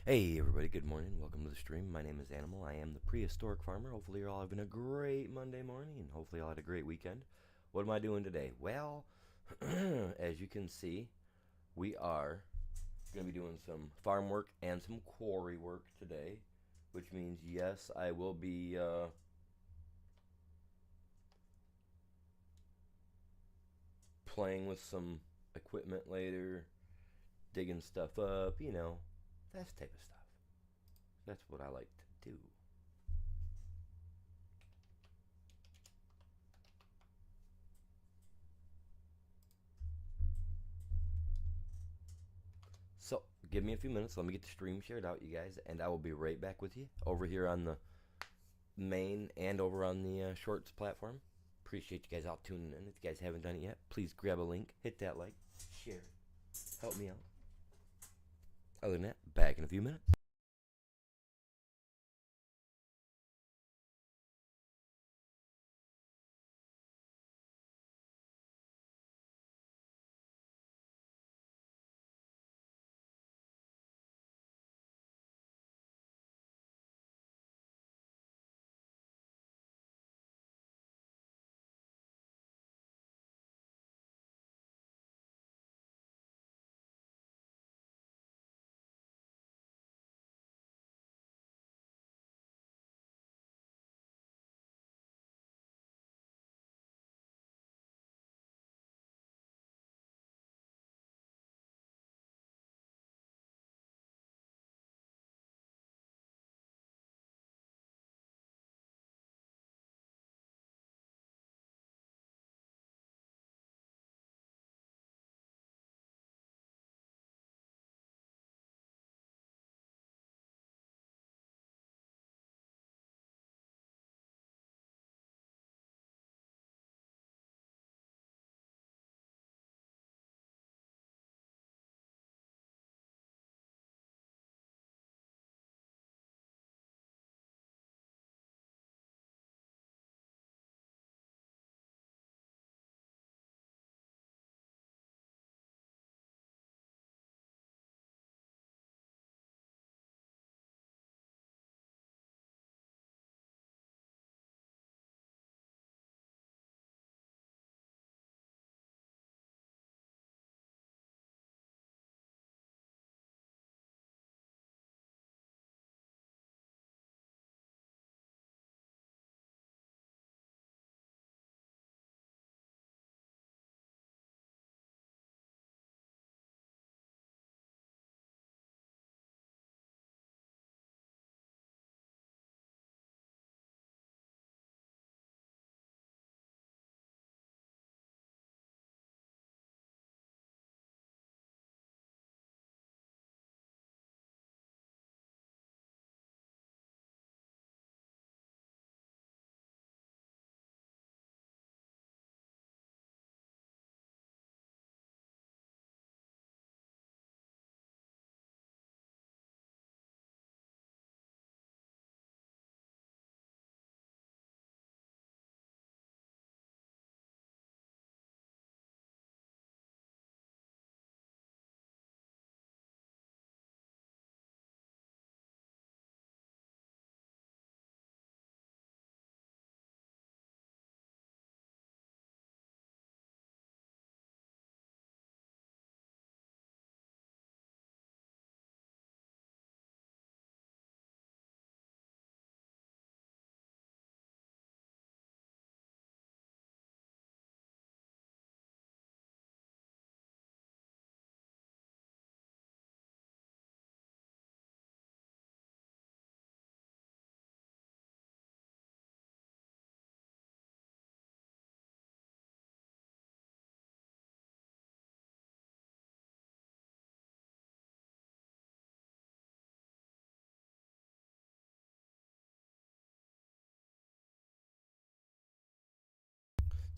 Hey everybody, good morning. Welcome to the stream. My name is Animal. I am the prehistoric farmer. Hopefully you're all having a great Monday morning and hopefully you all had a great weekend. What am I doing today? Well, as you can see, we are going to be doing some farm work and some quarry work today, which means yes, I will be playing with some equipment later, digging stuff up, that type of stuff. That's what I like to do. So, give me a few minutes. Let me get the stream shared out, you guys, and I will be right back with you over here on the main and over on the shorts platform. Appreciate you guys all tuning in. If you guys haven't done it yet, please grab a link, hit that like, share it, help me out. Other than that, back in a few minutes.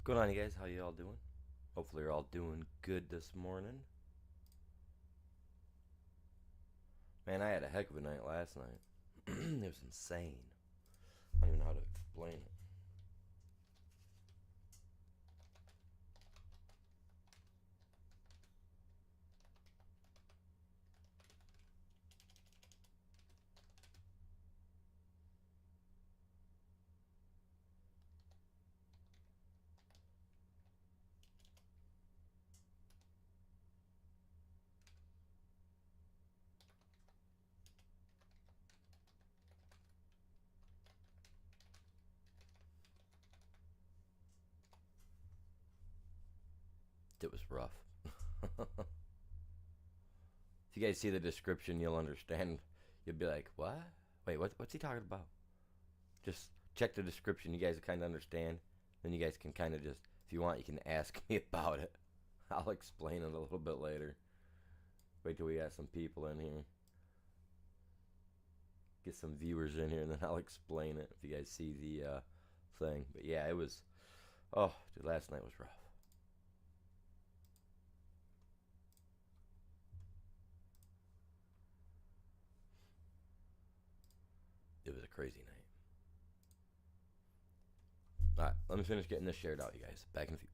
What's going on, you guys? How you all doing? Hopefully you're all doing good this morning. Man, I had a heck of a night last night. It was insane. I don't even know how to explain it. It was rough. If you guys see the description, you'll understand. You'll be like, what? Wait, what's he talking about? Just check the description. You guys kind of understand. Then you guys can kind of just, if you want, you can ask me about it. I'll explain it a little bit later. Wait till we got some people in here. Get some viewers in here, and then I'll explain it if you guys see the thing. But yeah, it was, oh, dude, last night was rough. It was a crazy night. Alright, let me finish getting this shared out, you guys. Back in a few.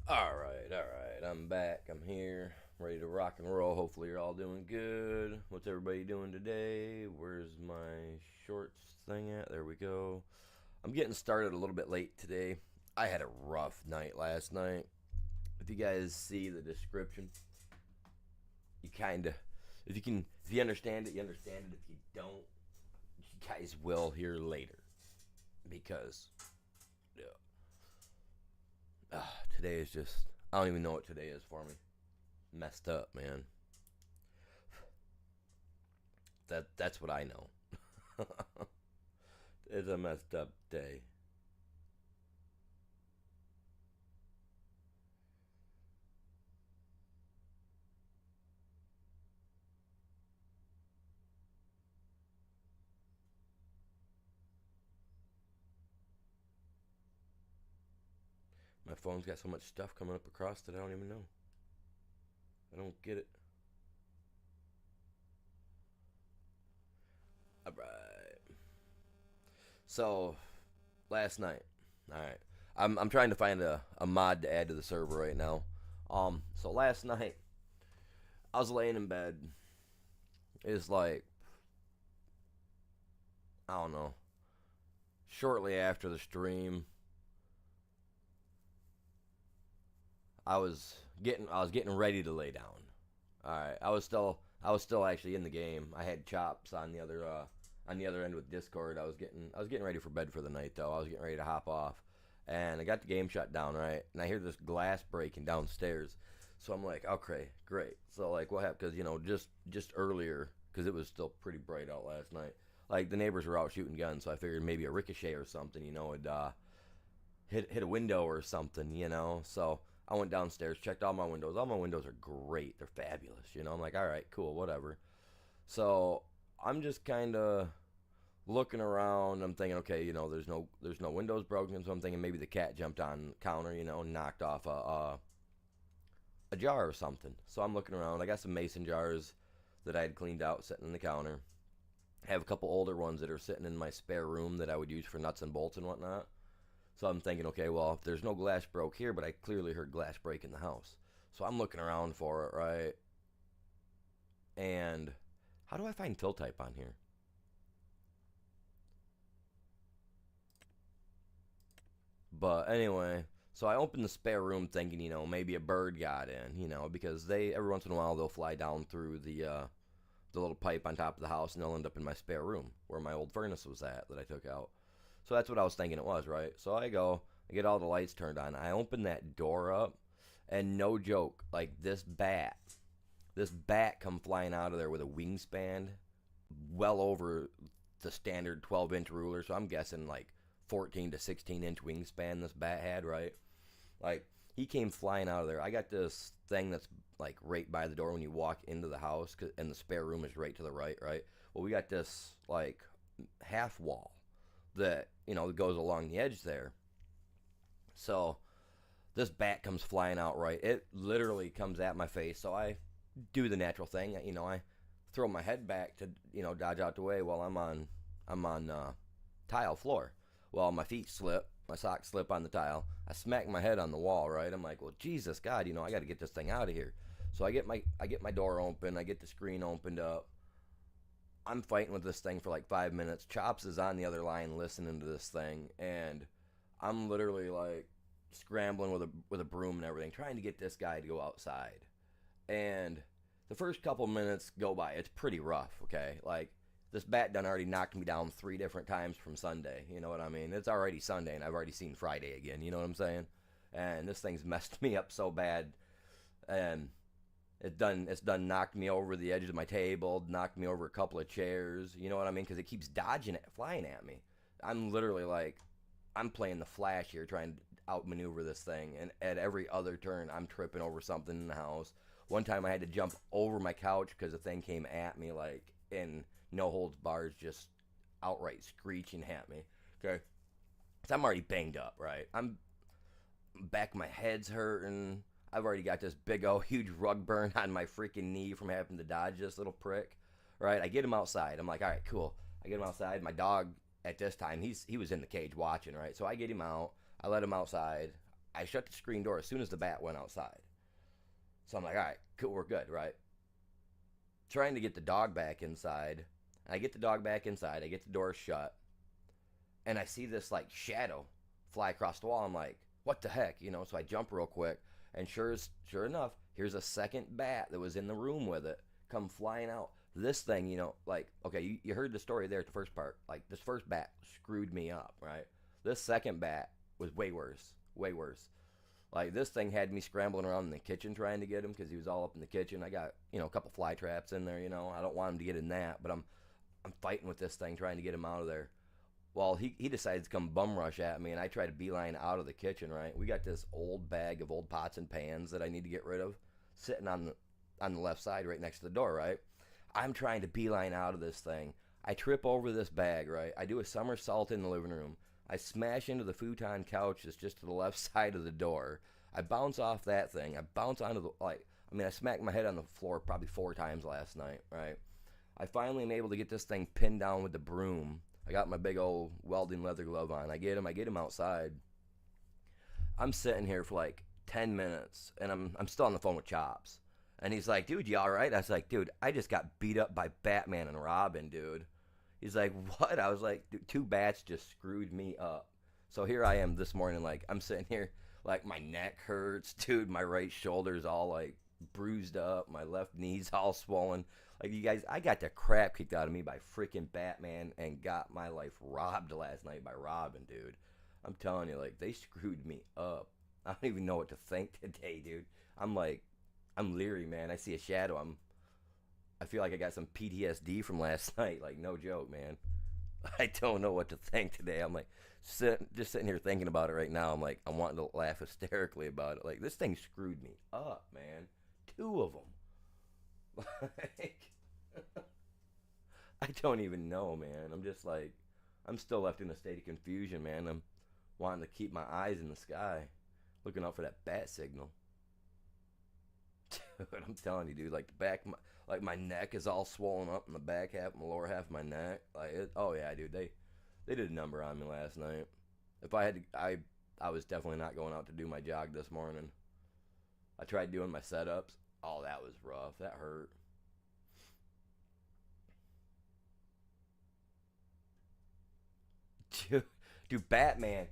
Alright, I'm back. I'm here, ready to rock and roll. Hopefully, you're all doing good. What's everybody doing today? Where's my shorts thing at? There we go. I'm getting started a little bit late today. I had a rough night last night. If you guys see the description, you kind of, if you understand it, you understand it. If you don't, you guys will hear later. Because, yeah, today is just, I don't even know what today is for me. Messed up, man. That's what I know. It's a messed up day. phone's got so much stuff coming up across that I don't even know. I don't get it. Alright. So, last night. Alright. I'm trying to find a mod to add to the server right now. So last night, I was laying in bed. It's like, I don't know, shortly after the stream, I was getting ready to lay down. All right, I was still actually in the game. I had chops on the other end with Discord. I was getting ready for bed for the night though. I was getting ready to hop off, and I got the game shut down, right? And I hear this glass breaking downstairs. So I'm like, okay, great. So like, what happened? Because just earlier, because it was still pretty bright out last night. Like the neighbors were out shooting guns, so I figured maybe a ricochet or something, would hit a window or something, So I went downstairs, checked all my windows. All my windows are great. They're fabulous, I'm like, all right, cool, whatever. So I'm just kind of looking around. I'm thinking, okay, there's no windows broken. So I'm thinking maybe the cat jumped on the counter, knocked off a jar or something. So I'm looking around. I got some mason jars that I had cleaned out sitting on the counter. I have a couple older ones that are sitting in my spare room that I would use for nuts and bolts and whatnot. So I'm thinking, okay, well, if there's no glass broke here, but I clearly heard glass break in the house. So I'm looking around for it, right? And how do I find till type on here? But anyway, so I opened the spare room thinking, maybe a bird got in, because every once in a while they'll fly down through the little pipe on top of the house and they'll end up in my spare room where my old furnace was at that I took out. So that's what I was thinking it was, right? So I get all the lights turned on. I open that door up, and no joke, like this bat come flying out of there with a wingspan well over the standard 12-inch ruler. So I'm guessing like 14 to 16-inch wingspan this bat had, right? Like, he came flying out of there. I got this thing that's like right by the door when you walk into the house, and the spare room is right to the right, right? Well, we got this like half wall that goes along the edge there. So this bat comes flying out, right? It literally comes at my face. So I do the natural thing, I throw my head back to dodge out the way while I'm on tile floor. Well, my feet slip, my socks slip on the tile. I smack my head on the wall, right? I'm like, well, Jesus God, I got to get this thing out of here. So I get my door open, I get the screen opened up. I'm fighting with this thing for like 5 minutes. Chops is on the other line listening to this thing, and I'm literally like scrambling with a broom and everything, trying to get this guy to go outside. And the first couple minutes go by. It's pretty rough, okay? Like, this bat done already knocked me down 3 different times from Sunday. You know what I mean? It's already Sunday, and I've already seen Friday again. You know what I'm saying? And this thing's messed me up so bad. And it's done knocked me over the edge of my table, knocked me over a couple of chairs. You know what I mean? Because it keeps flying at me. I'm literally like, I'm playing the Flash here, trying to outmaneuver this thing. And at every other turn, I'm tripping over something in the house. One time I had to jump over my couch because the thing came at me like in no holds bars, just outright screeching at me. Okay, so I'm already banged up, right? I'm back, my head's hurting. I've already got this big old huge rug burn on my freaking knee from having to dodge this little prick, right? I get him outside. I'm like, all right, cool. I get him outside. My dog at this time, he was in the cage watching, right? So I get him out. I let him outside. I shut the screen door as soon as the bat went outside. So I'm like, all right, cool, we're good, right? Trying to get the dog back inside. I get the dog back inside. I get the door shut. And I see this, like, shadow fly across the wall. I'm like, what the heck? So I jump real quick. And sure enough, here's a second bat that was in the room with it come flying out. This thing, like, okay, you heard the story there at the first part. Like, this first bat screwed me up, right? This second bat was way worse. Way worse. Like, this thing had me scrambling around in the kitchen trying to get him because he was all up in the kitchen. I got, a couple fly traps in there, I don't want him to get in that, but I'm fighting with this thing trying to get him out of there. Well, he decides to come bum rush at me, and I try to beeline out of the kitchen, right? We got this old bag of old pots and pans that I need to get rid of sitting on the left side right next to the door, right? I'm trying to beeline out of this thing. I trip over this bag, right? I do a somersault in the living room. I smash into the futon couch that's just to the left side of the door. I bounce off that thing. I bounce onto the, like, I mean, I smacked my head on the floor probably 4 times last night, right? I finally am able to get this thing pinned down with the broom. I got my big old welding leather glove on. I get him outside. I'm sitting here for like 10 minutes, and I'm still on the phone with Chops. And he's like, dude, you all right? I was like, dude, I just got beat up by Batman and Robin, dude. He's like, what? I was like, dude, 2 bats just screwed me up. So here I am this morning, like, I'm sitting here, like, my neck hurts, dude. My right shoulder's all, like, bruised up. My left knee's all swollen. Like, you guys, I got the crap kicked out of me by freaking Batman and got my life robbed last night by Robin, dude. I'm telling you, like, they screwed me up. I don't even know what to think today, dude. I'm like, I'm leery, man. I see a shadow. I feel like I got some PTSD from last night. Like, no joke, man. I don't know what to think today. I'm like, just sitting here thinking about it right now. I'm like, I'm wanting to laugh hysterically about it. Like, this thing screwed me up, man. 2 of them. Like, I don't even know, man. I'm just like, I'm still left in a state of confusion, man. I'm wanting to keep my eyes in the sky, looking out for that bat signal. Dude, I'm telling you, dude, like the like my neck is all swollen up in the back half, my lower half of my neck. Like, oh yeah, dude, they did a number on me last night. If I had to, I was definitely not going out to do my jog this morning. I tried doing my setups. Oh, that was rough. That hurt. Dude, dude, Batman.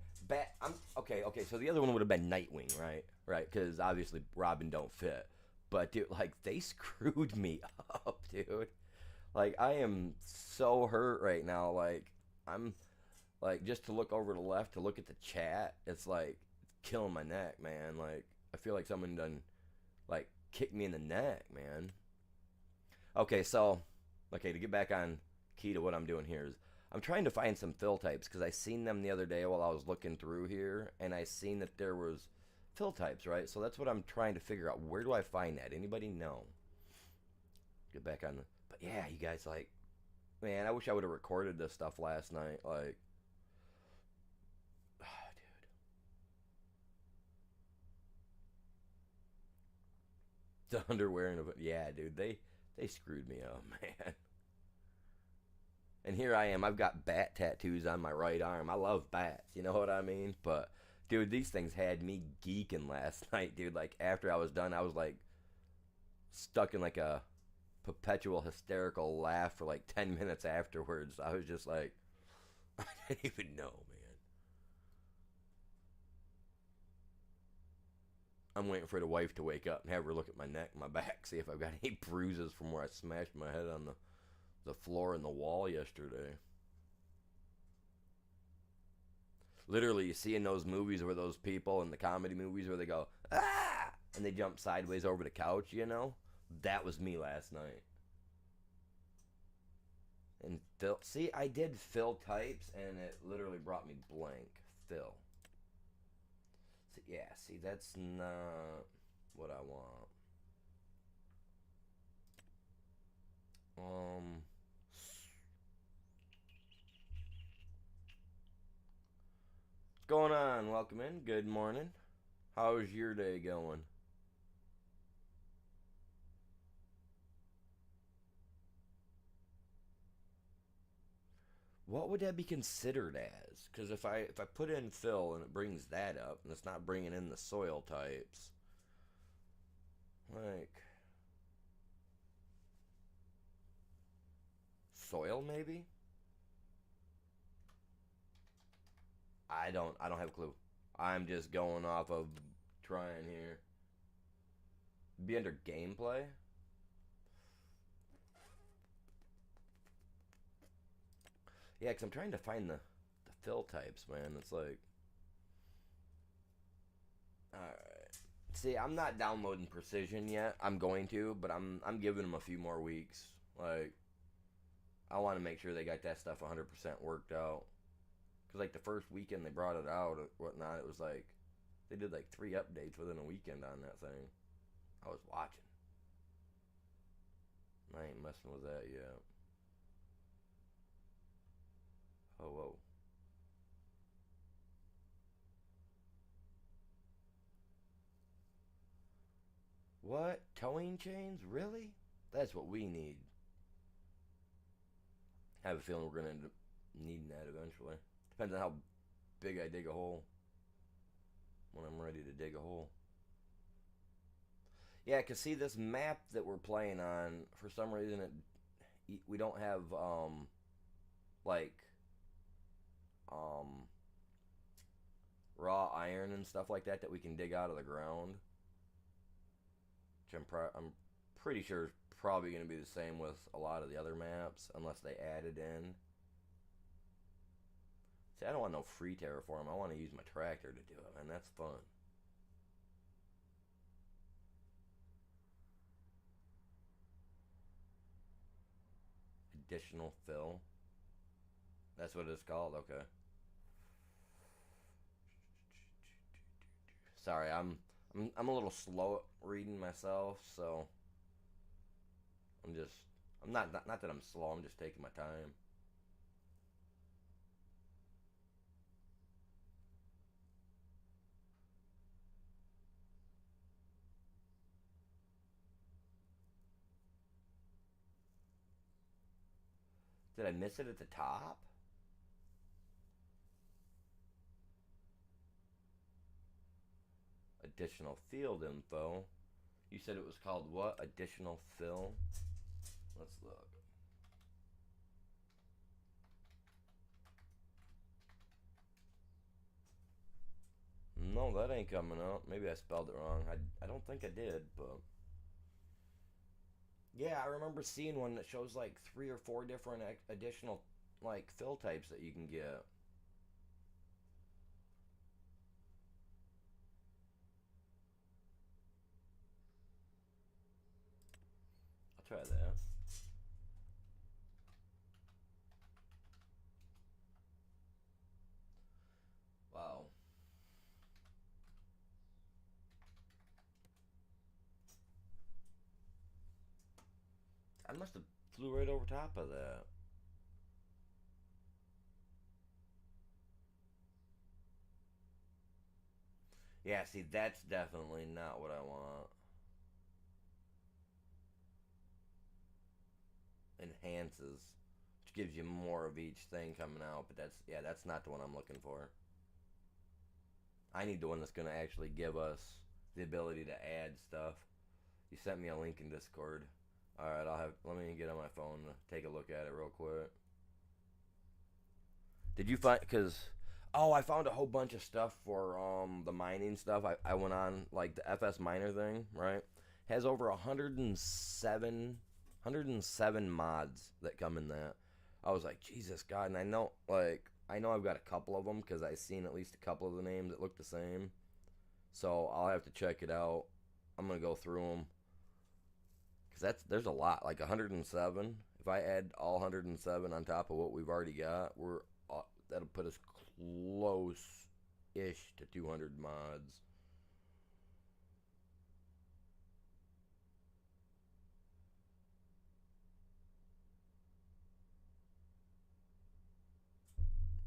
I'm okay. Okay, so the other one would have been Nightwing, right? Right, because obviously Robin don't fit. But dude, like they screwed me up, dude. Like I am so hurt right now. Like I'm like just to look over to the left to look at the chat. It's like killing my neck, man. Like I feel like someone done like kicked me in the neck, man. Okay, so okay to get back on key to what I'm doing here is I'm trying to find some fill types because I seen them the other day while I was looking through here, and I seen that there was fill types, right? So that's what I'm trying to figure out. Where do I find that? Anybody know? Get back on the. But yeah, you guys like, man, I wish I would have recorded this stuff last night. Like, dude, the underwear and yeah, dude, they screwed me up, man. And here I am. I've got bat tattoos on my right arm. I love bats. You know what I mean? But dude, these things had me geeking last night, dude. Like after I was done, I was like stuck in like a perpetual hysterical laugh for like 10 minutes afterwards. I was just like, I didn't even know, man. I'm waiting for the wife to wake up and have her look at my neck and my back, see if I've got any bruises from where I smashed my head on the floor and the wall yesterday. Literally, you see in those movies where those people in the comedy movies where they go, ah, and they jump sideways over the couch, you know? That was me last night. And fill, see, I did fill types and it literally brought me blank. Fill. See, yeah, see, that's not what I want. Um, what's going on? Welcome in. Good morning. How's your day going? What would that be considered as? Because if I put in fill and it brings that up, and it's not bringing in the soil types, like soil maybe. I don't have a clue. I'm just going off of trying here. Be under gameplay. Yeah, because I'm trying to find the fill types, man. It's like, alright. See, I'm not downloading Precision yet. I'm going to, but I'm giving them a few more weeks. Like, I want to make sure they got that stuff 100% worked out. Because, like, the first weekend they brought it out or whatnot, it was like, they did like 3 updates within a weekend on that thing. I was watching. I ain't messing with that yet. Oh, whoa. What? Towing chains? Really? That's what we need. I have a feeling we're going to end up needing that eventually. Depends on how big I dig a hole. When I'm ready to dig a hole. Yeah, cause see this map that we're playing on, for some reason we don't have like um raw iron and stuff like that we can dig out of the ground. Which I'm pretty sure is probably going to be the same with a lot of the other maps, unless they add it in. See, I don't want no free terraform. I want to use my tractor to do it, and that's fun. Additional fill. That's what it's called. Okay. Sorry, I'm a little slow at reading myself, so I'm just I'm not that I'm slow. I'm just taking my time. Did I miss it at the top? Additional field info. You said it was called what? Additional fill? Let's look. No, that ain't coming up. Maybe I spelled it wrong. I don't think I did, but yeah, I remember seeing one that shows like 3 or 4 different additional like fill types that you can get. I'll try that. Wow. I must have flew right over top of that. Yeah, see, that's definitely not what I want. Enhances, which gives you more of each thing coming out, but that's not the one I'm looking for. I need the one that's going to actually give us the ability to add stuff. You sent me a link in Discord. All right, let me get on my phone to take a look at it real quick. Did you find I found a whole bunch of stuff for the mining stuff. I went on like the FS miner thing, right? Has over 107 mods that come in that. I was like, Jesus God, and I know I've got a couple of them because I seen at least a couple of the names that look the same. So I'll have to check it out. I'm gonna go through them because there's a lot, like 107. If I add all 107 on top of what we've already got, that'll put us close-ish to 200 mods.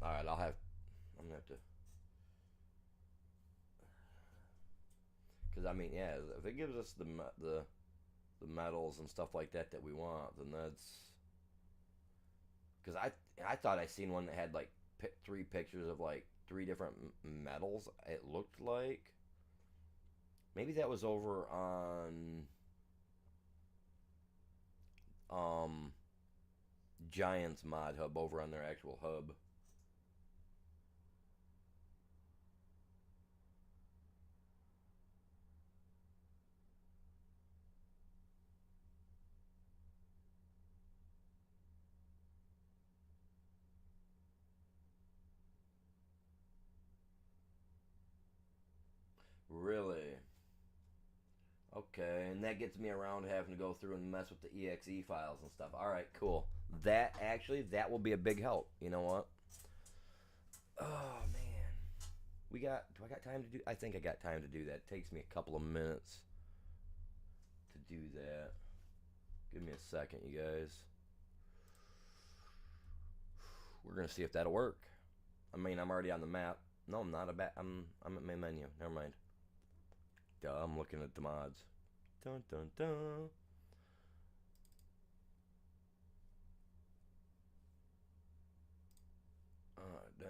All right, I'm gonna have to, because I mean, yeah, if it gives us the metals and stuff like that we want, then that's because I thought I seen one that had like 3 pictures of like 3 different metals. It looked like maybe that was over on um Giants Mod Hub over on their actual hub. Really? Okay, and that gets me around having to go through and mess with the exe files and stuff. All right, cool. That will be a big help. You know what? Oh man, do I got time to do? I think I got time to do that. It takes me a couple of minutes to do that. Give me a second, you guys. We're gonna see if that'll work. I mean, I'm already on the map. No, I'm not. I'm at my menu. Never mind. Duh, I'm looking at the mods. Dun dun dun. Oh dang.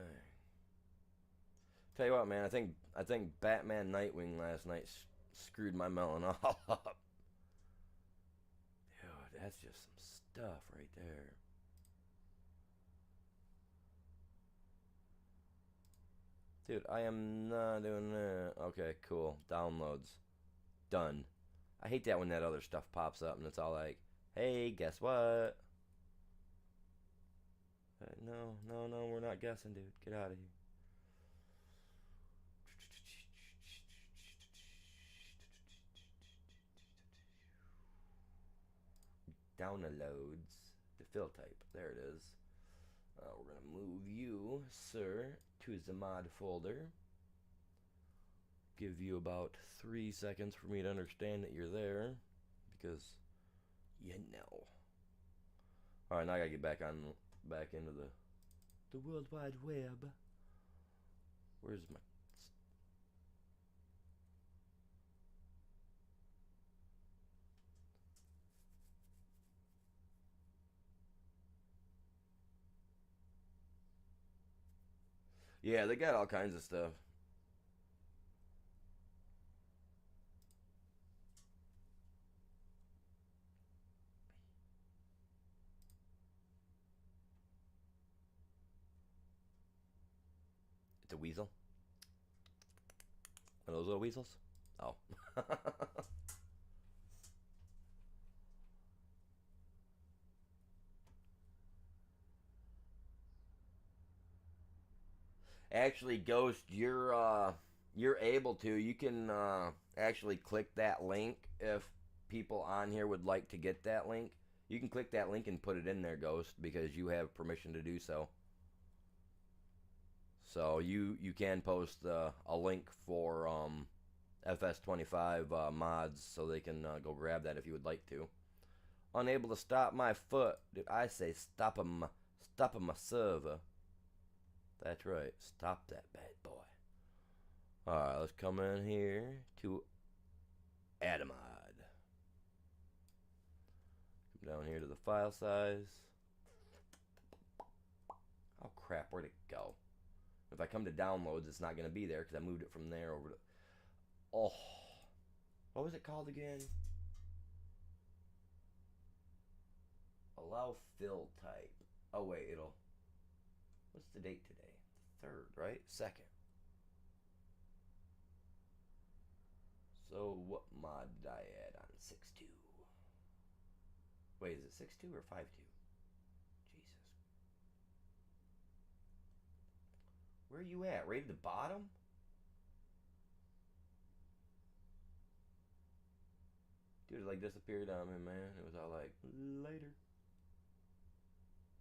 Tell you what, man. I think Batman Nightwing last night screwed my melon all up. Dude, that's just some stuff right there. Dude, I am not doing that. Okay, cool. Downloads. Done. I hate that when that other stuff pops up and it's all like, hey, guess what? No, no, no, we're not guessing, dude. Get out of here. Downloads. The fill type. There it is. We're going to move you, sir, to the mod folder. Give you about 3 seconds for me to understand that you're there. Because, you know. Alright, now I gotta get back into the World Wide Web. Where's my... Yeah, they got all kinds of stuff. It's a weasel. Are those little weasels? Oh. Actually, Ghost, you're able to. You can actually click that link if people on here would like to get that link. You can click that link and put it in there, Ghost, because you have permission to do so. So you can post a link for FS25 mods, so they can go grab that if you would like to. Unable to stop my foot. Did I say stop him? Stop him, my server. That's right. Stop that bad boy. Alright, let's come in here to add a mod. Come down here to the file size. Oh crap, where'd it go? If I come to downloads, it's not going to be there because I moved it from there over to... Oh. What was it called again? Allow fill type. Oh wait, it'll... What's the date today? The 3rd, right? 2nd. So what mod did I add on 6.2? Wait, is it 6.2 or 5.2? Jesus. Where are you at? Right at the bottom? Dude, it like disappeared on me, man. It was all like, later.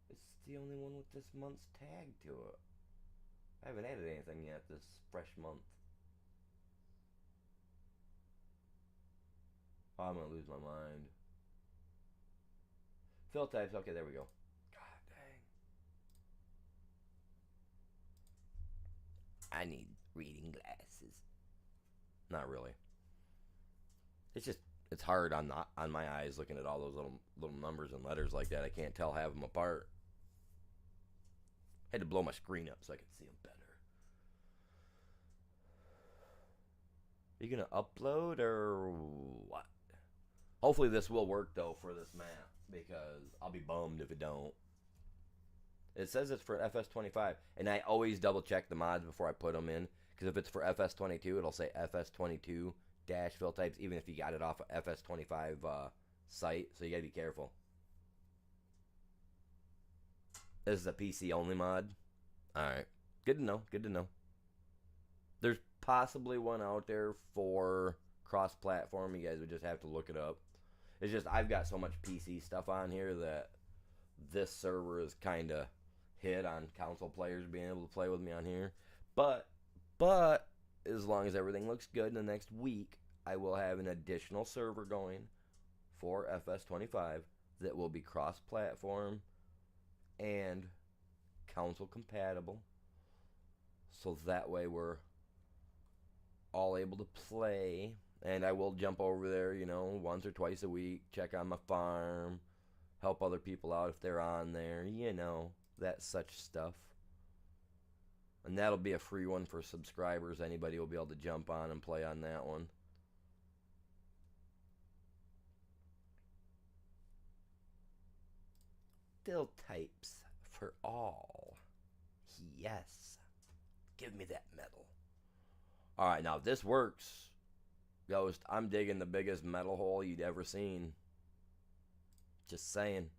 It's the only one with this month's tag to it. I haven't added anything yet this fresh month. Oh, I'm gonna lose my mind. Fill types, okay, there we go. God dang. I need reading glasses. Not really. It's hard on my eyes looking at all those little numbers and letters like that. I can't tell half of them apart. I had to blow my screen up so I could see them better. Are you gonna upload or what? Hopefully this will work though for this map, because I'll be bummed if it don't. It says it's for FS25, and I always double check the mods before I put them in, because if it's for FS22, it'll say FS22 dash fill types, even if you got it off of FS25 site, so you gotta be careful. This is a PC only mod. Alright. Good to know. Good to know. There's possibly one out there for cross-platform. You guys would just have to look it up. It's just I've got so much PC stuff on here that this server is kind of hit on console players being able to play with me on here. But as long as everything looks good in the next week, I will have an additional server going for FS25 that will be cross-platform and console compatible. So that way we're all able to play. And I will jump over there, you know, once or twice a week, check on my farm, help other people out if they're on there, you know, that such stuff. And that'll be a free one for subscribers. Anybody will be able to jump on and play on that one. Fill types for all. Yes. Give me that metal. Alright, now if this works, Ghost, I'm digging the biggest metal hole you'd ever seen. Just saying.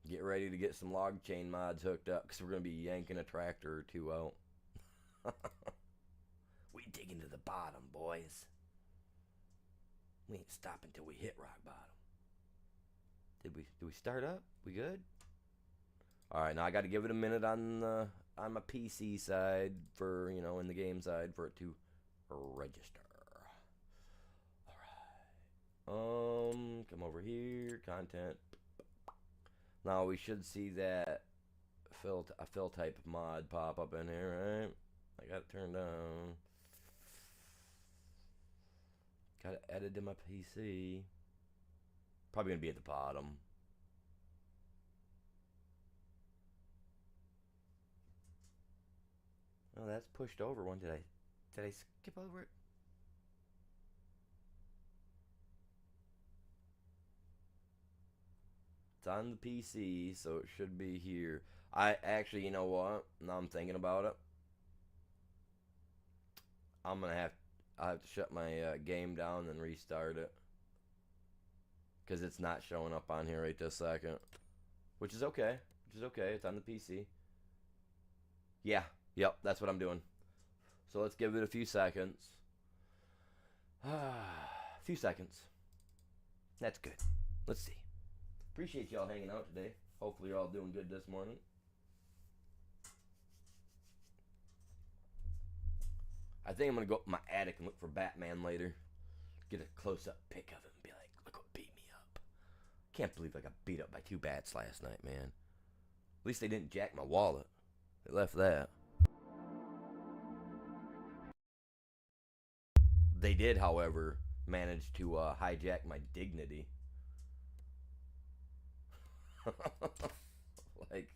Get ready to get some log chain mods hooked up, because we're going to be yanking a tractor or two out. We digging to the bottom, boys. We ain't stopping till we hit rock bottom. Did we start up? We good? Alright, now I got to give it a minute on my PC side for, you know, in the game side for it to register. Alright. Come over here. Content. Now we should see that a fill type mod pop up in here, right? I got it turned on. Got it added to my PC. Probably gonna be at the bottom. Oh, that's pushed over one. Did I skip over it? It's on the PC, so it should be here. I actually, you know what? Now I'm thinking about it. I'll have to shut my game down and restart it, because it's not showing up on here right this second, which is okay. It's on the PC. Yeah, yep, that's what I'm doing. So let's give it a few seconds. A few seconds. That's good. Let's see. Appreciate y'all hanging out today. Hopefully you're all doing good this morning. I think I'm going to go up in my attic and look for Batman later. Get a close-up pic of him and be like, look what beat me up. Can't believe I got beat up by 2 bats last night, man. At least they didn't jack my wallet. They left that. They did, however, manage to hijack my dignity. Like,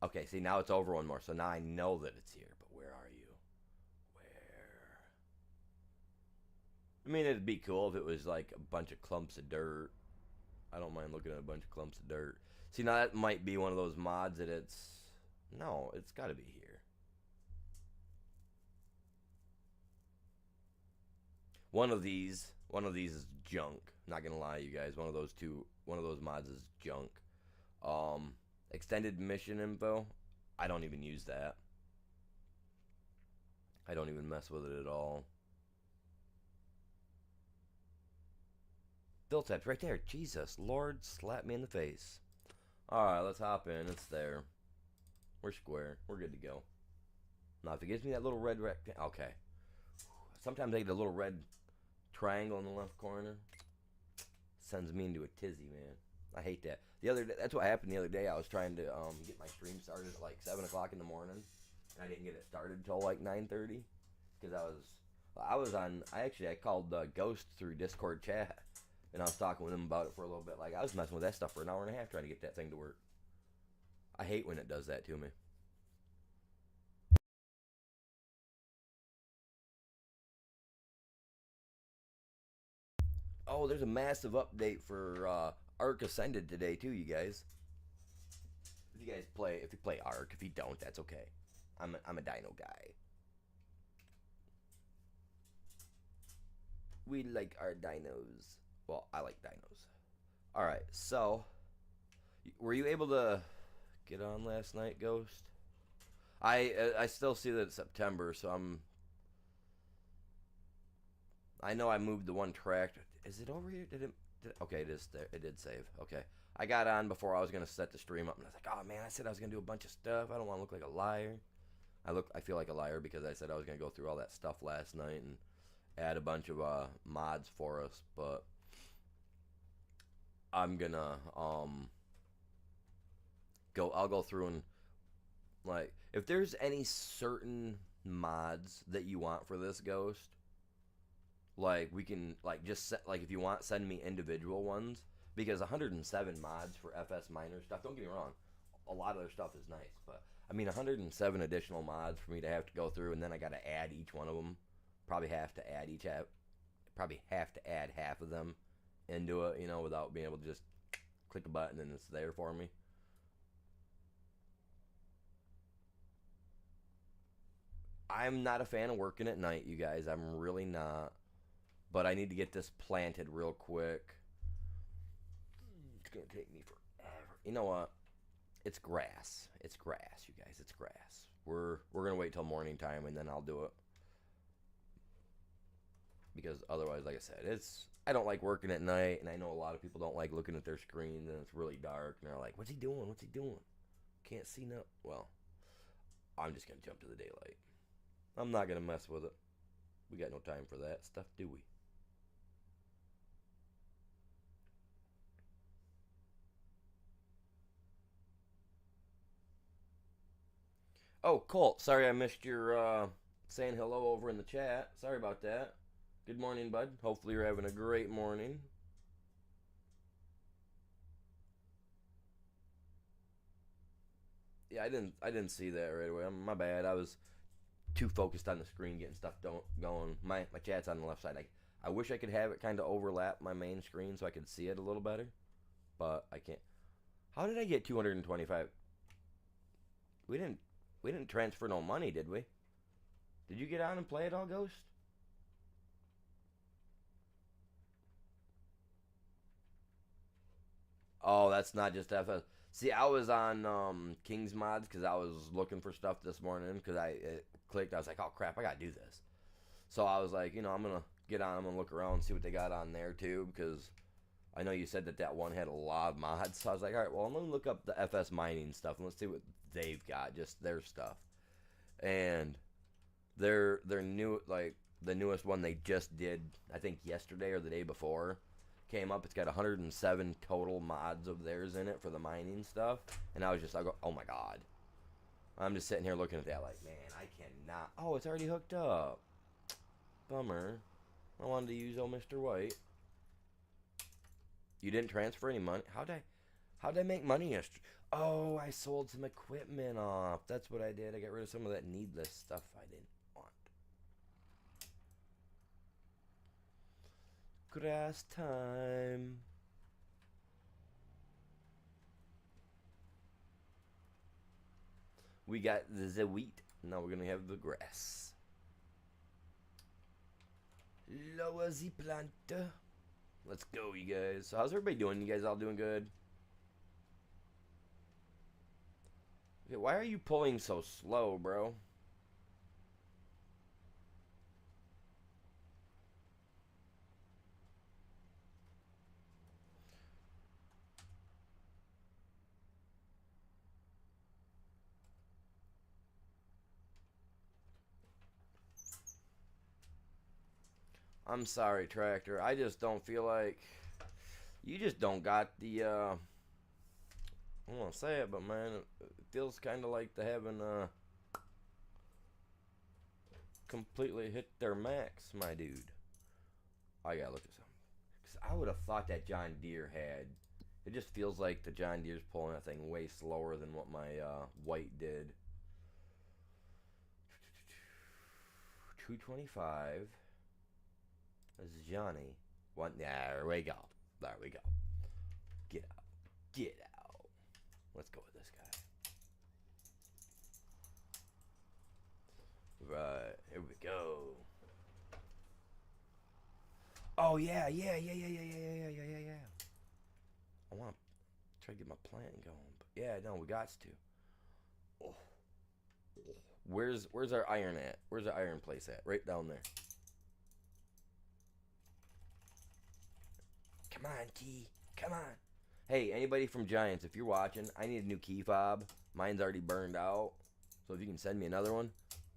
okay, see, now it's over one more, so now I know that it's here, but where are you? Where? I mean, it'd be cool if it was like a bunch of clumps of dirt. I don't mind looking at a bunch of clumps of dirt. See, now that might be one of those mods that it's... No, it's got to be here. One of these is junk. Not gonna lie, you guys. One of those mods is junk. Extended mission info. I don't even use that. I don't even mess with it at all. Built types right there. Jesus, Lord, slap me in the face. Alright, let's hop in. It's there. We're square. We're good to go. Now, if it gives me that little red rectangle... Okay. Sometimes I get a little red triangle in the left corner. Sends me into a tizzy, man. I hate that. The other day, that's what happened the other day. I was trying to get my stream started at like 7 o'clock in the morning. And I didn't get it started until like 9:30. Because I called Ghost through Discord chat. And I was talking with him about it for a little bit. Like, I was messing with that stuff for an hour and a half trying to get that thing to work. I hate when it does that to me. Oh, there's a massive update for Ark Ascended today too, you guys. If you play Ark, if you don't, that's okay. I'm a dino guy. We like our dinos. Well, I like dinos. All right, so were you able to get on last night, Ghost? I still see that it's September, so I know I moved the one track. Is it over here? Okay, it is there. It did save. Okay. I got on before I was going to set the stream up, and I was like, oh, man, I said I was going to do a bunch of stuff. I don't want to look like a liar. I feel like a liar because I said I was going to go through all that stuff last night, and add a bunch of mods for us, but I'm gonna I'll go through and, like, if there's any certain mods that you want for this ghost, like, we can, like, just set, like, if you want, send me individual ones, because 107 mods for FS Miner stuff, don't get me wrong, a lot of their stuff is nice, but I mean 107 additional mods for me to have to go through, and then I got to add each one of them. Probably have to add half of them into it, without being able to just click a button and it's there for me. I'm not a fan of working at night, you guys. I'm really not. But I need to get this planted real quick. It's gonna take me forever. You know what? It's grass. It's grass, you guys. It's grass. We're gonna wait till morning time and then I'll do it. Because otherwise, like I said, I don't like working at night, and I know a lot of people don't like looking at their screens and it's really dark and they're like, "What's he doing? What's he doing? Can't see no." Well, I'm just gonna jump to the daylight. I'm not gonna mess with it. We got no time for that stuff, do we? Oh, Colt, sorry I missed your saying hello over in the chat. Sorry about that. Good morning, bud. Hopefully you're having a great morning. Yeah, I didn't see that right away. My bad. I was too focused on the screen getting stuff going. My chat's on the left side. I wish I could have it kind of overlap my main screen so I could see it a little better, but I can't. How did I get 225? We didn't transfer no money, did we? Did you get on and play it all, Ghost? Oh, that's not just FS. See, I was on King's Mods because I was looking for stuff this morning because it clicked. I was like, oh crap, I gotta do this. So I was like, I'm gonna get on. I'm gonna look around and see what they got on there too, because I know you said that one had a lot of mods. So I was like, all right, well, let me look up the FS mining stuff and let's see what they've got, just their stuff. And their new, like, the newest one they just did, I think yesterday or the day before, came up. It's got 107 total mods of theirs in it for the mining stuff. And I was just like, oh my god. I'm just sitting here looking at that like, man, I cannot. Oh, it's already hooked up. Bummer. I wanted to use old Mr. White. You didn't transfer any money? How'd I make money yesterday? Oh, I sold some equipment off. That's what I did. I got rid of some of that needless stuff I didn't want. Grass time. We got the wheat. Now we're gonna have the grass. Lower the plant. Let's go, you guys. So how's everybody doing? You guys all doing good? Okay, why are you pulling so slow, bro? I'm sorry, Tractor. I just don't feel like you just don't got the I don't want to say it, but man, it feels kind of like they haven't completely hit their max, my dude. I gotta look at something. Because I would have thought that John Deere had. It just feels like the John Deere's pulling that thing way slower than what my white did. 225. This is Johnny. One. There we go. There we go. Get out. Get out. Let's go with this guy. Right. Here we go. Oh yeah, yeah, yeah, yeah, yeah, yeah, yeah, yeah, yeah, yeah. I want to try to get my plant going, but yeah, no, we got to. Oh. Where's our iron at? Where's our iron place at? Right down there. Come on, Key. Come on. Hey, anybody from Giants, if you're watching, I need a new key fob. Mine's already burned out. So if you can send me another one,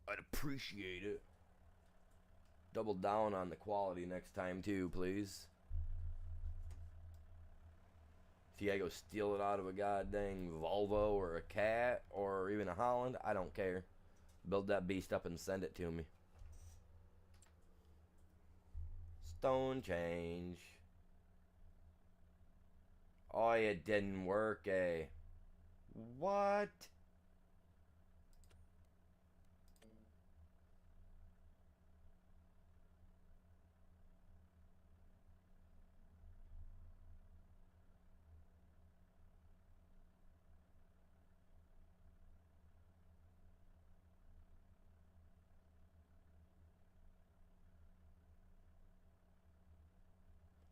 I'd appreciate it. Double down on the quality next time too, please. If you gotta go steal it out of a goddamn Volvo or a Cat or even a Holland, I don't care. Build that beast up and send it to me. Stone change. Oh, it didn't work, eh? What?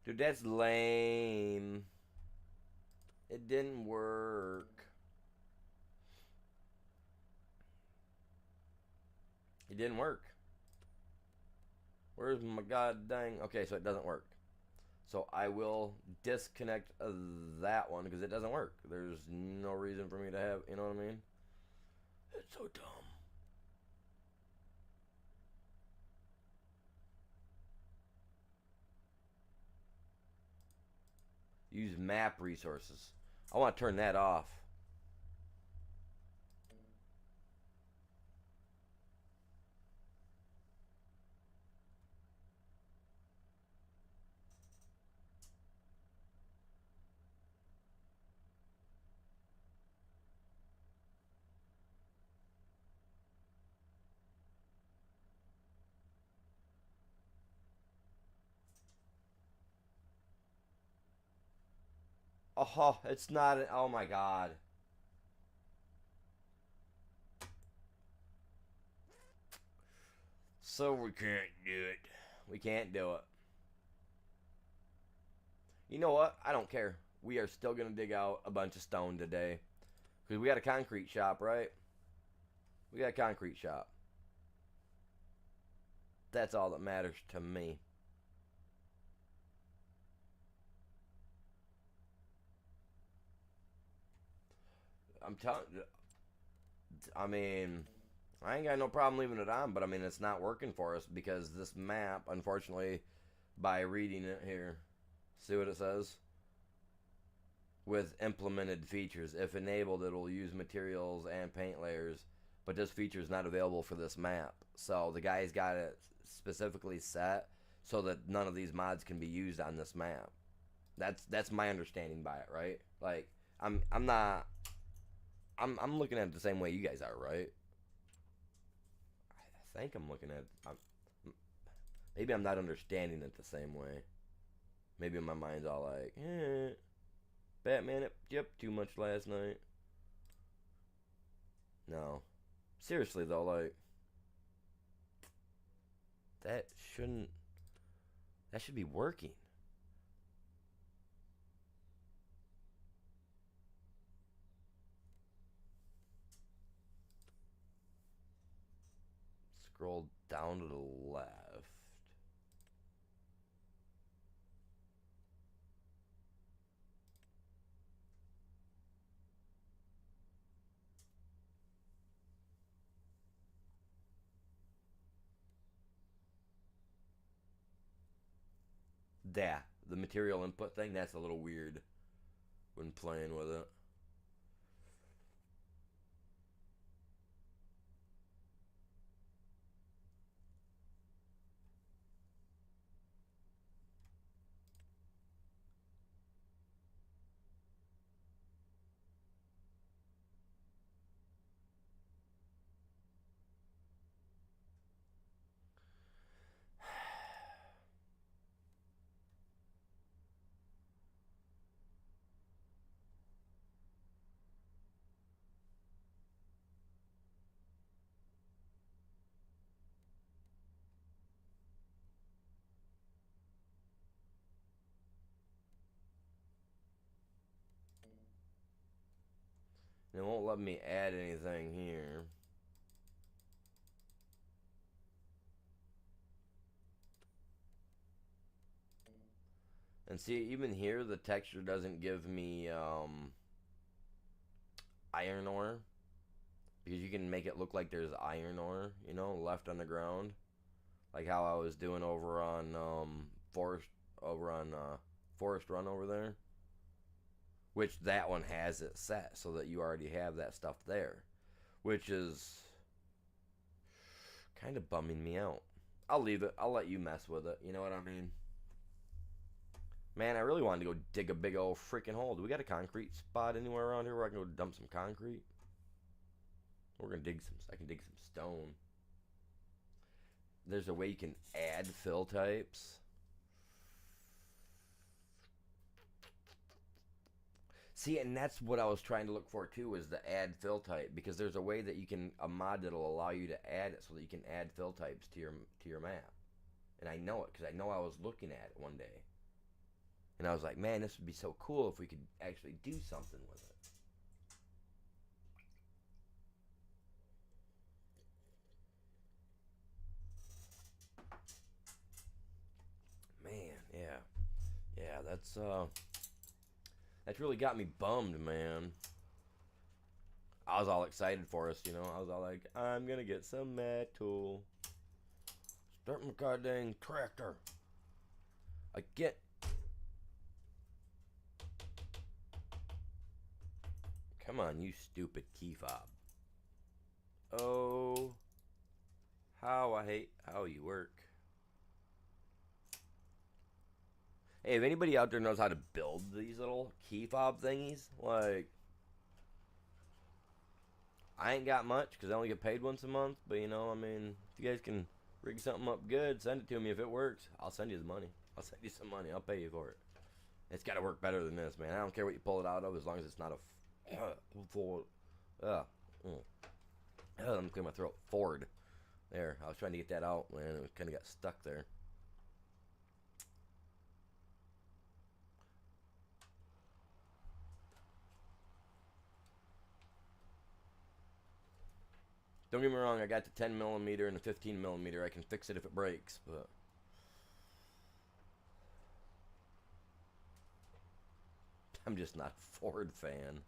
Dude, that's lame. It didn't work. It didn't work. Where's my god dang? Okay, so it doesn't work. So I will disconnect that one because it doesn't work. There's no reason for me to have, you know what I mean? It's so dumb. Use map resources. I want to turn that off. Oh, it's not. Oh my god. So we can't do it. We can't do it. You know what? I don't care. We are still gonna dig out a bunch of stone today. Because we got a concrete shop, right? We got a concrete shop. That's all that matters to me. I'm telling you. I mean, I ain't got no problem leaving it on, but I mean, it's not working for us because this map, unfortunately, by reading it here, see what it says? With implemented features. If enabled, it will use materials and paint layers, but this feature is not available for this map. So the guy's got it specifically set so that none of these mods can be used on this map. That's my understanding by it, right? Like I'm not I'm looking at it the same way you guys are, right? I think I'm looking at maybe I'm not understanding it the same way. Maybe my mind's all like, Batman, yep, too much last night. No. Seriously though, like that shouldn't that should be working. Scroll down to the left. Yeah, the material input thing, that's a little weird when playing with it. It won't let me add anything here. And see, even here, the texture doesn't give me iron ore. Because you can make it look like there's iron ore, you know, left on the ground. like how I was doing over on Forest over on Forest Run over there, which that one has it set so that you already have that stuff there, which is kind of bumming me out. I'll leave it. I'll let you mess with it. You know what I mean? Man, I really wanted to go dig a big old freaking hole. Do we got a concrete spot anywhere around here where I can go dump some concrete? We're gonna dig some. I can dig some stone. There's a way you can add fill types. See, and that's what I was trying to look for too, is the add fill type, because there's a way that you can a mod that'll allow you to add it so that you can add fill types to your map. And I know it because I know I was looking at it one day, and I was like, man, this would be so cool if we could actually do something with it. Man, yeah, yeah, that's really got me bummed, man. I was all excited for us, you know. I was all like, I'm gonna get some metal. Start my goddamn tractor. I get. Come on, you stupid key fob. Oh, how I hate how you work. Hey, if anybody out there knows how to build these little key fob thingies, like, I ain't got much because I only get paid once a month. But you know, I mean, if you guys can rig something up good, send it to me. If it works, I'll send you the money. I'll send you some money. I'll pay you for it. It's got to work better than this, man. I don't care what you pull it out of, as long as it's not a full. Let me clear my throat. Ford. There. I was trying to get that out, man. It kind of got stuck there. Don't get me wrong, I got the 10 millimeter and the 15 millimeter. I can fix it if it breaks, but I'm just not a Ford fan.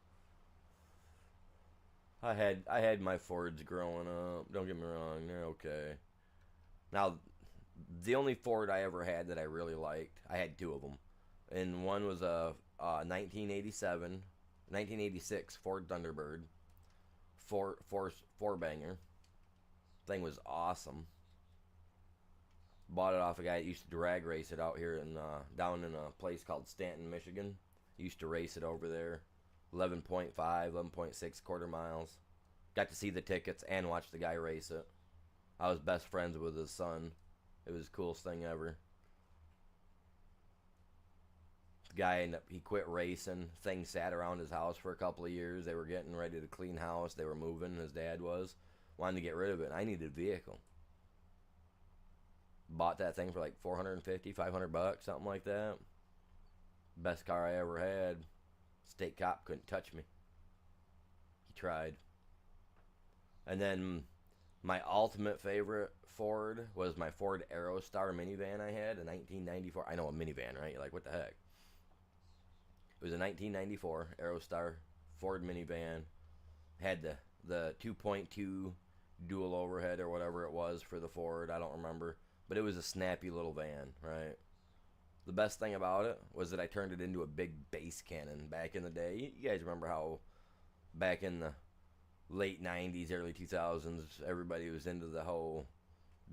I had my Fords growing up. Don't get me wrong, they're okay. Now, the only Ford I ever had that I really liked, I had two of them, and one was a 1987, 1986 Ford Thunderbird, four banger. Thing was awesome. Bought it off a guy that used to drag race it out here in down in a place called Stanton, Michigan. Used to race it over there. 11.5, 11.6 quarter miles. Got to see the tickets and watch the guy race it. I was best friends with his son. It was the coolest thing ever. The guy ended up, he quit racing. Thing sat around his house for a couple of years. They were getting ready to clean house. They were moving. His dad was. Wanted to get rid of it. And I needed a vehicle. Bought that thing for like 450, 500 bucks, something like that. Best car I ever had. State cop couldn't touch me. He tried. And then my ultimate favorite Ford was my Ford Aerostar minivan I had, a 1994. I know, a minivan, right? You're like, what the heck? It was a 1994 Aerostar Ford minivan. Had the 2.2 dual overhead or whatever it was for the Ford. I don't remember. But it was a snappy little van, right? The best thing about it was that I turned it into a big bass cannon back in the day. You guys remember how back in the late 90s, early 2000s, everybody was into the whole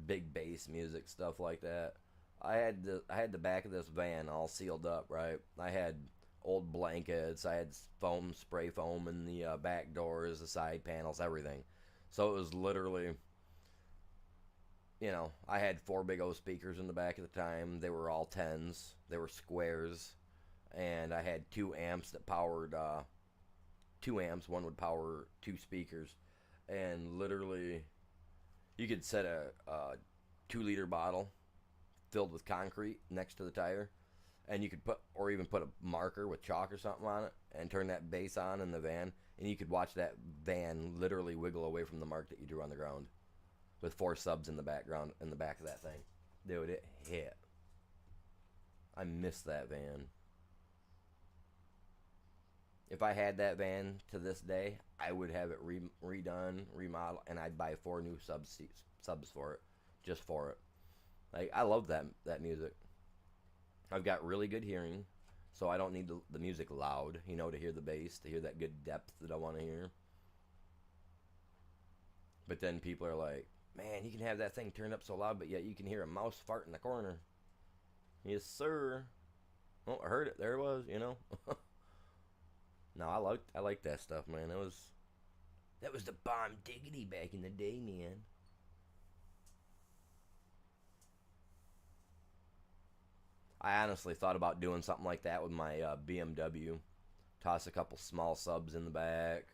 big bass music, stuff like that. I had the back of this van all sealed up, right? I had old blankets, I had foam, spray foam in the back doors, the side panels, everything. So it was literally, you know, I had four big old speakers in the back at the time. They were all 10s. They were squares. And I had 2 amps that powered 2 amps. One would power two speakers. And literally, you could set a 2-liter bottle filled with concrete next to the tire. And you could put, or even put a marker with chalk or something on it and turn that bass on in the van. And you could watch that van literally wiggle away from the mark that you drew on the ground. With 4 subs in the background, in the back of that thing. Dude, it hit. I miss that van. If I had that van to this day, I would have it redone, remodeled, and I'd buy 4 new subs for it. Just for it. Like I love that music. I've got really good hearing, so I don't need the music loud, to hear the bass, to hear that good depth that I want to hear. But then people are like, man, you can have that thing turned up so loud, but yet you can hear a mouse fart in the corner. Yes, sir. Oh, I heard it. There it was. No, I like that stuff, man. That was the bomb diggity back in the day, man. I honestly thought about doing something like that with my BMW. Toss a couple small subs in the back.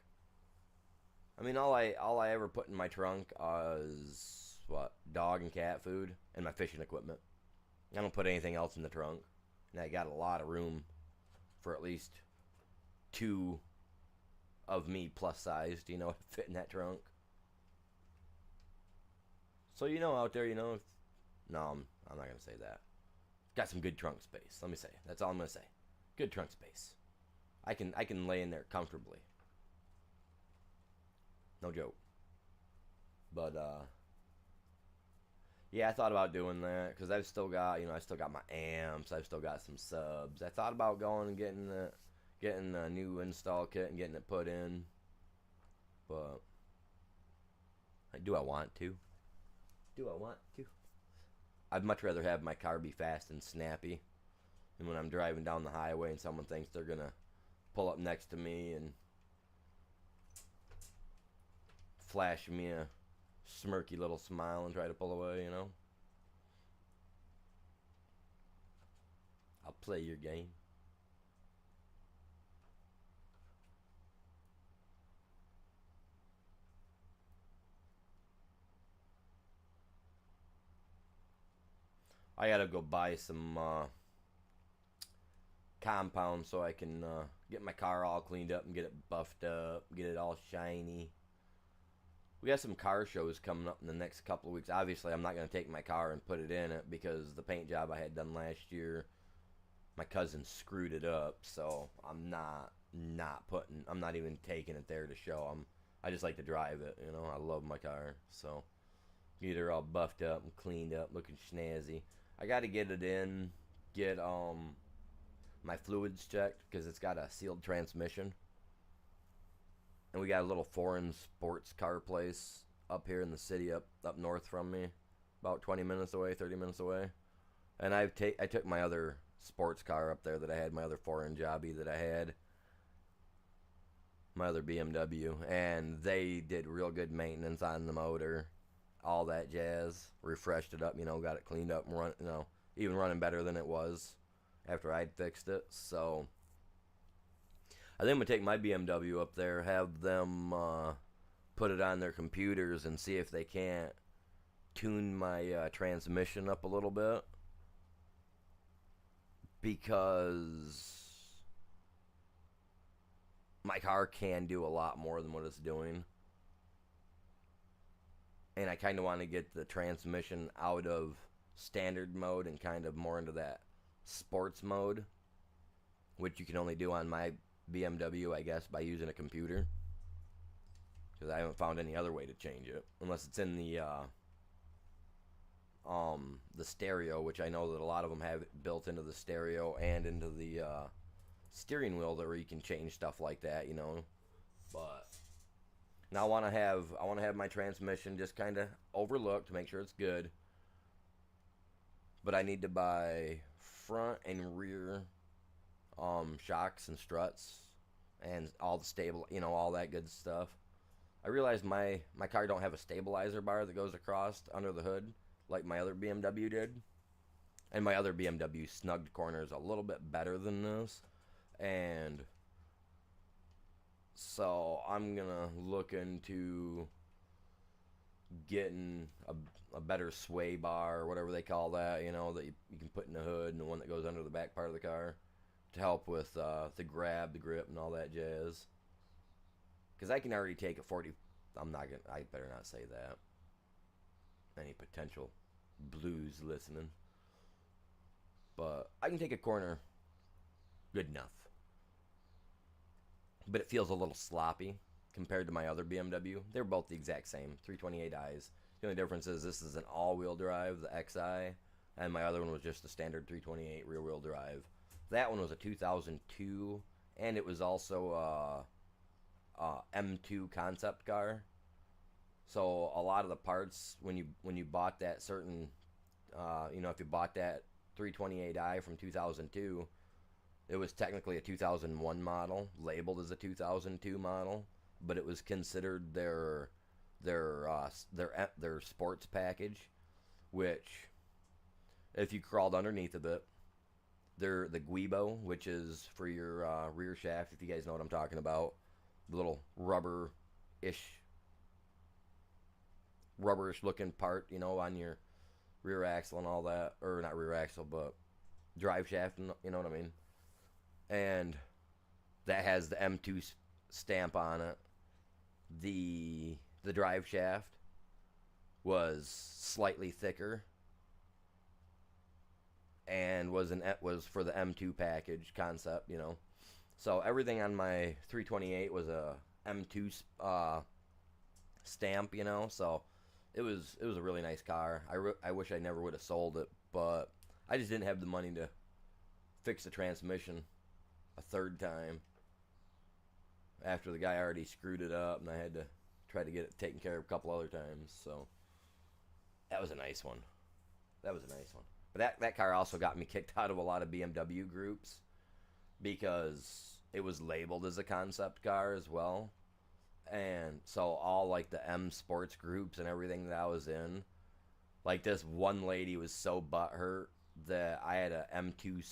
I mean, all I ever put in my trunk is what, dog and cat food and my fishing equipment. I don't put anything else in the trunk, and I got a lot of room for at least two of me plus sized, to fit in that trunk. So out there, no, I'm not gonna say that. Got some good trunk space. Let me say. That's all I'm gonna say. Good trunk space. I can lay in there comfortably. No joke. But yeah, I thought about doing that because I still got my amps. I've still got some subs. I thought about going and getting a new install kit and getting it put in. But do I want to? Do I want to? I'd much rather have my car be fast and snappy. And when I'm driving down the highway and someone thinks they're gonna pull up next to me and flash me a smirky little smile and try to pull away. I'll play your game. I gotta go buy some compound so I can get my car all cleaned up and get it buffed up, get it all shiny. We got some car shows coming up in the next couple of weeks. Obviously, I'm not going to take my car and put it in it because the paint job I had done last year, my cousin screwed it up. So I'm I'm not even taking it there to show. I just like to drive it. I love my car. So get her all buffed up and cleaned up, looking snazzy. I got to get it in, get my fluids checked because it's got a sealed transmission. And we got a little foreign sports car place up here in the city, up north from me, about 20 minutes away, 30 minutes away. And I took my other sports car up there that I had, my other foreign jobby that I had, my other BMW, and they did real good maintenance on the motor, all that jazz. Refreshed it up, got it cleaned up and even running better than it was after I'd fixed it. So I think I'm going to take my BMW up there, have them put it on their computers and see if they can't tune my transmission up a little bit. Because my car can do a lot more than what it's doing. And I kind of want to get the transmission out of standard mode and kind of more into that sports mode, which you can only do on my BMW, I guess, by using a computer, because I haven't found any other way to change it unless it's in the stereo, which I know that a lot of them have it built into the stereo and into the steering wheel, where you can change stuff like that, But now I want to have my transmission just kind of overlooked to make sure it's good. But I need to buy front and rear shocks and struts and all the stable, all that good stuff. I realized my car don't have a stabilizer bar that goes across under the hood like my other BMW did. And my other BMW snugged corners a little bit better than this. And so I'm going to look into getting a better sway bar or whatever they call that, that you can put in the hood, and the one that goes under the back part of the car to help with the grab, the grip, and all that jazz. Because I can already take a 40. I better not say that. Any potential blues listening. But I can take a corner good enough. But it feels a little sloppy compared to my other BMW. They're both the exact same, 328i's. The only difference is this is an all-wheel drive, the XI, and my other one was just the standard 328 rear-wheel drive. That one was a 2002, and it was also a M2 concept car. So a lot of the parts when you bought that certain, if you bought that 328i from 2002, it was technically a 2001 model, labeled as a 2002 model, but it was considered their sports package, which if you crawled underneath of it, the Guibo, which is for your rear shaft, if you guys know what I'm talking about, the little rubberish looking part, on your rear axle and all that, or not rear axle, but drive shaft, you know what I mean? And that has the M2 stamp on it. The drive shaft was slightly thicker and was for the M2 package concept, So everything on my 328 was a M2 stamp, So it was a really nice car. I wish I never would have sold it, but I just didn't have the money to fix the transmission a third time after the guy already screwed it up, and I had to try to get it taken care of a couple other times. So that was a nice one. But that car also got me kicked out of a lot of BMW groups because it was labeled as a concept car as well. And so all like the M sports groups and everything that I was in, like this one lady was so butthurt that I had a M2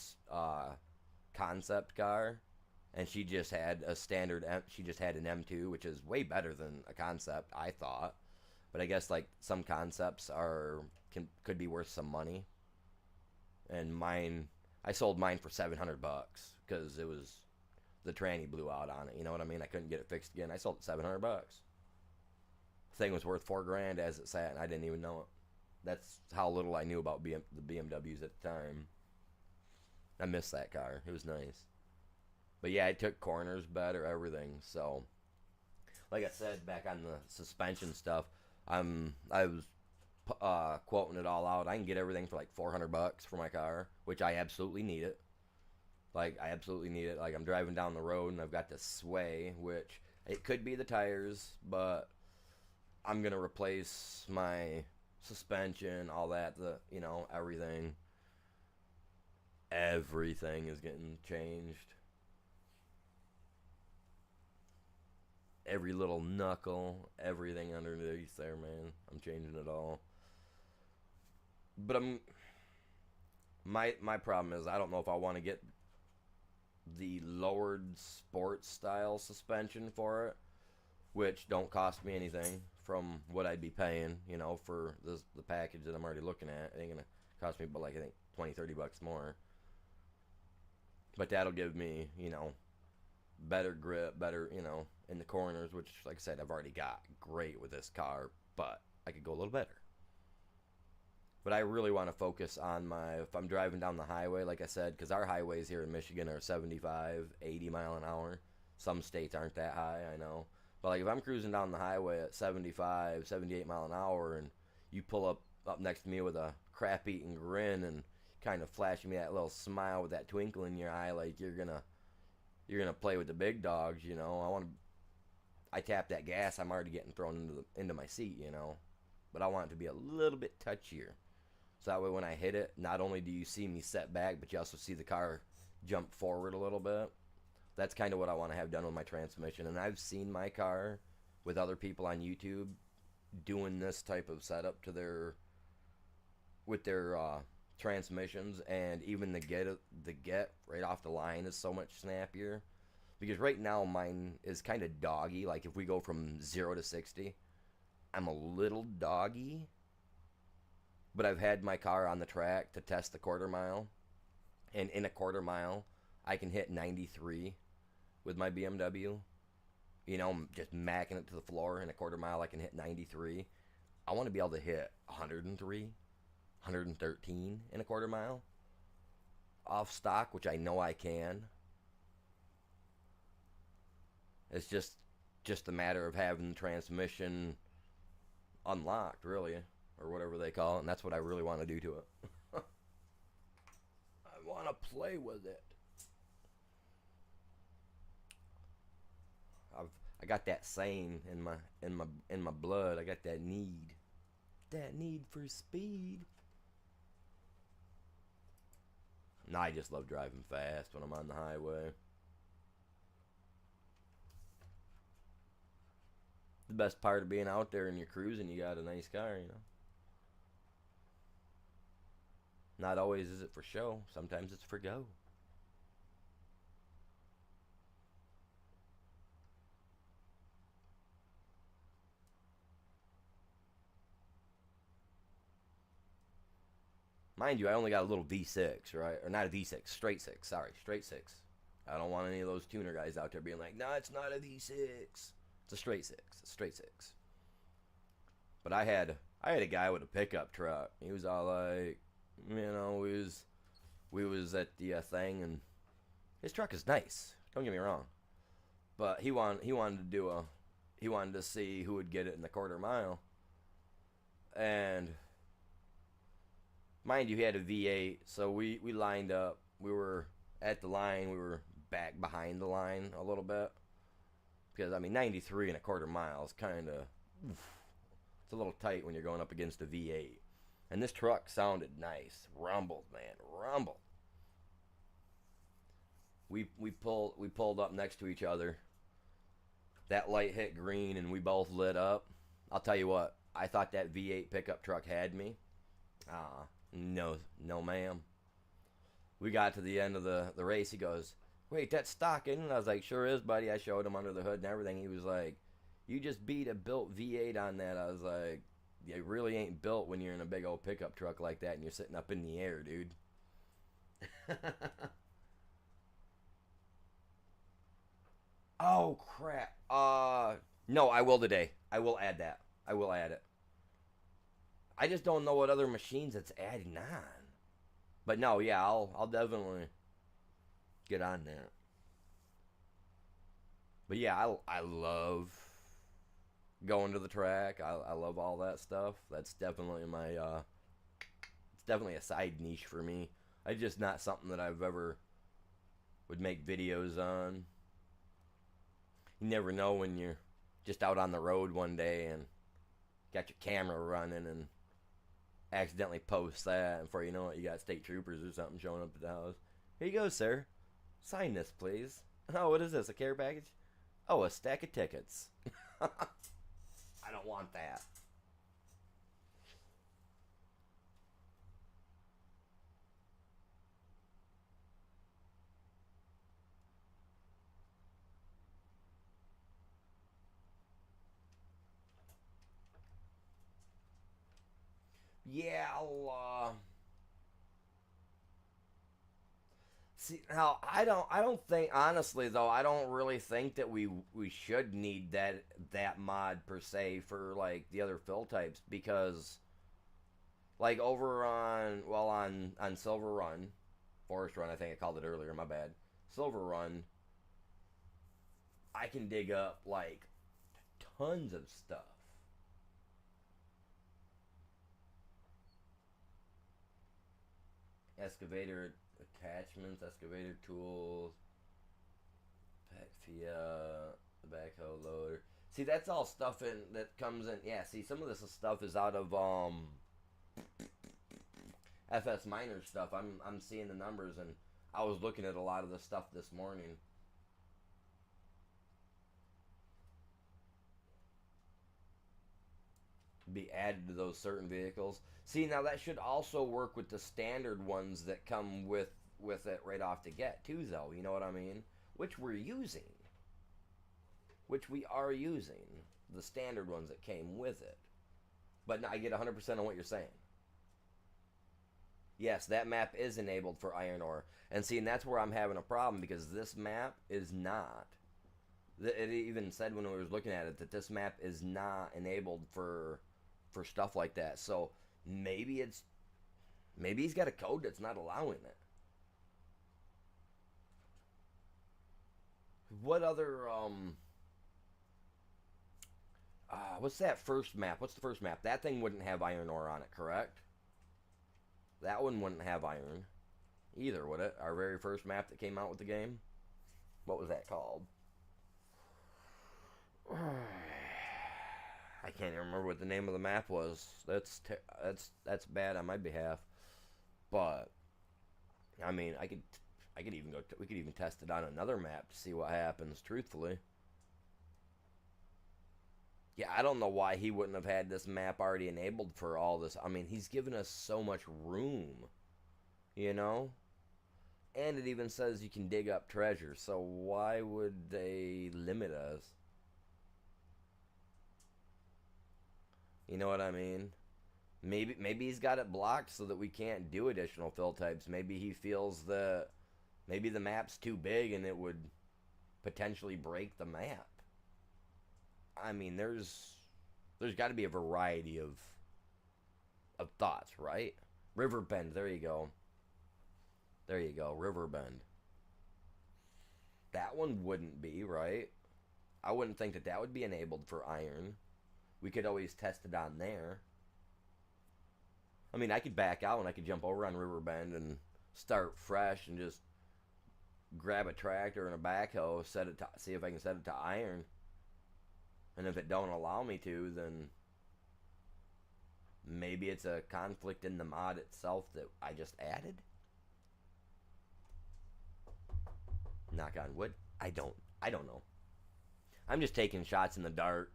concept car, and she just had a standard she just had an M2, which is way better than a concept, I thought. But I guess like some concepts could be worth some money. And I sold mine for $700 because it was the tranny blew out on it. You know what I mean? I couldn't get it fixed again. I sold it $700. Thing was worth $4,000 as it sat, and I didn't even know it. That's how little I knew about the BMWs at the time. I missed that car. It was nice. But yeah, it took corners better, everything. So, like I said, back on the suspension stuff, I was quoting it all out. I can get everything for like $400 for my car, which I absolutely need it. Like, I absolutely need it. Like, I'm driving down the road and I've got this sway, which it could be the tires, but I'm going to replace my suspension, all that, everything. Everything is getting changed. Every little knuckle, everything underneath there, man. I'm changing it all. But my problem is I don't know if I want to get the lowered sports style suspension for it, which don't cost me anything from what I'd be paying, for the package that I'm already looking at. It ain't gonna cost me but like I think $20-$30 more. But that'll give me, better grip, better, in the corners, which, like I said, I've already got great with this car, but I could go a little better. But I really want to focus on if I'm driving down the highway, like I said, because our highways here in Michigan are 75, 80 mile an hour. Some states aren't that high, I know. But like if I'm cruising down the highway at 75, 78 mile an hour, and you pull up next to me with a crap-eating grin and kind of flashing me that little smile with that twinkle in your eye, like you're gonna play with the big dogs, I tap that gas, I'm already getting thrown into my seat, But I want it to be a little bit touchier. So that way when I hit it, not only do you see me set back, but you also see the car jump forward a little bit. That's kind of what I want to have done with my transmission. And I've seen my car with other people on YouTube doing this type of setup with their transmissions, and even the get right off the line is so much snappier. Because right now mine is kind of doggy. Like if we go from 0 to 60, I'm a little doggy. But I've had my car on the track to test the quarter mile, and in a quarter mile I can hit 93 with my BMW. Just macking it to the floor. In a quarter mile I can hit 93. I want to be able to hit 103, 113 in a quarter mile off stock, which I know I can. It's just a matter of having the transmission unlocked, really, or whatever they call it, and that's what I really want to do to it. want to play with it. I got that saying in my blood. I got that need for speed. And I just love driving fast when I'm on the highway. The best part of being out there and you're cruising, you got a nice car, you know. Not always is it for show. Sometimes it's for go. Mind you, I only got a little V6, right? Or not a V6, straight six. Sorry, straight six. I don't want any of those tuner guys out there being like, "No, it's not a V6. It's a straight six. It's a straight six." But I had a guy with a pickup truck. He was all like, you know, we was at the thing, and his truck is nice. Don't get me wrong, but he wanted to see who would get it in the quarter mile, and mind you, he had a V8, so we lined up. We were at the line. We were back behind the line a little bit because I mean 93 and a quarter miles kind of it's a little tight when you're going up against a V8. And this truck sounded nice, rumbled, man, rumbled. We pulled up next to each other. That light hit green, and we both lit up. I'll tell you what, I thought that V8 pickup truck had me. No, no, ma'am. We got to the end of the race. He goes, "Wait, that's stock, isn't it?" I was like, "Sure is, buddy." I showed him under the hood and everything. He was like, "You just beat a built V8 on that." I was like, "It really ain't built when you're in a big old pickup truck like that and you're sitting up in the air, dude." Oh crap. No, I will today. I will add that. I will add it. I just don't know what other machines it's adding on. But no, yeah, I'll definitely get on that. But yeah, I love going to the track. I love all that stuff. That's definitely my it's definitely a side niche for me. It's just not something that I've ever would make videos on. You never know when you're just out on the road one day and got your camera running and accidentally post that, and before you know it, you got state troopers or something showing up at the house. "Here you go, sir. Sign this, please." "Oh, what is this? A care package?" "Oh, a stack of tickets." I don't want that. Yeah, I'll see now. I don't think, honestly though, I don't really think that we should need that mod per se for like the other fill types, because like over on, well, on Silver Run, Forest Run, I think I called it earlier, my bad. Silver Run, I can dig up like tons of stuff. Excavator attachments, excavator tools, pack Fia, the backhoe loader. See, that's all stuff that comes in. Yeah, see, some of this stuff is out of FS Miner stuff. I'm seeing the numbers, and I was looking at a lot of the stuff this morning. Be added to those certain vehicles. See, now that should also work with the standard ones that come with it right off the get too, though. You know what I mean? Which we're using, which we are using, the standard ones that came with it. But no, I get 100% on what you're saying. Yes, that map is enabled for iron ore, and see, and that's where I'm having a problem, because this map is not. It even said when we was looking at it that this map is not enabled for stuff like that. So maybe he's got a code that's not allowing it. What other what's that first map? What's the first map? That thing wouldn't have iron ore on it, correct? That one wouldn't have iron. either, would it? Our very first map that came out with the game? What was that called? I can't even remember what the name of the map was. That's bad on my behalf. But I mean, I could even go. We could even test it on another map to see what happens. Truthfully, yeah, I don't know why he wouldn't have had this map already enabled for all this. I mean, he's given us so much room, you know. And it even says you can dig up treasure. So why would they limit us? You know what I mean? Maybe he's got it blocked so that we can't do additional fill types. Maybe he feels that maybe the map's too big and it would potentially break the map. I mean, there's got to be a variety of thoughts, right? Riverbend, there you go. There you go, Riverbend. That one wouldn't be, right? I wouldn't think that that would be enabled for iron. We could always test it on there. I mean, I could back out and I could jump over on Riverbend and start fresh and just grab a tractor and a backhoe, set it to, see if I can set it to iron. And if it don't allow me to, then maybe it's a conflict in the mod itself that I just added. Knock on wood. I don't know. I'm just taking shots in the dark.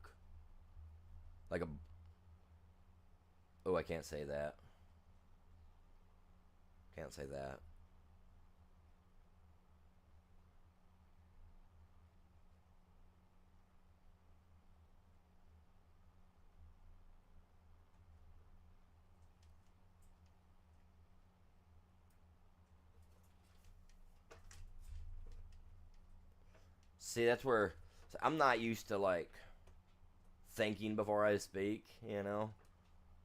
Like a... Oh, I can't say that. Can't say that. See, that's where... I'm not used to, like, thinking before I speak, you know?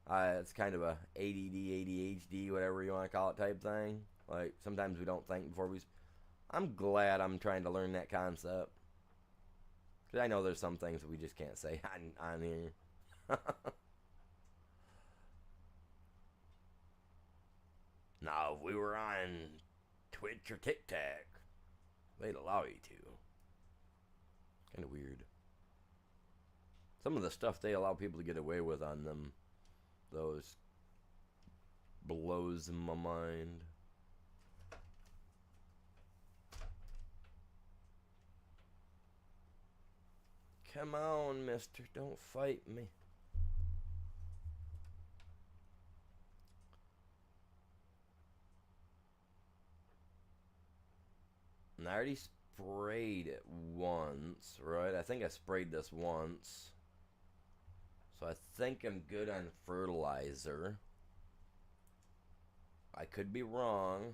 It's kind of a ADD, ADHD, whatever you want to call it type thing. Like, sometimes we don't think before we... I'm glad I'm trying to learn that concept. Because I know there's some things that we just can't say on here. Now, if we were on Twitch or TikTok, they'd allow you to. Kind of weird. Some of the stuff they allow people to get away with on them, those blows my mind. Come on, mister, don't fight me. And I already sprayed it once, right? I think I sprayed this once. So I think I'm good on fertilizer. I could be wrong.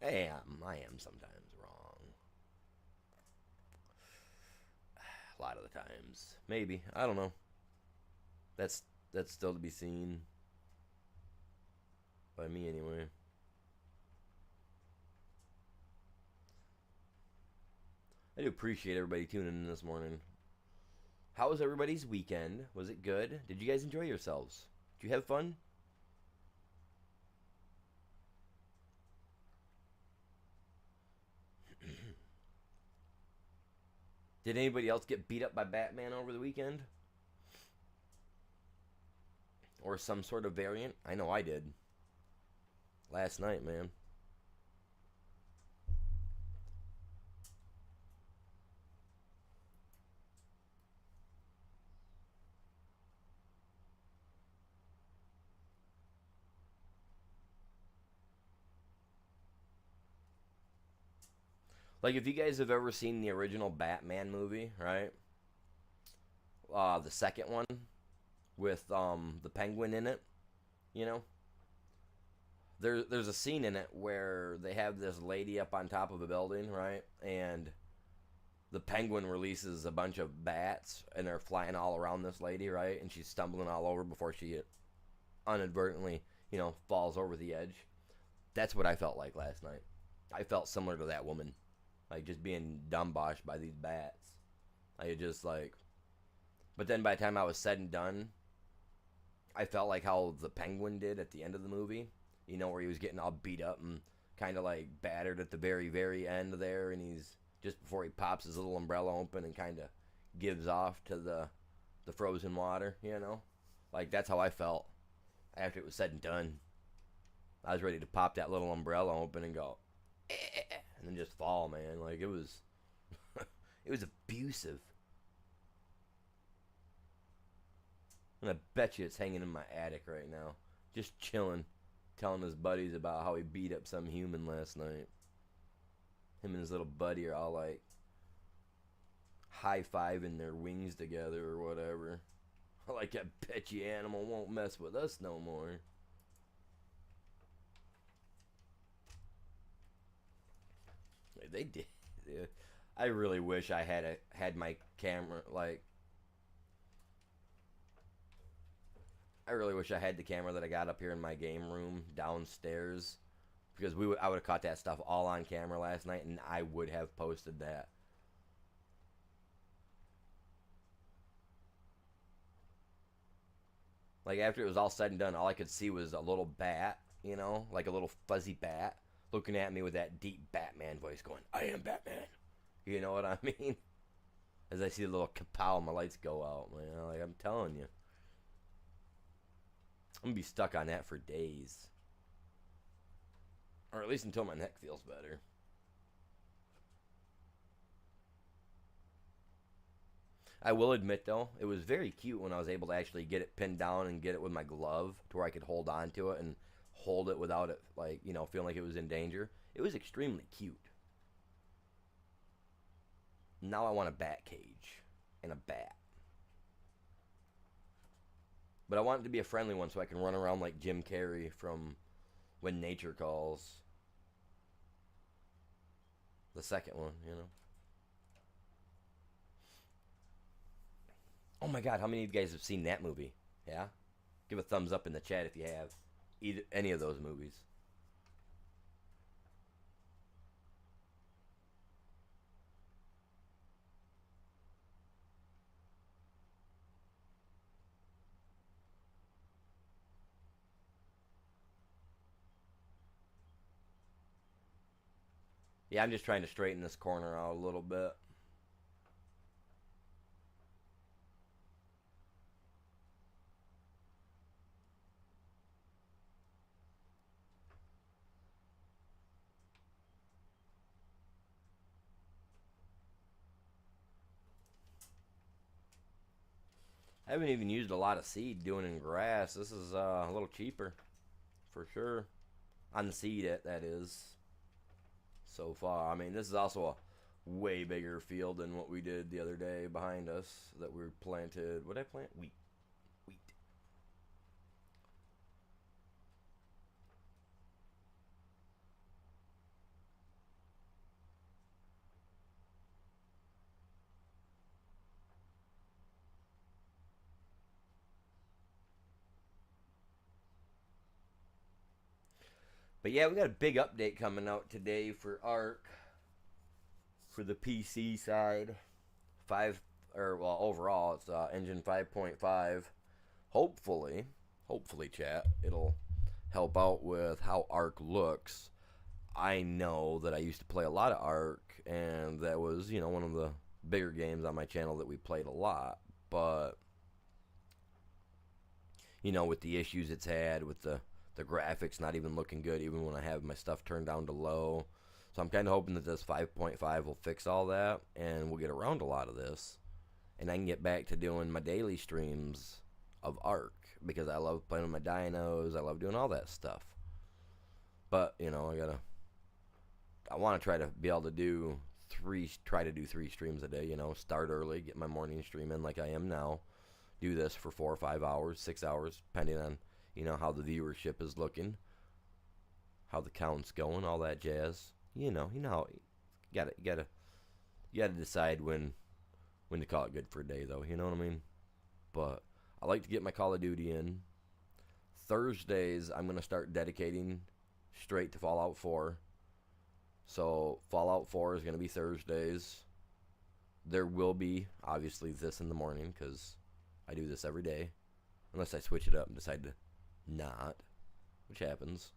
I am sometimes wrong. A lot of the times. Maybe. I don't know. That's still to be seen. By me, anyway. I do appreciate everybody tuning in this morning. How was everybody's weekend? Was it good? Did you guys enjoy yourselves? Did you have fun? Did anybody else get beat up by Batman over the weekend? Or some sort of variant? I know I did. Last night, man. Like, if you guys have ever seen the original Batman movie, right? The second one with the Penguin in it, you know? There's a scene in it where they have this lady up on top of a building, right? And the Penguin releases a bunch of bats, and they're flying all around this lady, right? And she's stumbling all over before she inadvertently, you know, falls over the edge. That's what I felt like last night. I felt similar to that woman. Like, just being dumboshed by these bats. I just, like... But then by the time I was said and done, I felt like how the Penguin did at the end of the movie. You know, where he was getting all beat up and kind of like battered at the very, very end there, and he's just before he pops his little umbrella open and kind of gives off to the frozen water. You know, like that's how I felt after it was said and done. I was ready to pop that little umbrella open and go, eh, and then just fall, man. Like it was, it was abusive. And I bet you it's hanging in my attic right now, just chilling, telling his buddies about how he beat up some human last night. Him and his little buddy are all like high-fiving their wings together or whatever. Like, I bet you Animal won't mess with us no more. They did. Yeah. I really wish I had my camera, like, I really wish I had the camera that I got up here in my game room downstairs, because I would have caught that stuff all on camera last night, and I would have posted that. Like, after it was all said and done, all I could see was a little bat, you know, like a little fuzzy bat, looking at me with that deep Batman voice going, I am Batman. You know what I mean? As I see the little kapow, my lights go out, man. Like, I'm telling you. I'm going to be stuck on that for days. Or at least until my neck feels better. I will admit, though, it was very cute when I was able to actually get it pinned down and get it with my glove to where I could hold on to it and hold it without it, like, you know, feeling like it was in danger. It was extremely cute. Now I want a bat cage and a bat. But I want it to be a friendly one so I can run around like Jim Carrey from When Nature Calls. The second one, you know. Oh my god, how many of you guys have seen that movie? Yeah? Give a thumbs up in the chat if you have. Any of those movies. Yeah, I'm just trying to straighten this corner out a little bit. I haven't even used a lot of seed doing in grass. This is a little cheaper, for sure. On the seed, that is. So far. I mean, this is also a way bigger field than what we did the other day behind us that we planted. What did I plant? Wheat. Wheat. But yeah, we got a big update coming out today for Arc for the PC side. Overall, it's engine 5.5. Hopefully, chat, it'll help out with how Arc looks. I know that I used to play a lot of Arc, and that was, you know, one of the bigger games on my channel that we played a lot. But, you know, with the issues it's had, with the graphics not even looking good, even when I have my stuff turned down to low. So I'm kind of hoping that this 5.5 will fix all that, and we'll get around a lot of this. And I can get back to doing my daily streams of Arc, because I love playing with my dinos, I love doing all that stuff. But, you know, I want to try to be able to do three streams a day, you know, start early, get my morning stream in like I am now, do this for 4 or 5 hours, 6 hours, depending on, you know, how the viewership is looking, how the count's going, all that jazz. You know, you gotta decide when to call it good for a day, though. You know what I mean? But I like to get my Call of Duty in. Thursdays, I'm gonna start dedicating straight to Fallout 4. So Fallout 4 is gonna be Thursdays. There will be obviously this in the morning because I do this every day. unless I switch it up and decide to not, which happens.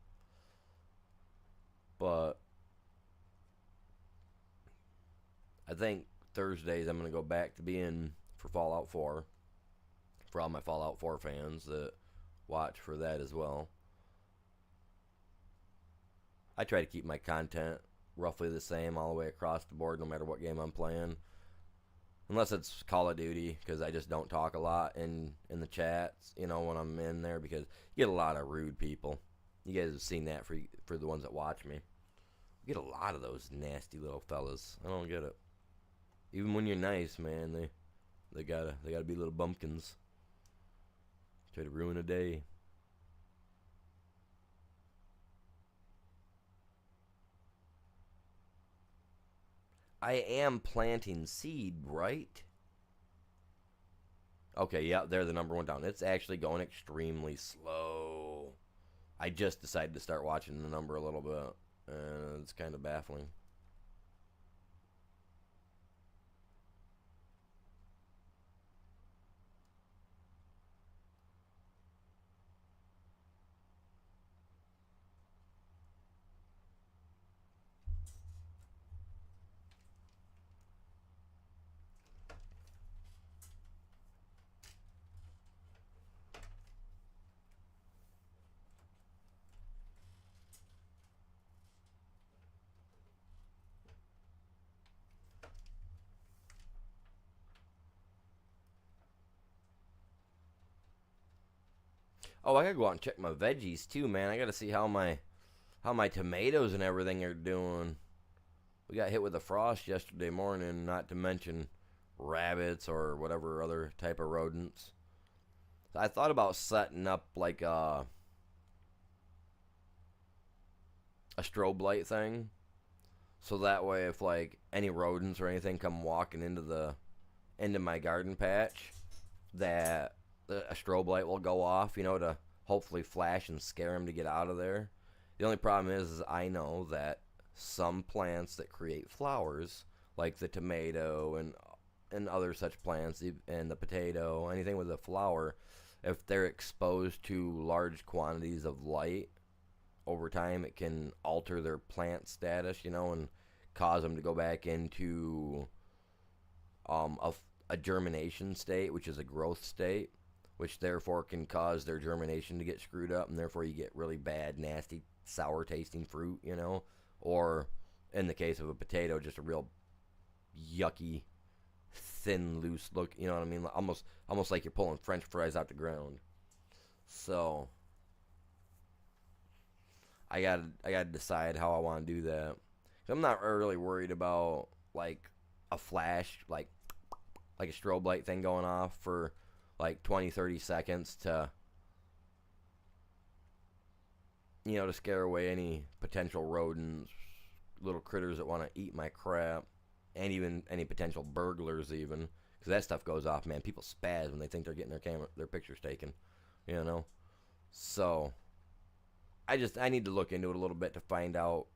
But I think Thursdays I'm going to go back to being for Fallout 4, for all my Fallout 4 fans that watch for that as well. I try to keep my content roughly the same all the way across the board, no matter what game I'm playing. Unless it's Call of Duty, because I just don't talk a lot in the chats, when I'm in there, because you get a lot of rude people. You guys have seen that for the ones that watch me. You get a lot of those nasty little fellas. I don't get it. Even when you're nice, man, they gotta be little bumpkins. Try to ruin a day. I am planting seed, right? Okay, yeah, they're the number one down. It's actually going extremely slow. I just decided to start watching the number a little bit, and it's kind of baffling. Oh, I gotta go out and check my veggies too, man. I gotta see how my tomatoes and everything are doing. We got hit with a frost yesterday morning, not to mention rabbits or whatever other type of rodents. So I thought about setting up like a strobe light thing, so that way if like any rodents or anything come walking into my garden patch, that a strobe light will go off, to hopefully flash and scare them to get out of there. The only problem is I know that some plants that create flowers, like the tomato and other such plants, and the potato, anything with a flower, if they're exposed to large quantities of light over time, it can alter their plant status, and cause them to go back into a germination state, which is a growth state, which therefore can cause their germination to get screwed up, and therefore you get really bad, nasty, sour-tasting fruit, or in the case of a potato, just a real yucky, thin, loose look, you know what I mean? Almost like you're pulling French fries out the ground. So I gotta decide how I want to do that. 'Cause I'm not really worried about like a flash, like a strobe light thing going off for like 20-30 seconds to to scare away any potential rodents, little critters that want to eat my crap, and even any potential burglars even, because that stuff goes off, man. People spaz when they think they're getting their pictures taken, so I need to look into it a little bit to find out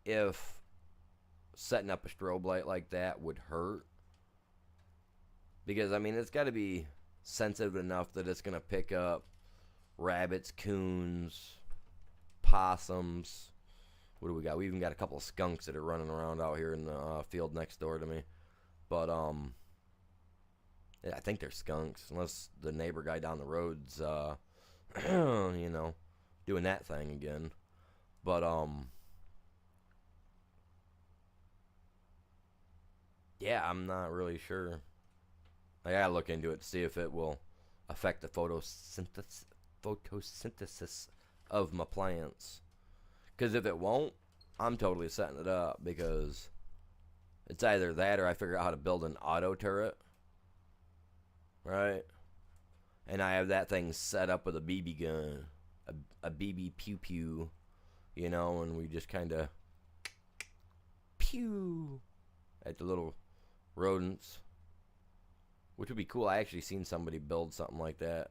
if setting up a strobe light like that would hurt, because it's got to be sensitive enough that it's going to pick up rabbits, coons, possums. What do we got? We even got a couple of skunks that are running around out here in the field next door to me. But yeah, I think they're skunks, unless the neighbor guy down the road's doing that thing again. But yeah, I'm not really sure. I gotta look into it to see if it will affect the photosynthesis of my plants. Because if it won't, I'm totally setting it up, because it's either that or I figure out how to build an auto turret, right? And I have that thing set up with a BB gun, a BB pew pew, and we just kind of pew at the little rodents, which would be cool. I actually seen somebody build something like that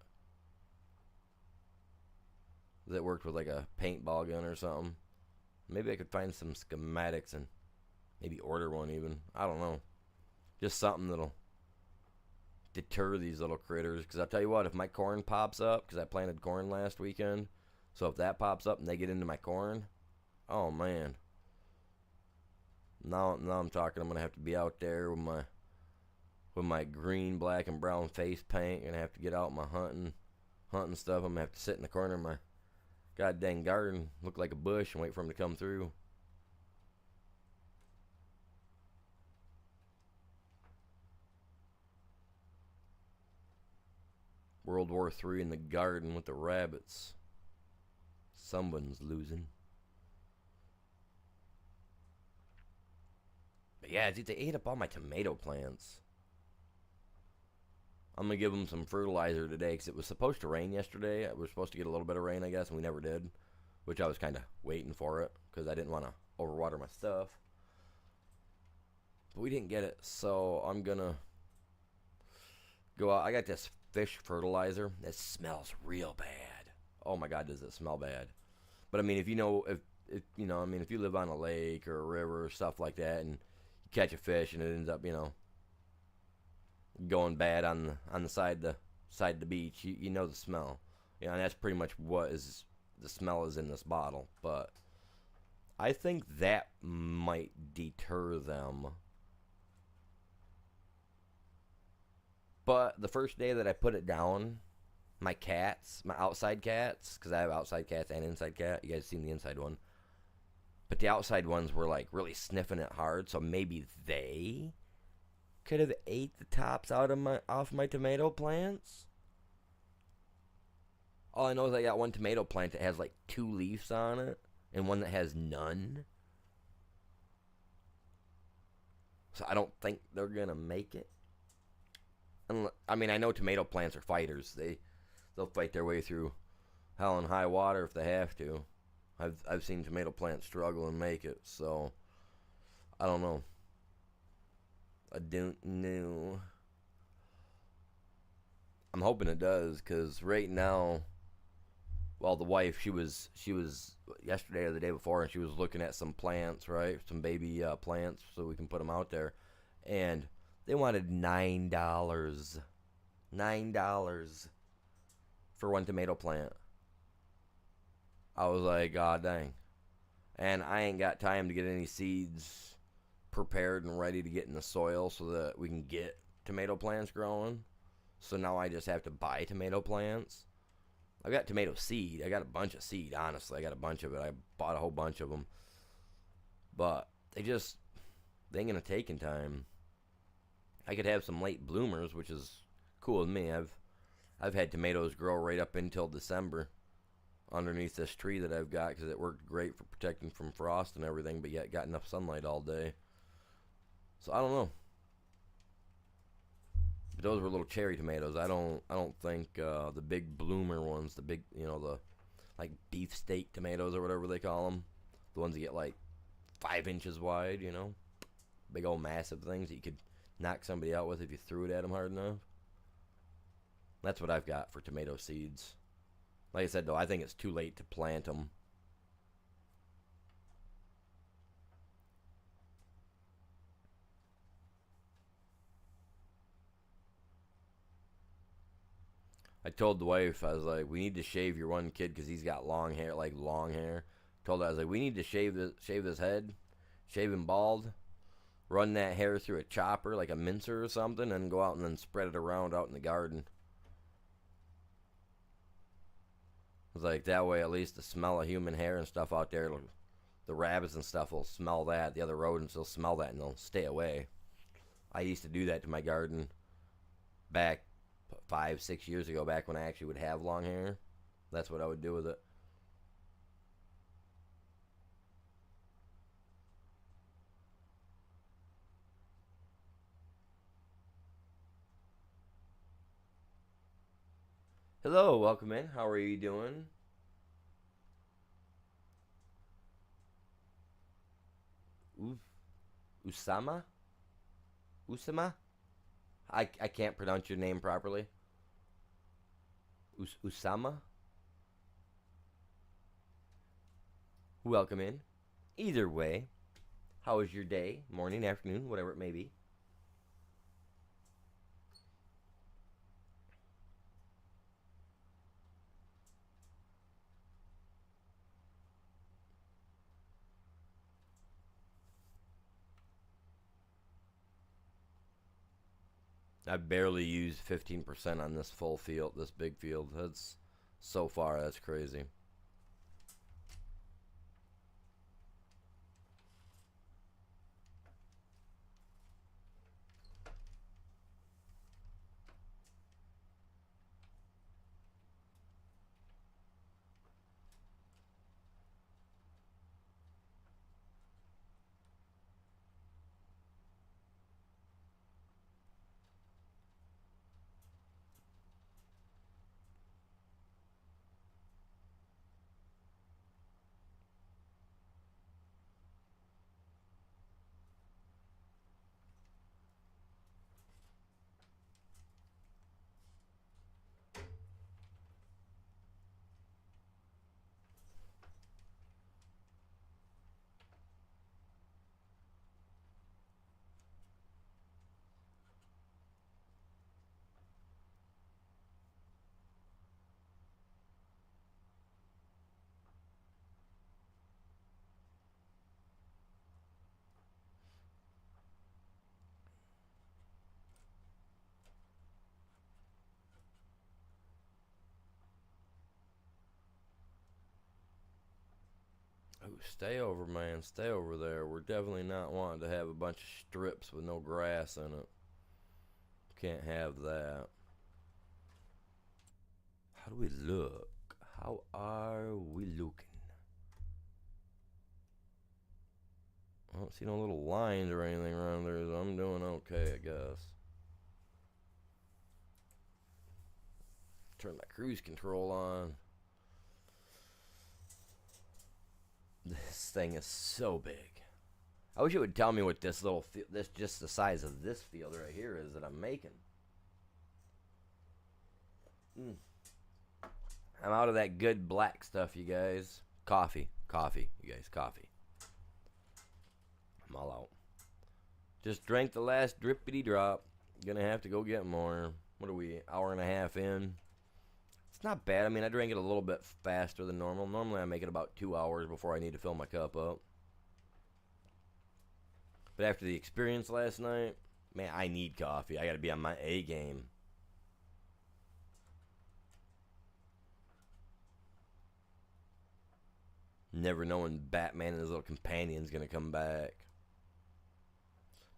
worked with like a paintball gun or something. Maybe I could find some schematics and maybe order one even. I don't know. Just something that'll deter these little critters. Because I'll tell you what, if my corn pops up, because I planted corn last weekend, so if that pops up and they get into my corn, oh man. Now I'm talking. I'm gonna have to be out there with my green, black, and brown face paint. Gonna have to get out my hunting stuff. I'm gonna have to sit in the corner of my goddamn garden, look like a bush, and wait for them to come through. World War III in the garden with the rabbits. Someone's losing. But yeah, dude, they ate up all my tomato plants. I'm going to give them some fertilizer today because it was supposed to rain yesterday. We were supposed to get a little bit of rain, I guess, and we never did. Which I was kind of waiting for it because I didn't want to overwater my stuff. But we didn't get it, so I'm going to go out. I got this fish fertilizer. It smells real bad. Oh my God, does it smell bad? But I mean, if you know, if you know, I mean, if you live on a lake or a river or stuff like that, and you catch a fish and it ends up, going bad on the side of the beach, you know the smell. And that's pretty much what is the smell is in this bottle. But I think that might deter them. But the first day that I put it down, my outside cats, because I have outside cats and inside cat. You guys seen the inside one. But the outside ones were like really sniffing it hard, so maybe they could have ate the tops off my tomato plants. All I know is I got one tomato plant that has like 2 leaves on it, and one that has none. So I don't think they're gonna make it. I mean, I know tomato plants are fighters. They'll fight their way through hell and high water if they have to. I've seen tomato plants struggle and make it, so I don't know. I don't know. I'm hoping it does, because right now, well, the wife, she was yesterday or the day before, and she was looking at some plants, right? Some baby plants, so we can put them out there. And they wanted $9. $9 for one tomato plant. I was like, God dang. And I ain't got time to get any seeds prepared and ready to get in the soil so that we can get tomato plants growing. So now I just have to buy tomato plants. I got tomato seed. I got a bunch of seed, honestly. I got a bunch of it. I bought a whole bunch of them. But they ain't going to take in time. I could have some late bloomers, which is cool with me. I've had tomatoes grow right up until December underneath this tree that I've got because it worked great for protecting from frost and everything, but yet got enough sunlight all day. So I don't know. But those were little cherry tomatoes. I don't think the big bloomer ones, the big, the like beefsteak tomatoes or whatever they call them, the ones that get like 5 inches wide, big old massive things that you could knock somebody out with if you threw it at them hard enough. That's what I've got for tomato seeds. Like I said, though, I think it's too late to plant them. I told the wife, I was like, we need to shave your one kid because he's got long hair, like long hair. Told her, I was like, we need to shave his head, shave him bald, run that hair through a chopper, like a mincer or something, and go out and then spread it around out in the garden. I was like, that way at least the smell of human hair and stuff out there, the rabbits and stuff will smell that. The other rodents will smell that and they'll stay away. I used to do that to my garden back 5-6 years ago, back when I actually would have long hair. That's what I would do with it. Hello, welcome in. How are you doing? Usama? Usama? I can't pronounce your name properly. Usama? Welcome in. Either way, how was your day, morning, afternoon, whatever it may be? I barely used 15% on this full field, this big field. That's so far, that's crazy. Oh, stay over, man. Stay over there. We're definitely not wanting to have a bunch of strips with no grass in it. Can't have that. How do we look? How are we looking? I don't see no little lines or anything around there, so I'm doing okay, I guess. Turn my cruise control on. This thing is so big. I wish it would tell me what this little this just the size of this field right here is that I'm making. I'm out of that good black stuff, you guys. Coffee, you guys, coffee. I'm all out. Just drank the last drippity drop. Gonna have to go get more. What are we, hour and a half in? It's not bad. I mean, I drank it a little bit faster than normal. Normally I make it about 2 hours before I need to fill my cup up. But after the experience last night, man, I need coffee. I gotta be on my A game. Never knowing Batman and his little companion's gonna come back.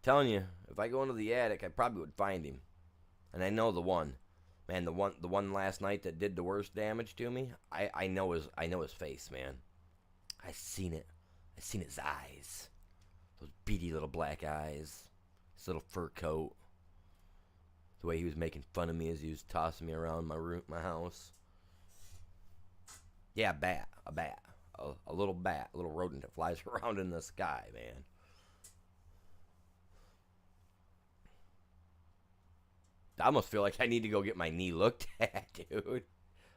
Telling you, if I go into the attic, I probably would find him. And I know the one. Man, the one last night that did the worst damage to me, I know his face, man. I seen it. I seen his eyes. Those beady little black eyes. His little fur coat. The way he was making fun of me as he was tossing me around my house. Yeah, a bat. A little bat, a little rodent that flies around in the sky, man. I almost feel like I need to go get my knee looked at, dude.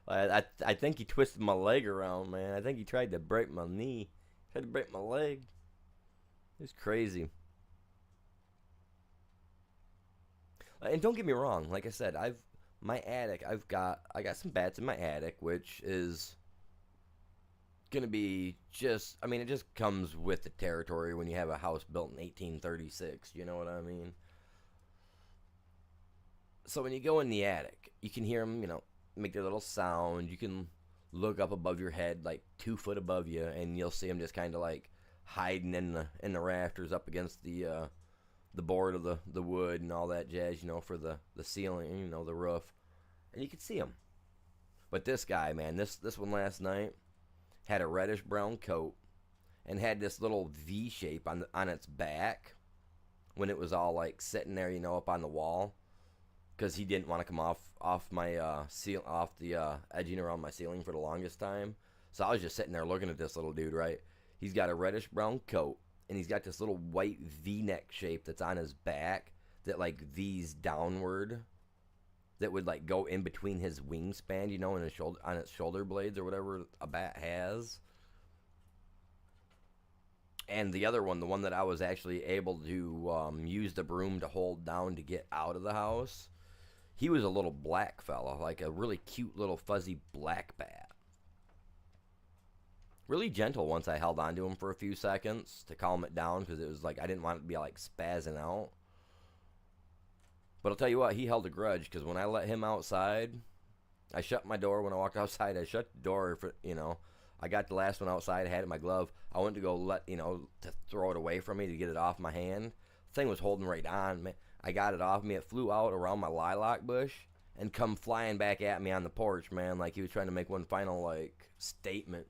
I think he twisted my leg around, man. I think he tried to break my knee. Tried to break my leg. It's crazy. And don't get me wrong, like I said, I got some bats in my attic, which is gonna be just, I mean, it just comes with the territory when you have a house built in 1836, you know what I mean? So when you go in the attic, you can hear them, make their little sound. You can look up above your head, like 2 foot above you, and you'll see them just kind of like hiding in the rafters up against the board of the wood and all that jazz, for the ceiling, the roof, and you can see them. But this guy, man, this one last night had a reddish brown coat and had this little V shape on its back when it was all like sitting there, up on the wall. Because he didn't want to come off my off the edging around my ceiling for the longest time. So I was just sitting there looking at this little dude, right? He's got a reddish brown coat, and he's its little white V-neck shape that's on his back that like V's downward, that would like go in between his wingspan, in his shoulder, on its shoulder blades or whatever a bat has. And the other one, the one that I was actually able to use the broom to hold down to get out of the house, he was a little black fella, like a really cute little fuzzy black bat. Really gentle once I held on to him for a few seconds to calm it down, because it was like I didn't want it to be like spazzing out. But I'll tell you what, he held a grudge because when I let him outside, I shut my door when I walked outside. I shut the door for, I got the last one outside, I had it in my glove. I went to go to throw it away from me to get it off my hand. The thing was holding right on, man. I got it off me. It flew out around my lilac bush and come flying back at me on the porch, man, like he was trying to make one final, like, statement.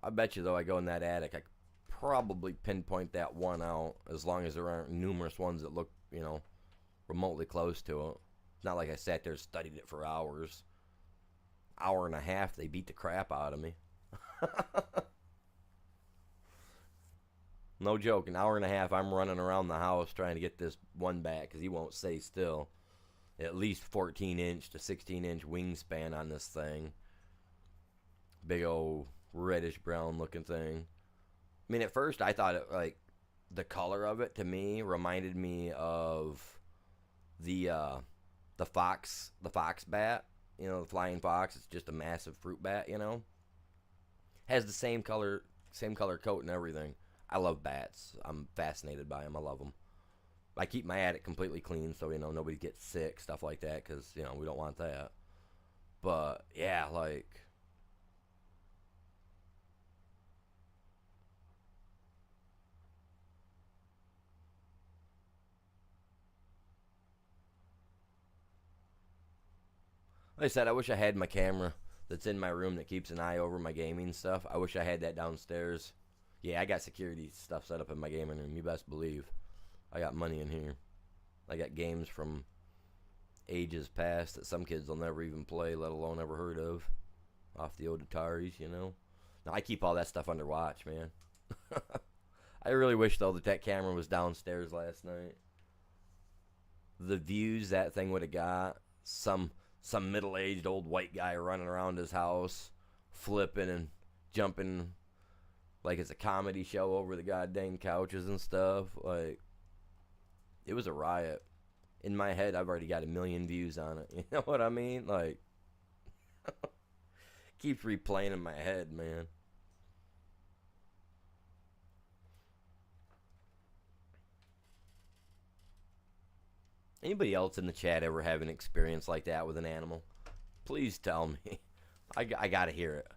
I bet you, though, I go in that attic, I probably pinpoint that one out, as long as there aren't numerous ones that look, remotely close to it. It's not like I sat there and studied it for hours. Hour and a half, they beat the crap out of me. No joke, an hour and a half, I'm running around the house trying to get this one back because he won't stay still. At least 14-inch to 16-inch wingspan on this thing. Big old reddish-brown looking thing. I mean, at first I thought it, like, the color of it to me reminded me of the fox bat. The flying fox. It's just a massive fruit bat. Has the same color coat and everything. I love bats. I'm fascinated by them. I love them. I keep my attic completely clean so nobody gets sick, stuff like that, because we don't want that. But yeah, like. Like I said, I wish I had my camera that's in my room that keeps an eye over my gaming stuff. I wish I had that downstairs. Yeah, I got security stuff set up in my gaming room. You best believe. I got money in here. I got games from ages past that some kids will never even play, let alone ever heard of. Off the old Ataris, Now, I keep all that stuff under watch, man. I really wish, though, that camera was downstairs last night. The views that thing would have got. Some middle-aged old white guy running around his house, flipping and jumping like it's a comedy show over the goddamn couches and stuff. Like, it was a riot. In my head, I've already got 1 million views on it. You know what I mean? Like, keeps replaying in my head, man. Anybody else in the chat ever have an experience like that with an animal? Please tell me. I gotta hear it.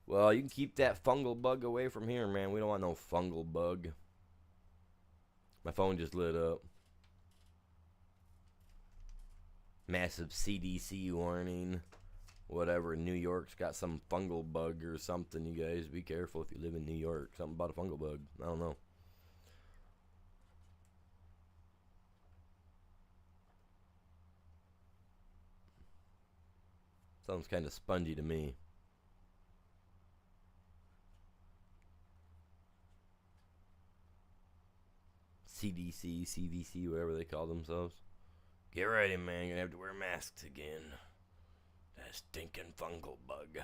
Well, you can keep that fungal bug away from here, man. We don't want no fungal bug. My phone just lit up. Massive CDC warning. Whatever, New York's got some fungal bug or something, you guys. Be careful if you live in New York. Something about a fungal bug. I don't know. Sounds kind of spongy to me. CDC, CVC, whatever they call themselves. Get ready, man. You're gonna have to wear masks again. That stinking fungal bug.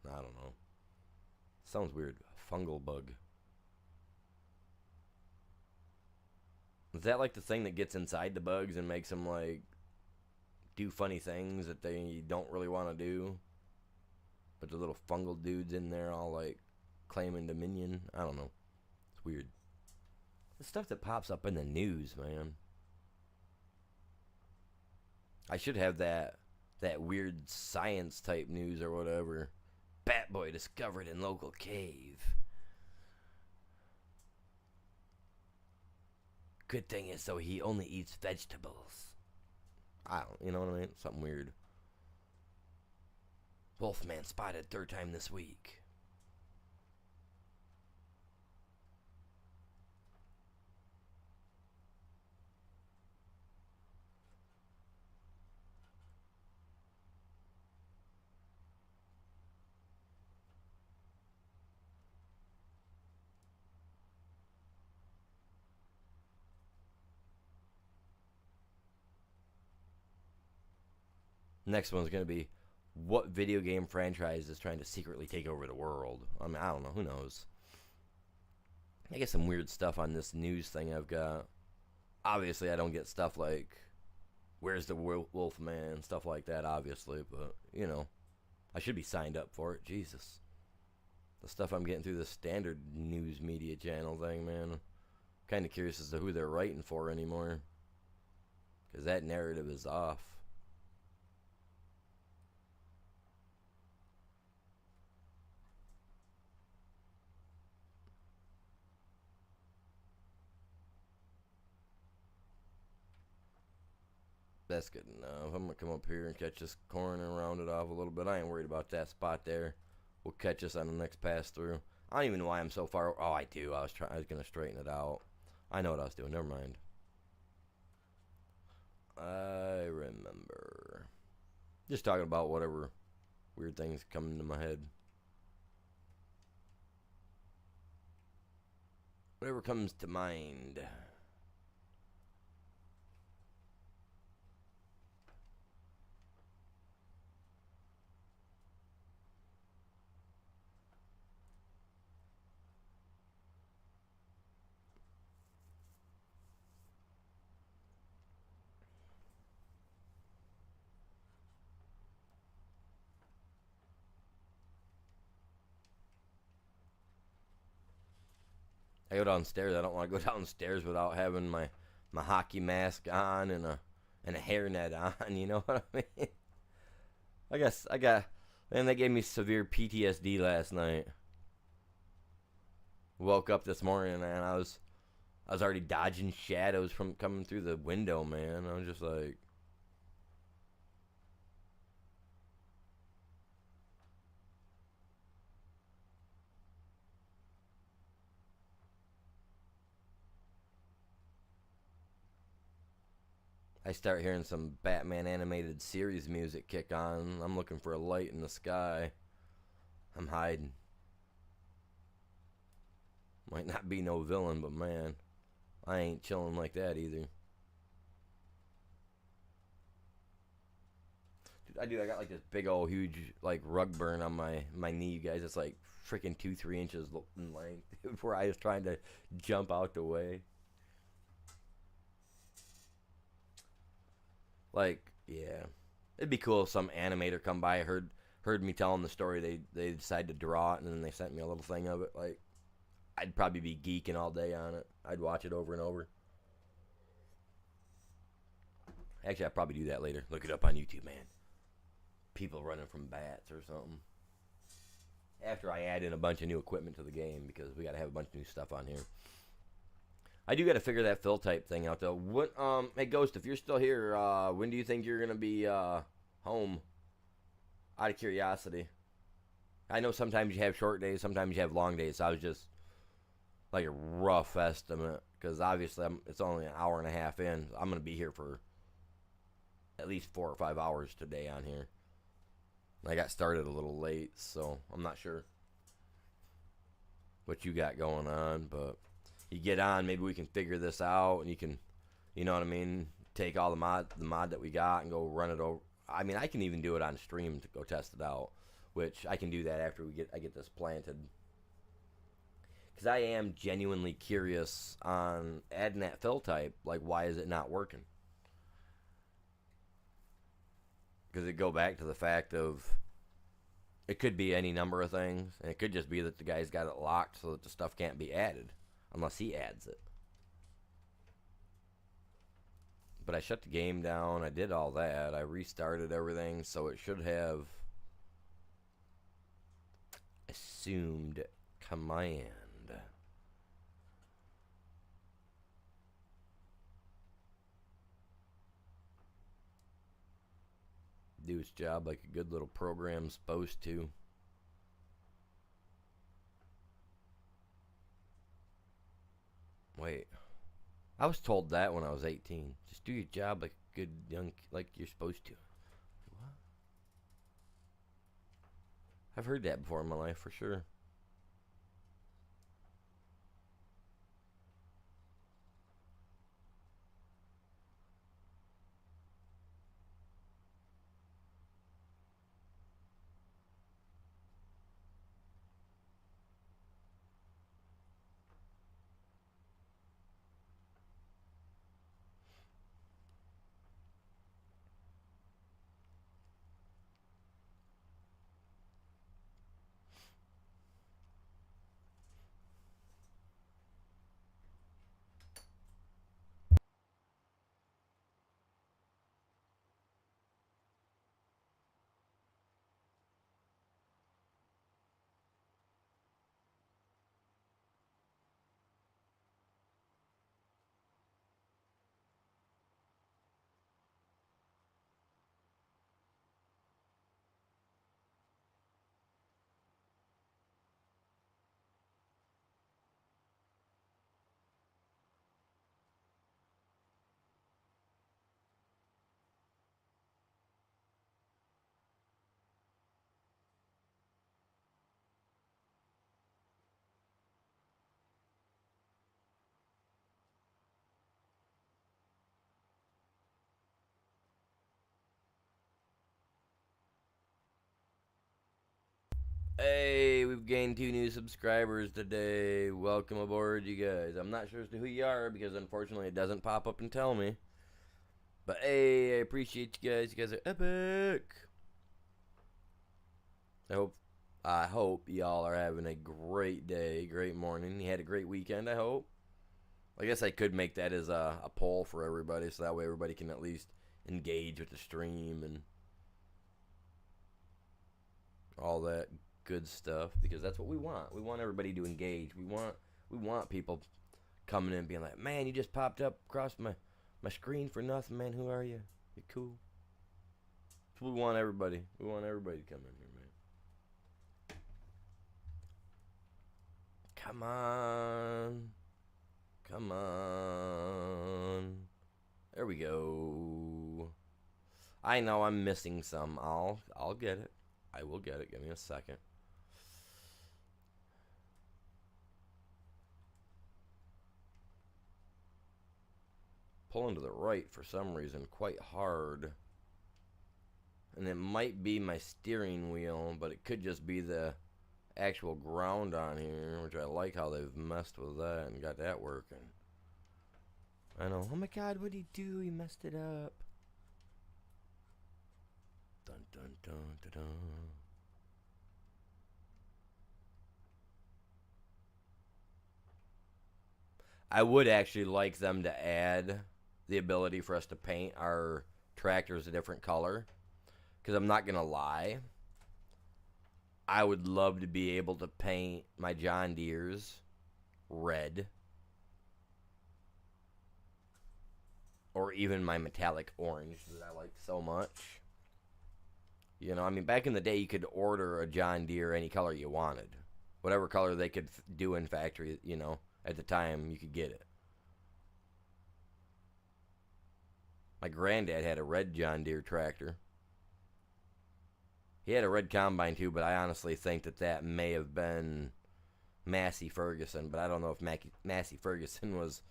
I don't know. Sounds weird. Fungal bug. Is that like the thing that gets inside the bugs and makes them, like, do funny things that they don't really want to do? But the little fungal dudes in there all, like, claiming dominion? I don't know. It's weird. The stuff that pops up in the news, man. I should have that weird science type news or whatever. Bat boy discovered in local cave. Good thing is, though, he only eats vegetables. You know what I mean? Something weird. Wolfman spotted 3rd time this week. Next one's going to be, what video game franchise is trying to secretly take over the world? I mean, I don't know. Who knows? I get some weird stuff on this news thing I've got. Obviously, I don't get stuff like where's the Wolf Man, stuff like that, obviously. But, you know, I should be signed up for it. Jesus. The stuff I'm getting through the standard news media channel thing, man. Kind of curious as to who they're writing for anymore. Because that narrative is off. That's good enough. I'm going to come up here and catch this corn and round it off a little bit. I ain't worried about that spot there. We'll catch us on the next pass through. I don't even know why I'm so far. Oh, I do. I was going to straighten it out. I know what I was doing. Never mind. I remember. Just talking about whatever weird things come into my head. Whatever comes to mind. I go downstairs. I don't want to go downstairs without having my hockey mask on and a hairnet on. You know what I mean? I guess I got. And they gave me severe PTSD last night. Woke up this morning and I was already dodging shadows from coming through the window, man. I was just like. I start hearing some Batman animated series music kick on. I'm looking for a light in the sky. I'm hiding. Might not be no villain, but man, I ain't chilling like that either. Dude, I got like this big old huge like rug burn on my knee, you guys. It's like freaking 2-3 inches in length. Where I was trying to jump out the way. Like, yeah, it'd be cool if some animator come by, heard me telling the story. They decided to draw it, and then they sent me a little thing of it. Like, I'd probably be geeking all day on it. I'd watch it over and over. Actually, I'll probably do that later. Look it up on YouTube, man. People running from bats or something. After I add in a bunch of new equipment to the game, because we got to have a bunch of new stuff on here. I do got to figure that fill type thing out, though. What, hey, Ghost, if you're still here, when do you think you're going to be home? Out of curiosity. I know sometimes you have short days, sometimes you have long days. So I was just, like, a rough estimate. Because obviously it's only an hour and a half in. I'm going to be here for at least 4 or 5 hours today on here. I got started a little late, so I'm not sure what you got going on, but... You get on, maybe we can figure this out, and you can, you know what I mean, take all the mod that we got and go run it over. I mean, I can even do it on stream to go test it out, which I can do that after I get this planted. Because I am genuinely curious on adding that fill type. Like, why is it not working? Because it go back to the fact of it could be any number of things, and it could just be that the guy's got it locked so that the stuff can't be added. Unless he adds it. But I shut the game down. I did all that. I restarted everything. So it should have assumed command. Do its job like a good little program's supposed to. Wait, I was told that when I was 18. Just do your job like a good young, like you're supposed to. What? I've heard that before in my life for sure. Hey, we've gained 2 new subscribers today. Welcome aboard, you guys. I'm not sure as to who you are because unfortunately it doesn't pop up and tell me. But hey, I appreciate you guys. You guys are epic. I hope y'all are having a great day, great morning. You had a great weekend, I hope. I guess I could make that as a poll for everybody, so that way everybody can at least engage with the stream and all that good stuff, because that's what we want. We want everybody to engage. We want people coming in and being like, man, you just popped up across my screen for nothing, man. Who are you? You're cool. So we want everybody. We want everybody to come in here, man. Come on. Come on. There we go. I know I'm missing some. I'll get it. I will get it. Give me a second. Pulling to the right for some reason quite hard. And it might be my steering wheel, but it could just be the actual ground on here, which I like how they've messed with that and got that working. I know. Oh my god, what'd he do? He messed it up. Dun dun dun dun dun. I would actually like them to add the ability for us to paint our tractors a different color. Because I'm not going to lie, I would love to be able to paint my John Deere's red. Or even my metallic orange that I like so much. You know, I mean, back in the day, you could order a John Deere any color you wanted. Whatever color they could do in factory, you know, at the time, you could get it. My granddad had a red John Deere tractor. He had a red combine too, but I honestly think that may have been Massey Ferguson. But I don't know if Massey Ferguson was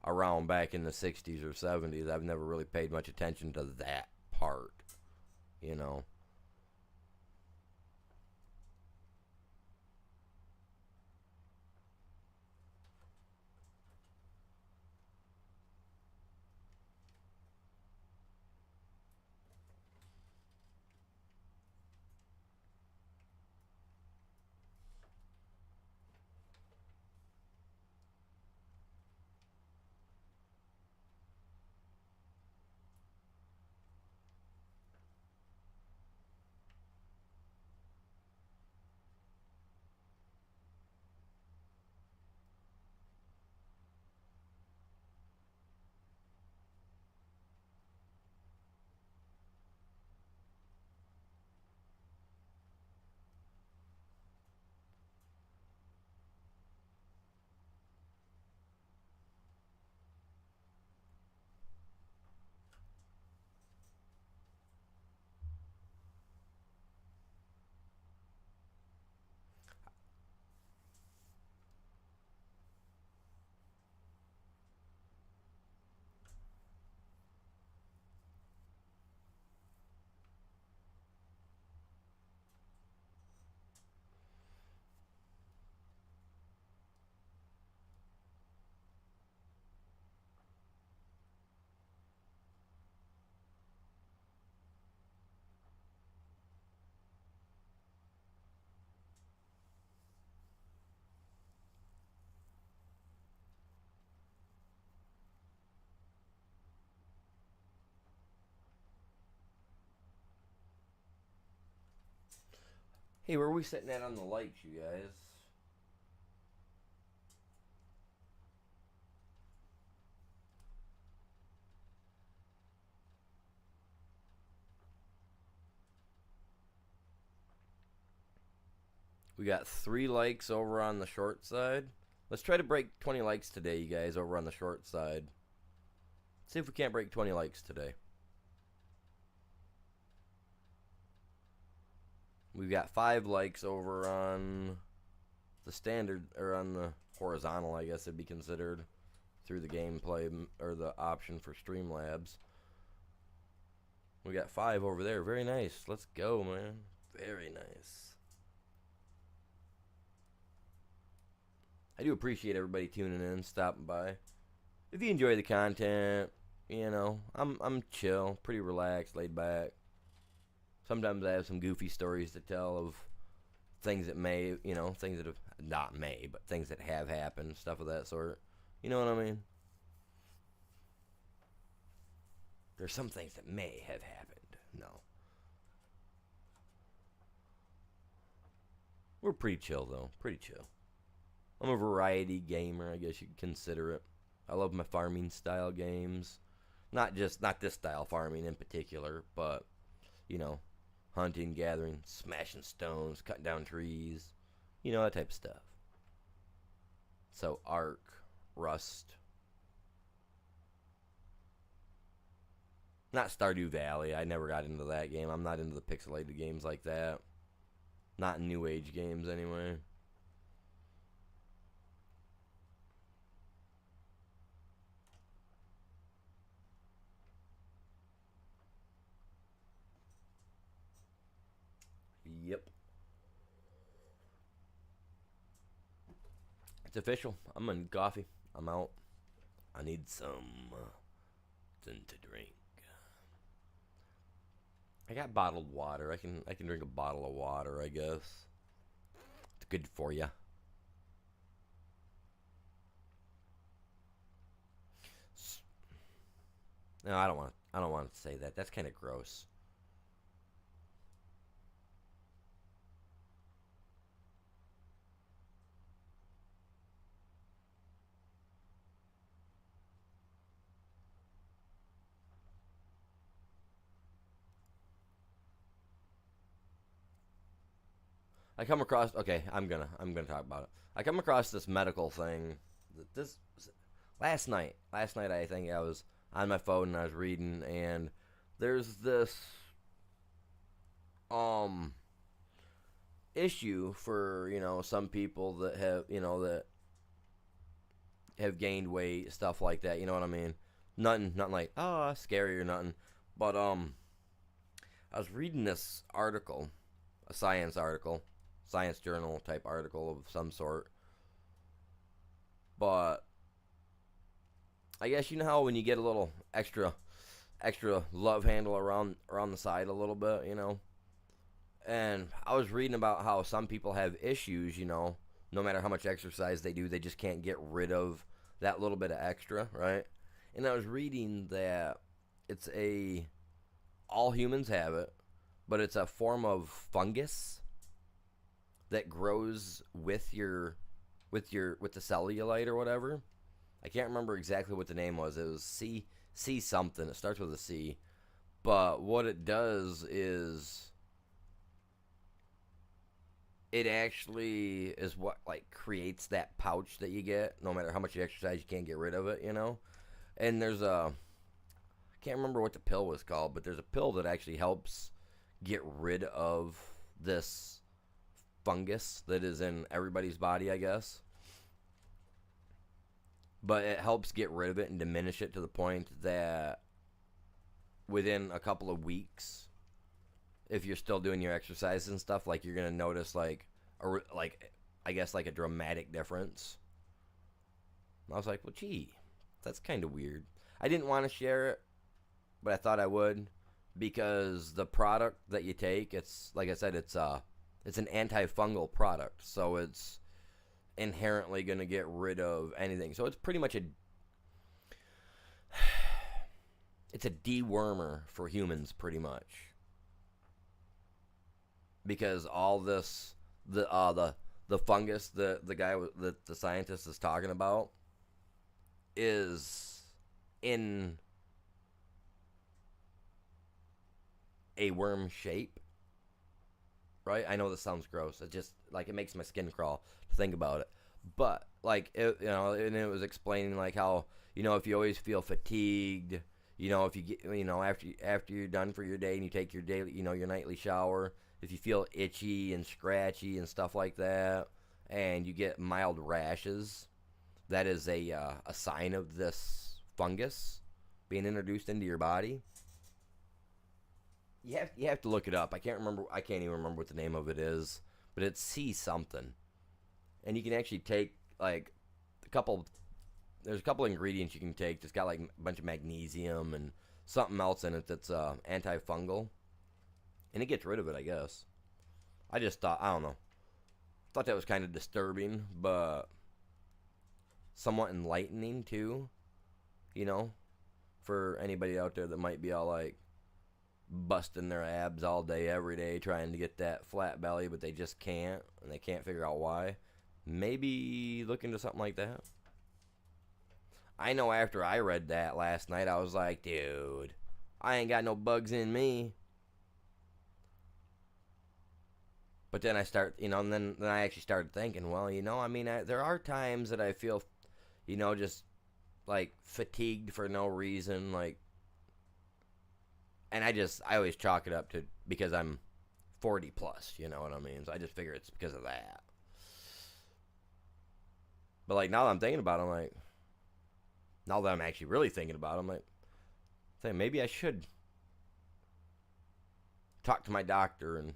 around back in the 60s or 70s. I've never really paid much attention to that part, you know. Hey, where are we sitting at on the likes, you guys? We got 3 likes over on the short side. Let's try to break 20 likes today, you guys, over on the short side. See if we can't break 20 likes today. We've got 5 likes over on the standard, or on the horizontal, I guess it'd be considered, through the gameplay, or the option for Streamlabs. We got 5 over there. Very nice. Let's go, man. Very nice. I do appreciate everybody tuning in, stopping by. If you enjoy the content, I'm chill, pretty relaxed, laid back. Sometimes I have some goofy stories to tell of things that may, things that have not may, but things that have happened, stuff of that sort. You know what I mean? There's some things that may have happened. No. We're pretty chill though, pretty chill. I'm a variety gamer, I guess you could consider it. I love my farming style games. Not this style farming in particular, but hunting, gathering, smashing stones, cutting down trees, that type of stuff. So Ark, Rust, not Stardew Valley. I never got into that game. I'm not into the pixelated games like that. Not new age games anyway. Yep. It's official. I'm in coffee. I'm out. I need something to drink. I got bottled water. I can drink a bottle of water, I guess. It's good for you. No, I don't want to say that. That's kind of gross. I come across I'm gonna talk about it. I come across this medical thing. This last night. Last night I think I was on my phone and I was reading, and there's this issue for some people that have gained weight, stuff like that. You know what I mean? Nothing like scary or nothing. But I was reading this article, a science article, science journal type article of some sort. But I guess you know how when you get a little extra love handle around the side a little bit, And I was reading about how some people have issues, no matter how much exercise they do, they just can't get rid of that little bit of extra, right? And I was reading that all humans have it, but it's a form of fungus that grows with the cellulite or whatever. I can't remember exactly what the name was. It was C something. It starts with a C. But what it does is it actually is what creates that pouch that you get. No matter how much you exercise, you can't get rid of it, And there's I can't remember what the pill was called, but there's a pill that actually helps get rid of this fungus that is in everybody's body, I guess. But it helps get rid of it and diminish it to the point that within a couple of weeks, if you're still doing your exercise and stuff, you're gonna notice I guess a dramatic difference. And I was like, well, gee, that's kind of weird. I didn't want to share it, but I thought I would because the product that you take, it's like I said, it's an antifungal product, so it's inherently going to get rid of anything. So it's pretty much it's a dewormer for humans, pretty much, because all this the fungus the guy that the scientist is talking about is in a worm shape, right? I know this sounds gross. It just it makes my skin crawl to think about it. But and it was explaining how if you always feel fatigued, if you get after you're done for your day and you take your daily your nightly shower, if you feel itchy and scratchy and stuff like that, and you get mild rashes, that is a sign of this fungus being introduced into your body. You have to look it up. I can't even remember what the name of it is, but it's C something. And you can actually take like a couple. There's a couple ingredients you can take. It's got like a bunch of magnesium and something else in it that's antifungal, and it gets rid of it, I guess. I just thought, I don't know, thought that was kind of disturbing, but somewhat enlightening too. You know, for anybody out there that might be all like busting their abs all day, every day, trying to get that flat belly, but they just can't, and they can't figure out why. Maybe look into something like that. I know after I read that last night, I was like, dude, I ain't got no bugs in me. But then and then I actually started thinking, well, I mean, there are times that I feel, just like fatigued for no reason, like, and I always chalk it up to because I'm 40 plus, you know what I mean? So I just figure it's because of that. But like now that I'm thinking about it, I'm like, now that I'm actually really thinking about it, I'm like, maybe I should talk to my doctor and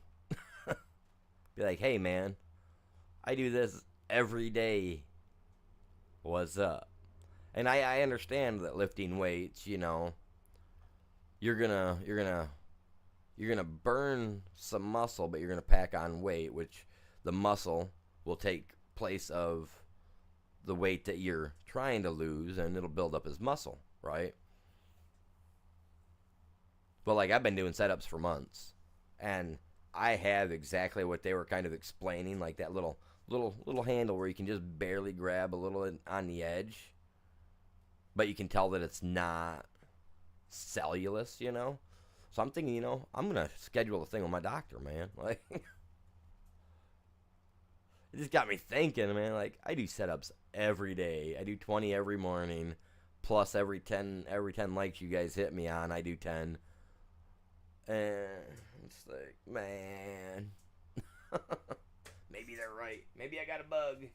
be like, hey man, I do this every day. What's up? And I understand that lifting weights, you're gonna burn some muscle, but you're gonna pack on weight, which the muscle will take place of the weight that you're trying to lose, and it'll build up as muscle, right? But like I've been doing setups for months, and I have exactly what they were kind of explaining, like that little handle where you can just barely grab a little on the edge, but you can tell that it's not cellulose, So I'm thinking, I'm gonna schedule a thing with my doctor, man. Like, it just got me thinking, man. Like, I do setups every day. I do 20 every morning, plus every 10 likes you guys hit me on, I do 10. And it's like, man, maybe they're right. Maybe I got a bug.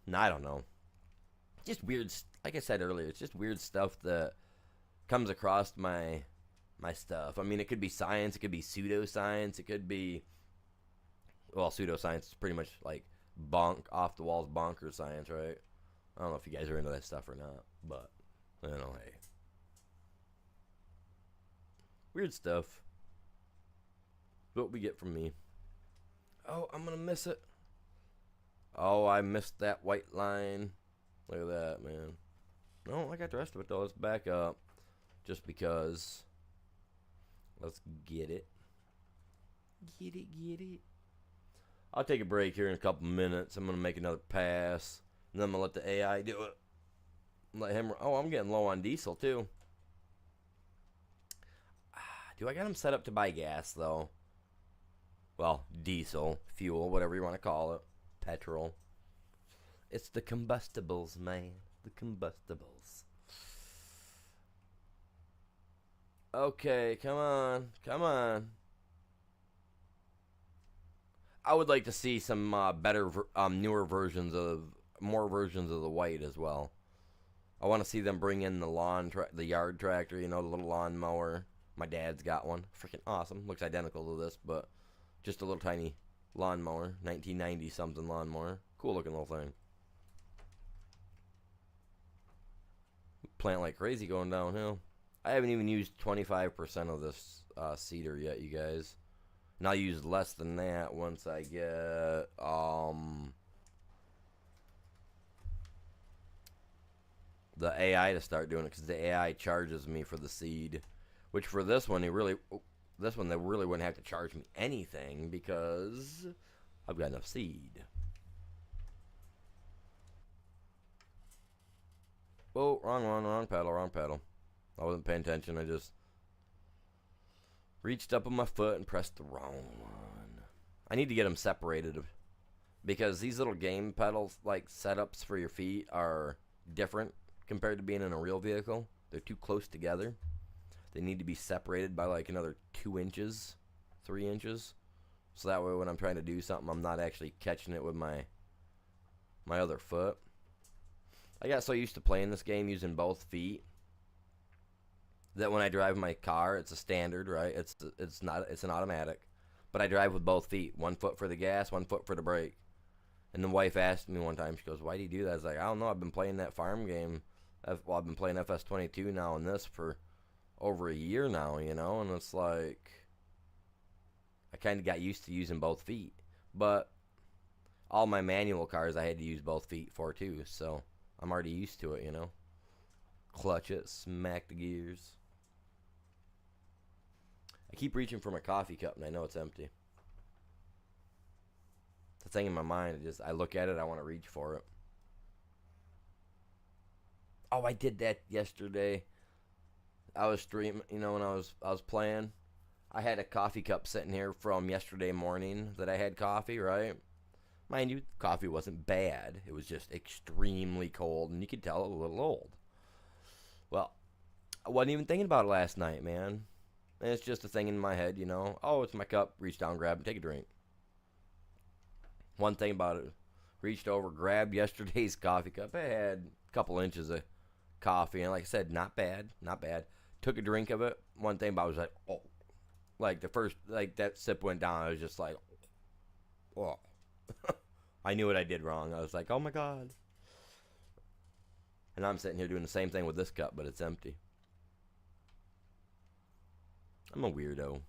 No, I don't know. Just weird. Like I said earlier, it's just weird stuff that comes across my stuff. I mean, it could be science, it could be pseudoscience, it could be, well, pseudoscience is pretty much like off the walls bonkers science, right? I don't know if you guys are into that stuff or not, but hey. Weird stuff. What we get from me. Oh, I'm gonna miss it. Oh, I missed that white line. Look at that, man. No, I got the rest of it, though. Let's back up. Just because. Let's get it. Get it. I'll take a break here in a couple minutes. I'm going to make another pass. And then I'm going to let the AI do it. Let him. Oh, I'm getting low on diesel, too. Do I got him set up to buy gas, though? Well, diesel, fuel, whatever you want to call it. Petrol. It's the combustibles, man. The combustibles. Okay, come on. I would like to see some better, newer versions more versions of the white as well. I want to see them bring in the yard tractor, the little lawn mower. My dad's got one. Freaking awesome. Looks identical to this, but just a little tiny lawnmower. 1990 something lawnmower. Cool looking little thing. Plant like crazy going downhill. I haven't even used 25% of this cedar yet, you guys. And I'll use less than that once I get the AI to start doing it, because the AI charges me for the seed, which for this one they really wouldn't have to charge me anything because I've got enough seed. Oh, wrong pedal. I wasn't paying attention. I just reached up on my foot and pressed the wrong one. I need to get them separated because these little game pedals, like setups for your feet, are different compared to being in a real vehicle. They're too close together. They need to be separated by like another 2 inches, 3 inches. So that way when I'm trying to do something, I'm not actually catching it with my other foot. I got so used to playing this game using both feet that when I drive my car, it's a standard, right? It's an automatic. but I drive with both feet. 1 foot for the gas, 1 foot for the brake. And the wife asked me one time, she goes, why do you do that? I was like, I don't know. I've been playing that farm game. I've been playing FS22 now and this for over a year now, you know? And it's like, I kind of got used to using both feet. But all my manual cars I had to use both feet for too. So I'm already used to it, you know? Clutch it, smack the gears. I keep reaching for my coffee cup and I know it's empty. The thing in my mind, I look at it, I want to reach for it. Oh, I did that yesterday. I was streaming, you know, when I was playing. I had a coffee cup sitting here from yesterday morning that I had coffee, right? Mind you, coffee wasn't bad. It was just extremely cold, and you could tell it was a little old. Well, I wasn't even thinking about it last night, man. And it's just a thing in my head, you know. Oh, it's my cup. Reach down, grab, and take a drink. One thing about it, reached over, grabbed yesterday's coffee cup. It had a couple inches of coffee, and like I said, not bad, not bad. Took a drink of it. One thing about it was like, oh. Like the first, like that sip went down, I was just like, oh. I knew what I did wrong. I was like, oh my God. And I'm sitting here doing the same thing with this cup, but it's empty. I'm a weirdo.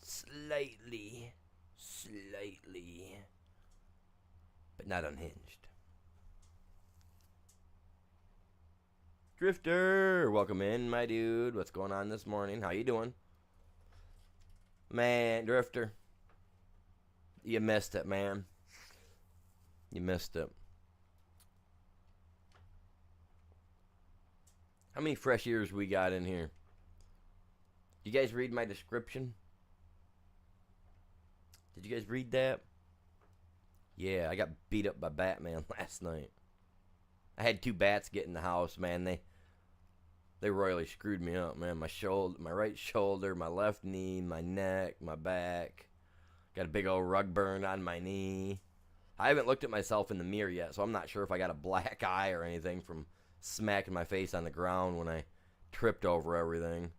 Slightly. But not unhinged. Drifter, welcome in, my dude. What's going on this morning? How you doing? Man, Drifter, you missed it, man. You missed it. How many fresh ears we got in here? You guys read my description? Did you guys read that? Yeah, I got beat up by Batman last night. I had 2 bats get in the house, man. They royally screwed me up, man. My shoulder, my right shoulder, my left knee, my neck, my back. Got a big old rug burn on my knee. I haven't looked at myself in the mirror yet, so I'm not sure if I got a black eye or anything from smacking my face on the ground when I tripped over everything.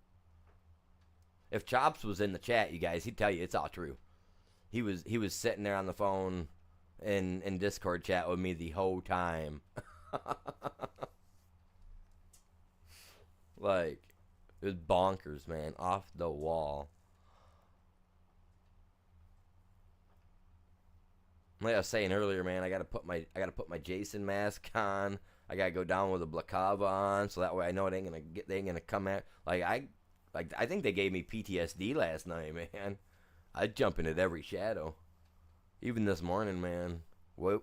If Chops was in the chat, you guys, he'd tell you it's all true. He was sitting there on the phone in Discord chat with me the whole time. Like, it was bonkers, man. Off the wall. Like I was saying earlier, man, I gotta put my Jason mask on. I gotta go down with a Blacava on, so that way I know they ain't gonna come at. I think they gave me PTSD last night, man. I'd jump into every shadow. Even this morning, man.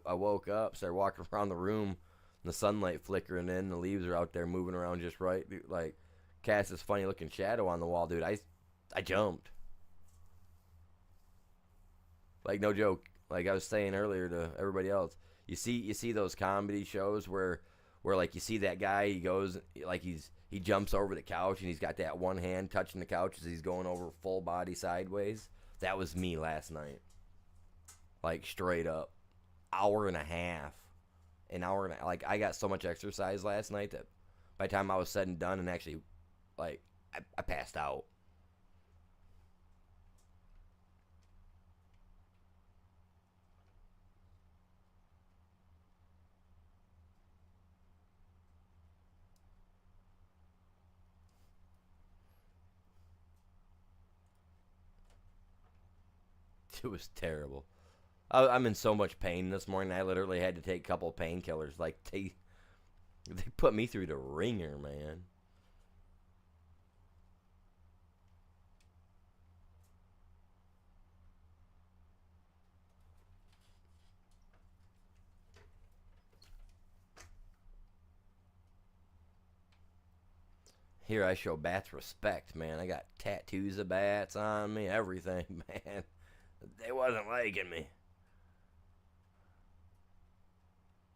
I woke up, started walking around the room. The sunlight flickering in, the leaves are out there moving around just right. Like, cast this funny looking shadow on the wall, dude. I jumped. Like, no joke. Like I was saying earlier to everybody else, you see those comedy shows where like you see that guy, he goes like he jumps over the couch and he's got that one hand touching the couch as he's going over full body sideways. That was me last night. Like straight up, hour and a half. Like I got so much exercise last night that by the time I was said and done and actually, like, I passed out. It was terrible. I'm in so much pain this morning. I literally had to take a couple painkillers. Like they put me through the ringer, man. Here I show bats respect, man. I got tattoos of bats on me, everything, man. They wasn't liking me.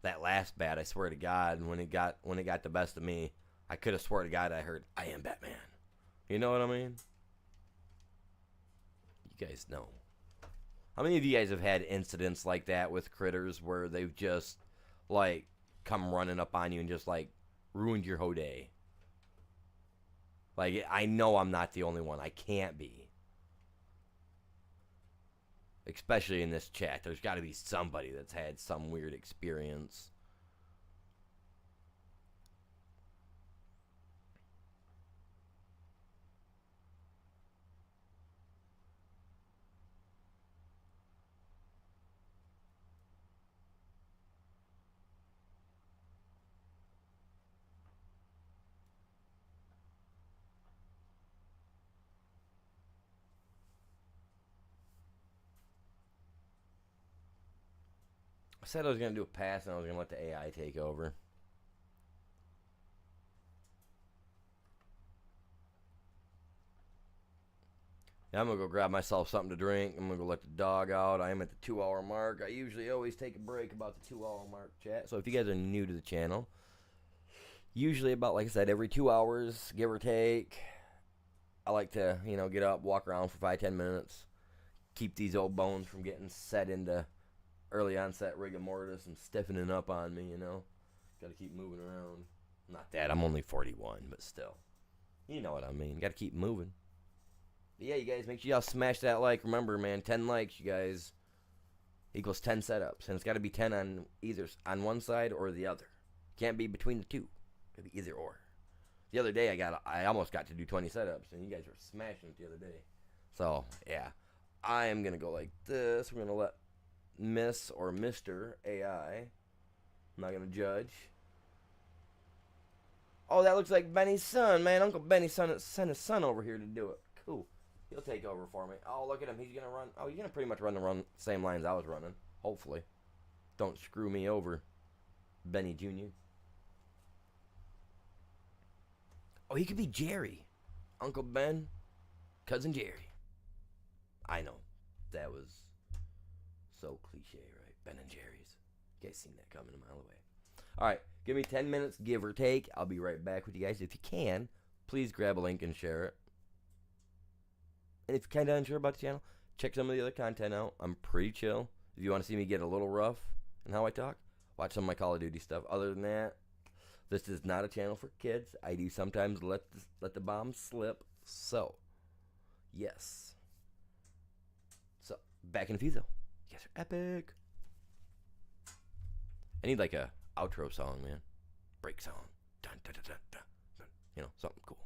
That last bat, I swear to God, when it got the best of me, I could have swore to God I heard, I am Batman. You know what I mean? You guys know. How many of you guys have had incidents like that with critters where they've just, like, come running up on you and just, like, ruined your whole day? Like, I know I'm not the only one. I can't be. Especially in this chat. There's got to be somebody that's had some weird experience. I said I was going to do a pass and I was going to let the AI take over. Now I'm going to go grab myself something to drink. I'm going to go let the dog out. I am at the 2-hour mark. I usually always take a break about the 2-hour mark, chat. So if you guys are new to the channel, usually about, like I said, every 2 hours, give or take, I like to, get up, walk around for 5-10 minutes, keep these old bones from getting set into early onset rigor mortis and stiffening up on me, Got to keep moving around. Not that, I'm only 41, but still. You know what I mean. Got to keep moving. But yeah, you guys, make sure y'all smash that like. Remember, man, 10 likes, you guys, equals 10 setups. And it's got to be 10 on either on one side or the other. Can't be between the two. It'll be either or. The other day, I almost got to do 20 setups, and you guys were smashing it the other day. So, yeah. I am going to go like this. We're going to let Miss or Mr. AI. I'm not going to judge. Oh, that looks like Benny's son, man. Uncle Benny's son sent his son over here to do it. Cool. He'll take over for me. Oh, look at him. He's going to run. Oh, he's going to pretty much run the same lines I was running. Hopefully. Don't screw me over, Benny Jr. Oh, he could be Jerry. Uncle Ben, Cousin Jerry. I know. That was so cliche, right? Ben and Jerry's. You guys seen that coming a mile away. All right. Give me 10 minutes, give or take. I'll be right back with you guys. If you can, please grab a link and share it. And if you're kind of unsure about the channel, check some of the other content out. I'm pretty chill. If you want to see me get a little rough in how I talk, watch some of my Call of Duty stuff. Other than that, this is not a channel for kids. I do sometimes let the bombs slip. So, yes. So, back in a few though. You guys are epic. I need like a outro song, man. Break song. Dun, dun, dun, dun, dun. Something cool.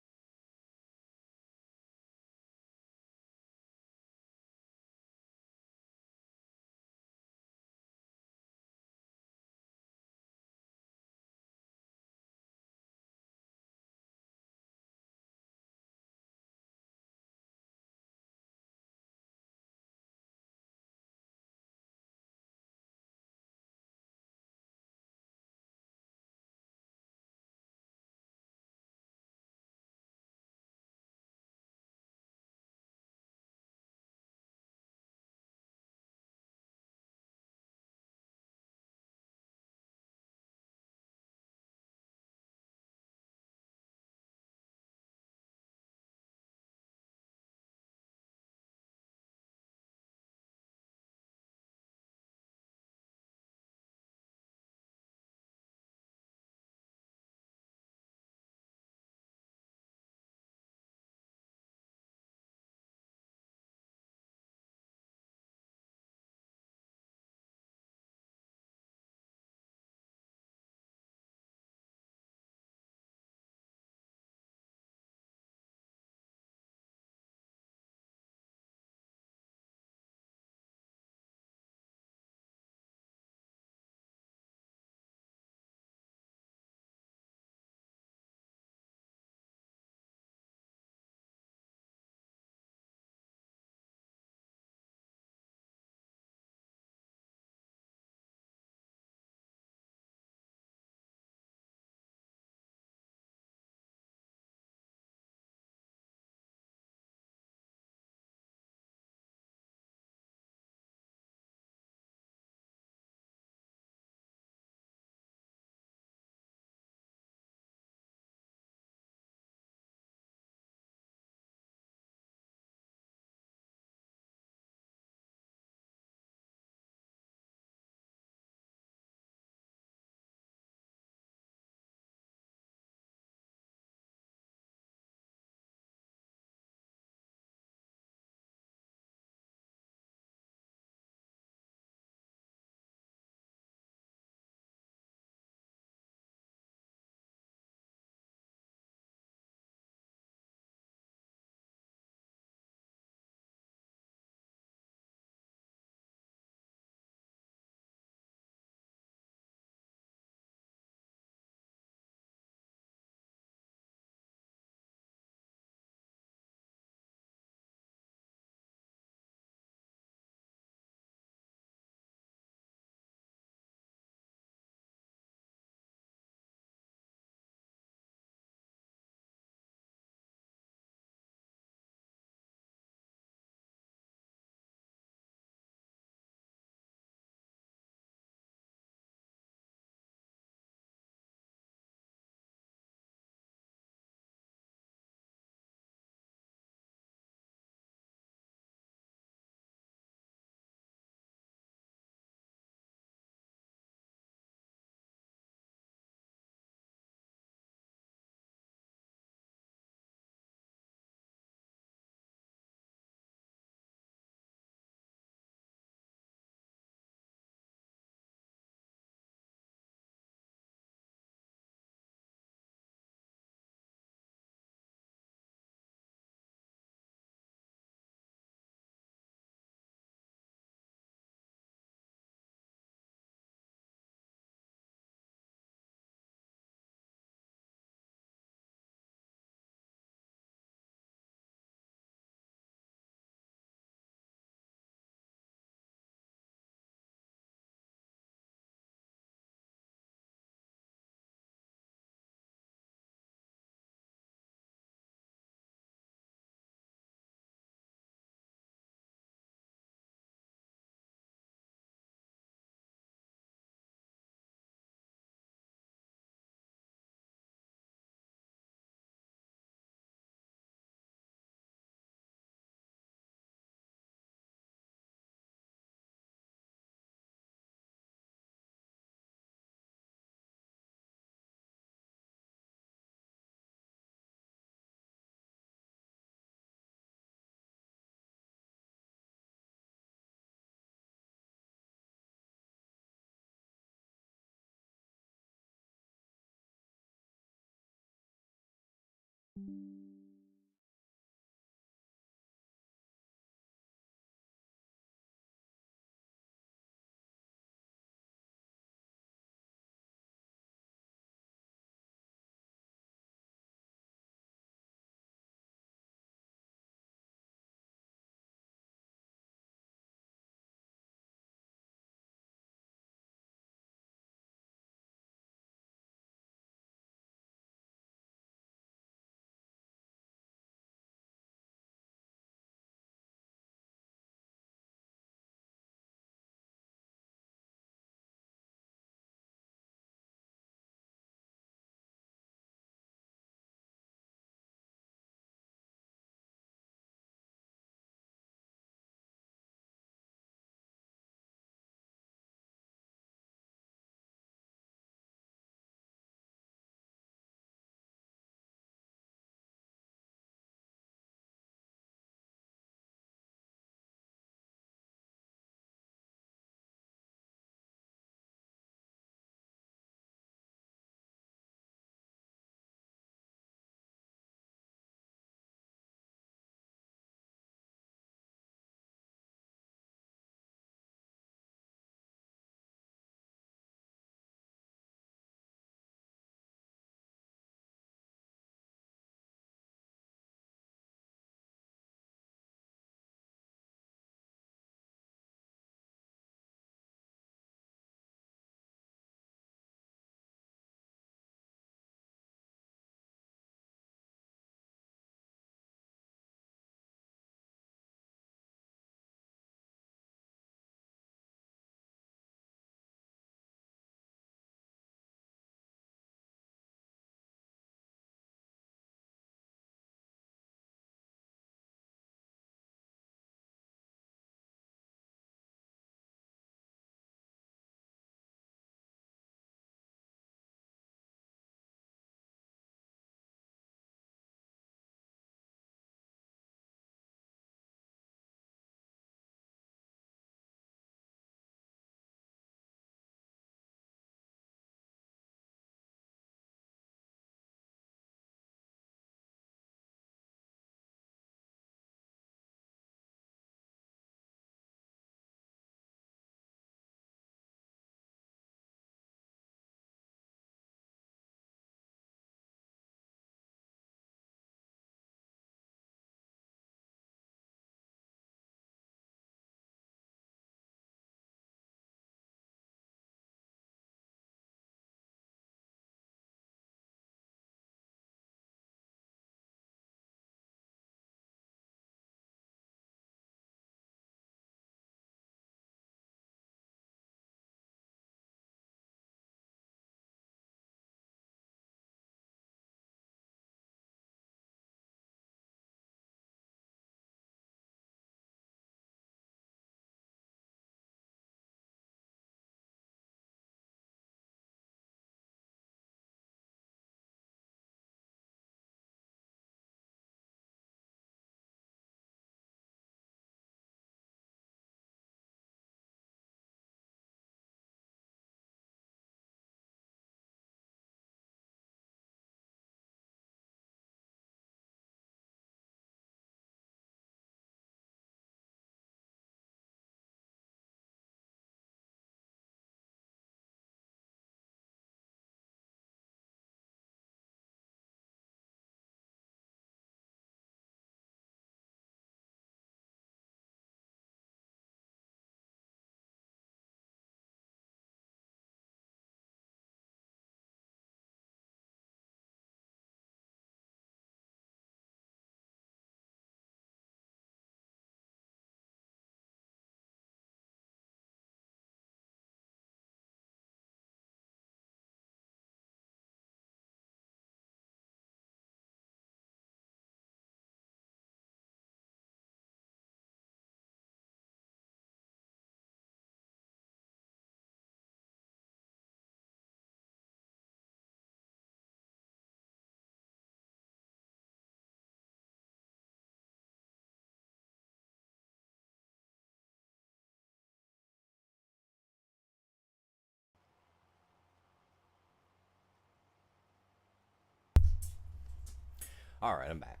All right, I'm back.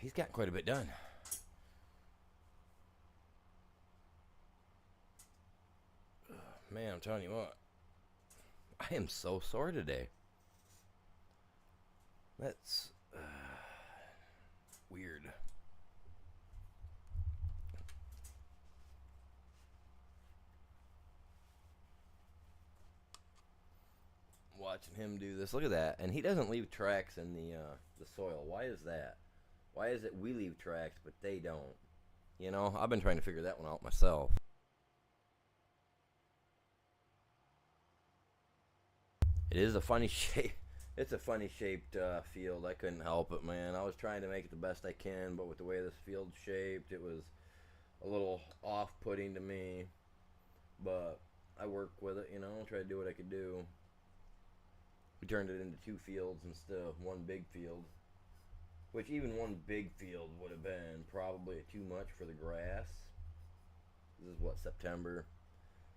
He's got quite a bit done. Man, I'm telling you what. I am so sore today. That's weird. Watching him do this. Look at that. And he doesn't leave tracks in the soil. Why is that? Why is it we leave tracks but they don't? You know, I've been trying to figure that one out myself. It is a funny shape. It's a funny shaped field. I couldn't help it, man. I was trying to make it the best I can, but with the way this field's shaped, it was a little off-putting to me. But I work with it, you know, try to do what I could do. We turned it into two fields instead of one big field, which even one big field would have been probably too much for the grass. This is what, September.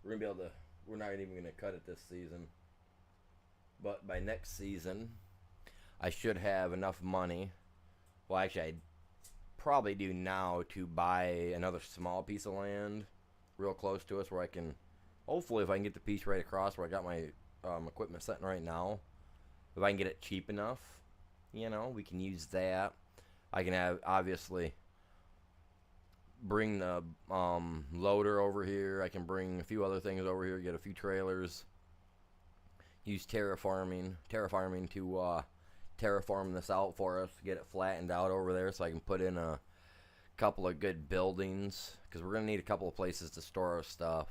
We're gonna be able to. We're not even gonna cut it this season. But by next season, I should have enough money. Well, actually, I probably do now to buy another small piece of land real close to us where I can, hopefully, if I can get the piece right across where I got my equipment sitting right now, if I can get it cheap enough, you know, we can use that. I can have, obviously, bring the loader over here. I can bring a few other things over here, get a few trailers. Use terraforming to terraform this out for us, get it flattened out over there so I can put in a couple of good buildings, because we're going to need a couple of places to store our stuff.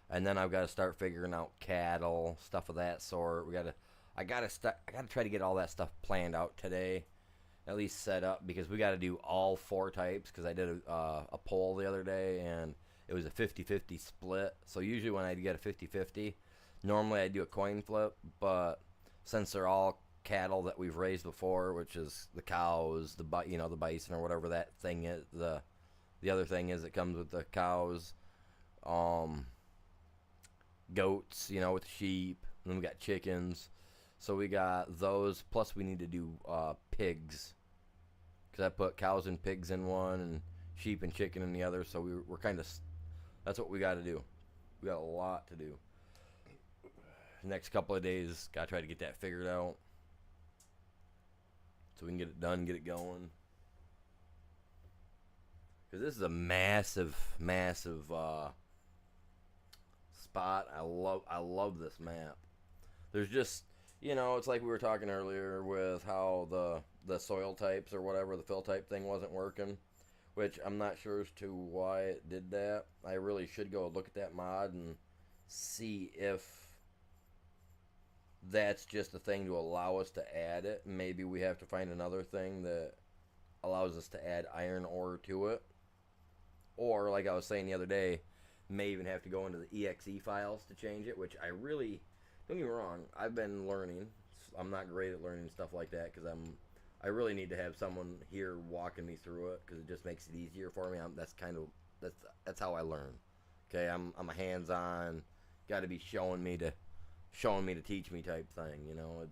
And then I've got to start figuring out cattle, stuff of that sort. I got to try to get all that stuff planned out today, at least set up, because we got to do all four types, because I did a poll the other day and it was a 50-50 split. So usually when I get a 50-50, normally I do a coin flip, but since they're all cattle that we've raised before, which is the cows, the bison or whatever that thing is, the other thing is that comes with the cows, goats, you know, with sheep, and then we got chickens. So we got those, plus we need to do pigs, because I put cows and pigs in one and sheep and chicken in the other. So we're kind of, that's what we got to do. We got a lot to do. Next couple of days, gotta try to get that figured out so we can get it done, get it going. Because this is a massive spot. I love this map. There's just, you know, it's like we were talking earlier with how the soil types or whatever, the fill type thing wasn't working, which I'm not sure as to why it did that. I really should go look at that mod and see if that's just a thing to allow us to add it. Maybe we have to find another thing that allows us to add iron ore to it. Or, like I was saying the other day, may even have to go into the exe files to change it, which I really, don't get me wrong, I've been learning. I'm not great at learning stuff like that, because I really need to have someone here walking me through it, because it just makes it easier for me. That's how I learn. Okay, I'm a hands-on, got to be showing me to teach me type thing, you know.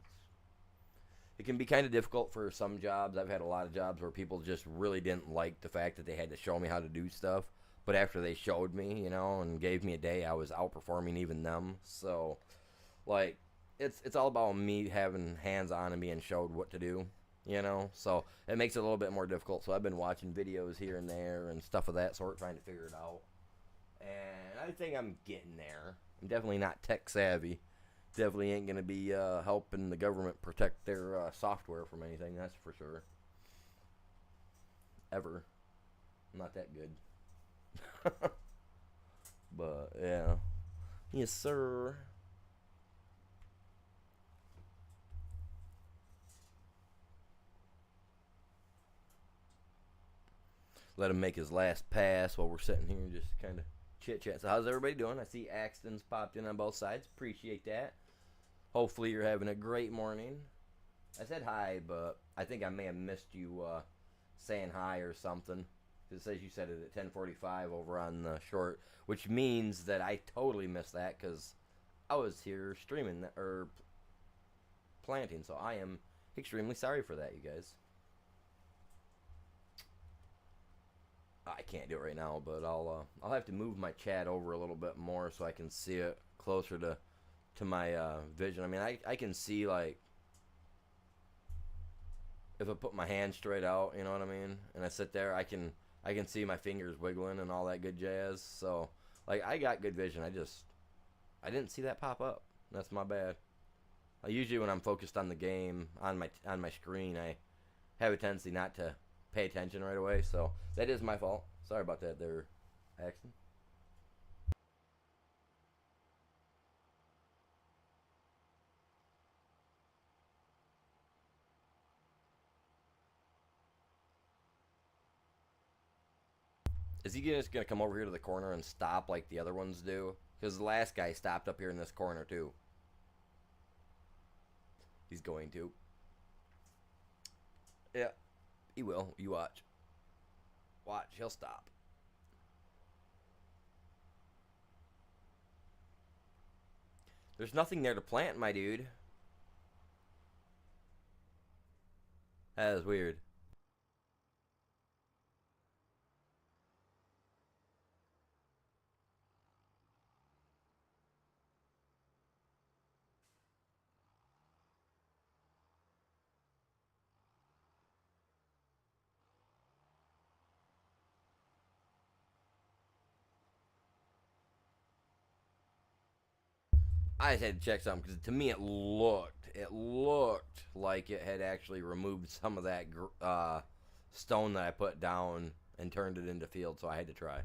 It can be kind of difficult for some jobs. I've had a lot of jobs where people just really didn't like the fact that they had to show me how to do stuff, but after they showed me, you know, and gave me a day, I was outperforming even them. So, like, it's all about me having hands-on and being showed what to do, you know. So it makes it a little bit more difficult. So I've been watching videos here and there and stuff of that sort, trying to figure it out, and I think I'm getting there. I'm definitely not tech savvy. Definitely ain't going to be helping the government protect their software from anything, that's for sure. Ever. I'm not that good. But, yeah. Yes, sir. Let him make his last pass while we're sitting here and just kind of chit-chat. So how's everybody doing? I see Axton's popped in on both sides. Appreciate that. Hopefully you're having a great morning. I said hi, but I think I may have missed you saying hi or something. It says you said it at 10:45 over on the short, which means that I totally missed that because I was here streaming or planting. So I am Extremely sorry for that, you guys. I can't do it right now, but I'll have to move my chat over a little bit more so I can see it closer to my vision. I mean, I can see, like, if I put my hand straight out, you know what I mean, and I sit there, I can see my fingers wiggling and all that good jazz. So, like, I got good vision. I didn't see that pop up. That's my bad. Usually when I'm focused on the game on my screen, I have a tendency not to pay attention right away. So that is my fault. Sorry about that, there, Axton. Is he just gonna come over here to the corner and stop like the other ones do? Because the last guy stopped up here in this corner too. He's going to. Yeah, he will. You watch. Watch, he'll stop. There's nothing there to plant, my dude. That is weird. I just had to check something because to me it looked like it had actually removed some of that stone that I put down and turned it into field, so I had to try.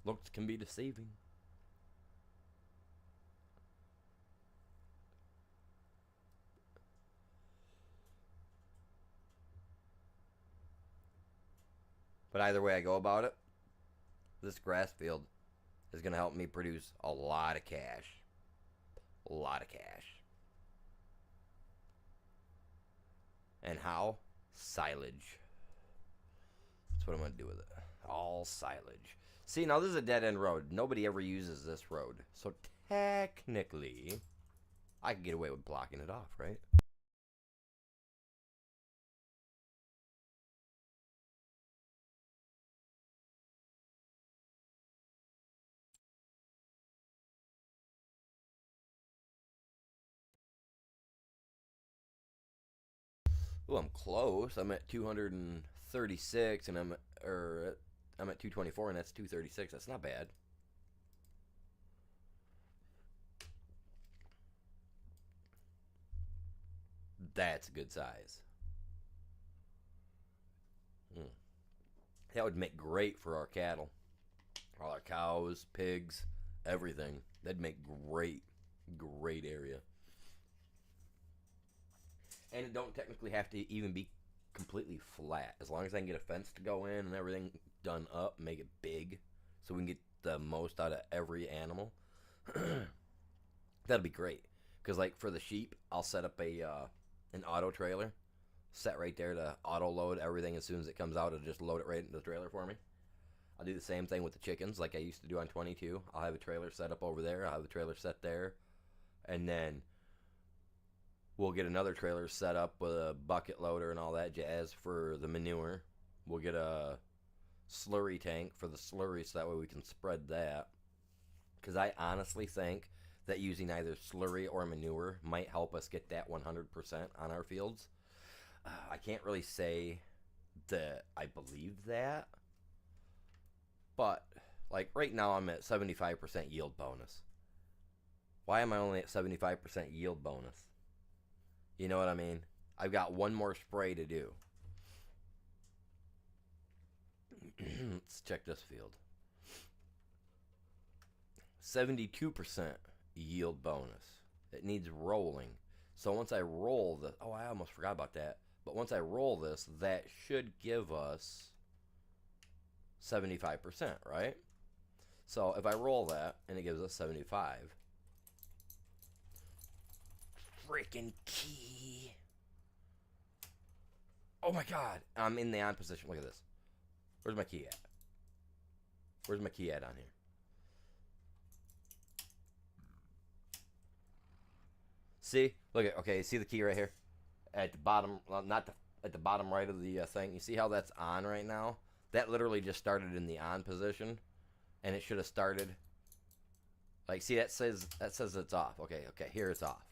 Looks can be deceiving. But either way I go about it, this grass field is going to help me produce a lot of cash. A lot of cash. And how? Silage. That's what I'm going to do with it. All silage. See, now this is a dead-end road. Nobody ever uses this road. So technically, I can get away with blocking it off, right? Well, I'm close. I'm at 236, and I'm at 224, and that's 236. That's not bad. That's a good size. Mm. That would make great for our cattle, all our cows, pigs, everything. That'd make great area. And it don't technically have to even be completely flat. As long as I can get a fence to go in and everything done up, make it big, so we can get the most out of every animal. That'd be great. Because like for the sheep, I'll set up an auto trailer, set right there to auto load everything as soon as it comes out. It'll just load it right into the trailer for me. I'll do the same thing with the chickens, like I used to do on 22. I'll have a trailer set up over there. I'll have a trailer set there, and then we'll get another trailer set up with a bucket loader and all that jazz for the manure. We'll get a slurry tank for the slurry so that way we can spread that. Because I honestly think that using either slurry or manure might help us get that 100% on our fields. I can't really say that I believe that. But, like, right now I'm at 75% yield bonus. Why am I only at 75% yield bonus? You know what I mean? I've got one more spray to do. Let's check this field. 72% yield bonus. It needs rolling. So once I roll the... Oh, I almost forgot about that. But once I roll this, that should give us 75%, right? So if I roll that, and it gives us 75... Freaking key. Oh my god. I'm in the on position. Look at this. Where's my key at? Where's my key at on here? See? Look at, okay, see the key right here? at the bottom, well, not the, at the bottom right of the thing. You see how that's on right now? That literally just started in the on position, and it should have started. Like, see, that says it's off. Okay, okay, here it's off.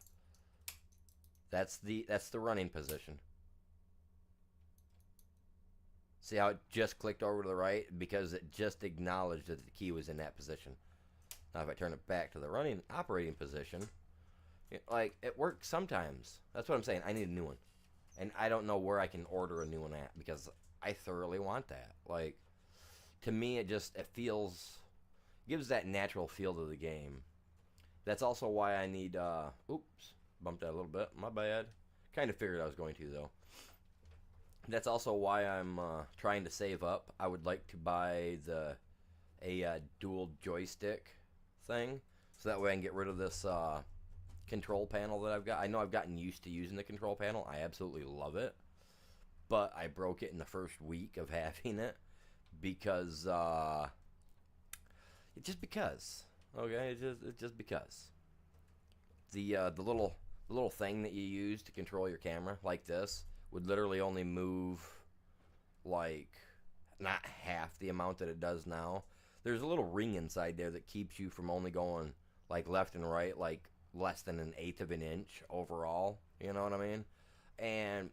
That's the running position. See how it just clicked over to the right because it just acknowledged that the key was in that position. Now, if I turn it back to the running operating position, like, it works sometimes. That's what I'm saying. I need a new one. And I don't know where I can order a new one at because I thoroughly want that. Like, to me, it feels, gives that natural feel to the game. That's also why I need, oops, bumped that a little bit. My bad. Kind of figured I was going to, though. That's also why I'm trying to save up. I would like to buy a dual joystick thing, so that way I can get rid of this control panel that I've got. I know I've gotten used to using the control panel. I absolutely love it, but I broke it in the first week of having it because just because. Okay, it's just because the little thing that you use to control your camera like this would literally only move like not half the amount that it does now. There's a little ring inside there that keeps you from only going like left and right like less than an eighth of an inch overall. You know what I mean? And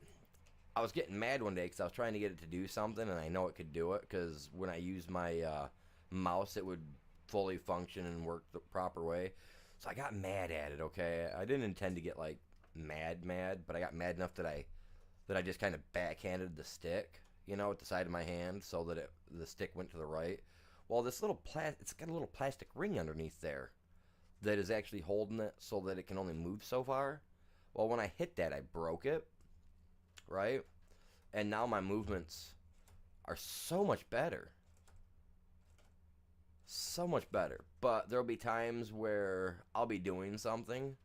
I was getting mad one day because I was trying to get it to do something, and I know it could do it because when I used my mouse, it would fully function and work the proper way. So I got mad at it. Okay, I didn't intend to get like mad, but I got mad enough that I just kind of backhanded the stick, at the side of my hand, so that the stick went to the right. Well, this little it's got a little plastic ring underneath there that is actually holding it so that it can only move so far. Well, when I hit that, I broke it, right? And now my movements are so much better. So much better. But there'll be times where I'll be doing something,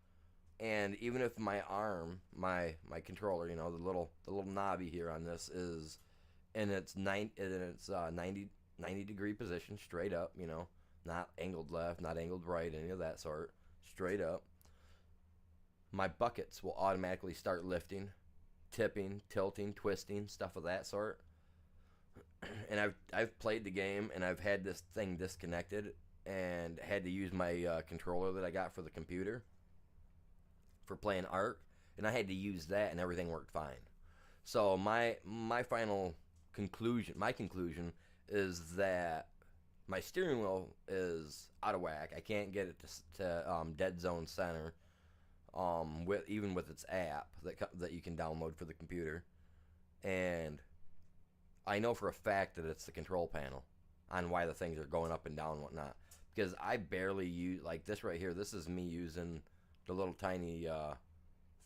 and even if my arm, my controller, the little knobby here on this is in its 90 degree position, straight up, not angled left, not angled right, any of that sort, straight up, my buckets will automatically start lifting, tipping, tilting, twisting, stuff of that sort. And I've played the game, and I've had this thing disconnected and had to use my controller that I got for the computer for playing Ark, and I had to use that, and everything worked fine. So my conclusion is that my steering wheel is out of whack. I can't get it to dead zone center, even with its app that you can download for the computer, and I know for a fact that it's the control panel on why the things are going up and down and whatnot. Because I barely use, like this right here, this is me using the little tiny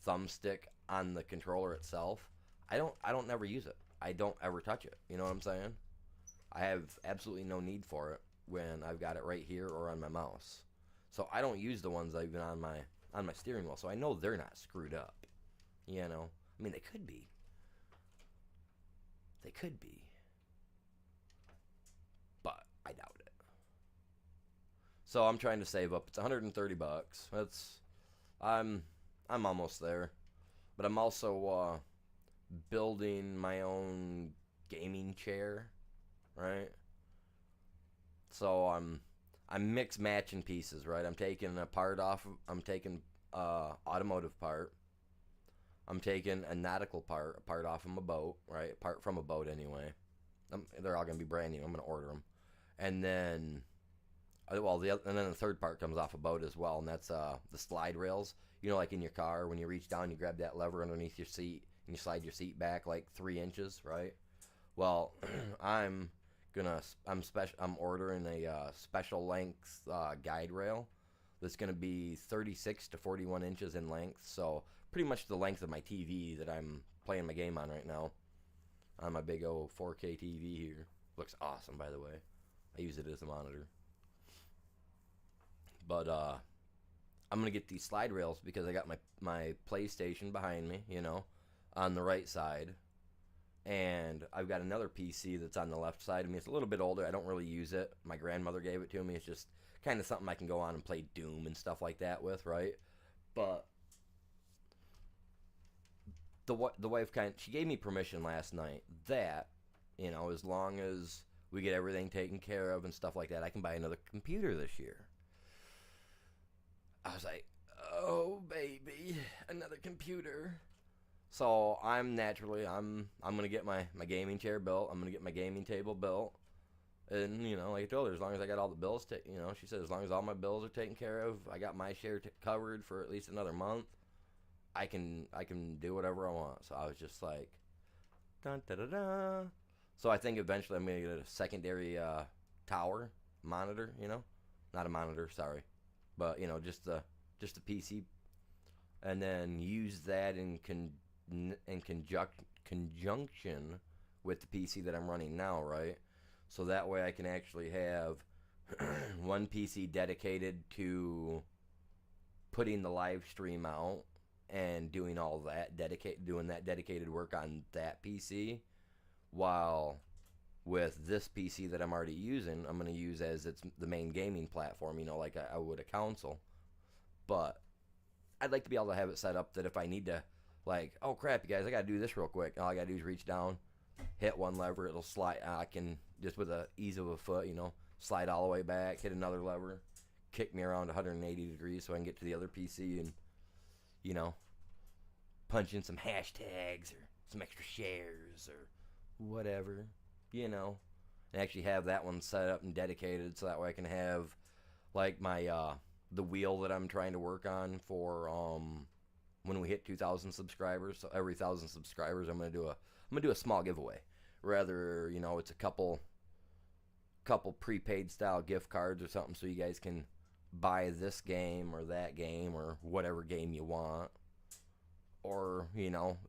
thumbstick on the controller itself. I don't never use it. I don't ever touch it. You know what I'm saying? I have absolutely no need for it when I've got it right here or on my mouse. So I don't use the ones even on my steering wheel. So I know they're not screwed up. I mean, they could be. They could be. But I doubt it. So I'm trying to save up. It's $130. I'm almost there. But I'm also building my own gaming chair, right? So I'm mix matching pieces, right? I'm taking automotive part. I'm taking a nautical part off of a boat, right? Part from a boat anyway. They're all going to be brand new. I'm going to order them. And then, and then the third part comes off a boat as well, and that's the slide rails. Like in your car, when you reach down, you grab that lever underneath your seat, and you slide your seat back like 3 inches, right? Well, I'm ordering a special length guide rail that's going to be 36 to 41 inches in length, so pretty much the length of my TV that I'm playing my game on right now, on my big old 4K TV here. Looks awesome, by the way. I use it as a monitor. But I'm going to get these slide rails because I got my PlayStation behind me, on the right side. And I've got another PC that's on the left side of me. It's a little bit older. I don't really use it. My grandmother gave it to me. It's just kind of something I can go on and play Doom and stuff like that with, right? But the wife she gave me permission last night that, as long as we get everything taken care of and stuff like that, I can buy another computer this year. I was like, oh baby, another computer. So I'm gonna get my gaming chair built. I'm gonna get my gaming table built. And like I told her, as long as I got all the bills, she said as long as all my bills are taken care of, I got my share covered for at least another month. I can do whatever I want. So I was just like, dun da da da. So I think eventually I'm gonna get a secondary tower monitor. Not a monitor, sorry, but just the PC, and then use that in conjunction with the PC that I'm running now, right? So that way I can actually have one PC dedicated to putting the live stream out and doing all that, doing that dedicated work on that PC, while with this PC that I'm already using, I'm going to use as the main gaming platform, like I would a console. But I'd like to be able to have it set up that if I need to, like, oh crap, you guys, I got to do this real quick. All I got to do is reach down, hit one lever, it'll slide. I can, just with the ease of a foot, slide all the way back, hit another lever, kick me around 180 degrees so I can get to the other PC and, punch in some hashtags or some extra shares or whatever, and actually have that one set up and dedicated so that way I can have, like, my, the wheel that I'm trying to work on for, when we hit 2,000 subscribers. So every 1,000 subscribers, I'm gonna do a small giveaway. Rather, it's a couple prepaid style gift cards or something, so you guys can buy this game or that game or whatever game you want. Or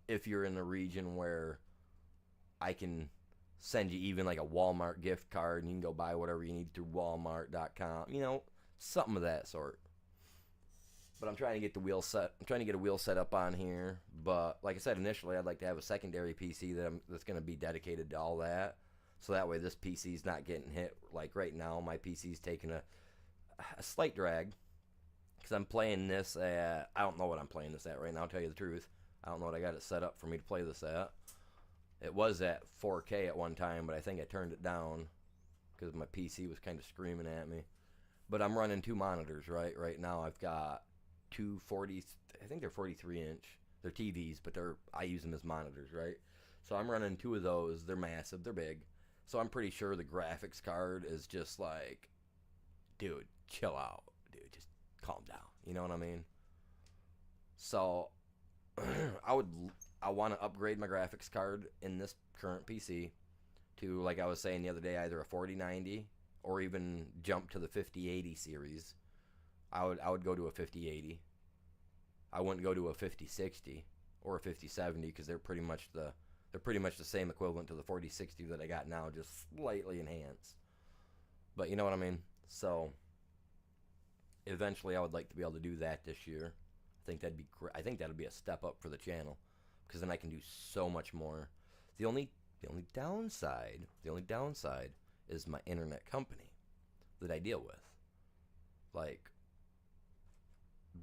if you're in a region where I can send you even like a Walmart gift card and you can go buy whatever you need through Walmart.com. Something of that sort. But I'm trying to get the wheel set. I'm trying to get a wheel set up on here. But like I said initially, I'd like to have a secondary PC that's going to be dedicated to all that. So that way this PC's not getting hit. Like right now, my PC's taking a slight drag because I'm playing this at, I don't know what I'm playing this at right now, I'll tell you the truth. I don't know what I got it set up for me to play this at. It was at 4K at one time, but I think I turned it down because my PC was kind of screaming at me. But I'm running two monitors, right? Right now I've got two 40, I think they're 43 inch. They're TVs, but I use them as monitors, right? So I'm running two of those. They're massive, they're big. So I'm pretty sure the graphics card is just like, dude, chill out. Dude, just calm down. You know what I mean? So I want to upgrade my graphics card in this current PC to, like I was saying the other day, either a 4090 or even jump to the 5080 series. I would go to a 5080. I wouldn't go to a 5060 or a 5070 because they're pretty much the same equivalent to the 4060 that I got now, just slightly enhanced. But you know what I mean? So eventually I would like to be able to do that this year. I think that'd be great. I think that'd be a step up for the channel because then I can do so much more. The only downside is my internet company that I deal with. Like,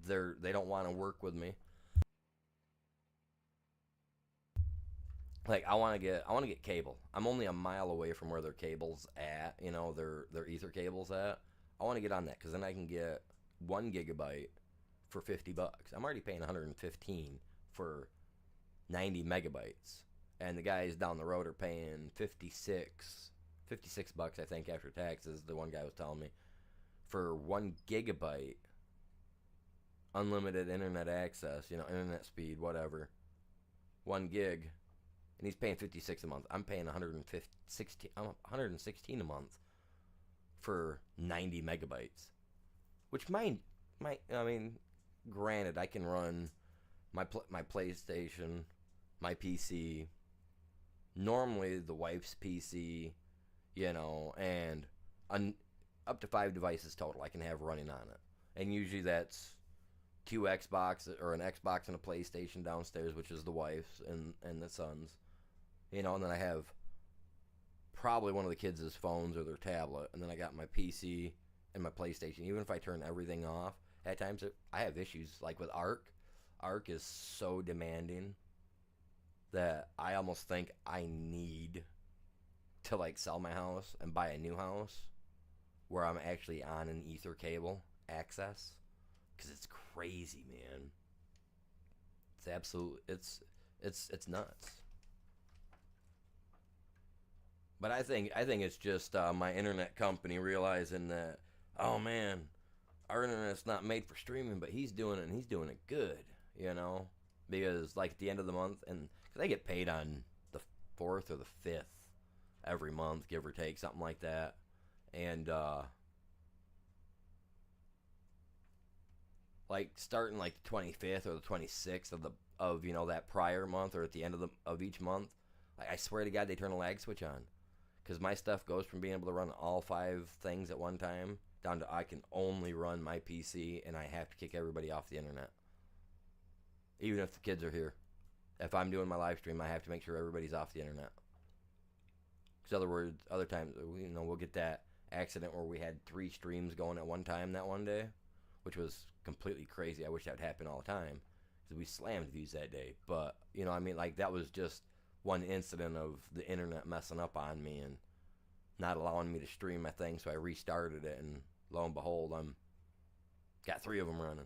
they don't want to work with me. Like, I want to get cable. I'm only a mile away from where their cable's at, their ether cable's at. I want to get on that because then I can get 1 gigabyte for $50. I'm already paying $115 for 90 megabytes, and the guys down the road are paying $56 I think after taxes. The one guy was telling me for 1 gigabyte unlimited internet access, internet speed, whatever, 1 gig, and he's paying $56 a month. I'm paying $116 a month for 90 megabytes, which I mean, granted, I can run my PlayStation, my PC, normally the wife's PC, and up to 5 devices total I can have running on it. And usually that's 2 Xbox or an Xbox and a PlayStation downstairs, which is the wife's and the son's. And then I have probably one of the kids' phones or their tablet, and then I got my PC and my PlayStation. Even if I turn everything off, at times I have issues like with Arc. Arc is so demanding that I almost think I need to like sell my house and buy a new house where I'm actually on an ether cable access, because it's crazy, man. It's absolute. It's nuts. But I think it's just my internet company realizing that, oh man, our internet's not made for streaming, but he's doing it and he's doing it good, you know, because like at the end of the month, and cause they get paid on the fourth or the fifth every month, give or take, something like that, and like starting like the 25th or the 26th of that prior month, or at the end of each month, like I swear to God, they turn a lag switch on, because my stuff goes from being able to run all five things at one time down to I can only run my PC and I have to kick everybody off the internet, even if the kids are here. If I'm doing my live stream, I have to make sure everybody's off the internet. Because other times, we'll get that accident where we had 3 streams going at one time that one day, which was completely crazy. I wish that would happen all the time, because we slammed views that day. But I mean, like, that was just one incident of the internet messing up on me and not allowing me to stream my thing. So I restarted it, and lo and behold, I'm got 3 of them running.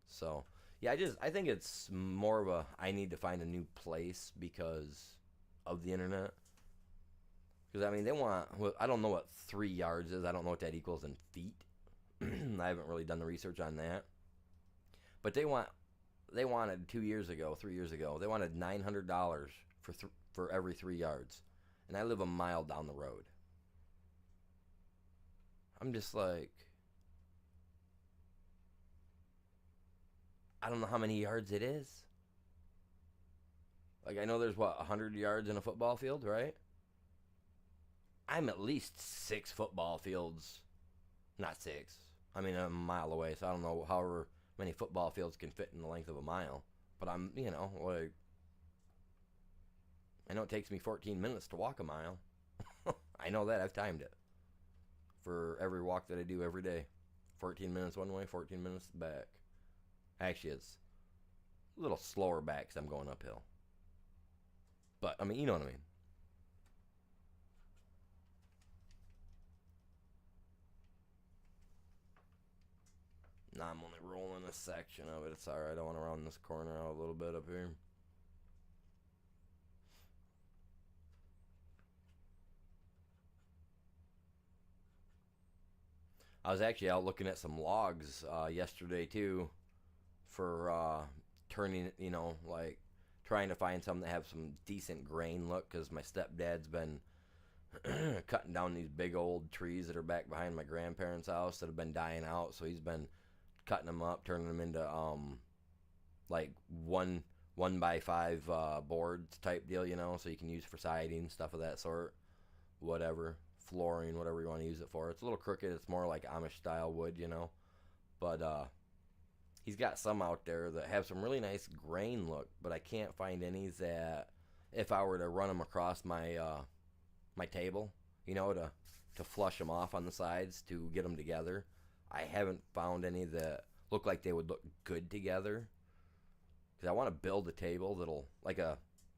So yeah, I think it's more of a I need to find a new place because of the internet. Because I mean, they want, well, I don't know what 3 yards is. I don't know what that equals in feet. I haven't really done the research on that. But they wanted 3 years ago, they wanted $900 for every 3 yards, and I live a mile down the road. I'm just like, I don't know how many yards it is. Like, I know there's 100 yards in a football field, right? I'm at least 6 football fields, not 6. I mean, I'm a mile away, so I don't know however many football fields can fit in the length of a mile. But I'm, like, I know it takes me 14 minutes to walk a mile. I know that. I've timed it for every walk that I do every day. 14 minutes one way, 14 minutes back. Actually, it's a little slower back because I'm going uphill. But, I mean, you know what I mean. Nah, I'm only rolling a section of it. It's alright. I want to round this corner out a little bit up here. I was actually out looking at some logs yesterday too, for turning, like trying to find some that have some decent grain look, because my stepdad's been cutting down these big old trees that are back behind my grandparents' house that have been dying out. So he's been cutting them up, turning them into like one by 5 boards type deal, so you can use for siding, stuff of that sort, whatever, flooring, whatever you want to use it for. It's a little crooked. It's more like Amish style wood, but he's got some out there that have some really nice grain look, but I can't find any that, if I were to run them across my my table, to flush them off on the sides to get them together, I haven't found any that look like they would look good together. Because I want to build a table that'll, like a,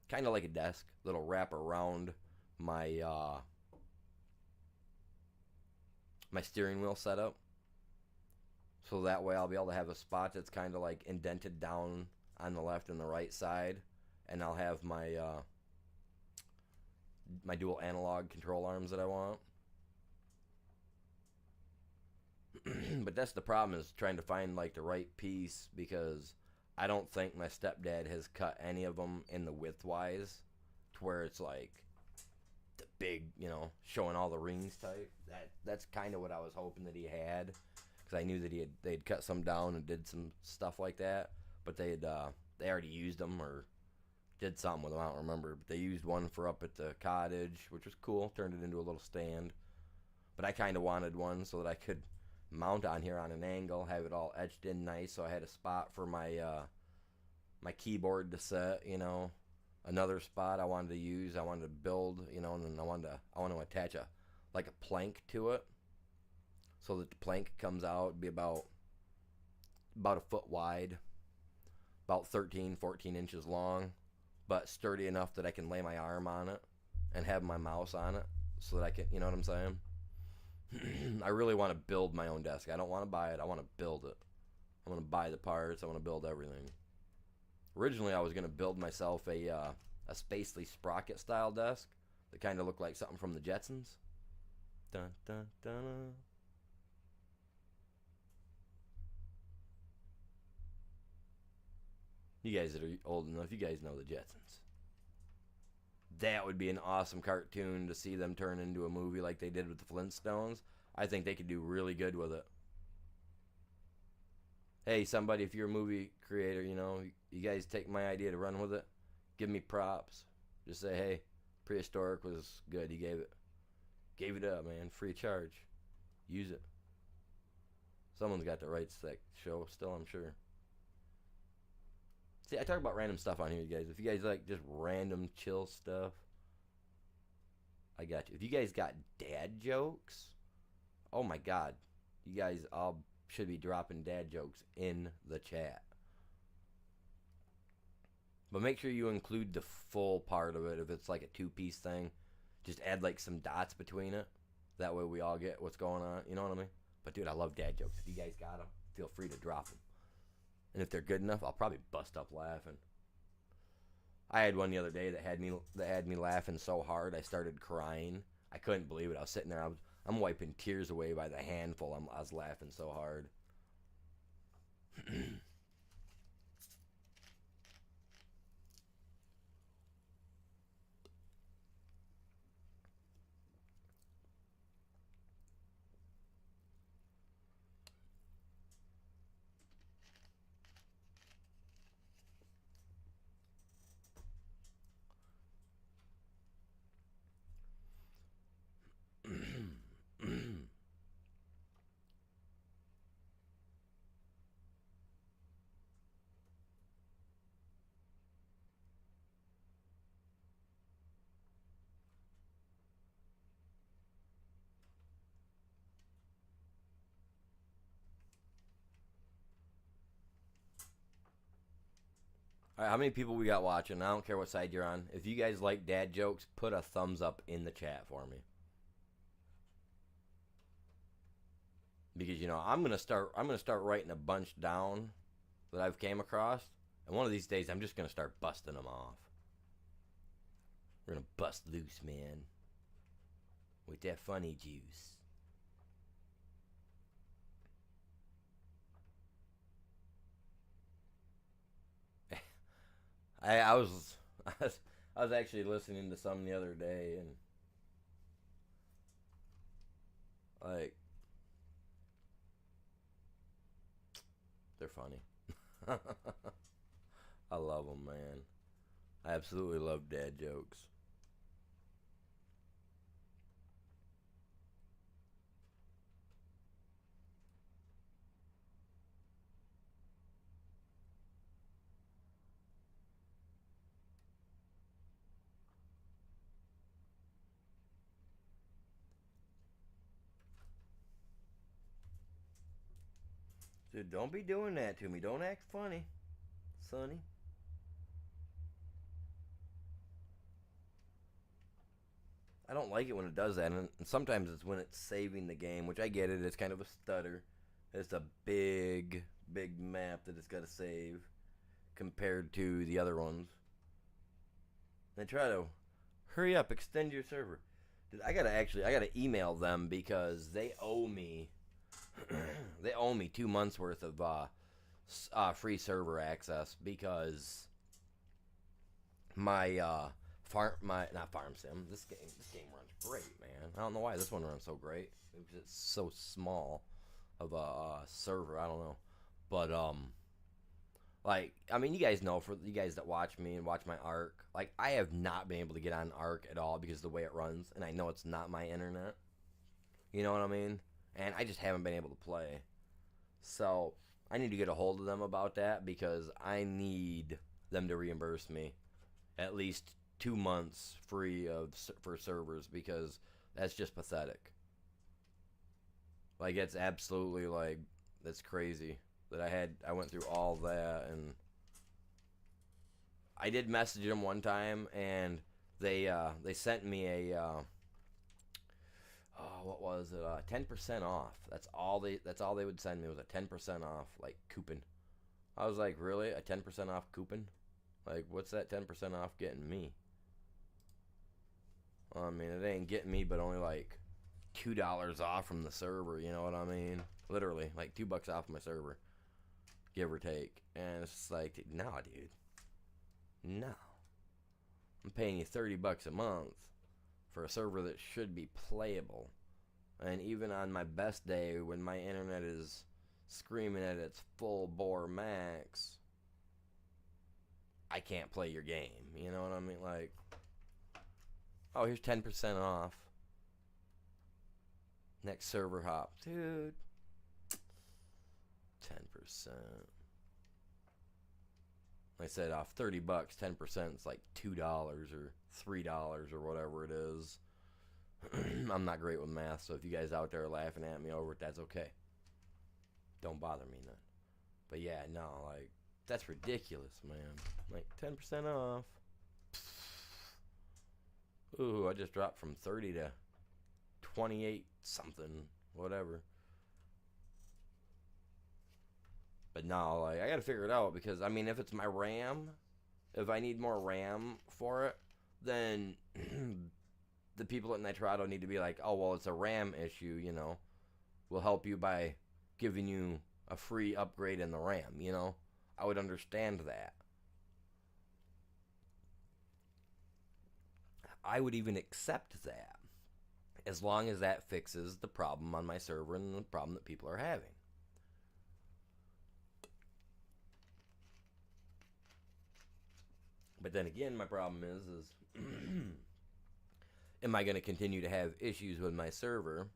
kind of like a desk, that'll wrap around my my steering wheel setup. So that way I'll be able to have a spot that's kind of like indented down on the left and the right side, and I'll have my my dual analog control arms that I want. But that's the problem, is trying to find like the right piece, because I don't think my stepdad has cut any of them in the widthwise to where it's like the big, showing all the rings type. That's kind of what I was hoping that he had, because I knew that they'd cut some down and did some stuff like that, but they already used them or did something with them. I don't remember, but they used one for up at the cottage, which was cool. Turned it into a little stand. But I kind of wanted one so that I could mount on here on an angle, have it all etched in nice, so I had a spot for my my keyboard to set, another spot I wanted to use, I wanted to build, and then I want to attach like a plank to it, so that the plank comes out, be about a foot wide, about 13-14 inches long, but sturdy enough that I can lay my arm on it and have my mouse on it so that I can, you know what I'm saying? I really want to build my own desk. I don't want to buy it. I want to build it. I want to buy the parts. I want to build everything. Originally, I was going to build myself a Spacely Sprocket style desk that kind of looked like something from the Jetsons. Dun, dun, dun. You guys that are old enough, you guys know the Jetsons. That would be an awesome cartoon to see them turn into a movie like they did with the Flintstones. I think they could do really good with it. Hey, somebody, if you're a movie creator, you know, you guys take my idea to run with it. Give me props. Just say, hey, Prehistoric was good. He gave it up, man, free of charge. Use it. Someone's got the rights to that show still, I'm sure. See, I talk about random stuff on here, you guys. If you guys like just random chill stuff, I got you. If you guys got dad jokes, oh my god, you guys all should be dropping dad jokes in the chat. But make sure you include the full part of it. If it's like a two-piece thing, just add like some dots between it. That way we all get what's going on. You know what I mean? But dude, I love dad jokes. If you guys got them, feel free to drop them. And if they're good enough, I'll probably bust up laughing. I had one the other day that had me laughing so hard I started crying. I couldn't believe it. I was sitting there. I'm wiping tears away by the handful. I was laughing so hard. All right, how many people we got watching? I don't care what side you're on. If you guys like dad jokes, put a thumbs up in the chat for me. Because you know, I'm gonna start writing a bunch down that I've came across, and one of these days I'm just gonna start busting them off. We're gonna bust loose, man, with that funny juice. I was I was actually listening to some the other day, and like they're funny. I love them, man. I absolutely love dad jokes. Dude, don't be doing that to me. Don't act funny, Sonny. I don't like it when it does that, and sometimes it's when it's saving the game, which I get it. It's kind of a stutter. It's a big map that it's got to save compared to the other ones. They try to hurry up, extend your server. Dude, I gotta email them because they owe me they owe me 2 months worth of free server access because my not farm sim. This game runs great, man. I don't know why this one runs so great. It's so small of a server. I don't know, but like, I mean, you guys know, for you guys that watch me and watch my ARC, like, I have not been able to get on ARC at all because of the way it runs, and I know it's not my internet. You know what I mean? And I just haven't been able to play. So I need to get a hold of them about that because I need them to reimburse me at least 2 months free for servers because that's just pathetic. Like, it's absolutely, like, that's crazy that I went through all that, and I did message them one time, and they sent me a what was it? 10% off. That's all they would send me was a 10% off like coupon. I was like, really? A 10% off coupon? Like, what's that 10% off getting me? I mean, it ain't getting me, but only like $2 off from the server. You know what I mean? Literally, like $2 off my server, give or take. And it's just like, nah, dude, no. I'm paying you $30 a month for a server that should be playable. And even on my best day, when my internet is screaming at its full bore max, I can't play your game. You know what I mean? Like, oh, here's 10% off. Next server hop. Dude. 10%. Like I said, off $30, 10% is like $2 or $3 or whatever it is. I'm not great with math, so if you guys out there are laughing at me over it, that's okay. Don't bother me none. But yeah, no, like, that's ridiculous, man. Like, 10% off. Ooh, I just dropped from 30 to 28 something, whatever. But no, like, I gotta figure it out, because, I mean, if it's my RAM, if I need more RAM for it, then the people at Nitrado need to be like, oh, well, it's a RAM issue, you know. We'll help you by giving you a free upgrade in the RAM, you know. I would understand that. I would even accept that, as long as that fixes the problem on my server and the problem that people are having. But then again, my problem is am I going to continue to have issues with my server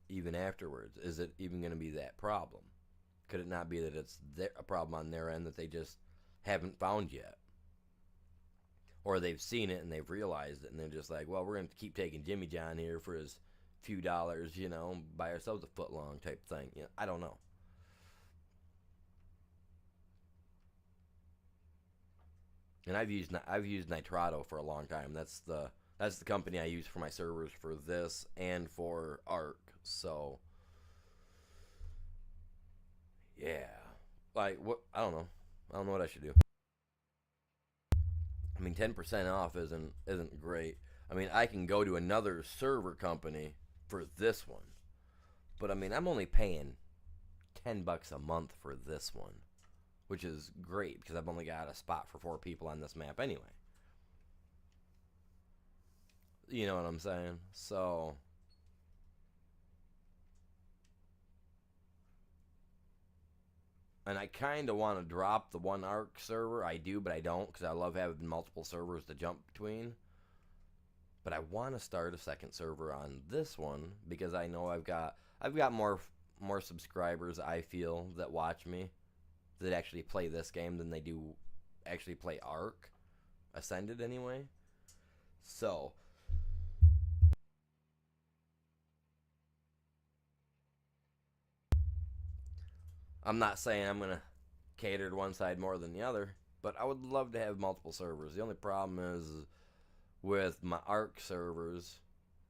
even afterwards? Is it even going to be that problem? Could it not be that it's a problem on their end that they just haven't found yet? Or they've seen it and they've realized it, and they're just like, well, we're going to keep taking Jimmy John here for his few dollars, you know, buy ourselves a foot long type thing. You know, I don't know. And I've used Nitrado for a long time. That's the company I use for my servers for this and for Arc. So yeah, like, what? I don't know. I don't know what I should do. I mean, 10% off isn't great. I mean, I can go to another server company for this one, but I mean, I'm only paying $10 a month for this one, which is great because I've only got a spot for 4 people on this map anyway. You know what I'm saying? So, and I kind of want to drop the one Arc server. I do, but I don't, because I love having multiple servers to jump between. But I want to start a second server on this one because I know I've got more subscribers, I feel, that watch me, that actually play this game than they do actually play Arc Ascended anyway. So I'm not saying I'm gonna cater to one side more than the other, but I would love to have multiple servers. The only problem is with my Arc servers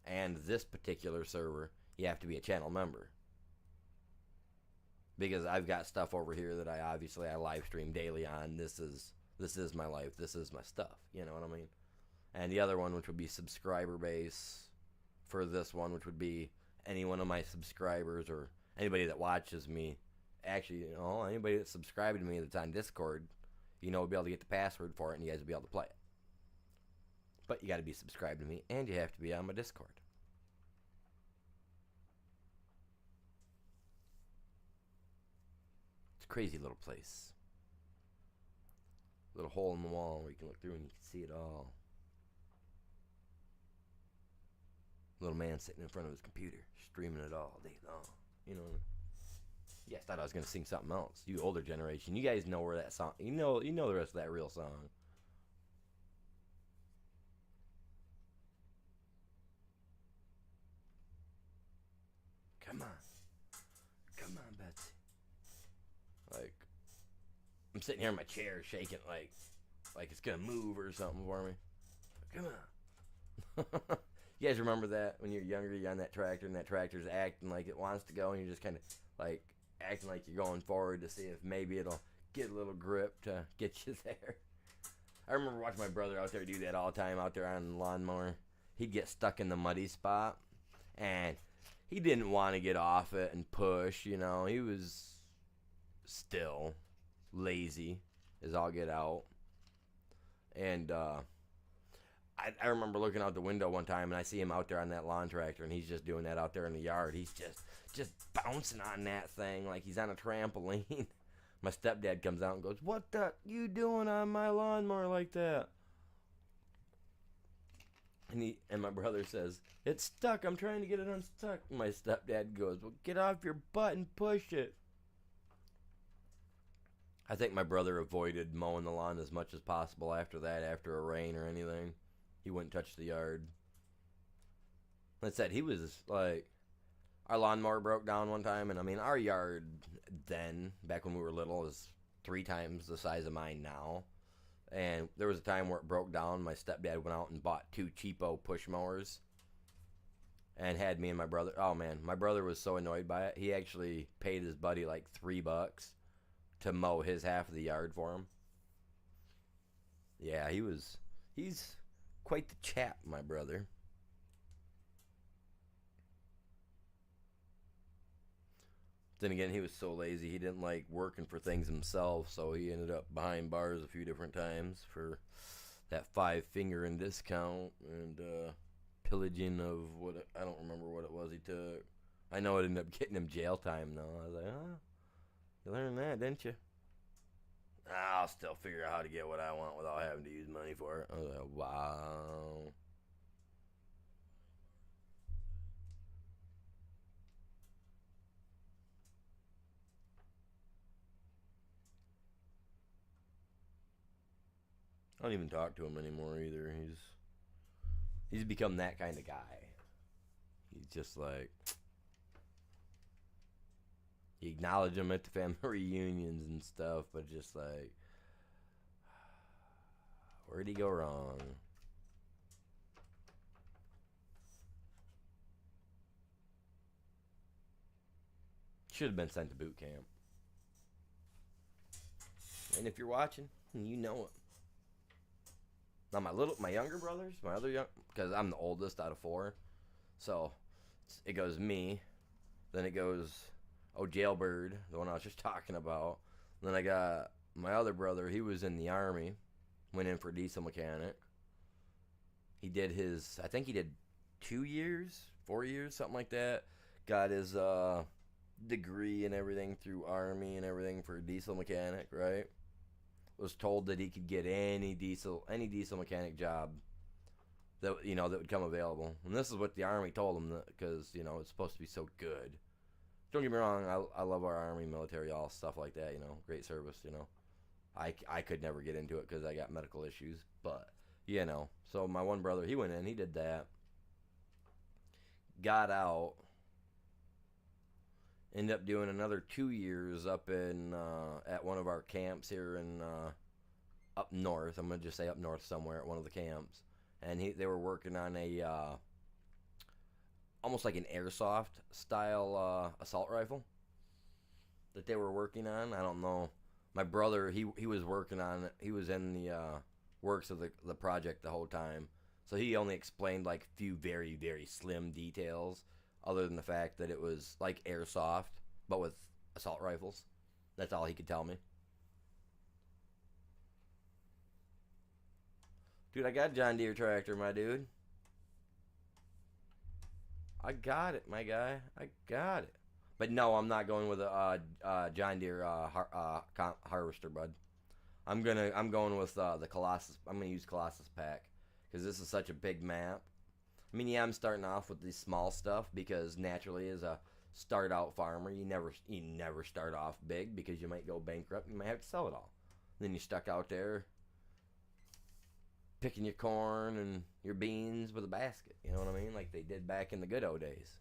and this particular server, you have to be a channel member. Because I've got stuff over here that I live stream daily on. This is my life. This is my stuff. You know what I mean? And the other one, which would be subscriber base for this one, which would be any one of my subscribers or anybody that watches me. Actually, you know, anybody that's subscribed to me that's on Discord, you know, will be able to get the password for it, and you guys will be able to play it. But you got to be subscribed to me, and you have to be on my Discord. It's a crazy little place. Little hole in the wall where you can look through and you can see it all. Little man sitting in front of his computer, streaming it all day long. You know what I mean? You guys thought I was gonna sing something else. You older generation, you guys know where that song. You know the rest of that real song. Come on, Betsy. Like, I'm sitting here in my chair shaking. Like, like it's gonna move or something for me. Come on. You guys remember that when you're younger, you're on that tractor and that tractor's acting like it wants to go, and you're just kind of like acting like you're going forward to see if maybe it'll get a little grip to get you there. I remember watching my brother out there do that all the time out there on the lawnmower. He'd get stuck in the muddy spot, and he didn't want to get off it and push, you know. He was still lazy as all get out. And I remember looking out the window one time, and I see him out there on that lawn tractor, and he's just doing that out there in the yard. He's just bouncing on that thing like he's on a trampoline. My stepdad comes out and goes, "What the you doing on my lawnmower like that?" And my brother says, "It's stuck. I'm trying to get it unstuck." My stepdad goes, "Well, get off your butt and push it." I think my brother avoided mowing the lawn as much as possible after that, after a rain or anything. He wouldn't touch the yard. Like I said, he was like, our lawnmower broke down one time, and I mean, our yard then, back when we were little, is 3 times the size of mine now. And there was a time where it broke down. My stepdad went out and bought 2 cheapo push mowers and had me and my brother. Oh man, my brother was so annoyed by it. He actually paid his buddy like $3 to mow his half of the yard for him. Yeah, he's quite the chap, my brother. Then again, he was so lazy, he didn't like working for things himself, so he ended up behind bars a few different times for that 5 finger and discount and pillaging of what, I don't remember what it was he took. I know it ended up getting him jail time though. I was like, huh? You learned that, didn't you? I'll still figure out how to get what I want without having to use money for it. I was like, wow. I don't even talk to him anymore either. He's become that kind of guy. He's just like, you acknowledge him at the family reunions and stuff, but just like, where'd he go wrong? Should have been sent to boot camp. And if you're watching, you know it. Now my younger brothers, my other young, because I'm the oldest out of 4, so it goes me, then it goes Jailbird, the one I was just talking about. Then I got my other brother. He was in the army, went in for diesel mechanic. He did I think he did 2 years, 4 years, something like that. Got his degree and everything through army and everything for diesel mechanic, right? Was told that he could get any diesel mechanic job that that would come available. And this is what the army told him, because it's supposed to be so good. Don't get me wrong, I love our army, military, all stuff like that. Great service. I could never get into it because I got medical issues, but So my one brother, he went in, he did that, got out. Ended up doing another 2 years up in at one of our camps here in up north. I'm gonna just say up north somewhere at one of the camps, and they were working on a almost like an airsoft style assault rifle that they were working on. I don't know. My brother, he was working on it. He was in the works of the project the whole time, so he only explained like few very very slim details, other than the fact that it was like airsoft, but with assault rifles. That's all he could tell me. Dude, I got a John Deere tractor, my dude. I got it, my guy. I got it. But no, I'm not going with a John Deere harvester, bud. I'm going with the Colossus. I'm gonna use Colossus pack because this is such a big map. I mean, yeah, I'm starting off with the small stuff because naturally, as a start out farmer, you never start off big because you might go bankrupt. You might have to sell it all. Then you're stuck out there picking your corn and your beans with a basket. You know what I mean? Like they did back in the good old days.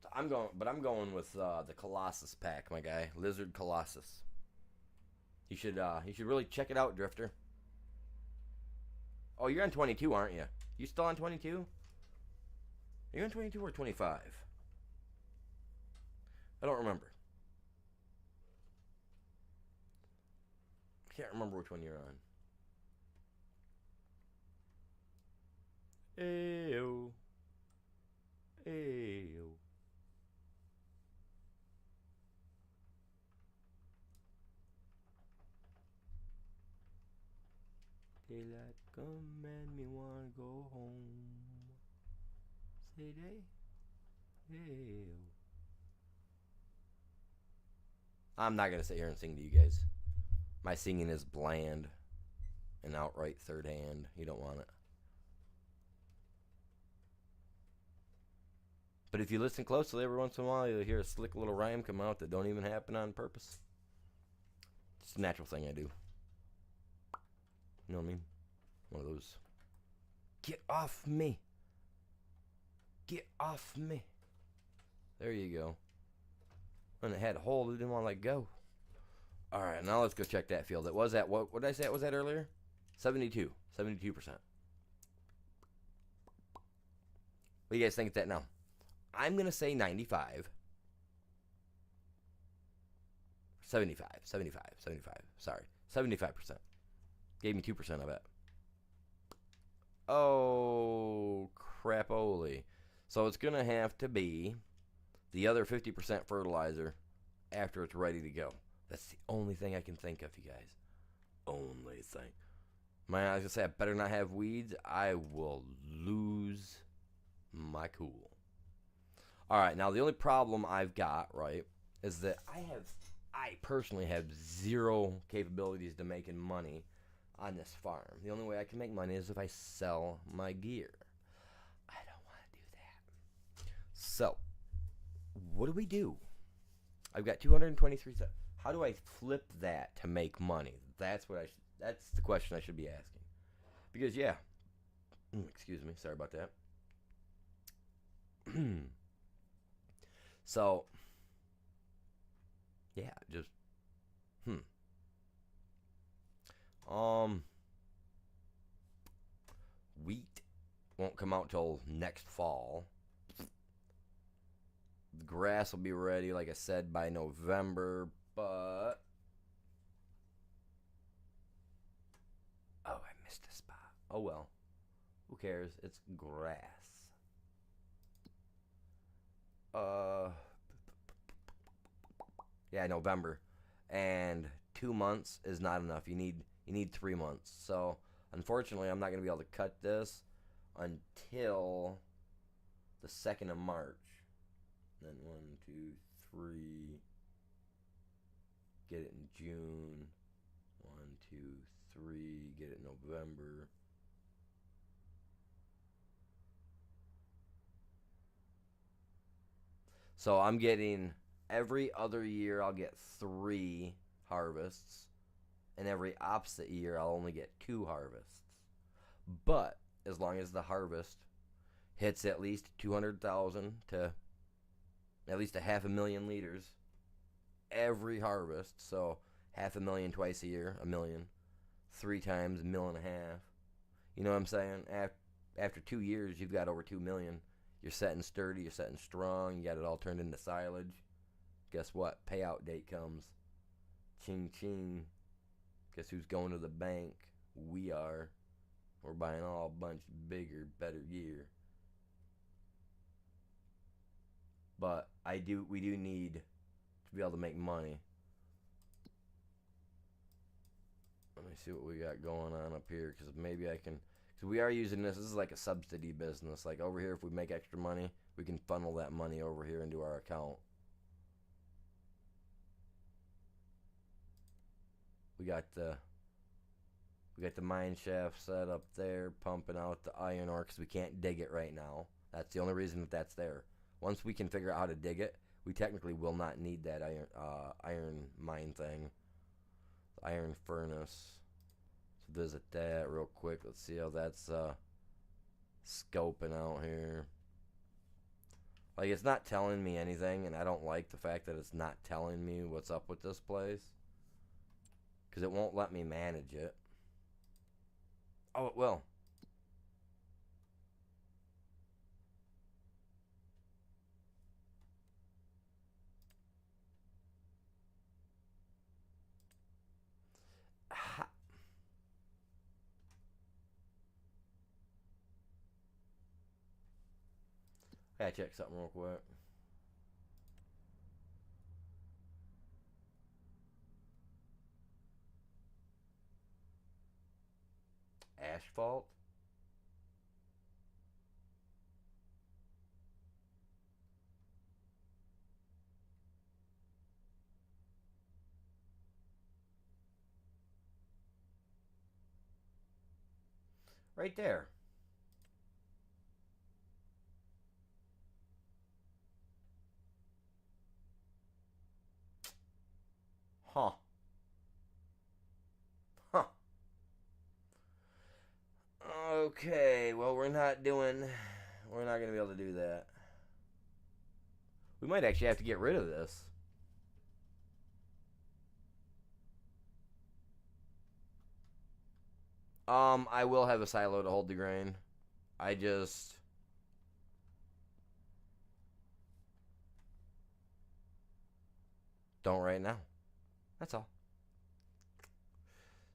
So I'm going with the Colossus pack, my guy, Lizard Colossus. You should really check it out, Drifter. Oh, you're on 22, aren't you? You still on 22? You're on 22 or 25? I don't remember. I can't remember which one you're on. Ayo. Ayo. Daylight come and me wanna go home. Say day. Ayo. I'm not gonna sit here and sing to you guys. My singing is bland and outright third hand. You don't want it. But if you listen closely, every once in a while you'll hear a slick little rhyme come out that don't even happen on purpose. It's a natural thing I do. You know what I mean? One of those. Get off me. Get off me. There you go. When it had hold, it didn't want to let go. All right, now let's go check that field. It was at, what did I say it was at earlier? 72. 72%. What do you guys think of that now? I'm going to say 95. 75. Sorry. 75%. Gave me 2% of it. Oh, crap-oli. So it's going to have to be the other 50% fertilizer after it's ready to go. That's the only thing I can think of, you guys. Only thing. Man, I was going to say, I better not have weeds. I will lose my cool. All right, now the only problem I've got, right, is that I personally have zero capabilities to making money on this farm. The only way I can make money is if I sell my gear. I don't want to do that. So, what do we do? I've got 223. How do I flip that to make money? That's the question I should be asking. Because yeah, excuse me, sorry about that. So, yeah, just wheat won't come out till next fall. The grass will be ready, like I said, by November, but oh, I missed a spot. Oh well, who cares? It's grass. Yeah, November, and 2 months is not enough. You need 3 months. So unfortunately, I'm not gonna be able to cut this until the 2nd of March. Then 1, 2, 3. Get it in June. 1, 2, 3. Get it in November. So I'm getting every other year I'll get 3 harvests, and every opposite year I'll only get 2 harvests. But as long as the harvest hits at least 200,000 to at least 500,000 liters every harvest, so 500,000 twice a year, 1,000,000, 3 times, 1.5 million. You know what I'm saying? After 2 years, you've got over 2 million. You're setting sturdy, you're setting strong, you got it all turned into silage. Guess what? Payout date comes. Ching ching. Guess who's going to the bank? We are. We're buying all a bunch bigger, better gear. But we do need to be able to make money. Let me see what we got going on up here, because maybe I can. Because we are using this. This is like a subsidy business. Like over here, if we make extra money, we can funnel that money over here into our account. We got the mine shaft set up there, pumping out the iron ore, because we can't dig it right now. That's the only reason that that's there. Once we can figure out how to dig it, we technically will not need that iron mine thing. The iron furnace. Let's visit that real quick. Let's see how that's scoping out here. Like, it's not telling me anything, and I don't like the fact that it's not telling me what's up with this place. because it won't let me manage it. Oh, it will. Ha- I gotta check something real quick. Asphalt? Right there. Huh. Huh. Okay, well, we're not going to be able to do that. We might actually have to get rid of this. I will have a silo to hold the grain. I just don't right now. That's all.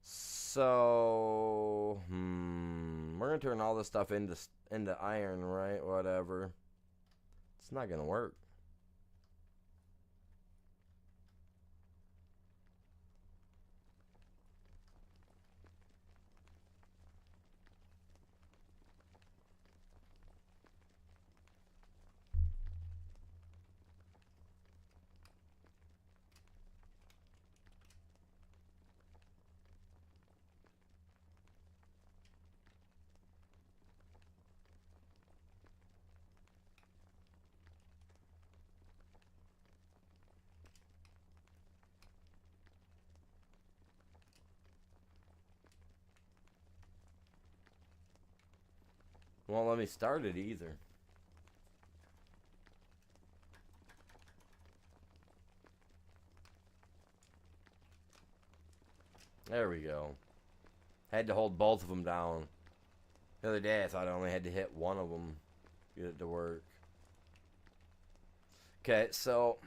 So, we're gonna turn all this stuff into iron, right? Whatever. It's not gonna work. Won't let me start it either. There we go. Had to hold both of them down. The other day I thought I only had to hit one of them to get it to work. Okay, so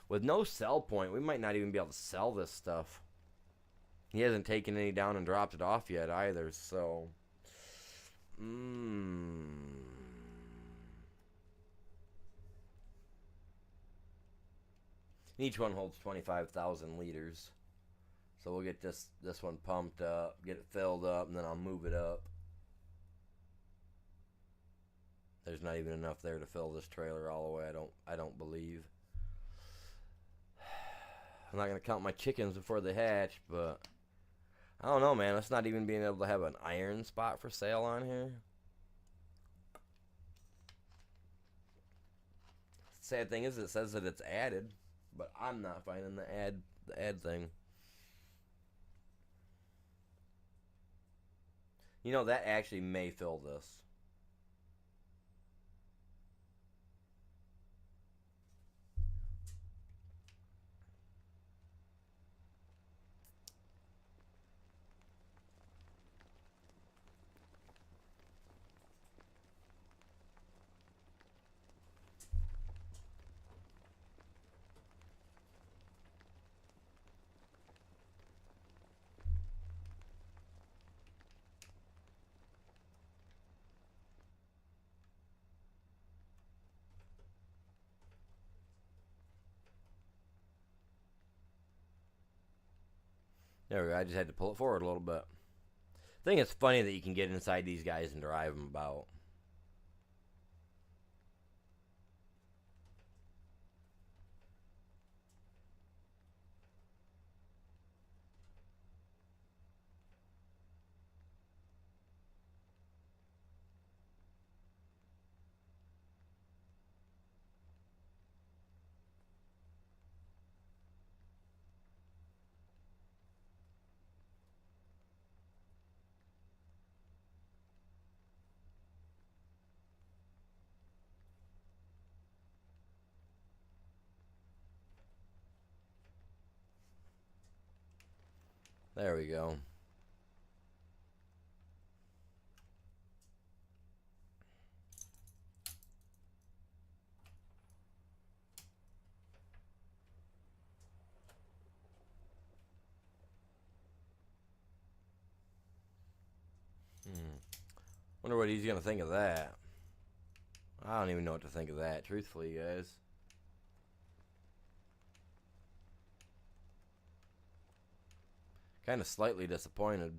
with no sell point, we might not even be able to sell this stuff. He hasn't taken any down and dropped it off yet either, so each one holds 25,000 liters. So we'll get this one pumped up, get it filled up, and then I'll move it up. There's not even enough there to fill this trailer all the way. I don't believe. I'm not gonna count my chickens before they hatch, but I don't know, man. It's not even being able to have an iron spot for sale on here. Sad thing is, it says that it's added, but I'm not finding the ad thing. You know, that actually may fill this. There we go. I just had to pull it forward a little bit. I think it's funny that you can get inside these guys and drive them about. There we go. Wonder what he's gonna think of that. I don't even know what to think of that, truthfully, guys. Kind of slightly disappointed.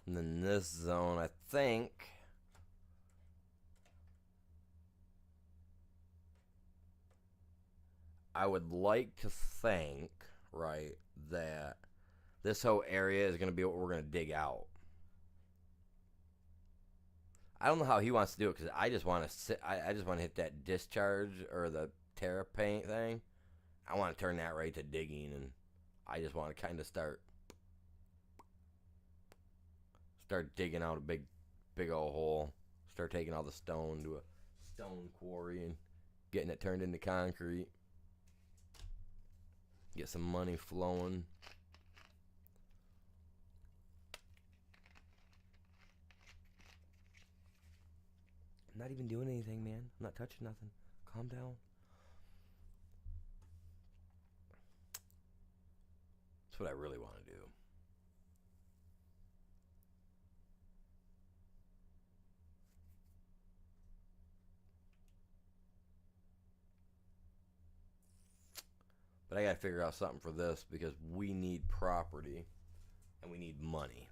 And then this zone, I think. I would like to think, right, that this whole area is going to be what we're going to dig out. I don't know how he wants to do it because I just want to sit. I just want to hit that discharge or the terra paint thing. I want to turn that right to digging, and I just want to kind of start digging out a big old hole. Start taking all the stone to a stone quarry and getting it turned into concrete. Get some money flowing. I'm not even doing anything, man. I'm not touching nothing. Calm down. That's what I really want to do. But I got to figure out something for this because we need property and we need money.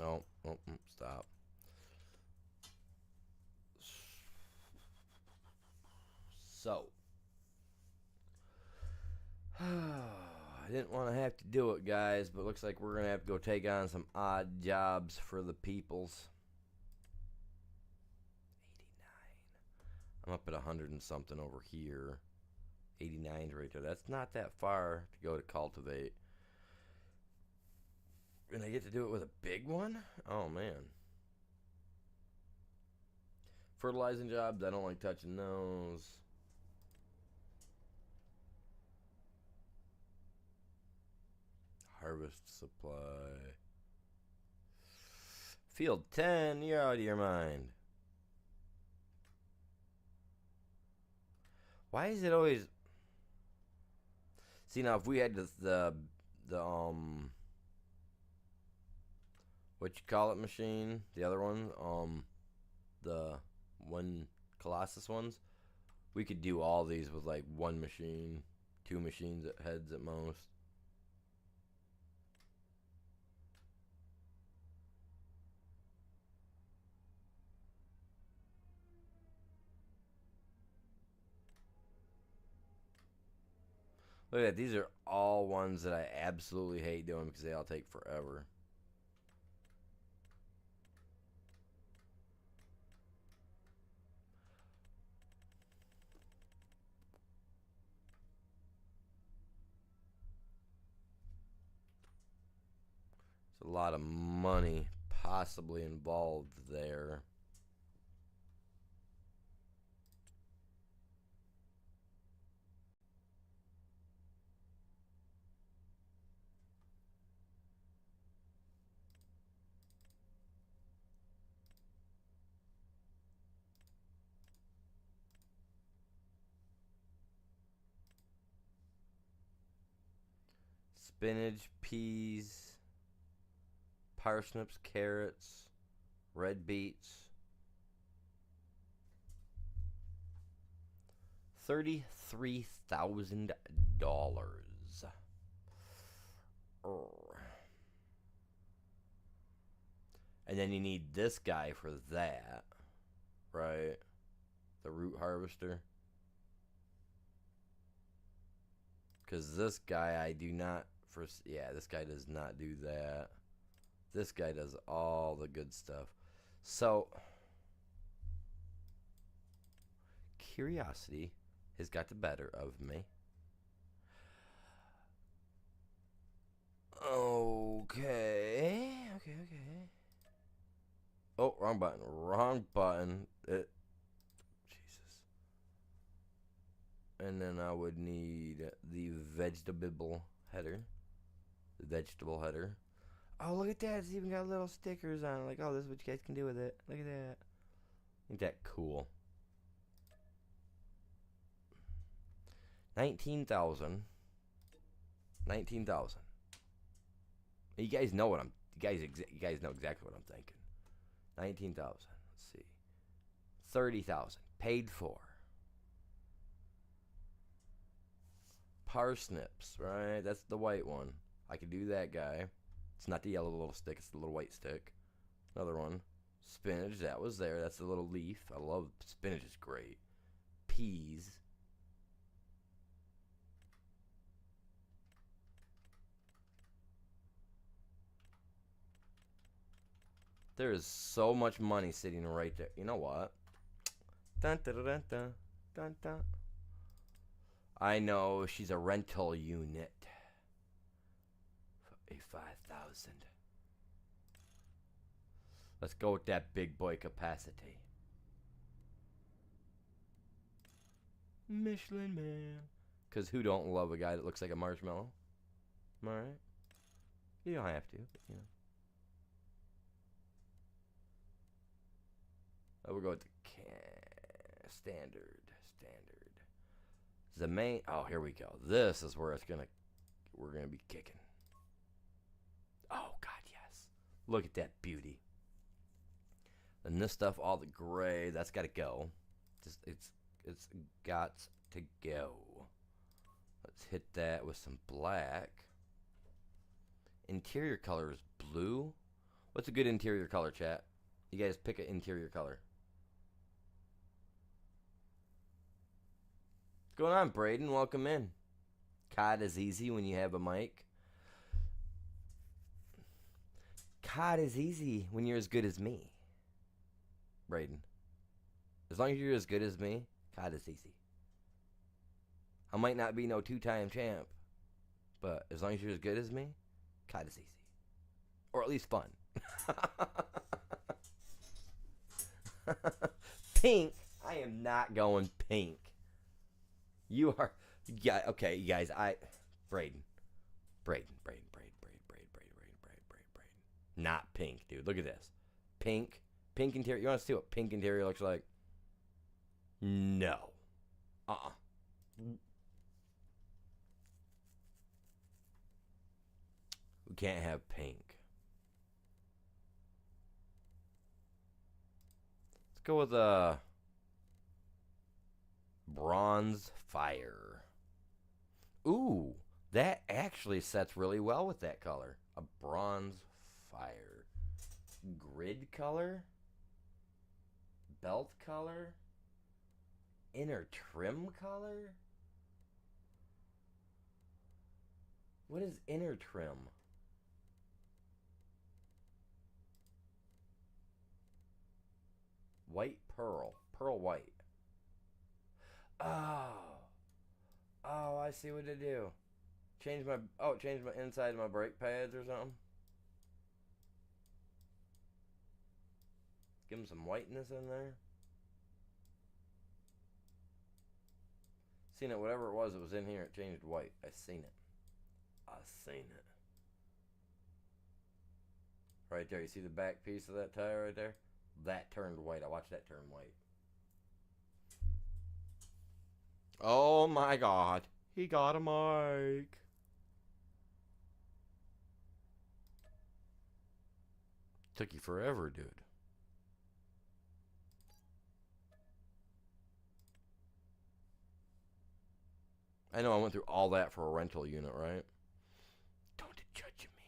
Oh, stop. So, I didn't want to have to do it, guys, but looks like we're going to have to go take on some odd jobs for the peoples. 89. I'm up at 100 and something over here. 89's right there. That's not that far to go to cultivate. And I get to do it with a big one? Oh, man. Fertilizing jobs, I don't like touching those. Harvest supply. Field 10, you're out of your mind. Why is it always... See, now if we had the what you call it machine, the other one, the one Colossus ones, we could do all these with like one machine, 2 machines at heads at most. Look at that. These are all ones that I absolutely hate doing because they all take forever. There's a lot of money possibly involved there. Spinach, peas, parsnips, carrots, red beets. $33,000. And then you need this guy for that, right? The root harvester. Because this guy I do not... Yeah, this guy does not do that. This guy does all the good stuff. So, curiosity has got the better of me. Okay. Oh, wrong button. Wrong button. And then I would need the vegetable header. The vegetable header. Oh, look at that. It's even got little stickers on it. Like, oh, this is what you guys can do with it. Look at that. Ain't that cool? 19,000. 19,000. You guys know what I'm. You guys know exactly what I'm thinking. 19,000. Let's see. 30,000. Paid for. Parsnips, right? That's the white one. I could do that guy. It's not the yellow little stick. It's the little white stick. Another one. Spinach. That was there. That's the little leaf. I love spinach. Is great. Peas. There is so much money sitting right there. You know what? Dun, dun, dun, dun, dun, dun, dun. I know she's a rental unit. A 5,000. Let's go with that big boy capacity. Michelin Man. Because who don't love a guy that looks like a marshmallow? Alright. You don't have to, but you know. Oh, we'll go with the standard. The main. Oh, here we go. This is where we're gonna be kicking. Oh God, yes. Look at that beauty. And this stuff, all the gray, that's got to go. It's got to go. Let's hit that with some black. Interior color is blue. What's a good interior color, chat? You guys pick an interior color. What's going on, Braden? Welcome in. COD is easy when you have a mic. COD is easy when you're as good as me. Braden. As long as you're as good as me, COD is easy. I might not be no 2-time champ, but as long as you're as good as me, COD is easy. Or at least fun. Pink? I am not going pink. You are, yeah, okay, you guys, Braden. Not pink, dude. Look at this. Pink interior. You want to see what pink interior looks like? No. We can't have pink. Let's go with bronze fire. Ooh, that actually sets really well with that color. A bronze fire. Grid color. Belt color. Inner trim color. What is inner trim? White pearl. Pearl white. Oh, I see what to do. Change my inside of my brake pads or something. Give them some whiteness in there. Seen it, whatever it was in here, it changed white. I seen it. Right there, you see the back piece of that tire right there? That turned white. I watched that turn white. Oh my God. He got a mic. Took you forever, dude. I know I went through all that for a rental unit, right? Don't judge me.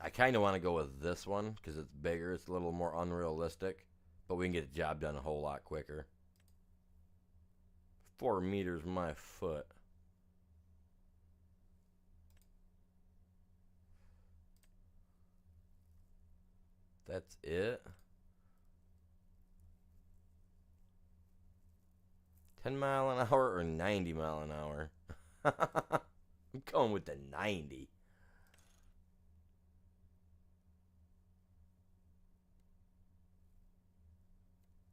I kind of want to go with this one because it's bigger. It's a little more unrealistic, but we can get the job done a whole lot quicker. 4 meters my foot. That's it. 10 mile an hour or 90 mile an hour? I'm going with the 90.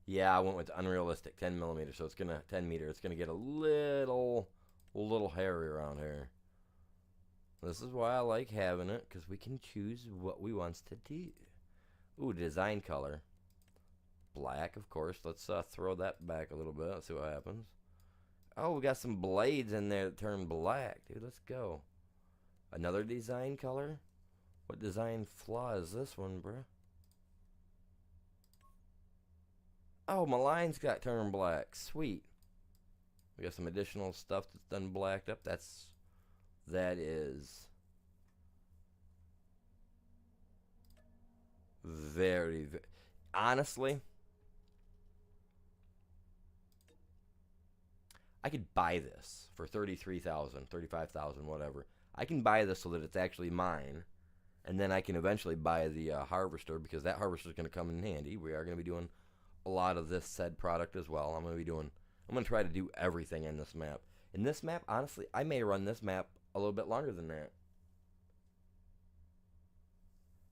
Yeah, I went with unrealistic 10 millimeters, so it's gonna 10 meter. It's gonna get a little hairy around here. This is why I like having it, because we can choose what we wants to do. Ooh, design color. Black, of course. Let's throw that back a little bit. Let's see what happens. Oh, we got some blades in there that turn black. Dude, let's go. Another design color? What design flaw is this one, bruh? Oh, my lines got turned black. Sweet. We got some additional stuff that's done blacked up. That is very honestly, I could buy this for 33,000, 35,000, whatever. I can buy this so that it's actually mine, and then I can eventually buy the harvester, because that harvester is going to come in handy. We are going to be doing a lot of this said product as well. I'm going to try to do everything in this map. In this map, honestly, I may run this map a little bit longer than that.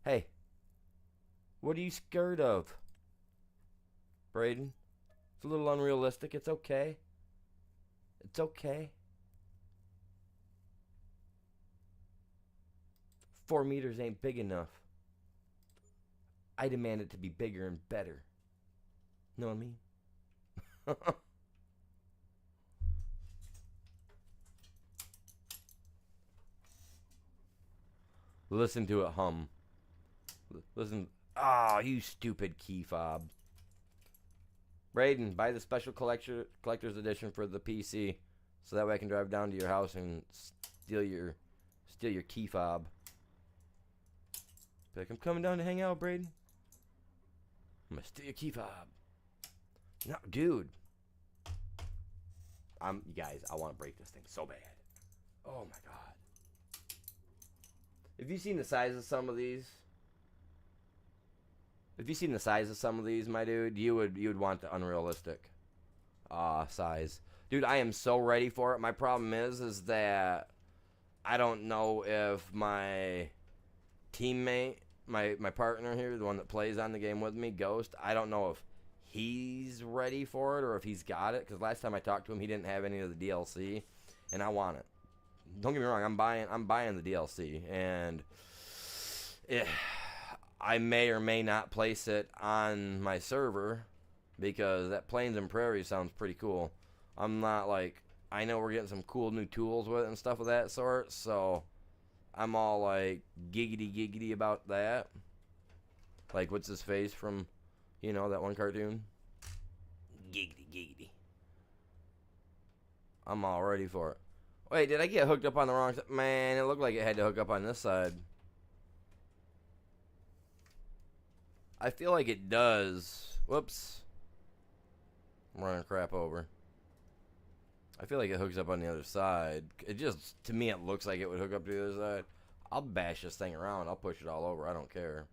Hey, what are you scared of, Braden? It's a little unrealistic. It's okay. It's okay. 4 meters ain't big enough. I demand it to be bigger and better. Know what I mean? Listen to it hum. Listen. Ah, oh, you stupid key fob. Braden, buy the special collector's edition for the PC, so that way I can drive down to your house and steal your key fob. Be like, I'm coming down to hang out, Braden. I'm gonna steal your key fob. No, dude. You guys, I want to break this thing so bad. Oh my god. Have you seen the size of some of these? If you seen the size of some of these, my dude, you would want the unrealistic size. Dude, I am so ready for it. My problem is that I don't know if my teammate, my partner here, the one that plays on the game with me, Ghost, I don't know if he's ready for it or if he's got it, because last time I talked to him, he didn't have any of the DLC, and I want it. Don't get me wrong, I'm buying the DLC, and I may or may not place it on my server, because that Plains and Prairie sounds pretty cool. I'm not like, I know we're getting some cool new tools with it and stuff of that sort, so I'm all like giggity about that. Like, what's his face from, that one cartoon? Giggity. I'm all ready for it. Wait, did I get hooked up on the wrong side? Man, it looked like it had to hook up on this side. I feel like it does. Whoops. I'm running crap over. I feel like it hooks up on the other side. It just, to me, it looks like it would hook up to the other side. I'll bash this thing around. I'll push it all over. I don't care.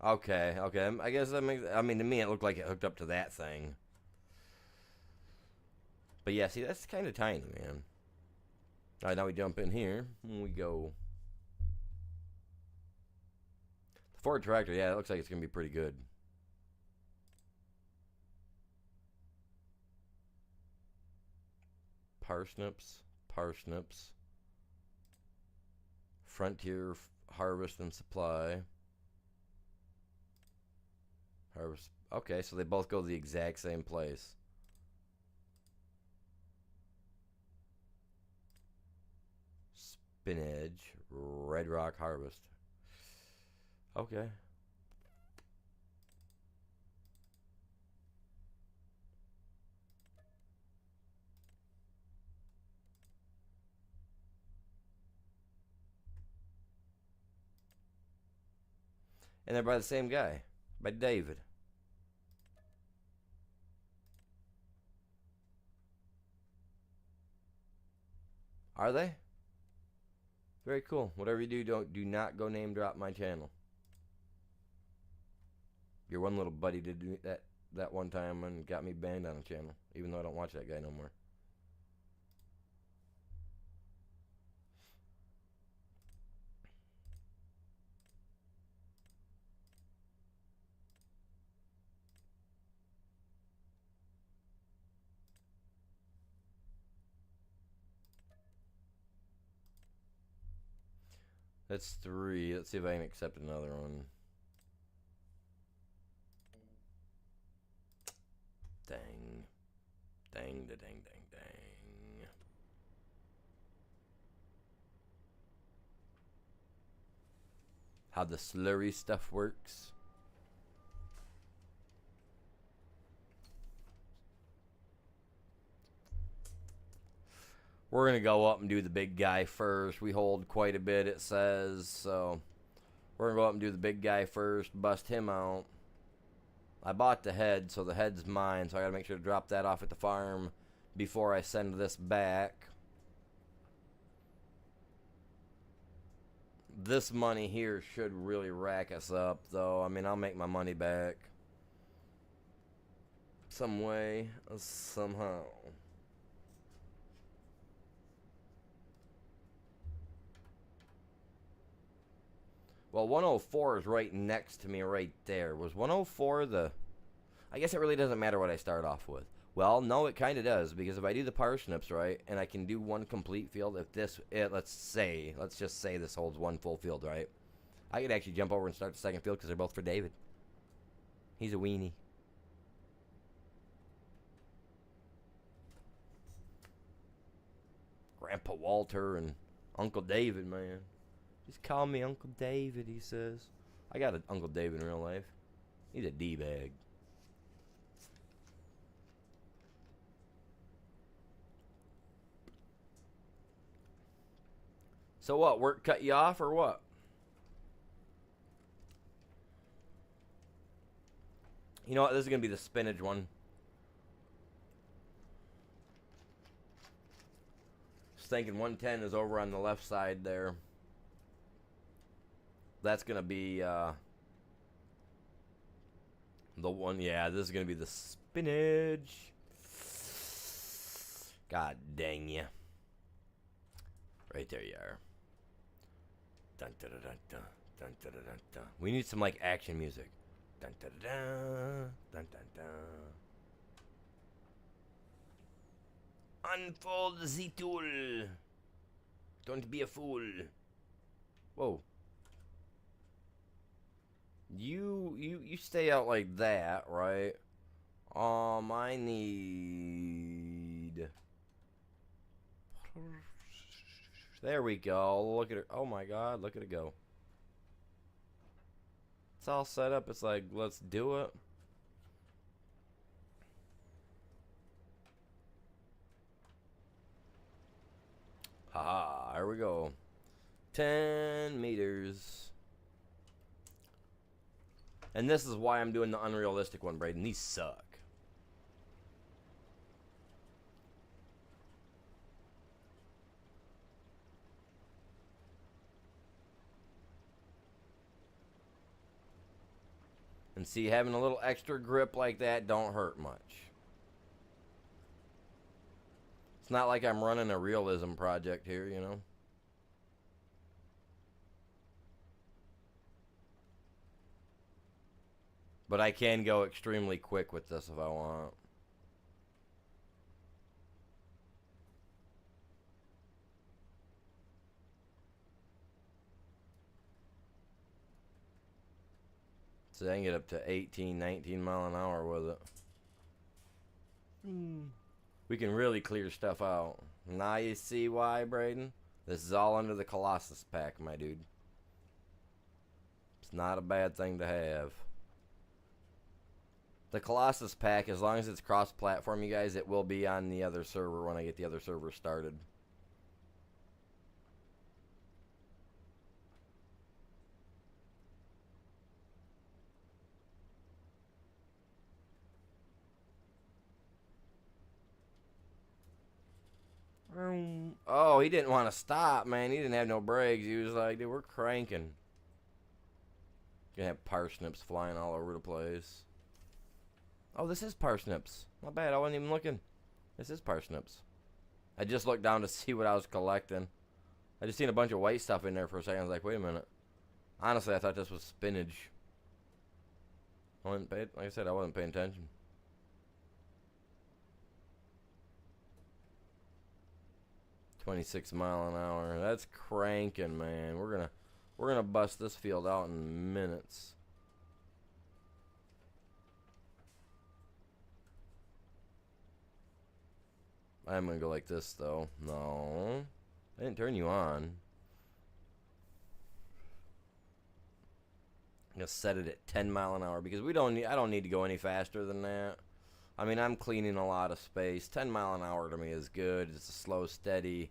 Okay. I guess that makes, to me, it looked like it hooked up to that thing. But yeah, see, that's kind of tiny, man. All right, now we jump in here. And we go. The Ford tractor, yeah, it looks like it's going to be pretty good. Parsnips. Frontier harvest and supply. Harvest. Okay, so they both go to the exact same place. Spinach, Red Rock Harvest. Okay. And they're by the same guy, by David. Are they? Very cool. Whatever you do, do not go name drop my channel. Your one little buddy did that one time and got me banned on a channel, even though I don't watch that guy no more. That's 3. Let's see if I can accept another one. Dang. Dang, da dang, dang, dang. How the slurry stuff works. We're going to go up and do the big guy first. We hold quite a bit, it says. So we're going to go up and do the big guy first. Bust him out. I bought the head, so the head's mine. So I got to make sure to drop that off at the farm before I send this back. This money here should really rack us up, though. I mean, I'll make my money back. Some way, somehow. Well, 104 is right next to me right there. Was 104 the... I guess it really doesn't matter what I start off with. Well, no, it kind of does, because if I do the parsnips right, and I can do one complete field, if this... let's just say this holds one full field, right? I could actually jump over and start the second field, because they're both for David. He's a weenie. Grandpa Walter and Uncle David, man. Just call me Uncle David, he says. I got an Uncle David in real life. He's a D-bag. So what, work cut you off or what? You know what, this is going to be the spinach one. Just thinking 110 is over on the left side there. That's going to be the one. Yeah, this is going to be the spinach. God dang you. Right there you are. Dun, dun, dun, dun, dun, dun, dun, dun, dun. We need some like action music. Dun, dun, dun, dun, dun, dun. Unfold the tool. Don't be a fool. Whoa. You stay out like that, right? I need... There we go. Look at it. Oh my god, look at it go. It's all set up. It's like, let's do it. Haha, here we go. 10 meters. And this is why I'm doing the unrealistic one, Braden. These suck. And see, having a little extra grip like that don't hurt much. It's not like I'm running a realism project here, you know? But I can go extremely quick with this if I want. So I can get up to 18, 19 mile an hour with it. We can really clear stuff out. Now you see why, Braden? This is all under the Colossus pack, my dude. It's not a bad thing to have. The Colossus pack, as long as it's cross-platform, you guys, it will be on the other server when I get the other server started. Oh, he didn't want to stop, man. He didn't have no brakes. He was like, dude, we're cranking. Gonna have parsnips flying all over the place. Oh, this is parsnips. Not bad. I wasn't even looking. This is parsnips. I just looked down to see what I was collecting. I just seen a bunch of white stuff in there for a second. I was like, wait a minute. Honestly, I thought this was spinach. Like I said, I wasn't paying attention. $26 mph. That's cranking, man. We're gonna bust this field out in minutes. I'm gonna go like this though. No, I didn't turn you on. I'm gonna set it at 10 mph because I don't need to go any faster than that. I mean, I'm cleaning a lot of space. 10 mph to me is good. It's a slow, steady,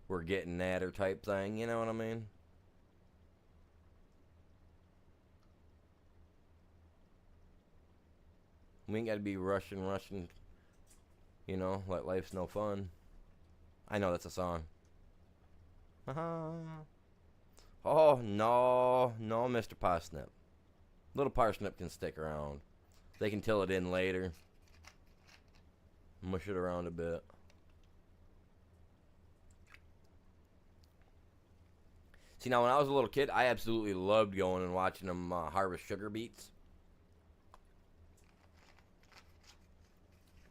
we're getting at her type thing. You know what I mean? We ain't gotta be rushing. You know, like life's no fun. I know that's a song. Oh, no, Mr. Parsnip. Little parsnip can stick around. They can till it in later. Mush it around a bit. See, now when I was a little kid, I absolutely loved going and watching them harvest sugar beets.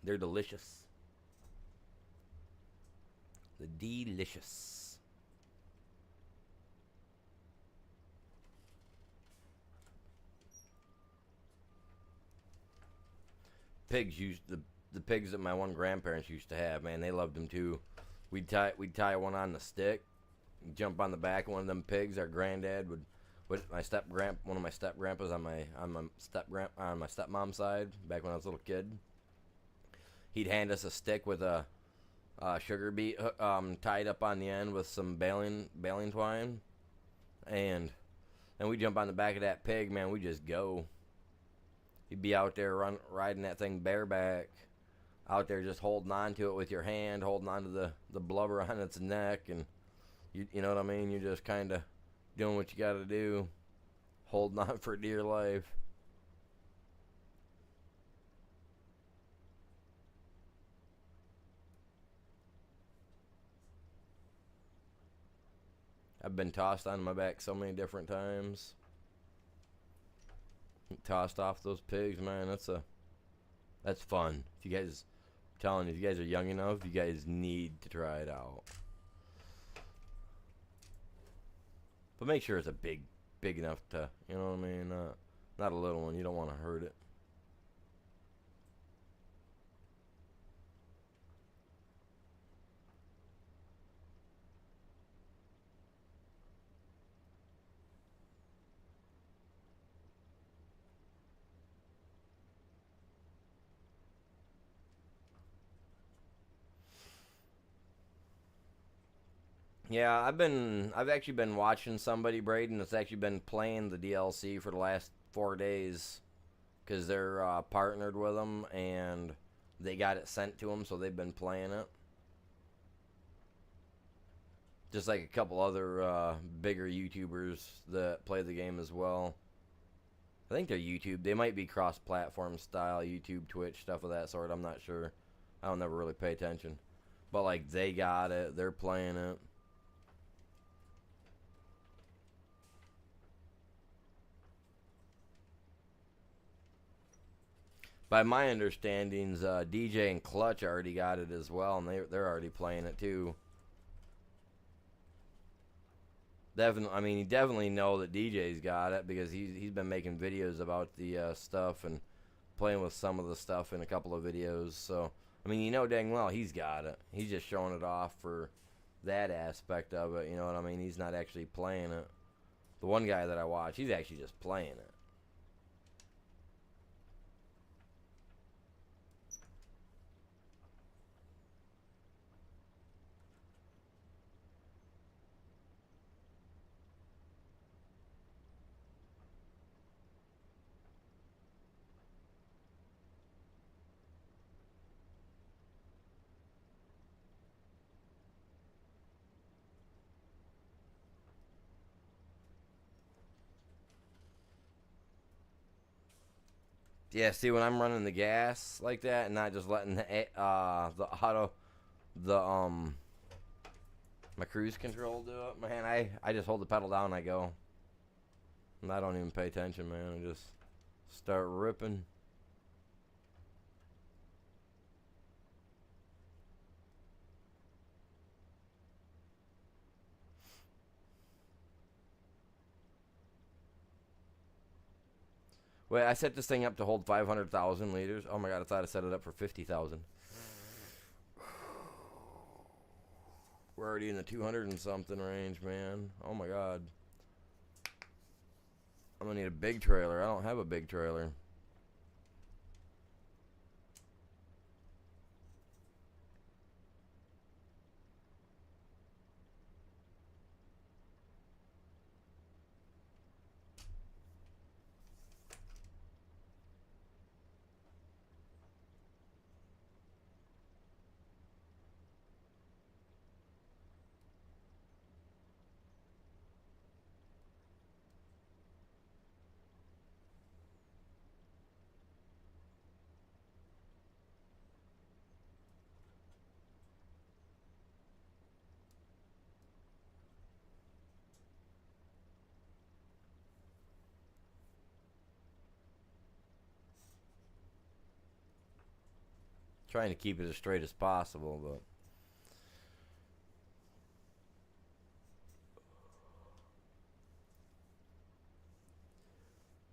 They're delicious. Delicious. Pigs the pigs that my one grandparents used to have, man, they loved them too. We'd tie one on the stick, jump on the back of one of them pigs. Our granddad would one of my step grandpas on my stepmom's side back when I was a little kid. He'd hand us a stick with a sugar beet tied up on the end with some baling twine, and we jump on the back of that pig, man. We just go. You'd be out there riding that thing bareback, out there just holding on to it with your hand, holding on to the blubber on its neck, and you know what I mean? You're just kind of doing what you got to do, holding on for dear life. I've been tossed on my back so many different times. Tossed off those pigs, man. That's fun. If you guys, I'm telling you, if you guys are young enough, you guys need to try it out. But make sure it's a big enough to, you know what I mean? Not a little one. You don't want to hurt it. Yeah, I've actually been watching somebody, Braden, that's actually been playing the DLC for the last 4 days, because they're partnered with them and they got it sent to them, so they've been playing it. Just like a couple other bigger YouTubers that play the game as well. I think they're YouTube. They might be cross-platform style, YouTube, Twitch, stuff of that sort. I'm not sure. I don't never really pay attention. But like, they got it. They're playing it. By my understandings, DJ and Clutch already got it as well, and they're already playing it too. Definitely, I mean, you definitely know that DJ's got it because he's been making videos about the stuff and playing with some of the stuff in a couple of videos. So, I mean, you know dang well he's got it. He's just showing it off for that aspect of it. You know what I mean? He's not actually playing it. The one guy that I watch, he's actually just playing it. Yeah, see, when I'm running the gas like that and not just letting the auto, the my cruise control do it, man, I just hold the pedal down and I go. And I don't even pay attention, man. I just start ripping. Wait, I set this thing up to hold 500,000 liters. Oh my god, I thought I set it up for 50,000. We're already in the 200 and something range, man. Oh my god. I'm gonna need a big trailer. I don't have a big trailer. Trying to keep it as straight as possible, but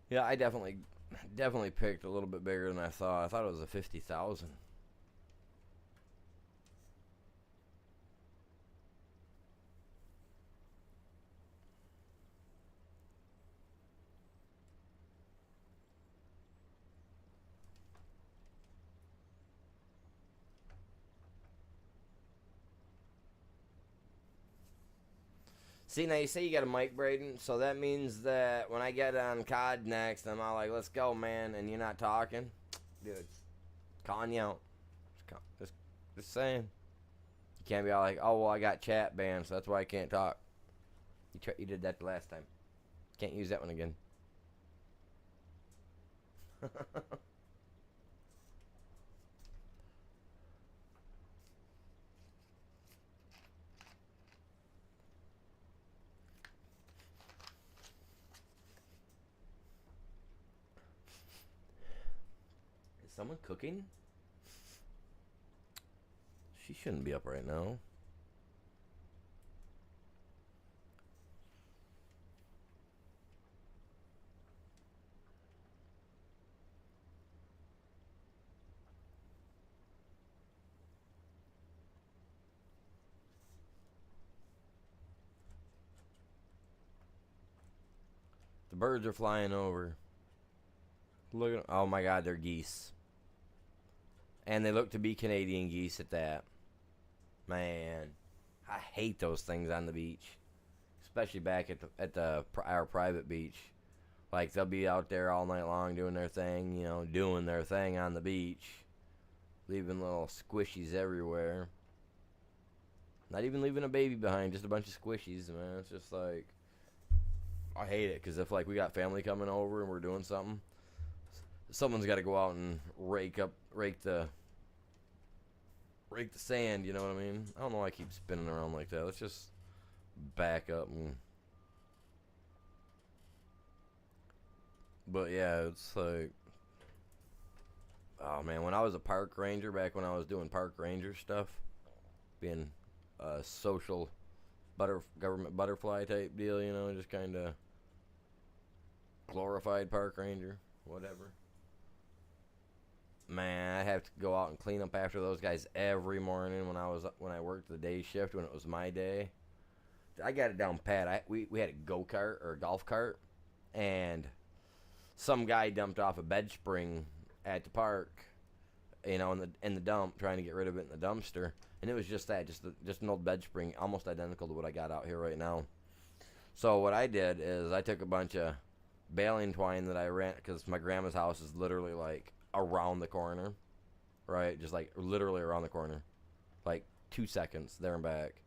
yeah, I definitely picked a little bit bigger than I thought. I thought it was a 50,000. See, now you say you got a mic, Braden, so that means that when I get on COD next, I'm all like, let's go, man, and you're not talking? Dude, calling you out. Just saying. You can't be all like, oh, well, I got chat banned, so that's why I can't talk. You did that the last time. Can't use that one again. Is someone cooking? She shouldn't be up right now. The birds are flying over. Look at, oh my god, they're geese. And they look to be Canadian geese at that. Man, I hate those things on the beach, especially back at our private beach. Like, they'll be out there all night long doing their thing, doing their thing on the beach, leaving little squishies everywhere. Not even leaving a baby behind, just a bunch of squishies, man. It's just like, I hate it, because if, like, we got family coming over and we're doing something, someone's got to go out and rake the sand, you know what I mean? I don't know why I keep spinning around like that. Let's just back up and... But yeah, it's like... Oh man, when I was a park ranger, back when I was doing park ranger stuff, being a social government butterfly type deal, just kind of glorified park ranger, whatever. Man, I have to go out and clean up after those guys every morning when I worked the day shift when it was my day. I got it down pat. We had a go-kart or a golf cart, and some guy dumped off a bed spring at the park, in the dump, trying to get rid of it in the dumpster, and it was just an old bed spring, almost identical to what I got out here right now. So what I did is I took a bunch of baling twine that I rent, because my grandma's house is literally like around the corner, right? Just like literally around the corner, like 2 seconds there and back.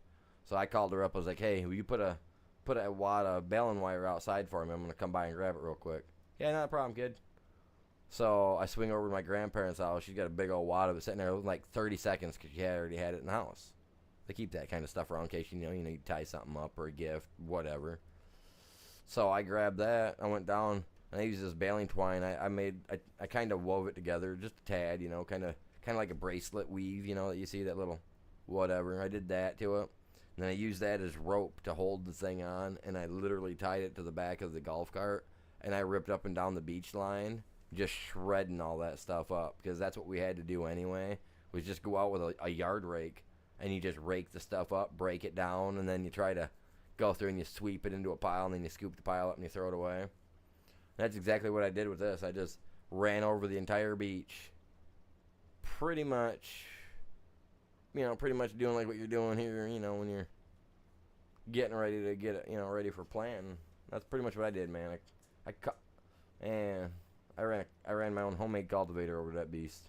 So I called her up. I was like, hey, will you put a wad of baling wire outside for me? I'm gonna come by and grab it real quick. Yeah, not a problem, kid. So I swing over to my grandparents' house. She's got a big old wad of it sitting there, like 30 seconds because she already had it in the house. They keep that kind of stuff around in case you tie something up or a gift, whatever. So I grabbed that. I went down and I used this baling twine. I kind of wove it together, just a tad, kind of like a bracelet weave, that you see, that little whatever. I did that to it. And then I used that as rope to hold the thing on, and I literally tied it to the back of the golf cart, and I ripped up and down the beach line, just shredding all that stuff up, because that's what we had to do anyway, was just go out with a yard rake, and you just rake the stuff up, break it down, and then you try to go through and you sweep it into a pile, and then you scoop the pile up and you throw it away. That's exactly what I did with this. I just ran over the entire beach, pretty much doing like what you're doing here, when you're getting ready to get, ready for planting. That's pretty much what I did, man. I ran my own homemade cultivator over that beast.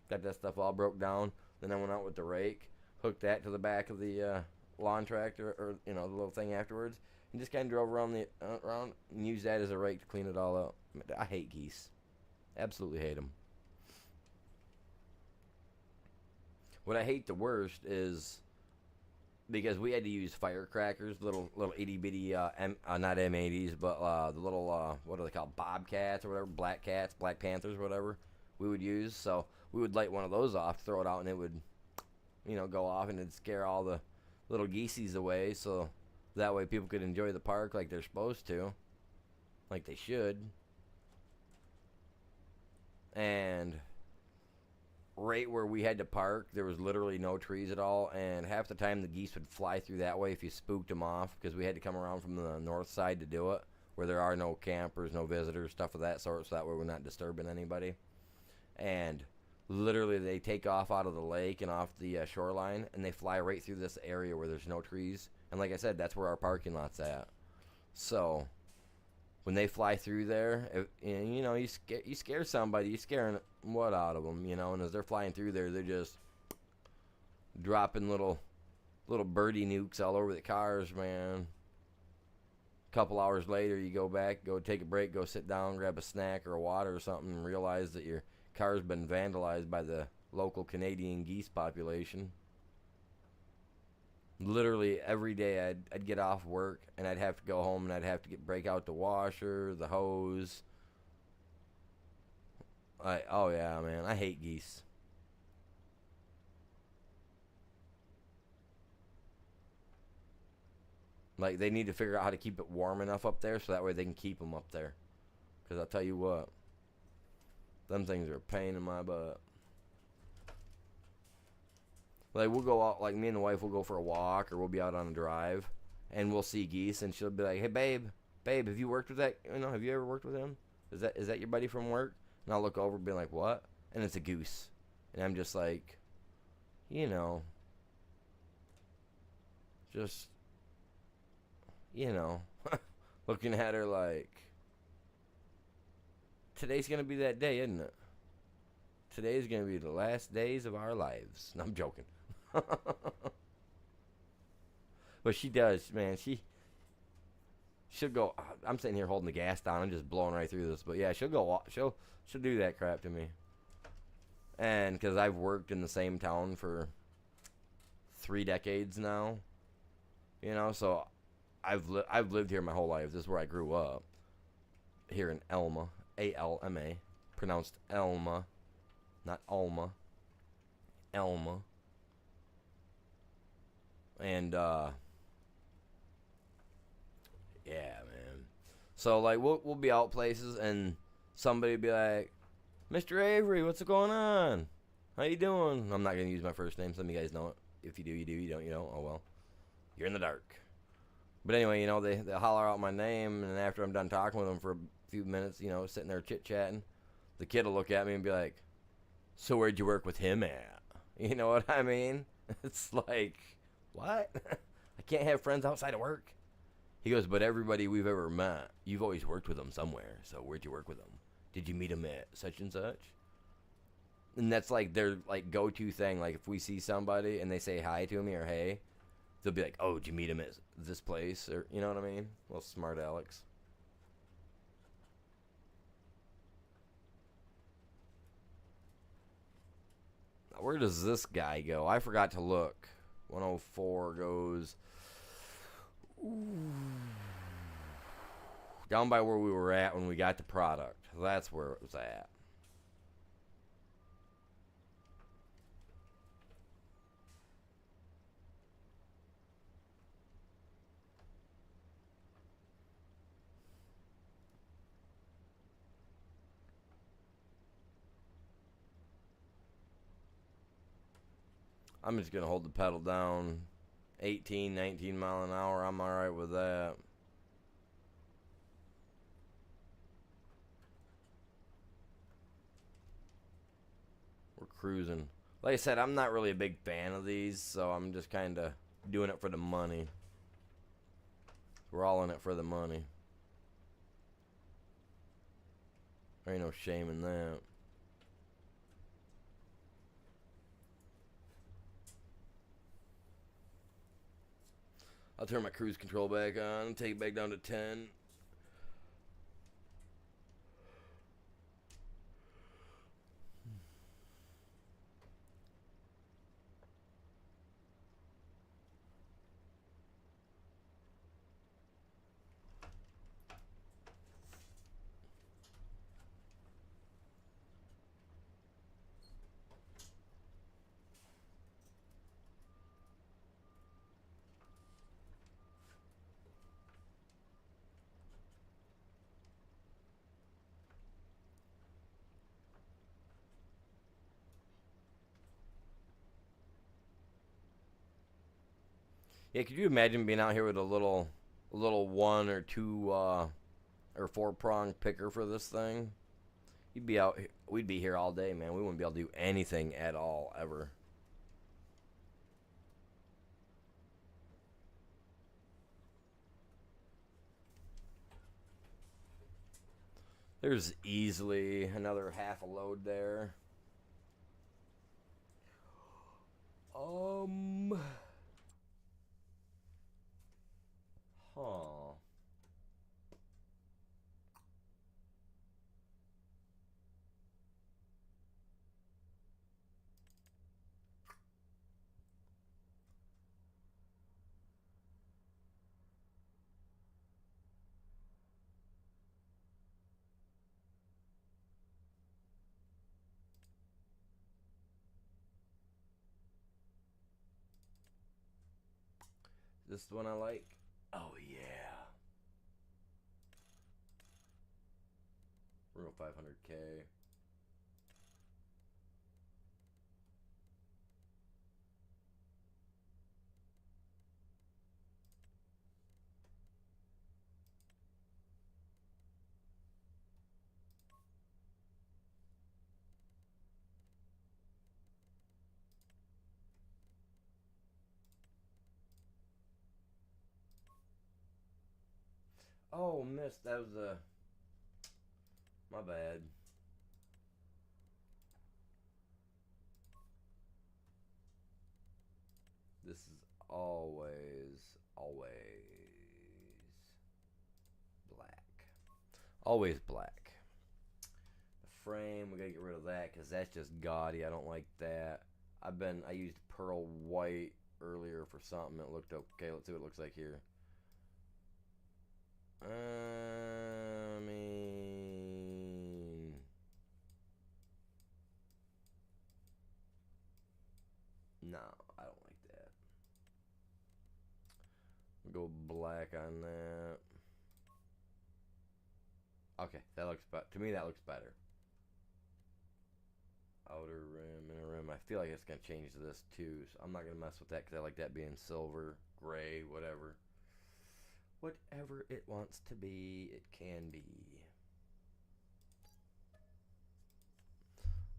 Got that stuff all broke down. Then I went out with the rake, hooked that to the back of the lawn tractor, or the little thing afterwards, and just kind of drove around and used that as a rake to clean it all up. I hate geese. Absolutely hate them. What I hate the worst is because we had to use firecrackers, little itty bitty, not M80s, but the little what are they called, bobcats or whatever, black panthers, whatever we would use. So we would light one of those off, throw it out, and it would, go off, and it'd scare all the little geesies away. So that way people could enjoy the park like they're supposed to, like they should. And right where we had to park, there was literally no trees at all, and half the time the geese would fly through that way if you spooked them off, because we had to come around from the north side to do it, where there are no campers, no visitors, stuff of that sort, so that way we're not disturbing anybody. And literally they take off out of the lake and off the shoreline, and they fly right through this area where there's no trees, and like I said, that's where our parking lot's at. So when they fly through there, you scare somebody, you scaring what out of them, and as they're flying through there, they're just dropping little birdie nukes all over the cars, man. A couple hours later, you go back, go take a break, go sit down, grab a snack or a water or something, and realize that your car's been vandalized by the local Canadian geese population. Literally every day I'd get off work and I'd have to go home and I'd have to break out the washer, the hose. Oh yeah, man, I hate geese. Like, they need to figure out how to keep it warm enough up there so that way they can keep them up there. Because I'll tell you what, them things are a pain in my butt. Like, we'll go out, like, me and the wife will go for a walk, or we'll be out on a drive, and we'll see geese, and she'll be like, hey, babe, have you worked with that, have you ever worked with him? Is that your buddy from work? And I'll look over and be like, what? And it's a goose. And I'm just like, just, looking at her like, today's going to be that day, isn't it? Today's going to be the last days of our lives. No, I'm joking. But she does, man. She'll go. I'm sitting here holding the gas down. I'm just blowing right through this. But yeah, she'll go. She'll do that crap to me. And because I've worked in the same town for 3 decades now, so I've lived here my whole life. This is where I grew up. Here in Elma, A-L-M-A, pronounced Elma, not Alma. Elma. And yeah, man. So like we'll be out places and somebody be like, Mr. Avery, what's going on? How you doing? I'm not gonna use my first name. Some of you guys know it. If you do, you do. You don't, you don't. Oh well. You're in the dark. But anyway, they holler out my name, and after I'm done talking with them for a few minutes, sitting there chit chatting, the kid will look at me and be like, so where'd you work with him at? You know what I mean? It's like, what? I can't have friends outside of work. He goes, but everybody we've ever met, you've always worked with them somewhere. So where'd you work with them? Did you meet them at such and such? And that's like their like go-to thing. Like if we see somebody and they say hi to me or hey, they'll be like, oh, did you meet him at this place? Or you know what I mean? Well, smart Alex. Where does this guy go? I forgot to look. 104 goes down by where we were at when we got the product. That's where it was at. I'm just going to hold the pedal down 18, 19 mile an hour. I'm all right with that. We're cruising. Like I said, I'm not really a big fan of these, so I'm just kind of doing it for the money. We're all in it for the money. There ain't no shame in that. I'll turn my cruise control back on and take it back down to 10. Yeah, could you imagine being out here with a little 1 or 2 or 4 prong picker for this thing? You'd be out. We'd be here all day, man. We wouldn't be able to do anything at all ever. There's easily another half a load there. Huh. This is the one I like. Oh yeah. We're going 500K. Oh, missed. That was my bad. This is always black. Always black. The frame, we gotta get rid of that because that's just gaudy. I don't like that. I used pearl white earlier for something. It looked okay. Let's see what it looks like here. I mean, no, I don't like that. We'll go black on that. Okay, that looks better. To me, that looks better. Outer rim, inner rim. I feel like it's going to change to this too, so I'm not going to mess with that because I like that being silver, gray, whatever. Whatever it wants to be, it can be.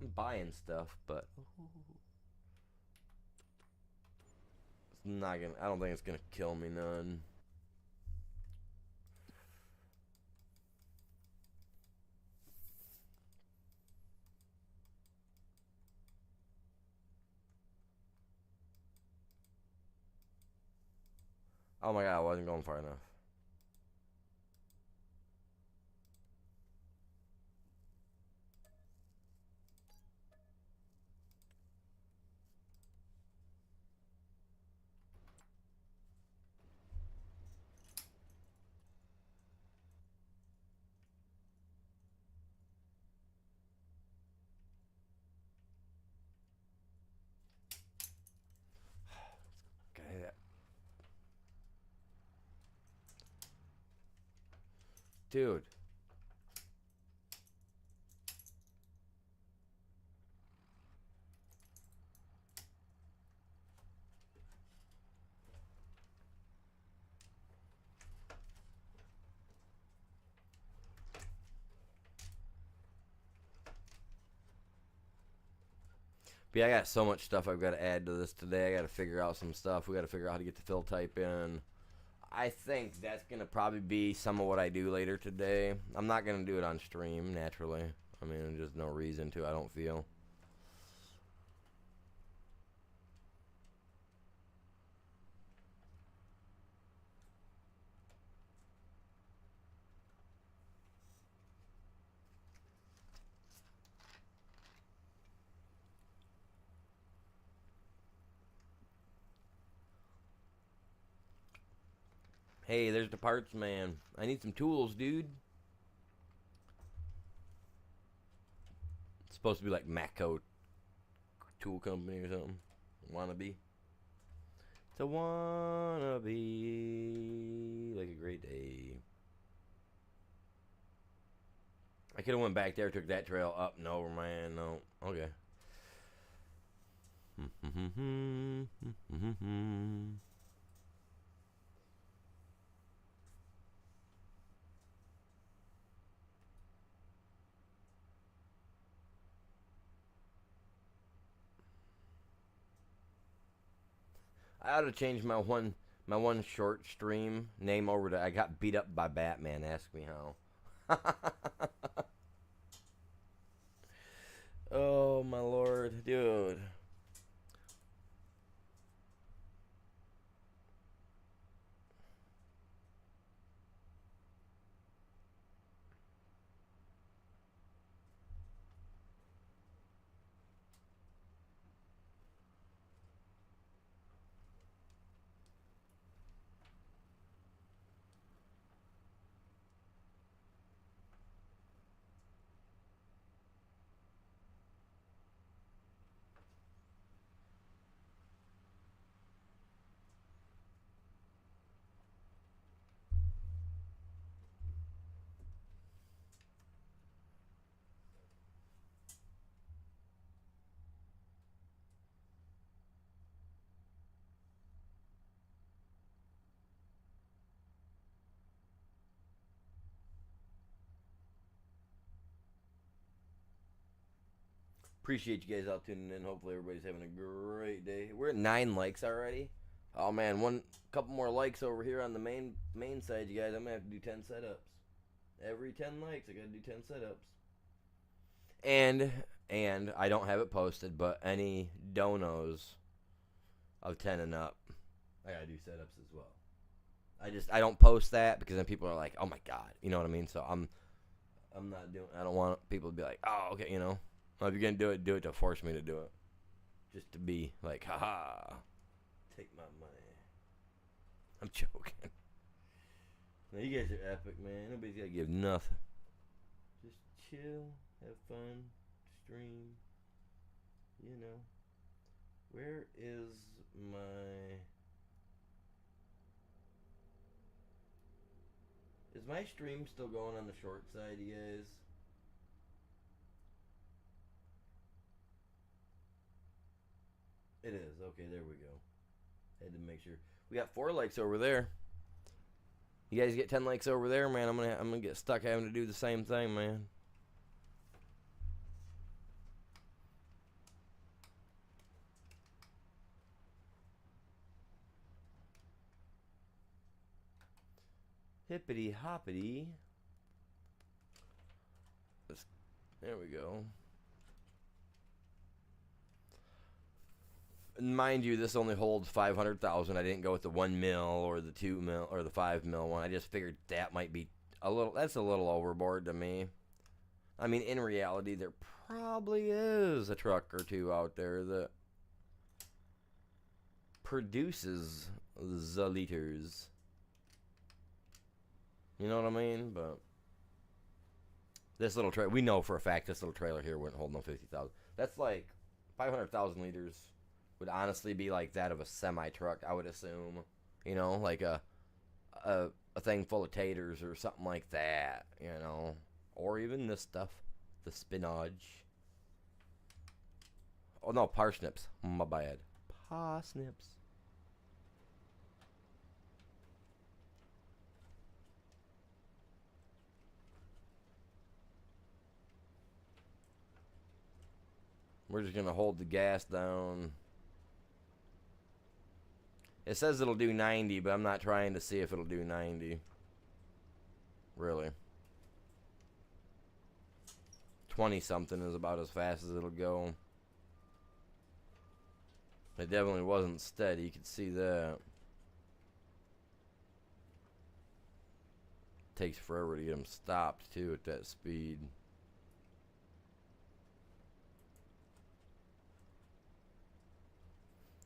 I'm buying stuff, but it's not gonna. I don't think it's gonna kill me none. Oh my god, I wasn't going far enough. Dude. But yeah, I got so much stuff I've got to add to this today. I got to figure out some stuff. We got to figure out how to get the fill type in. I think that's going to probably be some of what I do later today. I'm not going to do it on stream, naturally. I mean, there's just no reason to, I don't feel. Hey, there's the parts, man. I need some tools, dude. It's supposed to be like Matco Tool Company or something. Wannabe. It's a wannabe. Like a great day. I could have went back there, took that trail up. No, man, no. Okay. I ought to change my one short stream name over to I got beat up by Batman. Ask me how. Oh my lord, dude. Appreciate you guys all tuning in. Hopefully everybody's having a great day. We're at 9 likes already. Oh man, one couple more likes over here on the main side, you guys. I'm gonna have to do 10 setups. Every 10 likes, I gotta do 10 setups. And I don't have it posted, but any donos of 10 and up, I gotta do setups as well. I don't post that because then people are like, oh my god, you know what I mean? So I'm not doing. I don't want people to be like, oh okay, you know. Well, if you're gonna do it to force me to do it, just to be like, haha, take my money. I'm joking. Now you guys are epic, man. Nobody's gotta give nothing. Just chill, have fun, stream. You know. Where is my? Is my stream still going on the short side, you guys? It is. Okay, there we go. Had to make sure. We got 4 likes over there. You guys get 10 likes over there, man. I'm gonna get stuck having to do the same thing, man. Hippity hoppity. There we go. Mind you, this only holds 500,000. I didn't go with the 1 mil or the 2 mil or the 5 mil one. I just figured that might be a little. That's a little overboard to me. I mean, in reality, there probably is a truck or two out there that produces the liters. You know what I mean? But this little trailer, we know for a fact this little trailer here wouldn't hold no 50,000. That's like 500,000 liters. Would honestly be like that of a semi truck, I would assume. You know, like a a thing full of taters or something like that, you know. Or even this stuff, the spinach. Oh no, parsnips. My bad. Parsnips. We're just gonna hold the gas down. It says it'll do 90, but I'm not trying to see if it'll do 90. Really. 20 something is about as fast as it'll go. It definitely wasn't steady, you could see that. Takes forever to get them stopped too at that speed.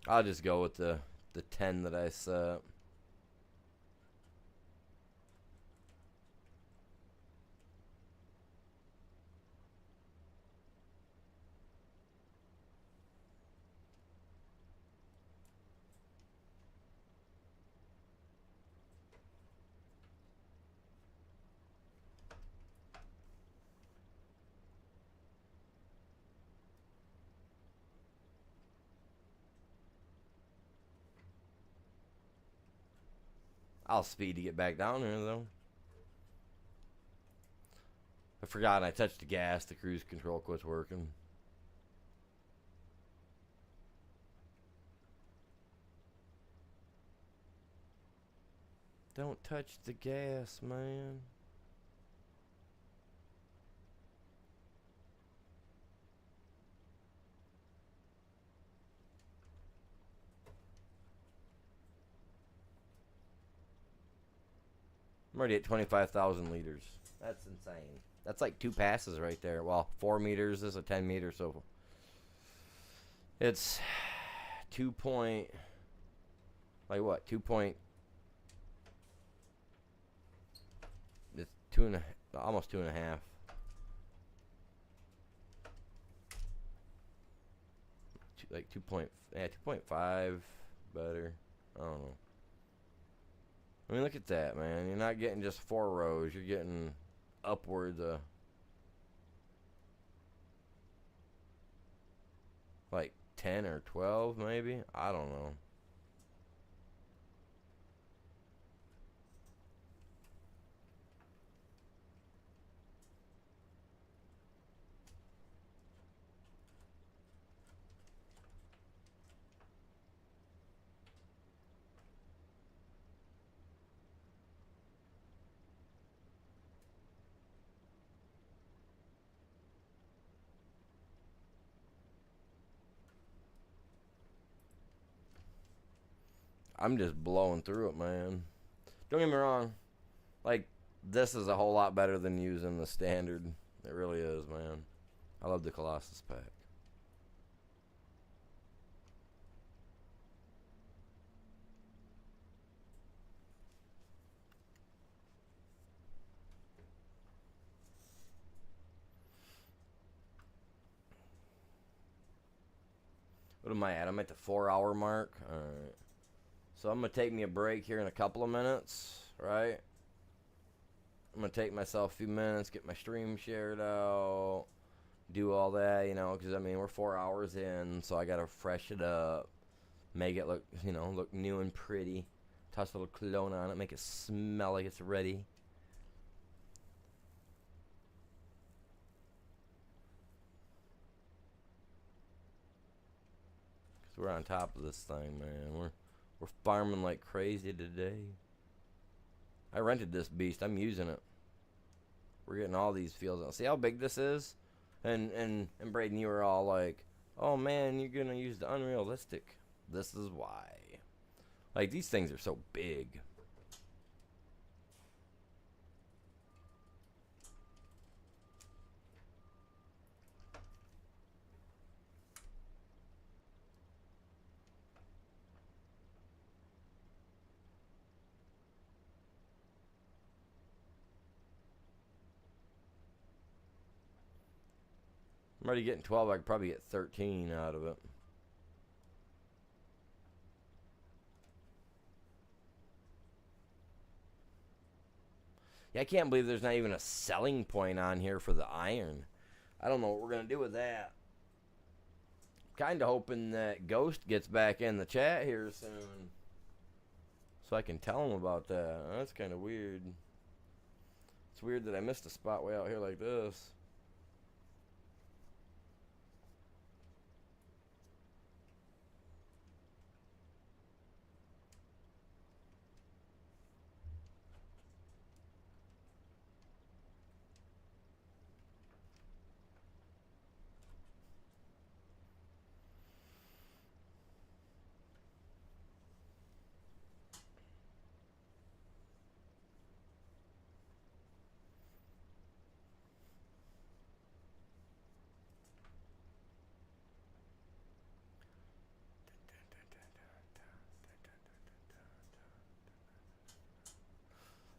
I'll just go with the 10 that I set. I'll speed to get back down here though. I forgot I touched the gas, the cruise control quits working. Don't touch the gas, man. I'm already at 25,000 liters. That's insane. That's like 2 passes right there. Well, 4 meters is a 10 meter, so it's 2 point, like what? 2 point. It's almost 2.5. Like 2.5 better. I don't know. I mean, look at that, man. You're not getting just 4 rows. You're getting upwards of like 10 or 12, maybe. I don't know. I'm just blowing through it, man. Don't get me wrong. Like, this is a whole lot better than using the standard. It really is, man. I love the Colossus pack. What am I at? I'm at the 4-hour mark. Alright. So I'm going to take me a break here in a couple of minutes, right? I'm going to take myself a few minutes, get my stream shared out, do all that, you know, because, I mean, we're 4 hours in, so I got to freshen it up, make it look, you know, look new and pretty, toss a little cologne on it, make it smell like it's ready. Because we're on top of this thing, man. We're farming like crazy today. I rented this beast. I'm using it. We're getting all these fields out. See how big this is? And Braden, you were all like, oh man, you're going to use the unrealistic. This is why. Like, these things are so big. I'm already getting 12. I could probably get 13 out of it. Yeah, I can't believe there's not even a selling point on here for the iron. I don't know what we're going to do with that. Kind of hoping that Ghost gets back in the chat here soon, so I can tell him about that. That's kind of weird. It's weird that I missed a spot way out here like this.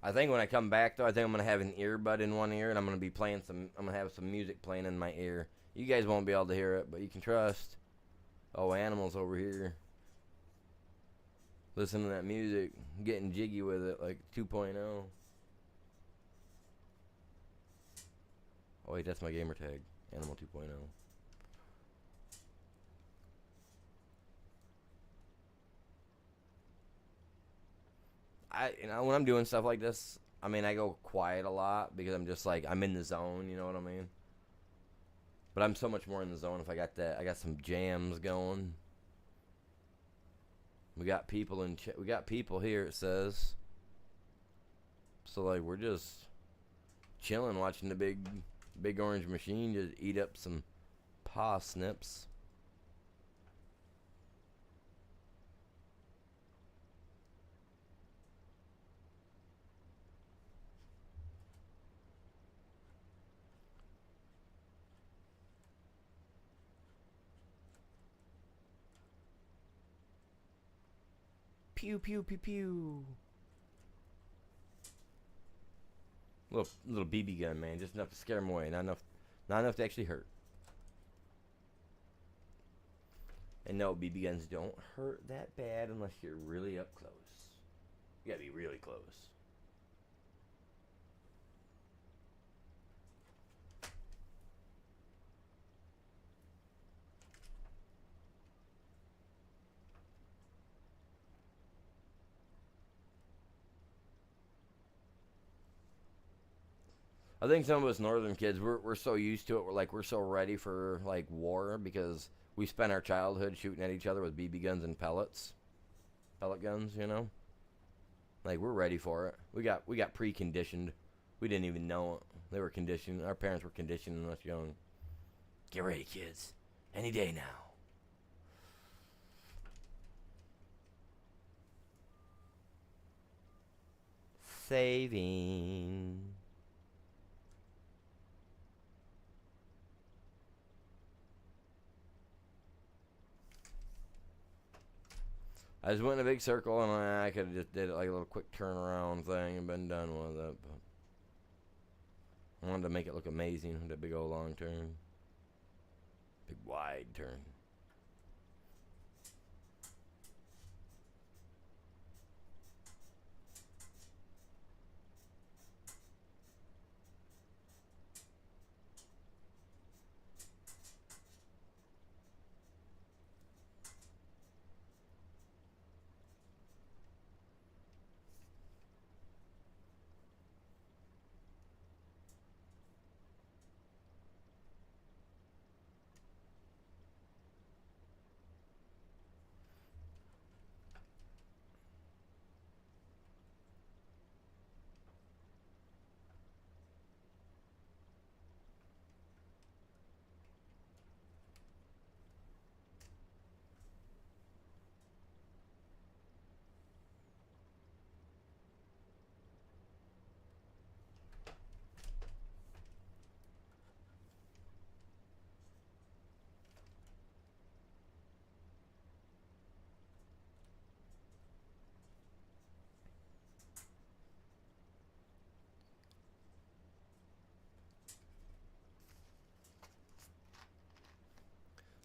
I think when I come back, though, I think I'm going to have an earbud in one ear, and I'm going to be playing some, I'm going to have some music playing in my ear. You guys won't be able to hear it, but you can trust. Oh, Animal's over here. Listen to that music, getting jiggy with it, like 2.0. Oh, wait, that's my gamer tag, Animal 2.0. When I'm doing stuff like this, I mean, I go quiet a lot because I'm just like, I'm in the zone, you know what I mean? But I'm so much more in the zone if I got that, I got some jams going. We got people we got people here, it says. So, like, we're just chilling, watching the big orange machine just eat up some paw snips. Pew, pew, pew, pew. Little BB gun, man. Just enough to scare them away. Not enough to actually hurt. And no, BB guns don't hurt that bad unless you're really up close. You gotta be really close. I think some of us northern kids, we're so used to it. We're so ready for like war because we spent our childhood shooting at each other with BB guns and pellet guns. You know, like we're ready for it. We got preconditioned. We didn't even know it. They were conditioned. Our parents were conditioning us young. Get ready, kids. Any day now. Saving. I just went in a big circle and I could have just did it like a little quick turnaround thing and been done with it. But I wanted to make it look amazing with a big old long turn. Big wide turn.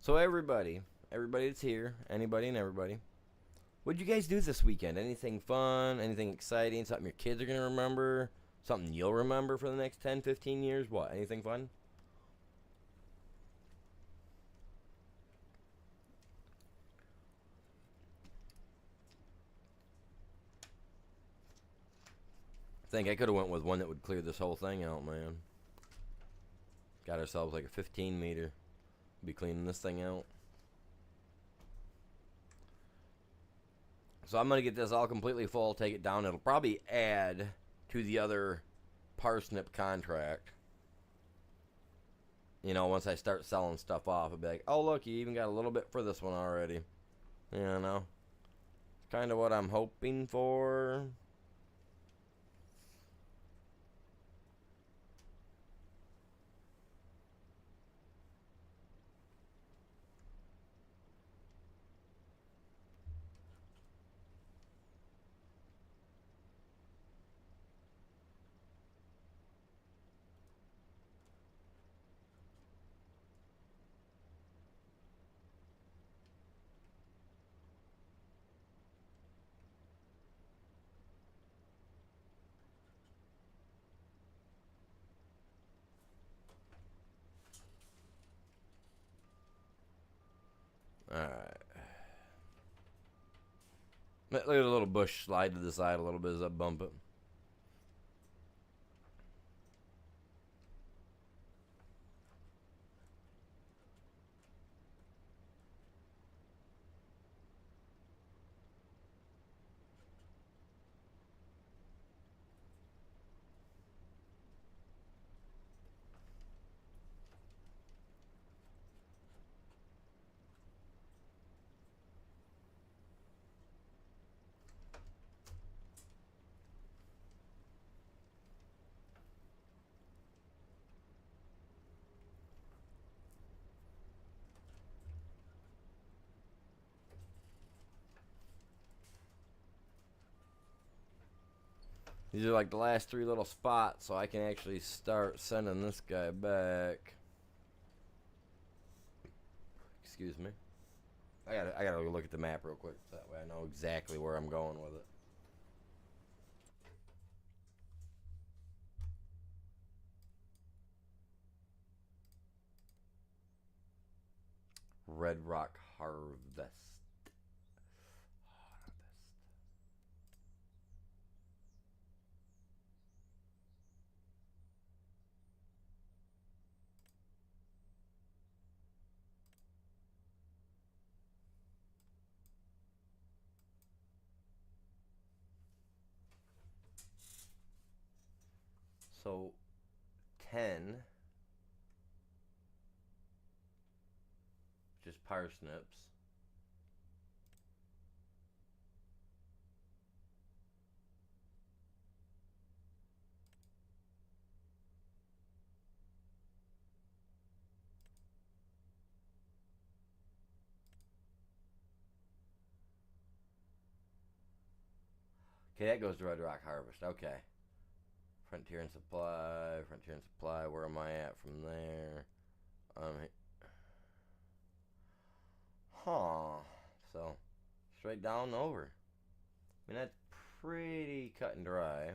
So everybody that's here, anybody and everybody, what'd you guys do this weekend? Anything fun? Anything exciting? Something your kids are gonna remember? Something you'll remember for the next 10, 15 years? What? Anything fun? I think I could have went with one that would clear this whole thing out, man. Got ourselves like a 15 meter. Be cleaning this thing out. So I'm going to get this all completely full, take it down. It'll probably add to the other parsnip contract. You know, once I start selling stuff off, I'll be like, oh, look, you even got a little bit for this one already. You know, it's kind of what I'm hoping for. Alright. Look at the little bush slide to the side a little bit as I bump it. These are like the last 3 little spots, so I can actually start sending this guy back. Excuse me. I gotta look at the map real quick, so that way I know exactly where I'm going with it. Red Rock Harvest. So 10 just parsnips. Okay, that goes to Red Rock Harvest. Okay. Frontier and Supply, Frontier and Supply. Where am I at from there? Huh. So, straight down and over. I mean, that's pretty cut and dry.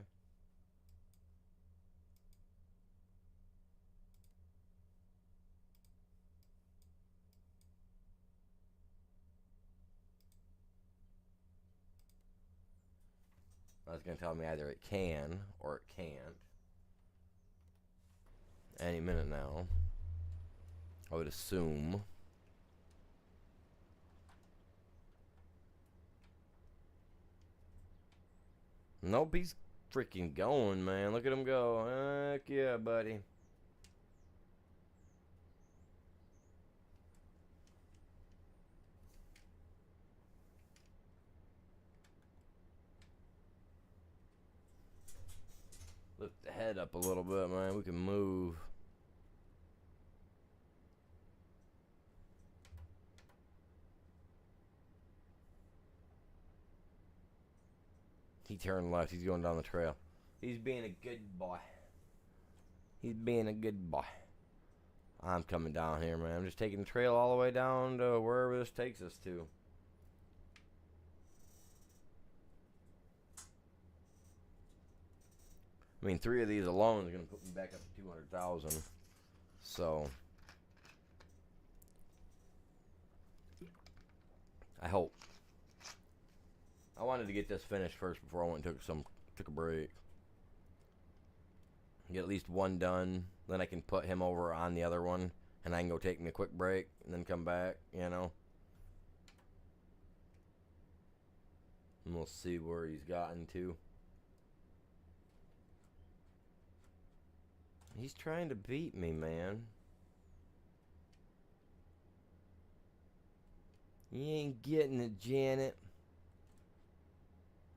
That's going to tell me either it can or it can't. Any minute now. I would assume. Nope, he's freaking going, man. Look at him go. Heck yeah, buddy. Lift the head up a little bit, man. We can move. He turned left. He's going down the trail. He's being a good boy. He's being a good boy. I'm coming down here, man. I'm just taking the trail all the way down to wherever this takes us to. I mean, 3 of these alone is going to put me back up to 200,000. So, I hope. I wanted to get this finished first before I went and took a break. Get at least one done, then I can put him over on the other one, and I can go take me a quick break and then come back, you know. And we'll see where he's gotten to. He's trying to beat me, man. You ain't getting it, Janet.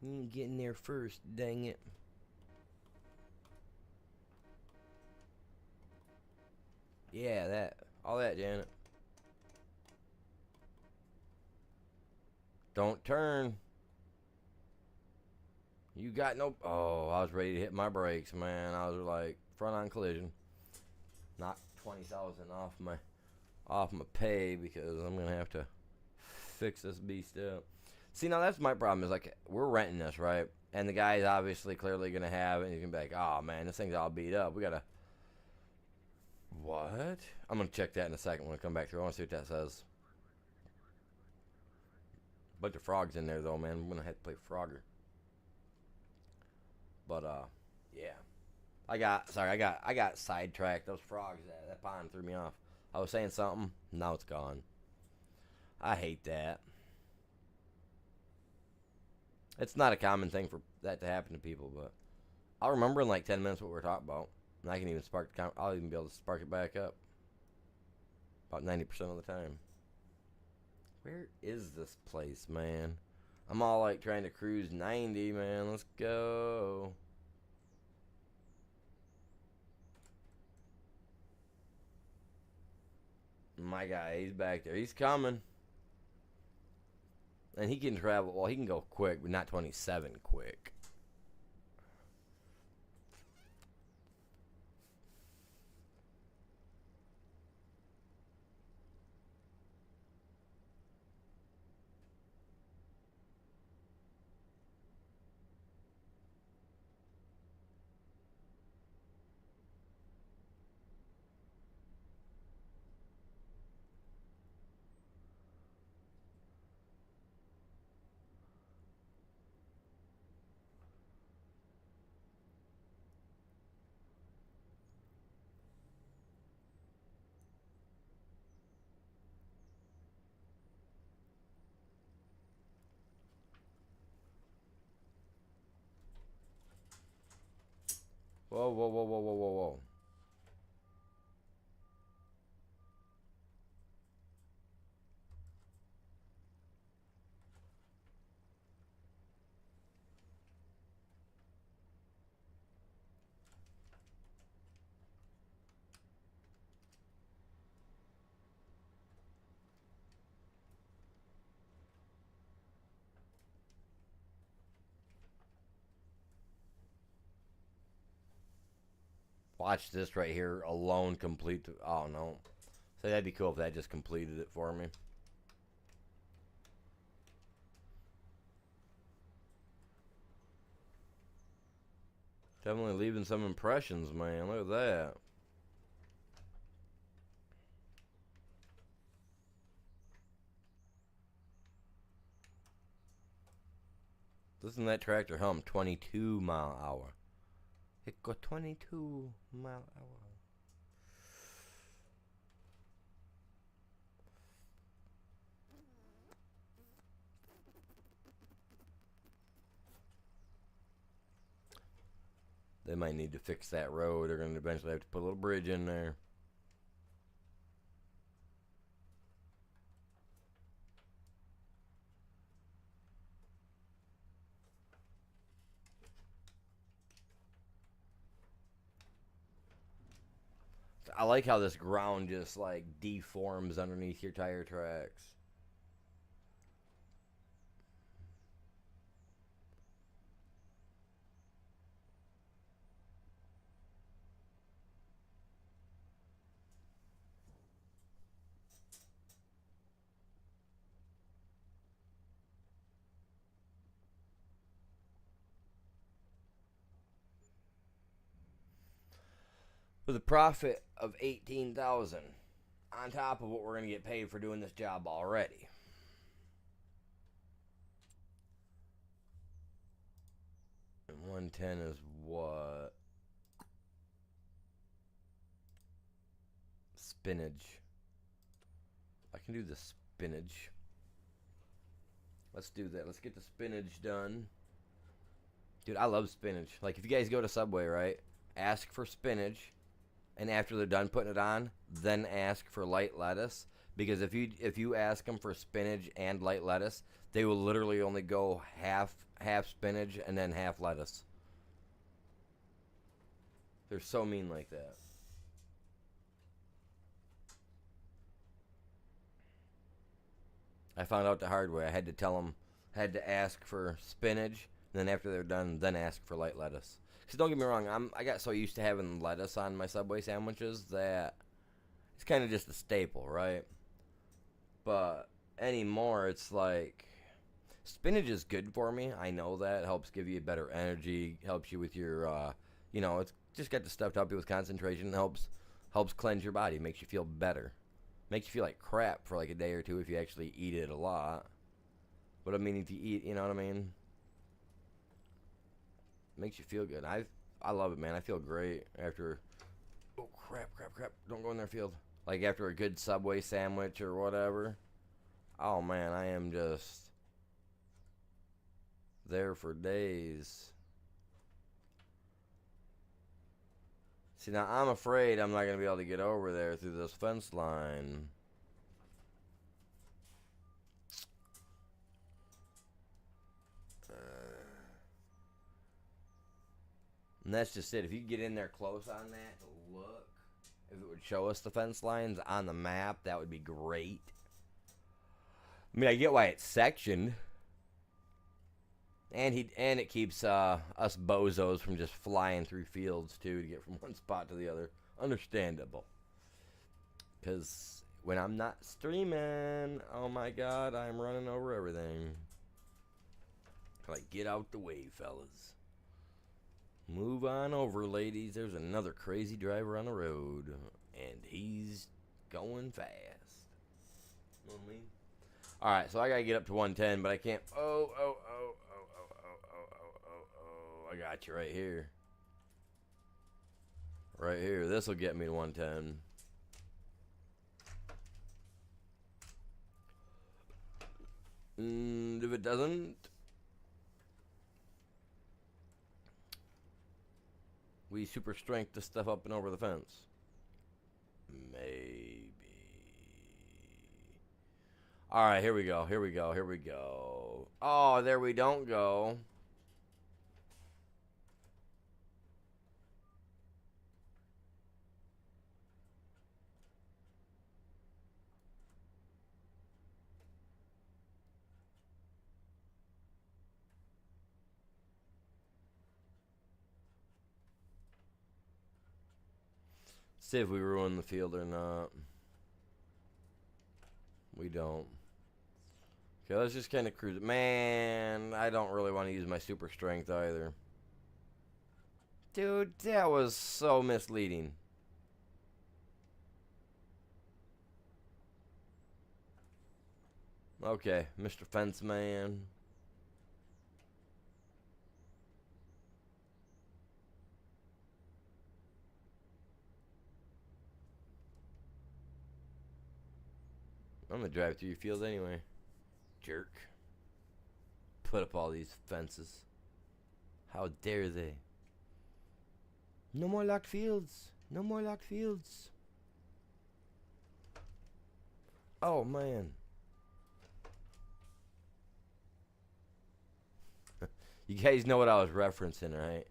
You ain't getting there first, dang it. Yeah, that. All that, Janet. Don't turn. You got no... Oh, I was ready to hit my brakes, man. I was like, front on collision. Knock 20,000 off my pay because I'm going to have to fix this beast up. See, now that's my problem is, like, we're renting this, right? And the guy's obviously clearly going to have it, and he's going to be like, oh, man, this thing's all beat up. We got to... What? I'm going to check that in a second when I come back through. I want to see what that says. Bunch of frogs in there, though, man. I'm going to have to play Frogger. But, yeah. I got sidetracked. Those frogs, that pond threw me off. I was saying something. Now it's gone. I hate that. It's not a common thing for that to happen to people, but I'll remember in like 10 minutes what we were talking about. And I can even I'll even be able to spark it back up. About 90% of the time. Where is this place, man? I'm all like trying to cruise 90, man. Let's go. My guy, he's back there. He's coming. And he can travel. Well, he can go quick, but not 27 quick. Whoa, whoa, whoa, whoa, whoa, whoa, whoa. Watch this right here alone complete. Oh, no. So that'd be cool if that just completed it for me. Definitely leaving some impressions, man. Look at that. Doesn't that tractor hum 22 mile an hour? It got 22 mile an hour. They might need to fix that road. They're going to eventually have to put a little bridge in there. I like how this ground just like deforms underneath your tire tracks. with a profit of 18,000 on top of what we're going to get paid for doing this job already. And 110 is what? Spinach. I can do the spinach. Let's do that. Let's get the spinach done. Dude, I love spinach. Like, if you guys go to Subway, right? Ask for spinach, and after they're done putting it on, then ask for light lettuce. Because if you ask them for spinach and light lettuce, they will literally only go half spinach and then half lettuce. They're so mean like that. I found out the hard way. I had to tell them, had to ask for spinach, and then after they're done, then ask for light lettuce. Because don't get me wrong, I got so used to having lettuce on my Subway sandwiches that it's kind of just a staple, right? But anymore, it's like spinach is good for me. I know that. It helps give you better energy, helps you with your, it's just got the stuff to help you with concentration, helps cleanse your body, makes you feel better. Makes you feel like crap for like a day or two if you actually eat it a lot. But I mean, if you eat, you know what I mean? Makes you feel good. I love it, man. I feel great after. Oh crap! Don't go in there, field. Like after a good Subway sandwich or whatever. Oh man, I am just there for days. See, now I'm afraid I'm not gonna be able to get over there through this fence line. And that's just it. If you could get in there close on that to look, if it would show us the fence lines on the map, that would be great. I mean, I get why it's sectioned. And it keeps us bozos from just flying through fields, too, to get from one spot to the other. Understandable. Because when I'm not streaming, oh my god, I'm running over everything. Like, get out the way, fellas. Move on over, ladies. There's another crazy driver on the road, and he's going fast. You know what I mean? Alright, so I gotta get up to 110, but I can't. Oh. I got you right here. Right here. This will get me to 110. And if it doesn't, we super strength this stuff up and over the fence. Maybe. Alright, here we go. Oh, there we don't go. See if we ruin the field or not. We don't. Okay, let's just kind of cruise it. Man, I don't really want to use my super strength either. Dude, that was so misleading. Okay, Mr. Fenceman. I'm gonna drive through your field anyway. Jerk. Put up all these fences. How dare they? No more locked fields. No more locked fields. Oh man. You guys know what I was referencing, right?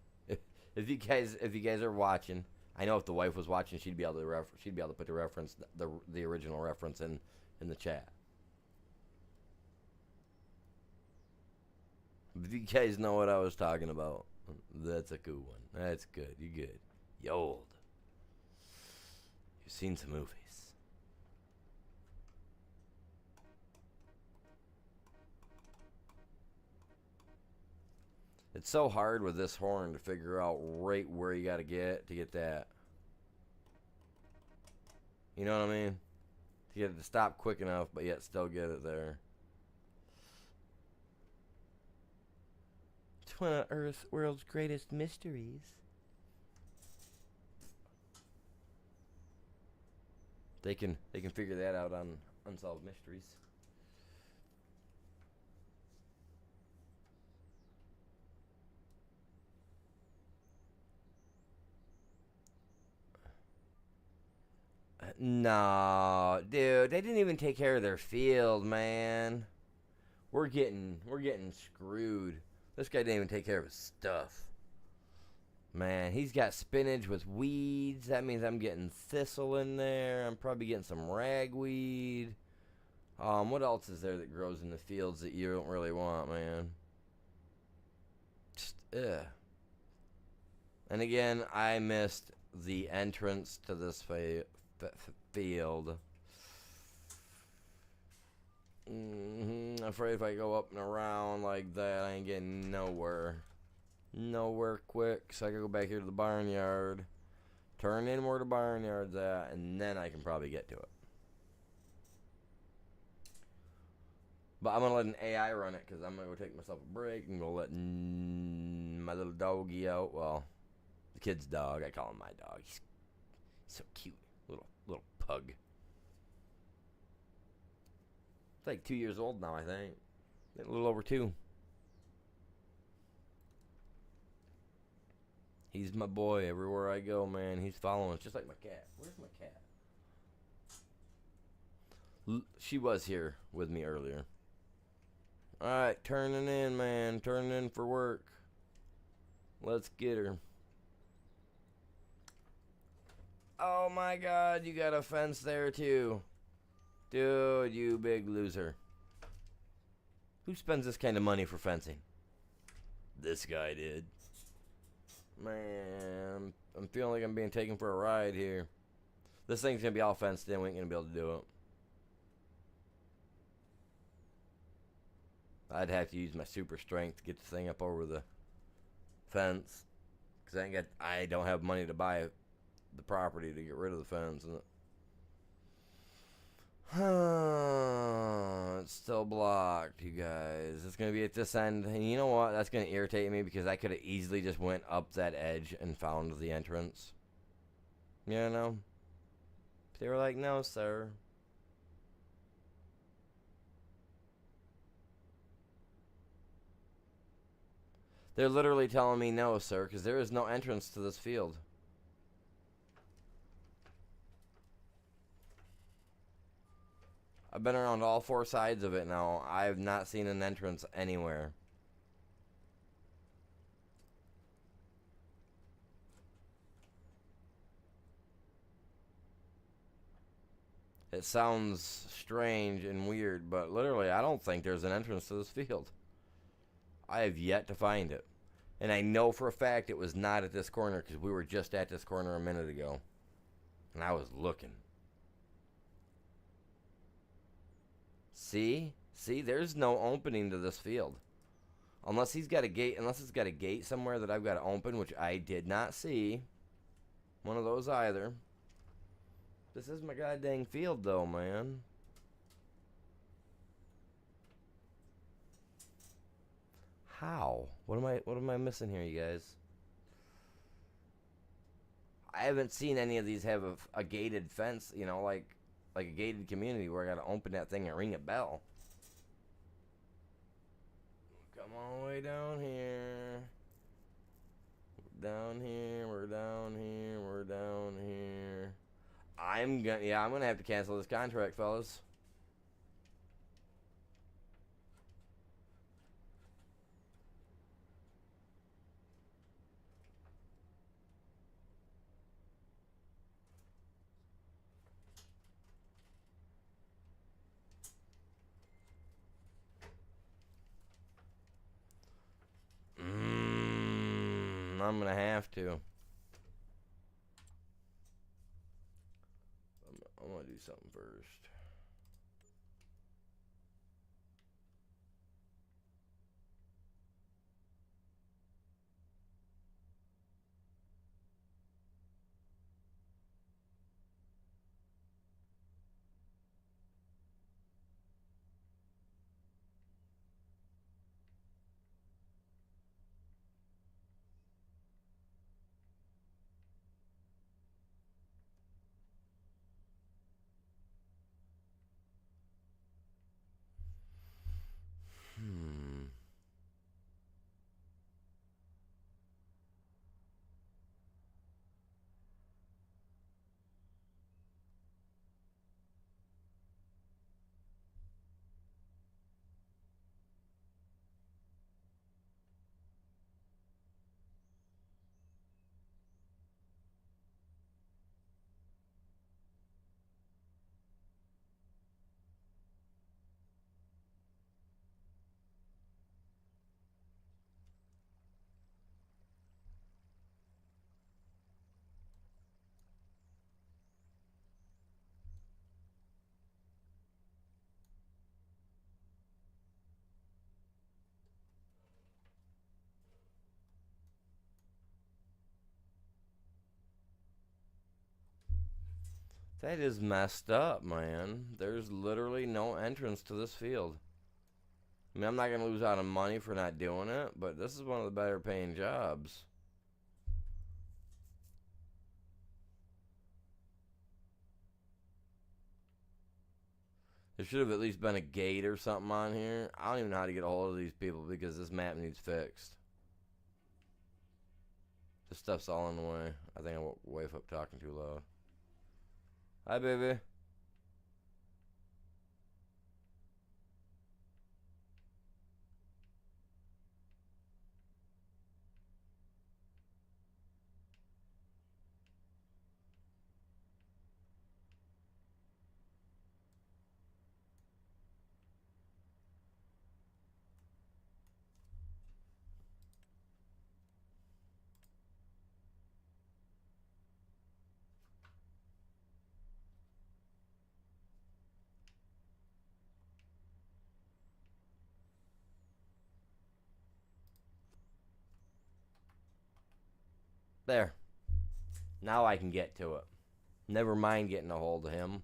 If you guys are watching, I know if the wife was watching, she'd be able to put the reference, the original reference in the chat. If you guys know what I was talking about, that's a good one. That's good. You good. You old. You've seen some movies. It's so hard with this horn to figure out right where you got to get that. You know what I mean? To get it to stop quick enough, but yet still get it there. It's one of Earth's world's greatest mysteries. They can figure that out on Unsolved Mysteries. No, dude, they didn't even take care of their field, man. We're getting screwed. This guy didn't even take care of his stuff. Man, he's got spinach with weeds. That means I'm getting thistle in there. I'm probably getting some ragweed. What else is there that grows in the fields that you don't really want, man? Just, ugh. And again, I missed the entrance to this field. I'm afraid if I go up and around like that, I ain't getting nowhere. Nowhere quick. So I gotta go back here to the barnyard, turn in where the barnyard's at, and then I can probably get to it. But I'm gonna let an AI run it because I'm gonna go take myself a break and go let my little doggy out. Well, the kid's dog. I call him my dog. He's so cute, little pug. It's like 2 years old now, I think. A little over 2. He's my boy everywhere I go, man. He's following us, just like my cat. Where's my cat? She was here with me earlier. Alright, turning in, man. Turning in for work. Let's get her. Oh my god, you got a fence there too. Dude, you big loser. Who spends this kind of money for fencing? This guy did. Man, I'm feeling like I'm being taken for a ride here. This thing's gonna be all fenced in. We ain't gonna be able to do it. I'd have to use my super strength to get the thing up over the fence. Because I don't have money to buy the property to get rid of the fence. It's still blocked, you guys. It's going to be at this end. And you know what? That's going to irritate me because I could have easily just went up that edge and found the entrance. You know? They were like, no, sir. They're literally telling me no, sir, because there is no entrance to this field. I've been around all 4 sides of it now. I have not seen an entrance anywhere. It sounds strange and weird, but literally, I don't think there's an entrance to this field. I have yet to find it. And I know for a fact it was not at this corner because we were just at this corner a minute ago. And I was looking. See? See, there's no opening to this field. Unless he's got a gate, unless it's got a gate somewhere that I've got to open, which I did not see. One of those either. This is my goddamn field though, man. How? What am I missing here, you guys? I haven't seen any of these have a gated fence, you know, like a gated community where I gotta open that thing and ring a bell. Come on way down here. We're down here, we're down here, we're down here. I'm gonna have to cancel this contract, fellas. I'm gonna have to. I'm gonna do something first. That is messed up, man. There's literally no entrance to this field. I mean, I'm not going to lose out on money for not doing it, but this is one of the better paying jobs. There should have at least been a gate or something on here. I don't even know how to get a hold of these people because this map needs fixed. This stuff's all in the way. I think I'm way up talking too loud. Hi, baby. There. Now I can get to it. Never mind getting a hold of him.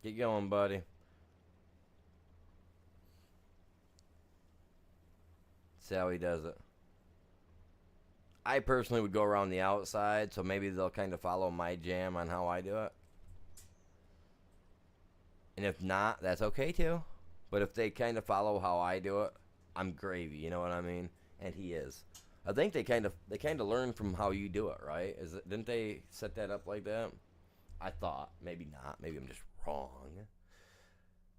Get going, buddy. See how he does it. I personally would go around the outside, so maybe they'll kind of follow my jam on how I do it. And if not, that's okay too. But if they kind of follow how I do it, I'm gravy. You know what I mean? And he is. I think they kind of learn from how you do it, right? Didn't they set that up like that? I thought. Maybe not. Maybe I'm just wrong.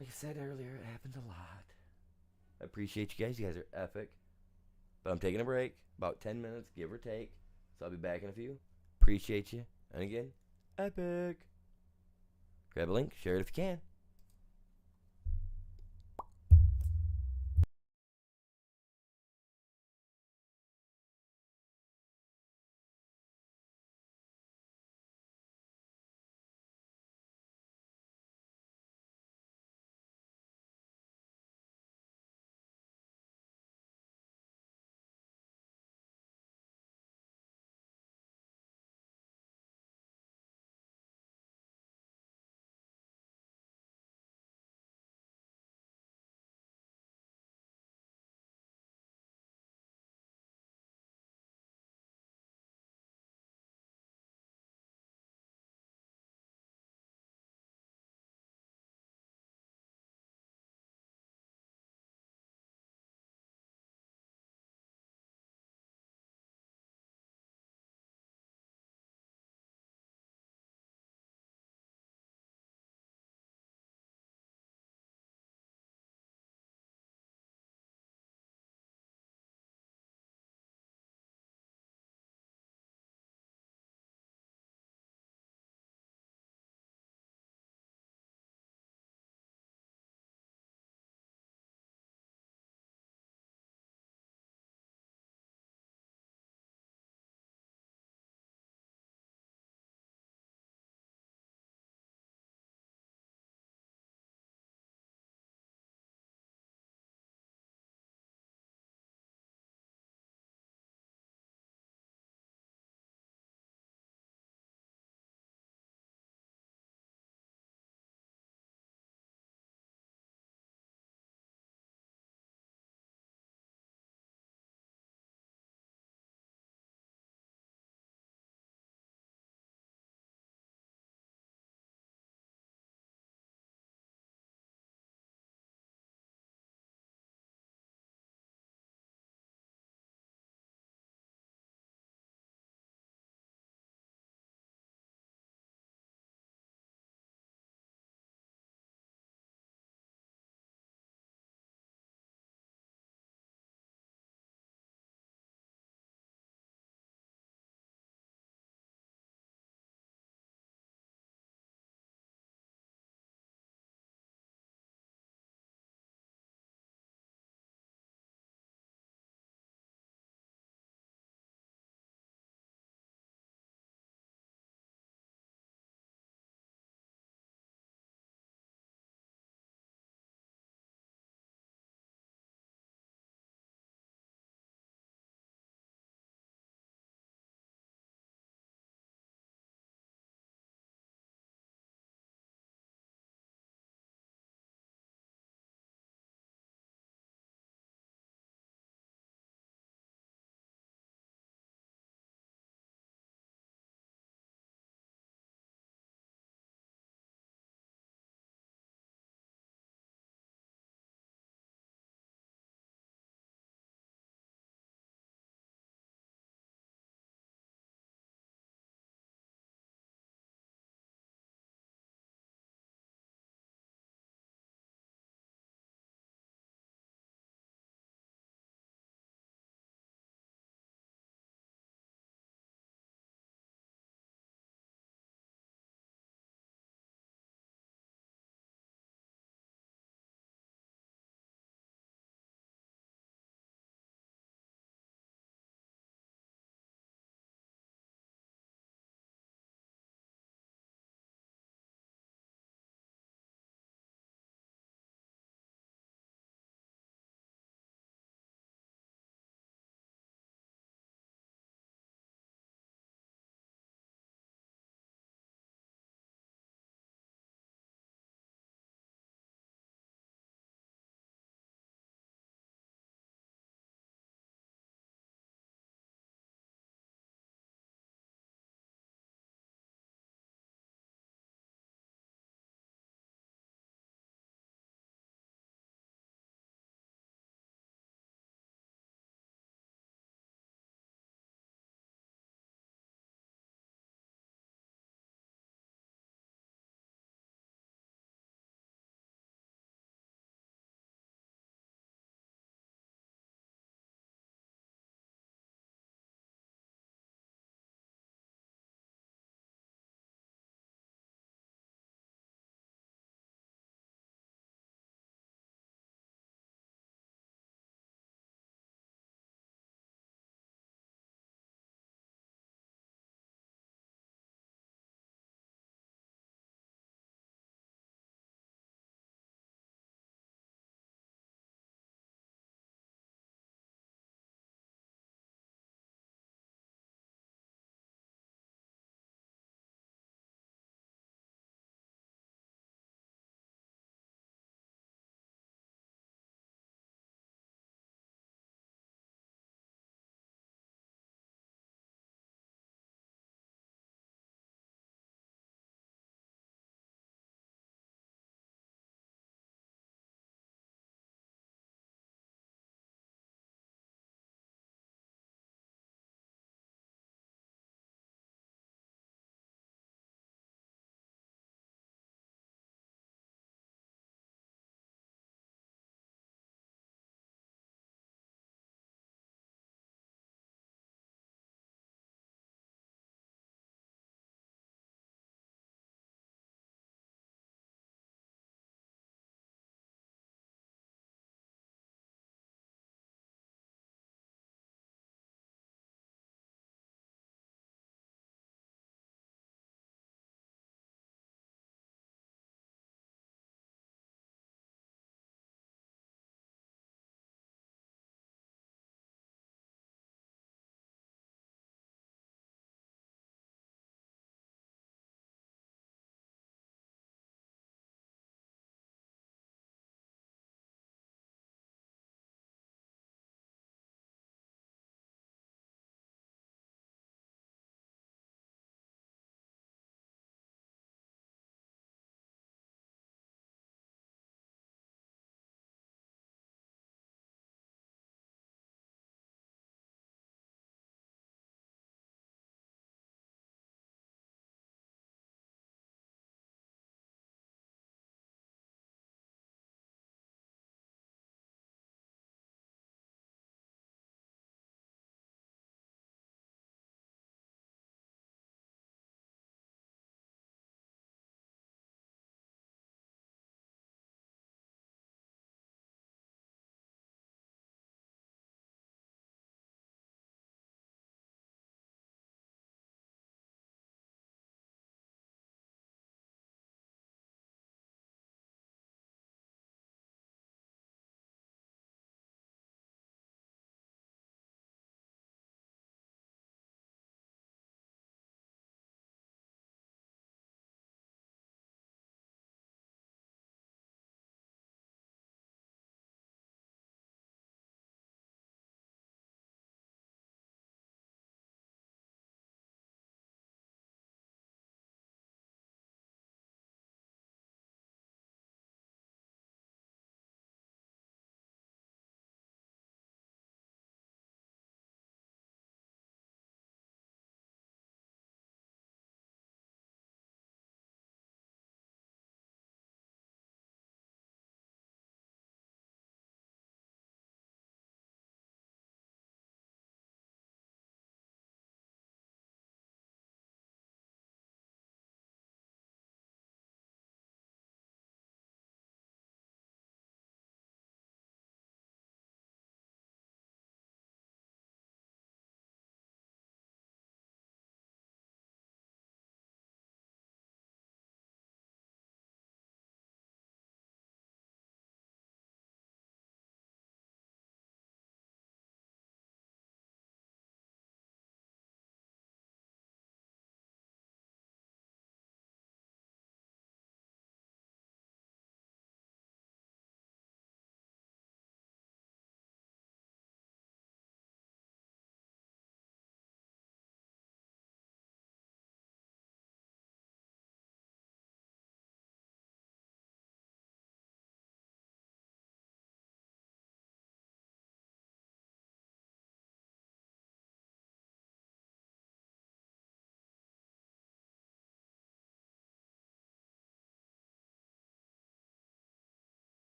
Like I said earlier, it happens a lot. I appreciate you guys. You guys are epic. But I'm taking a break. About 10 minutes, give or take. So I'll be back in a few. Appreciate you. And again, epic. Grab a link. Share it if you can.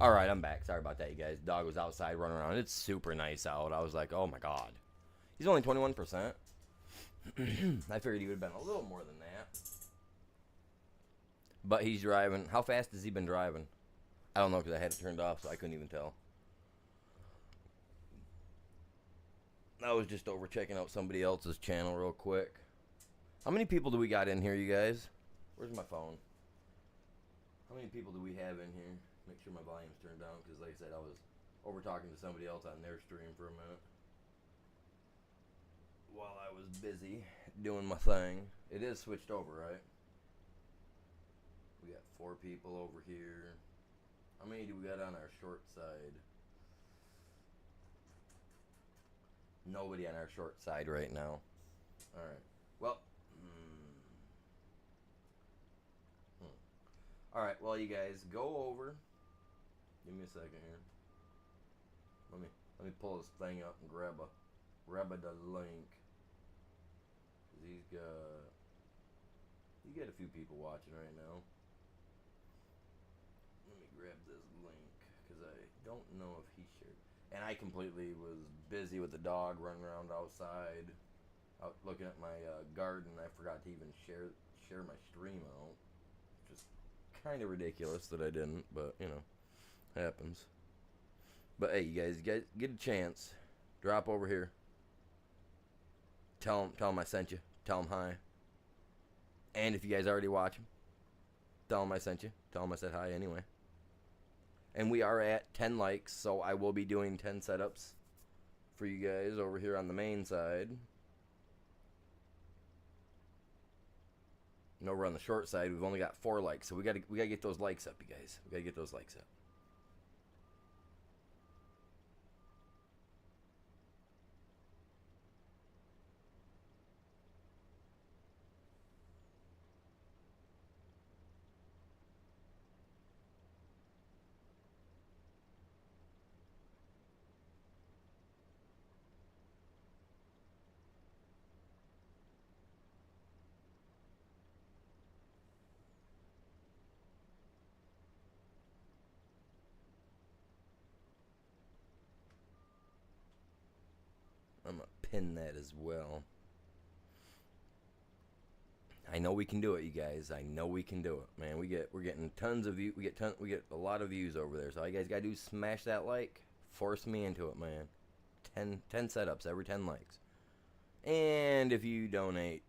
All right, I'm back. Sorry about that, you guys. Dog was outside running around. It's super nice out. I was like, oh my god. He's only 21%. I figured he would have been a little more than that. But he's driving. How fast has he been driving? I don't know because I had it turned off, so I couldn't even tell. I was just over checking out somebody else's channel real quick. How many people do we got in here, you guys? Where's my phone? How many people do we have in here? Make sure my volume's turned down because, like I said, I was over talking to somebody else on their stream for a minute while I was busy doing my thing. It is switched over, right? We got 4 people over here. How many do we got on our short side? Nobody on our short side right now. Alright. Well. Alright, well, you guys, go over. Give me a second here. Let me pull this thing up and grab the link. He's got a few people watching right now. Let me grab this link because I don't know if he shared. And I completely was busy with the dog running around outside, out looking at my garden. I forgot to even share my stream out, which is kind of ridiculous that I didn't, but you know, happens. But hey, you guys get a chance, drop over here. Tell them I sent you. Tell them hi. And if you guys already watch them, tell them I sent you. Tell them I said hi anyway. And we are at 10 likes, so I will be doing 10 setups for you guys over here on the main side. And over on the short side, we've only got 4 likes, so we gotta get those likes up, you guys. We gotta get those likes up. I'm gonna pin that as well. I know we can do it, you guys. I know we can do it, man. We're getting tons of views. We get a lot of views over there. So all you guys gotta do is smash that like. Force me into it, man. 10 setups every 10 likes. And if you donate,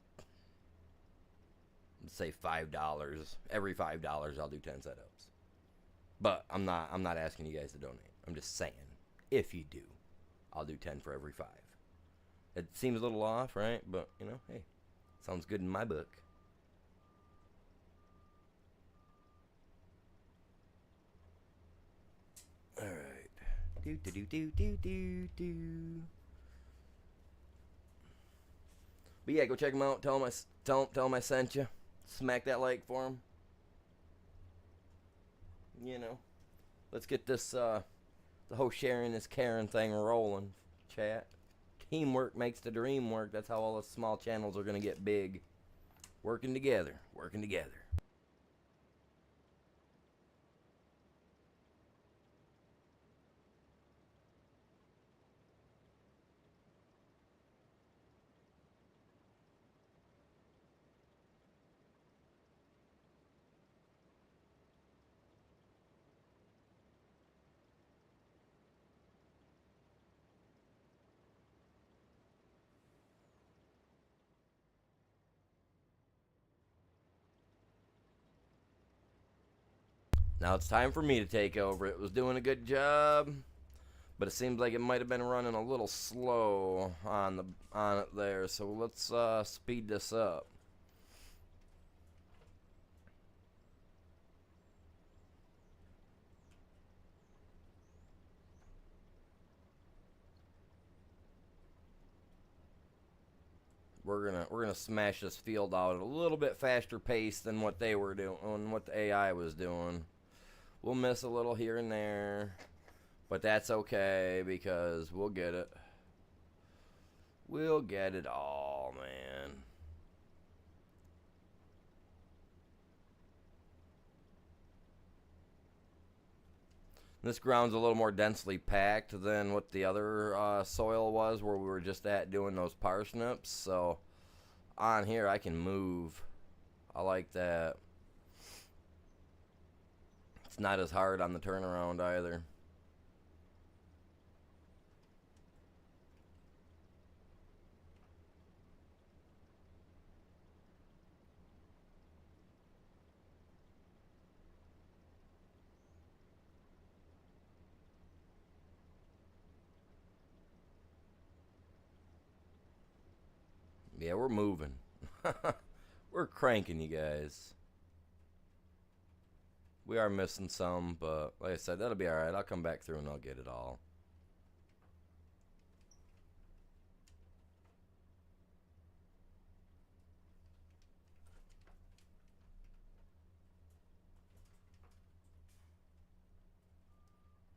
let's say $5, every $5 I'll do 10 setups. But I'm not asking you guys to donate. I'm just saying, if you do, I'll do 10 for every 5. It seems a little off, right? But you know, hey, sounds good in my book. All right. Do. But yeah, go check them out. Tell them I sent you. Smack that like for them. You know, let's get this the whole sharing is caring thing rolling. Chat. Teamwork makes the dream work. That's how all the small channels are gonna get big. Working together. Working together. Now it's time for me to take over. It was doing a good job, but it seems like it might have been running a little slow on it there. So let's speed this up. We're gonna smash this field out at a little bit faster pace than what they were doing, what the AI was doing. We'll miss a little here and there, but that's okay because we'll get it. We'll get it all, man. This ground's a little more densely packed than what the other soil was where we were just at doing those parsnips. So on here I can move. I like that. It's not as hard on the turnaround either. Yeah, we're moving. We're cranking, you guys. We are missing some, but like I said, that'll be alright. I'll come back through and I'll get it all.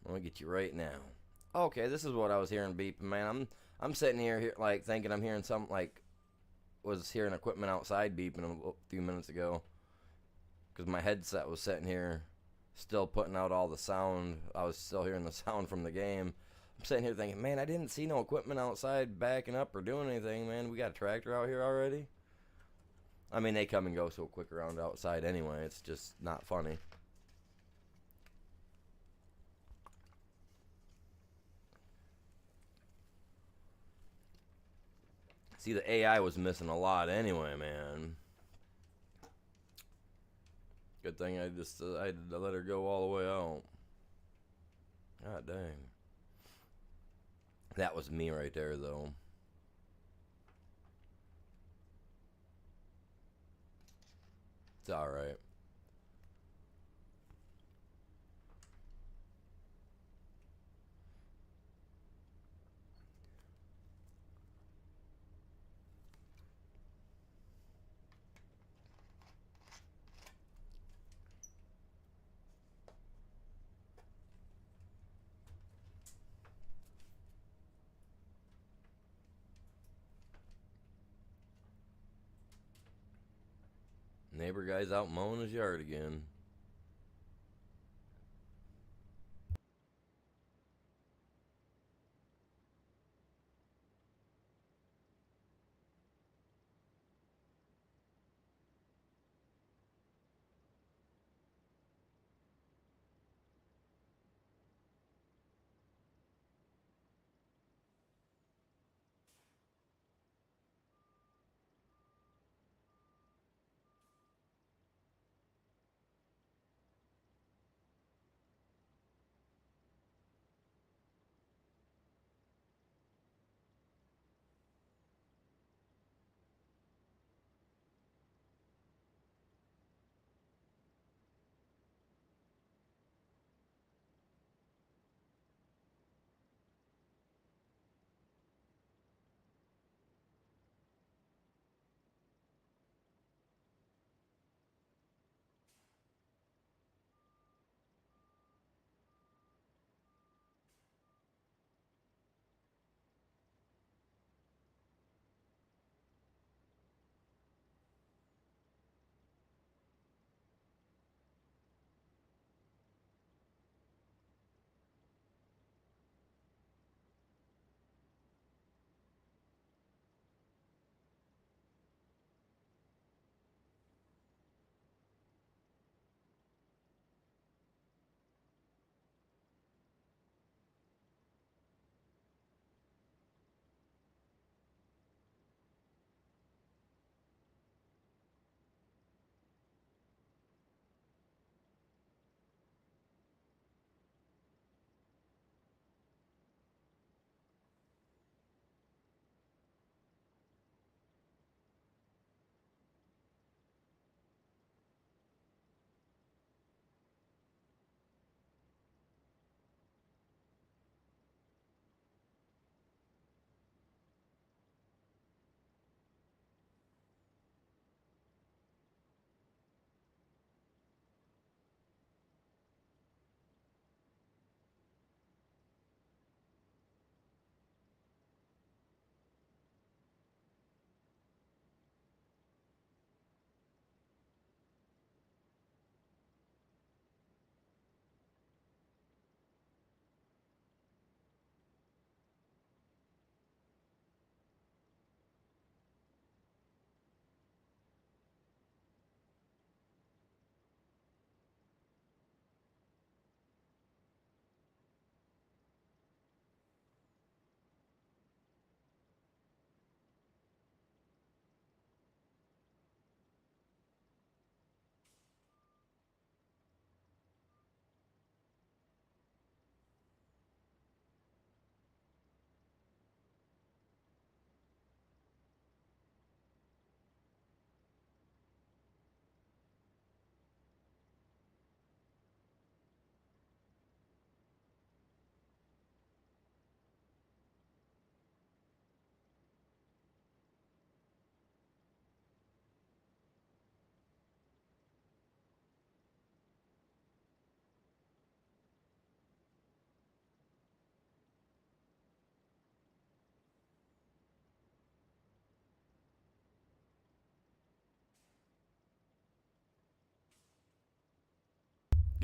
Let me get you right now. Okay, this is what I was hearing beeping, man. I'm sitting here like thinking I'm hearing something like was hearing equipment outside beeping a few minutes ago because my headset was sitting here still putting out all the sound. I was still hearing the sound from the game. I'm sitting here thinking, man, I didn't see no equipment outside backing up or doing anything, man. We got a tractor out here already. I mean, they come and go so quick around outside anyway. It's just not funny. See, the AI was missing a lot anyway, man. Good thing I had to let her go all the way out. God dang. That was me right there, though. It's alright. Neighbor guy's out mowing his yard again.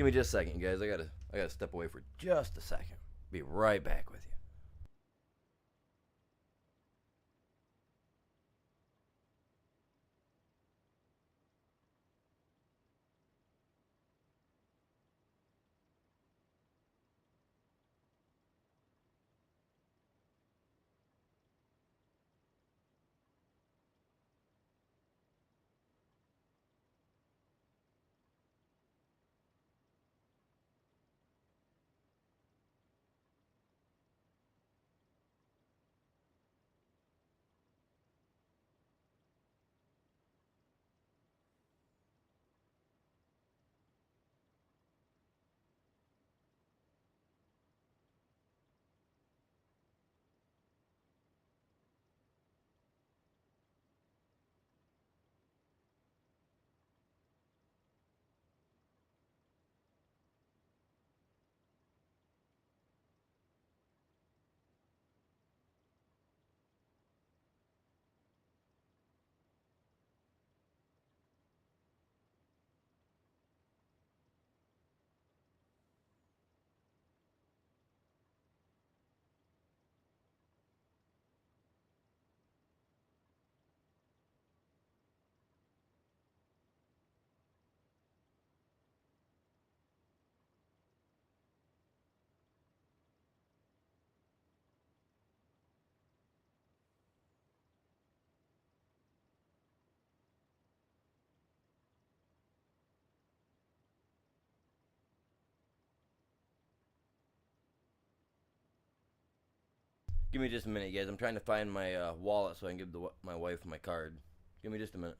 Give me just a second, guys. I gotta step away for just a second. Be right back with you. Give me just a minute, guys. I'm trying to find my wallet so I can give my wife my card. Give me just a minute.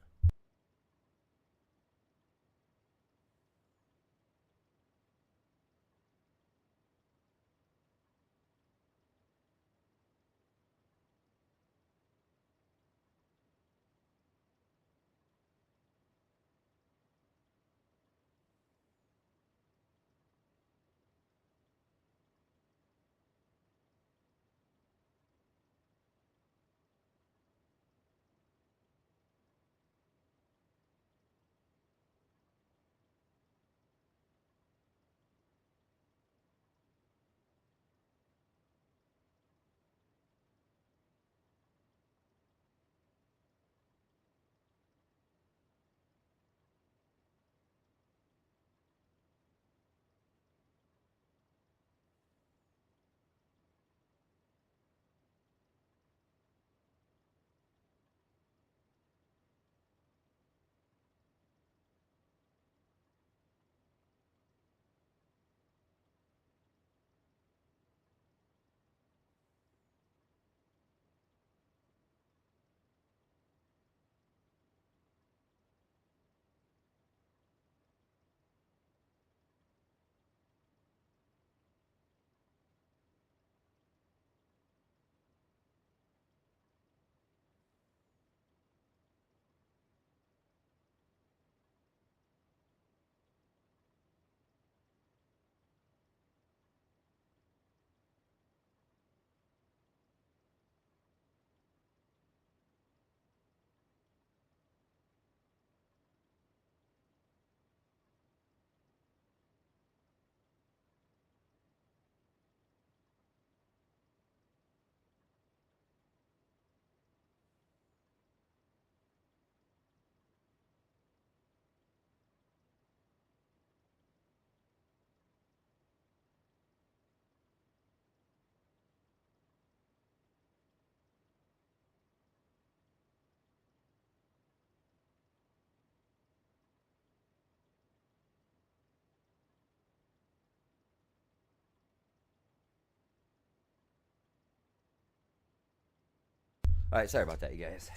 All right, sorry about that, you guys.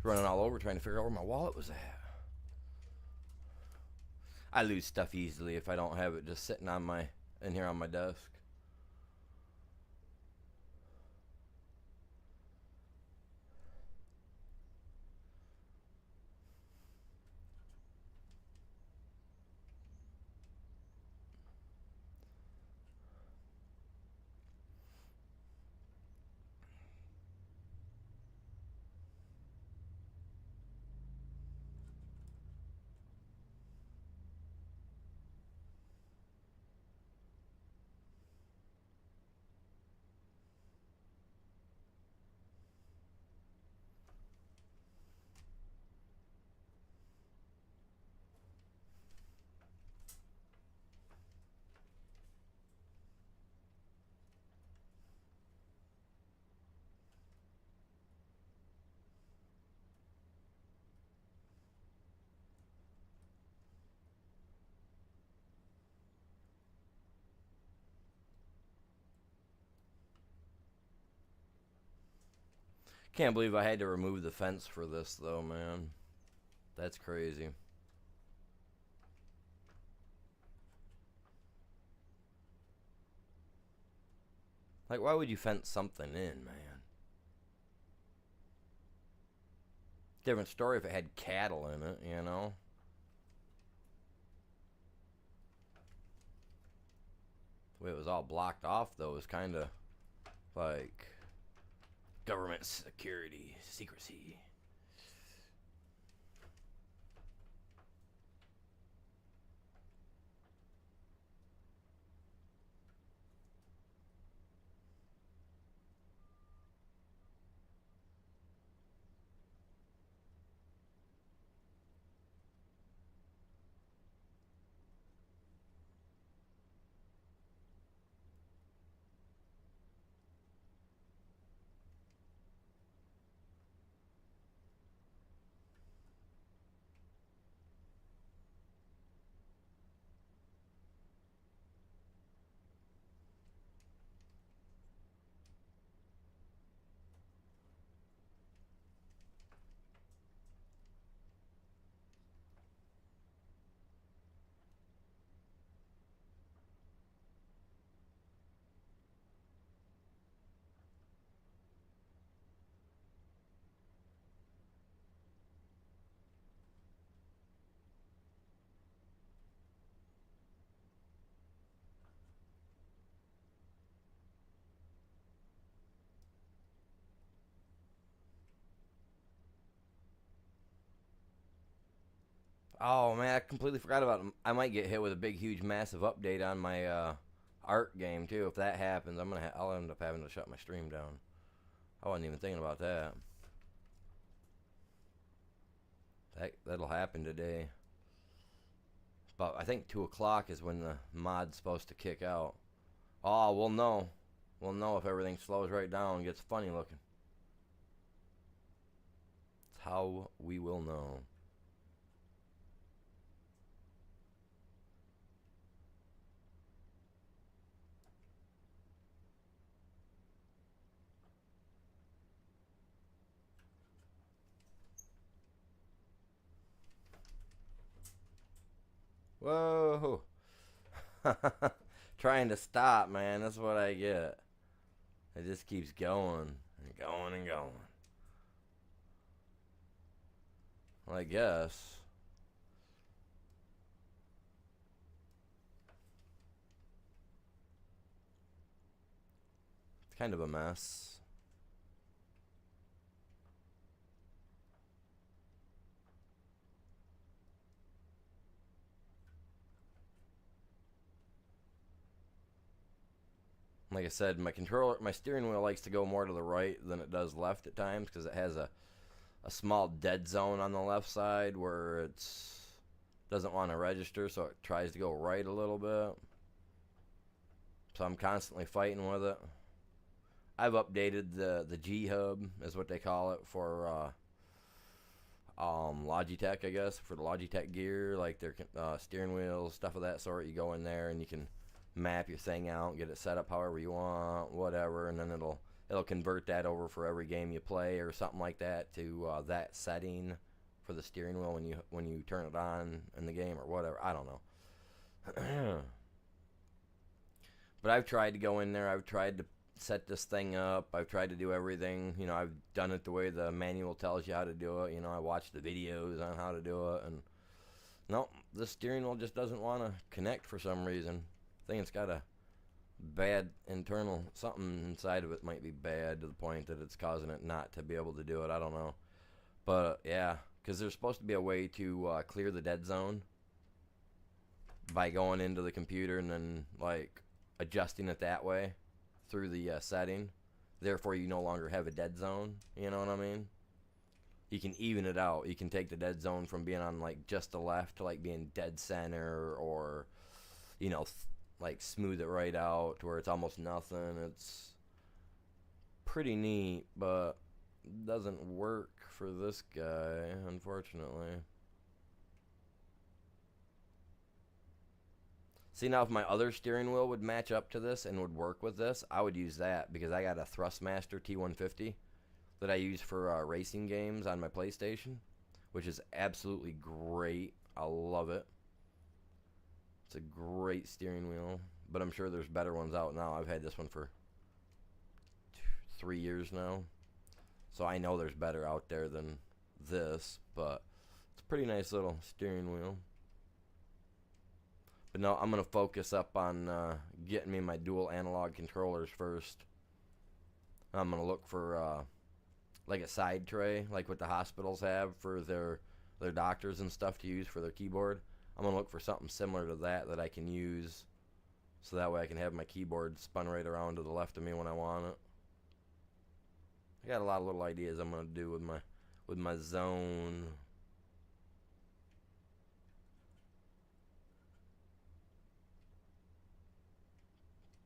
Running all over trying to figure out where my wallet was at. I lose stuff easily if I don't have it just sitting in here on my desk. Can't believe I had to remove the fence for this, though, man. That's crazy. Like, why would you fence something in, man? Different story if it had cattle in it, you know? The way it was all blocked off, though, was kind of like government security, secrecy. Oh man, I completely forgot about them. I might get hit with a big, huge, massive update on my art game too. If that happens, I'll end up having to shut my stream down. I wasn't even thinking about that. That'll happen today. But I think 2 o'clock is when the mod's supposed to kick out. Oh, we'll know. We'll know if everything slows right down and gets funny looking. That's how we will know. Whoa. Trying to stop, man. That's what I get. It just keeps going and going and going. Well, I guess. It's kind of a mess. Like I said, my steering wheel likes to go more to the right than it does left at times because it has a small dead zone on the left side where it doesn't want to register, so it tries to go right a little bit. So I'm constantly fighting with it. I've updated the G hub, is what they call it, for Logitech, I guess, for the Logitech gear, like their steering wheels, stuff of that sort. You go in there and you can map your thing out, get it set up however you want, whatever, and then it'll convert that over for every game you play or something like that to that setting for the steering wheel when you turn it on in the game or whatever. I don't know. But I've tried to go in there. I've tried to set this thing up. I've tried to do everything. You know, I've done it the way the manual tells you how to do it. You know, I watched the videos on how to do it, and no, the steering wheel just doesn't want to connect for some reason. I think it's got a bad internal, something inside of it might be bad to the point that it's causing it not to be able to do it. I don't know. But yeah, because there's supposed to be a way to clear the dead zone by going into the computer and then like adjusting it that way through the setting. Therefore, you no longer have a dead zone. You know what I mean? You can even it out. You can take the dead zone from being on like just the left to like being dead center, or you know, like smooth it right out to where it's almost nothing. It's pretty neat, but doesn't work for this guy, unfortunately. See, now if my other steering wheel would match up to this and would work with this, I would use that because I got a Thrustmaster T150 that I use for racing games on my PlayStation, which is absolutely great. I love it. It's a great steering wheel, but I'm sure there's better ones out now. I've had this one for 3 years now, so I know there's better out there than this, but it's a pretty nice little steering wheel. But no, I'm going to focus up on getting me my dual analog controllers first. I'm going to look for like a side tray, like what the hospitals have for their doctors and stuff to use for their keyboard. I'm going to look for something similar to that I can use, so that way I can have my keyboard spun right around to the left of me when I want it. I got a lot of little ideas I'm going to do with my zone.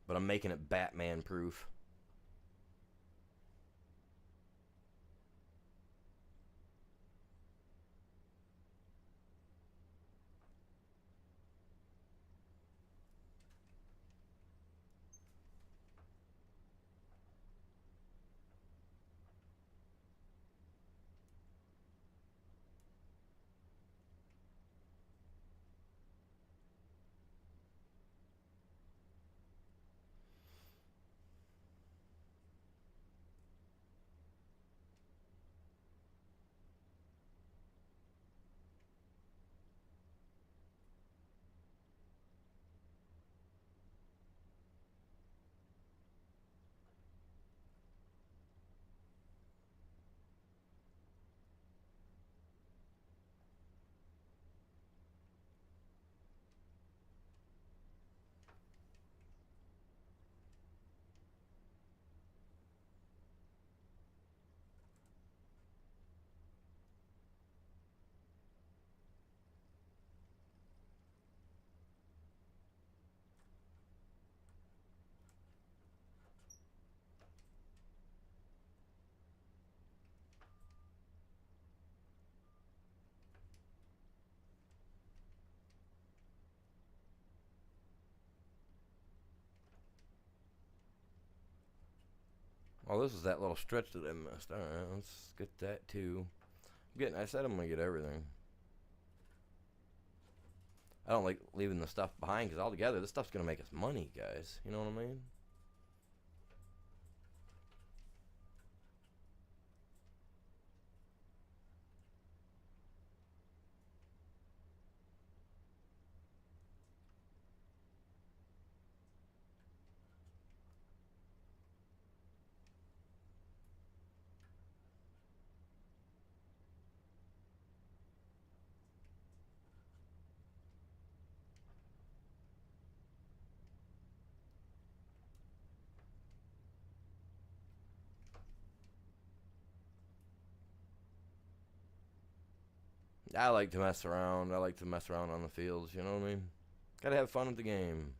But I'm making it Batman proof. Oh, this is that little stretch that I missed. Alright, let's get that too. I said I'm going to get everything. I don't like leaving the stuff behind, because altogether this stuff's going to make us money, guys. You know what I mean? I like to mess around. I like to mess around on the fields, you know what I mean? Gotta have fun with the game.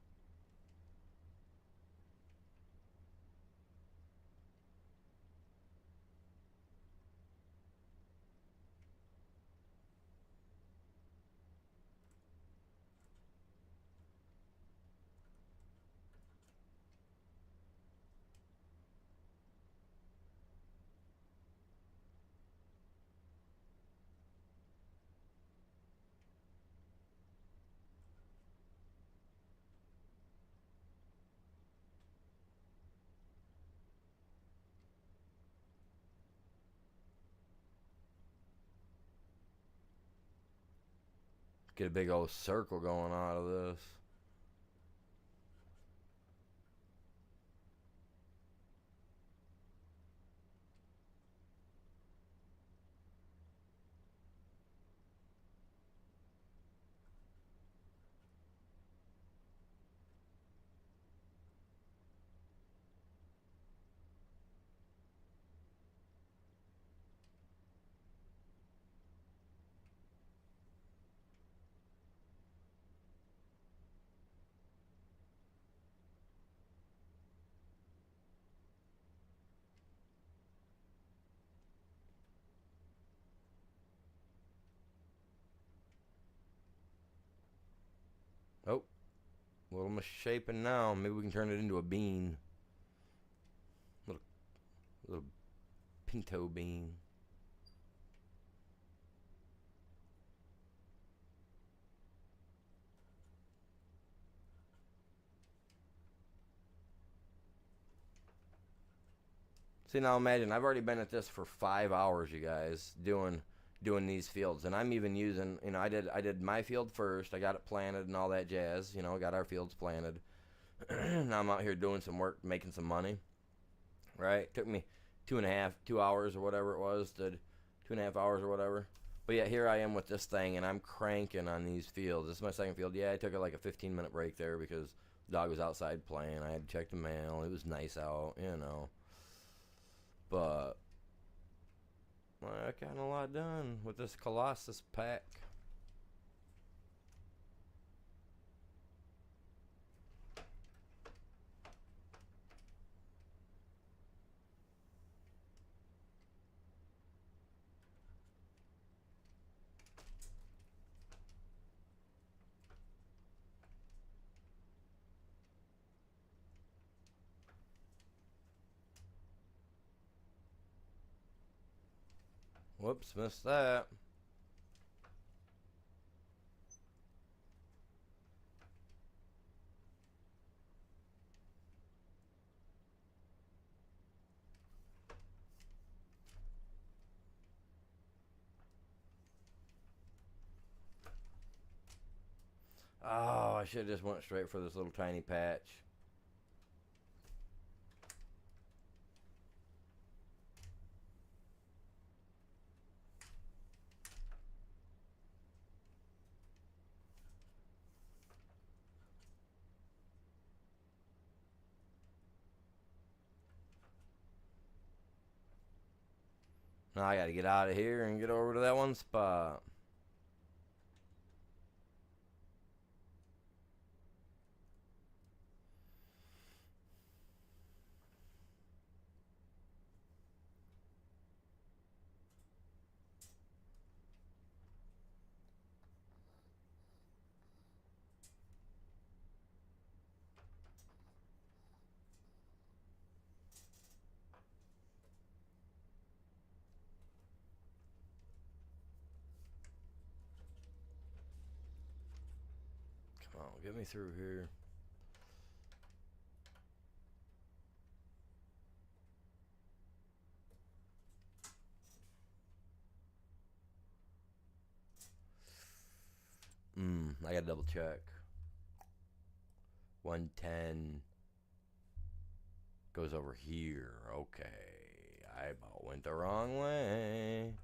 Get a big old circle going out of this. Oh, a little misshapen now. Maybe we can turn it into a bean. Little Pinto bean. See, now imagine I've already been at this for 5 hours, you guys, doing these fields, and I'm even using, I did my field first. I got it planted and all that jazz. Got our fields planted. Now I'm out here doing some work, making some money. Right? Took me 2 hours or whatever it was, did 2.5 hours or whatever. But yeah, here I am with this thing, and I'm cranking on these fields. This is my second field. Yeah, I took like a 15-minute break there because the dog was outside playing. I had to check the mail. It was nice out. But I got a lot done with this Colossus pack. Whoops, missed that. Oh, I should have just went straight for this little tiny patch. Now I gotta get out of here and get over to that one spot. Come on, get me through here. I gotta double check. 110 goes over here. Okay, I about went the wrong way.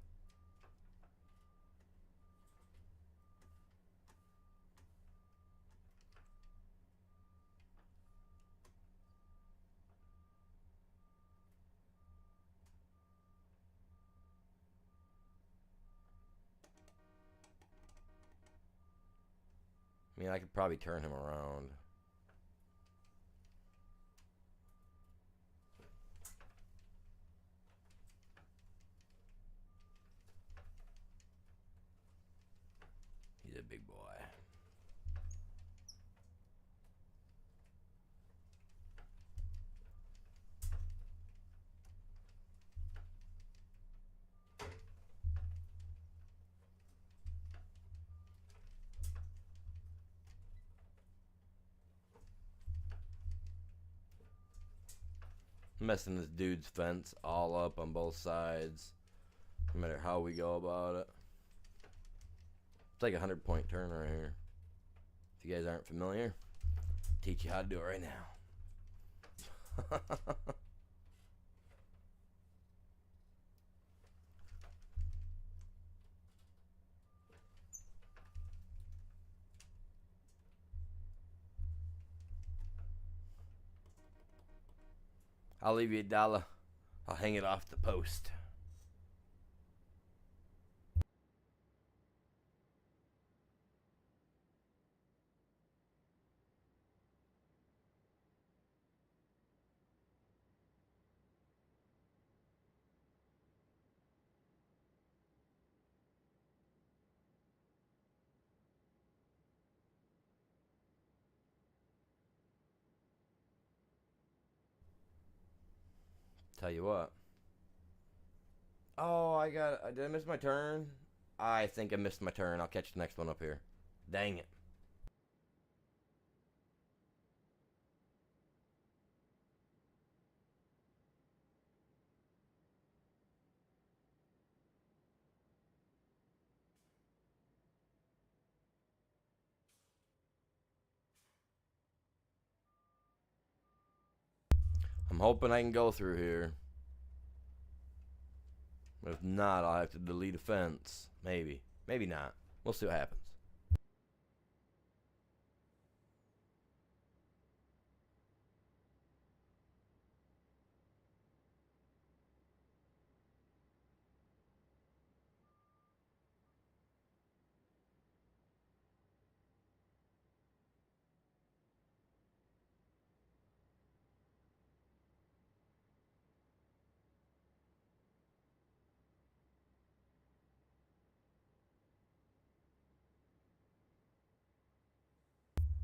I mean, I could probably turn him around. He's a big boy. Messing this dude's fence all up on both sides. No matter how we go about it. It's like a 100-point turn right here. If you guys aren't familiar, I'll teach you how to do it right now. I'll leave you $1. I'll hang it off the post. Tell you what, Oh, did I miss my turn? I think I missed my turn. I'll catch the next one up here. Dang it. I'm hoping I can go through here. If not, I'll have to delete a fence. Maybe. Maybe not. We'll see what happens.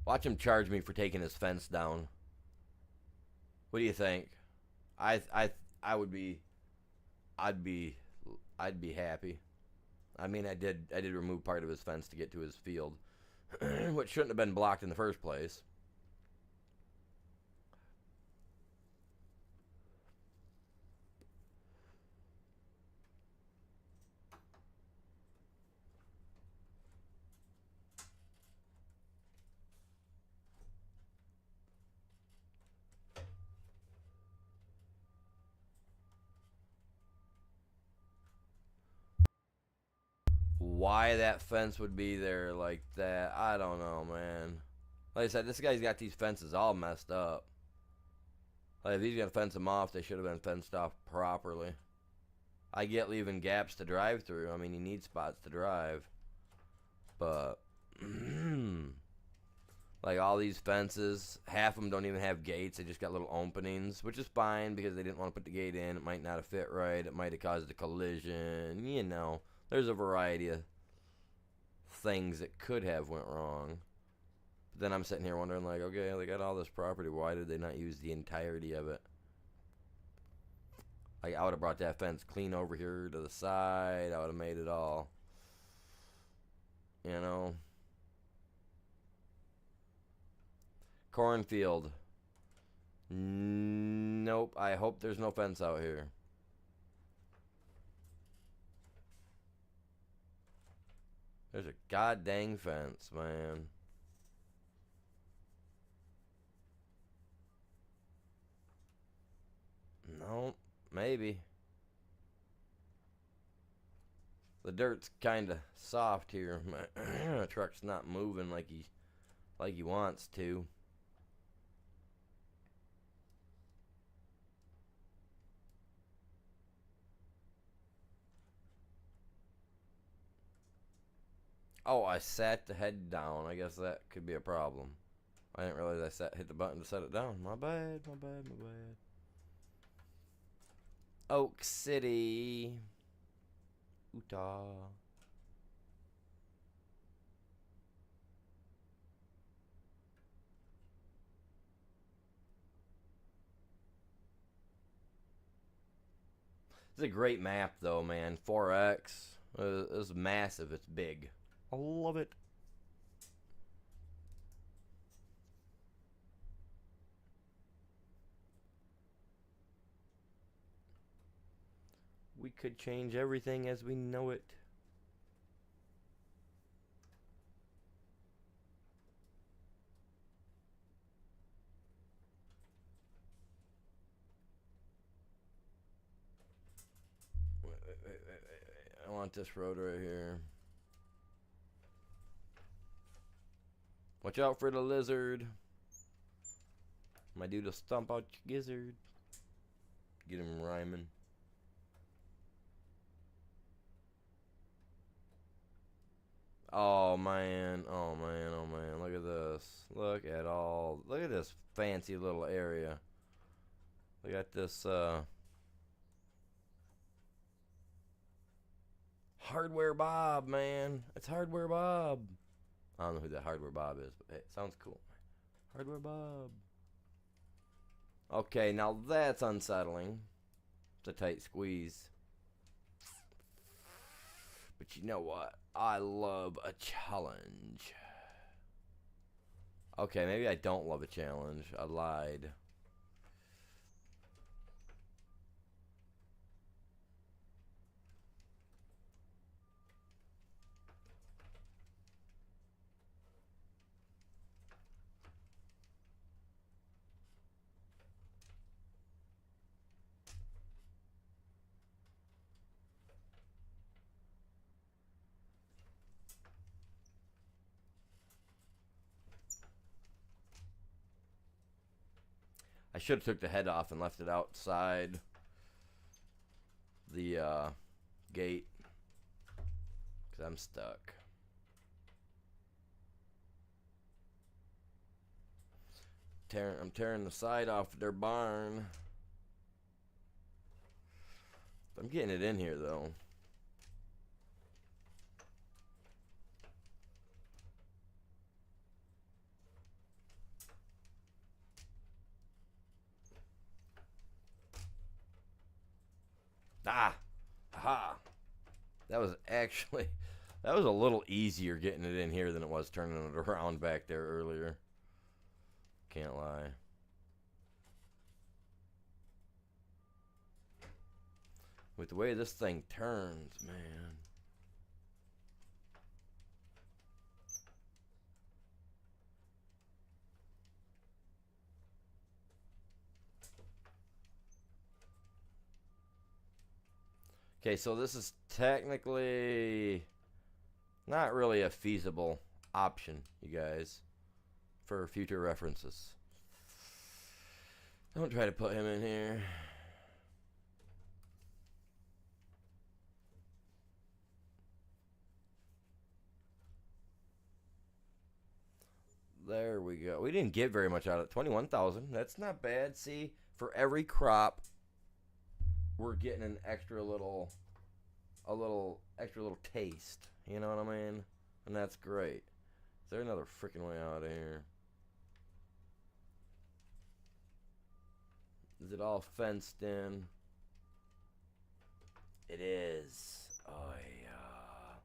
Watch him charge me for taking his fence down. What do you think? I I I would be I'd be I'd be happy. I mean, I did remove part of his fence to get to his field, which shouldn't have been blocked in the first place. Why that fence would be there like that, I don't know, man. Like I said, this guy's got these fences all messed up. Like, if he's gonna fence them off, they should have been fenced off properly. I get leaving gaps to drive through. I mean, you need spots to drive. But, like, all these fences, half of them don't even have gates. They just got little openings, which is fine because they didn't want to put the gate in. It might not have fit right. It might have caused a collision. You know, there's a variety of things that could have went wrong. But then I'm sitting here wondering, like, okay, they got all this property. Why did they not use the entirety of it? Like, I would have brought that fence clean over here to the side. I would have made it all, you know. Cornfield. Nope. I hope there's no fence out here. There's a god dang fence, man. No, maybe. The dirt's kind of soft here. My truck's not moving like he wants to. Oh, I sat the head down. I guess that could be a problem. I didn't realize hit the button to set it down. My bad, my bad, my bad. Oak City, Utah. It's a great map, though, man. 4X. It's massive. It's big. I love it. We could change everything as we know it. Wait. I want this road right here. Watch out for the lizard. My dude will stomp out your gizzard. Get him rhyming. Oh man, oh man, oh man. Look at this. Look at this fancy little area. Look at this Hardware Bob, man. It's Hardware Bob. I don't know who that Hardware Bob is, but hey, it sounds cool. Hardware Bob. Okay, now that's unsettling. It's a tight squeeze. But you know what? I love a challenge. Okay, maybe I don't love a challenge. I lied. I should have took the head off and left it outside the gate because I'm stuck. I'm tearing the side off their barn. I'm getting it in here though. Ah, aha. That was actually, that was a little easier getting it in here than it was turning it around back there earlier. Can't lie. With the way this thing turns, man. Okay, so this is technically not really a feasible option, you guys, for future references. Don't try to put him in here. There we go. We didn't get very much out of it. 21,000. That's not bad. See, for every crop, we're getting an extra little, extra little taste. You know what I mean? And that's great. Is there another freaking way out of here? Is it all fenced in? It is. Oh, yeah.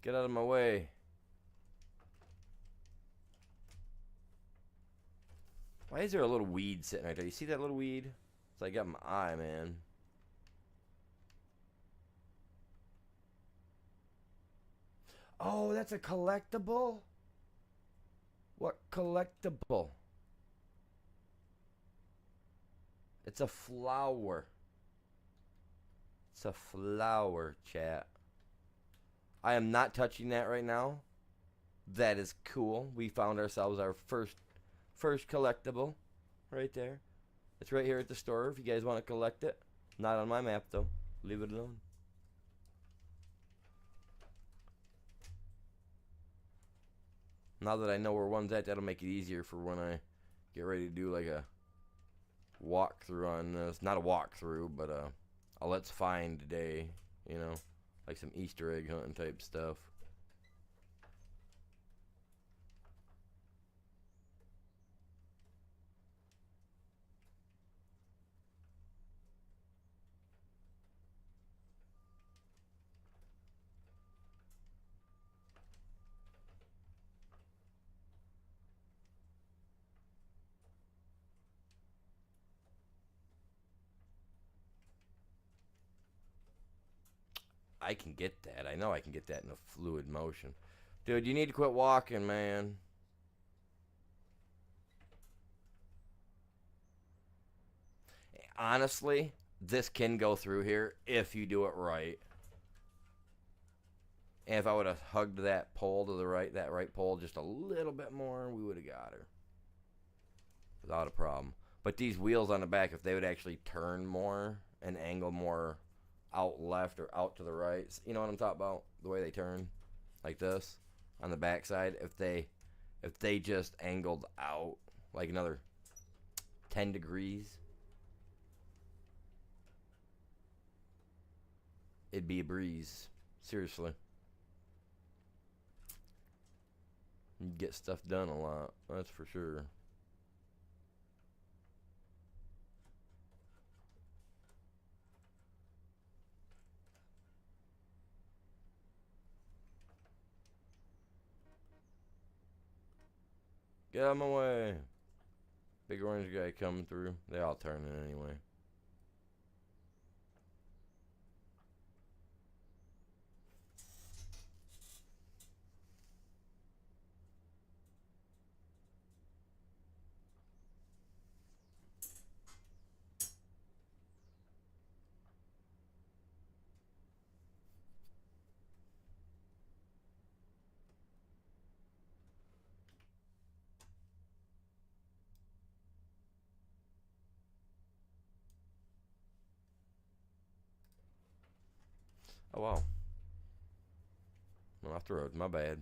Get out of my way. Why is there a little weed sitting right there? You see that little weed? It's like got my eye, man. Oh, that's a collectible? What collectible? It's a flower. It's a flower, chat. I am not touching that right now. That is cool. We found ourselves our first collectible right there. It's right here at the store if you guys want to collect it. Not on my map though. Leave it alone. Now that I know where one's at, that'll make it easier for when I get ready to do like a walkthrough on this. Not a walkthrough, but a let's find day, you know, like some Easter egg hunting type stuff. I can get that. I know I can get that in a fluid motion. Dude, you need to quit walking, man. Honestly, this can go through here if you do it right. And if I would have hugged that pole to the right, that right pole just a little bit more, we would have got her. Without a problem. But these wheels on the back, if they would actually turn more and angle more out left or out to the right, you know what I'm talking about? The way they turn, like this, on the back side. If they just angled out like another 10 degrees, it'd be a breeze. Seriously. You'd get stuff done a lot, that's for sure. Get out of my way. Big orange guy coming through. They all turn in anyway. Oh, wow. I'm off the road. My bad.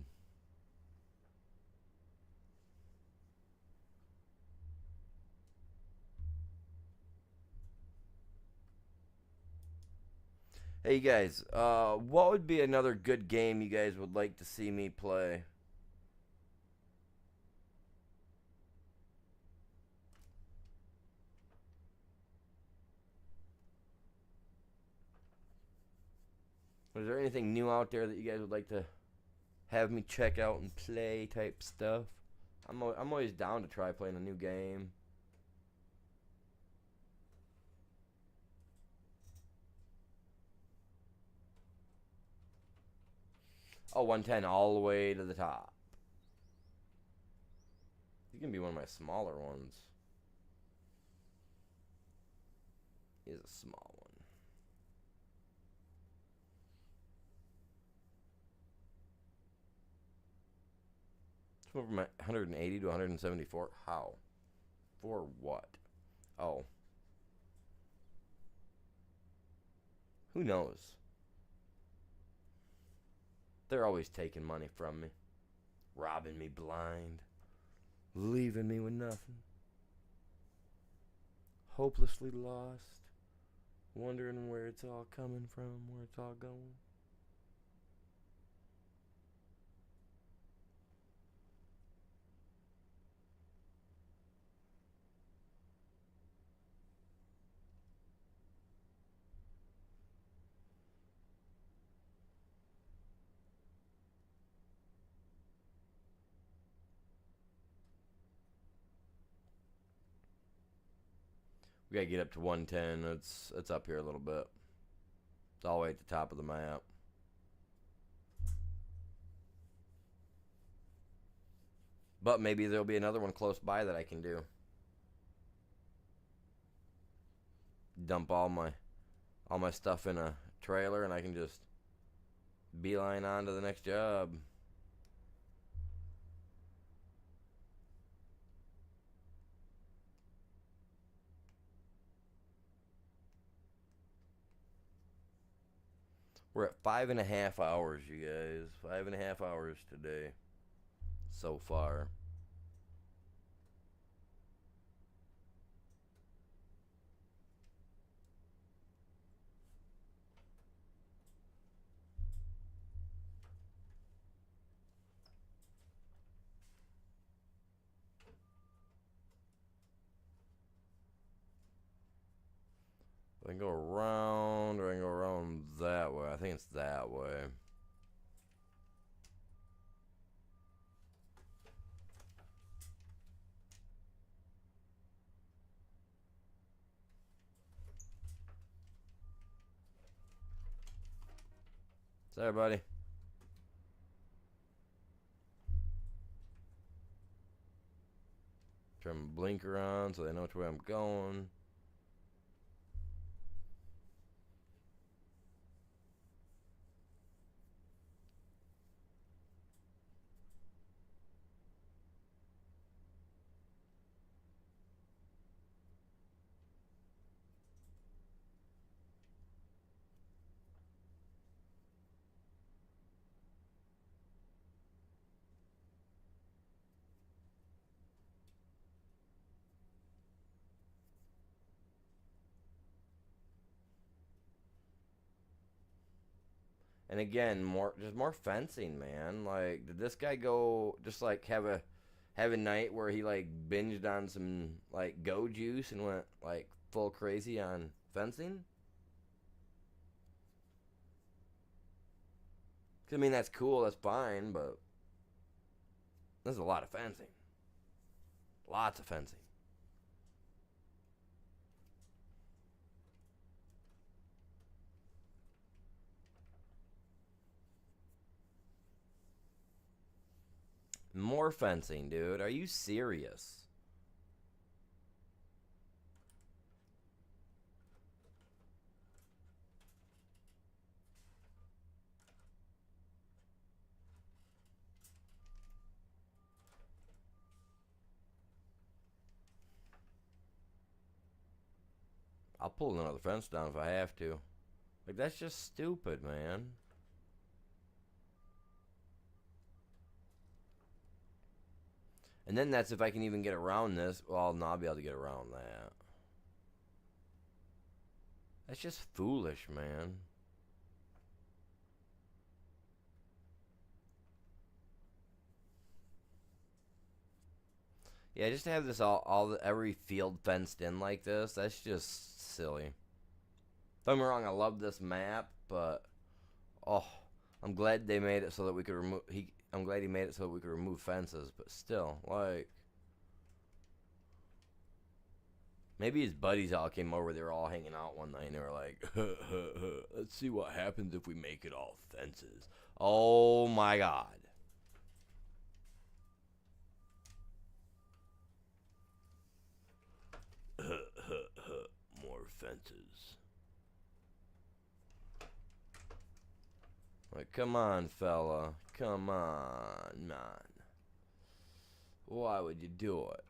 Hey, you guys. What would be another good game you guys would like to see me play? Is there anything new out there that you guys would like to have me check out and play type stuff? I'm always down to try playing a new game. Oh, 110 all the way to the top. You can be one of my smaller ones. He's a small one. It's over my 180 to 174. How? For what? Oh. Who knows? They're always taking money from me. Robbing me blind. Leaving me with nothing. Hopelessly lost. Wondering where it's all coming from, where it's all going. We gotta get up to 110. It's up here a little bit. It's all the way at the top of the map. But maybe there'll be another one close by that I can do. Dump all my stuff in a trailer and I can just beeline on to the next job. We're at 5.5 hours, you guys. 5.5 hours today. So far. I can go around, or I can go around that way. I think it's that way. Sorry, buddy. Turn my blinker on so they know which way I'm going. And again, more fencing, man. Like, did this guy go just like have a night where he like binged on some like go juice and went like full crazy on fencing? 'Cause, I mean, that's cool, that's fine, but there's a lot of fencing. Lots of fencing. More fencing, dude. Are you serious? I'll pull another fence down if I have to. Like, that's just stupid, man. And then that's if I can even get around this. Well, no, I'll be able to get around that. That's just foolish, man. Yeah, just to have this every field fenced in like this, that's just silly. Don't get me wrong, I love this map, but oh, I'm glad they made it so that we could remove. I'm glad he made it so that we could remove fences, but still, like, maybe his buddies all came over. They were all hanging out one night, and they were like, "Let's see what happens if we make it all fences." Oh my god. More fences. Like, come on, fella. Come on, man. Why would you do it?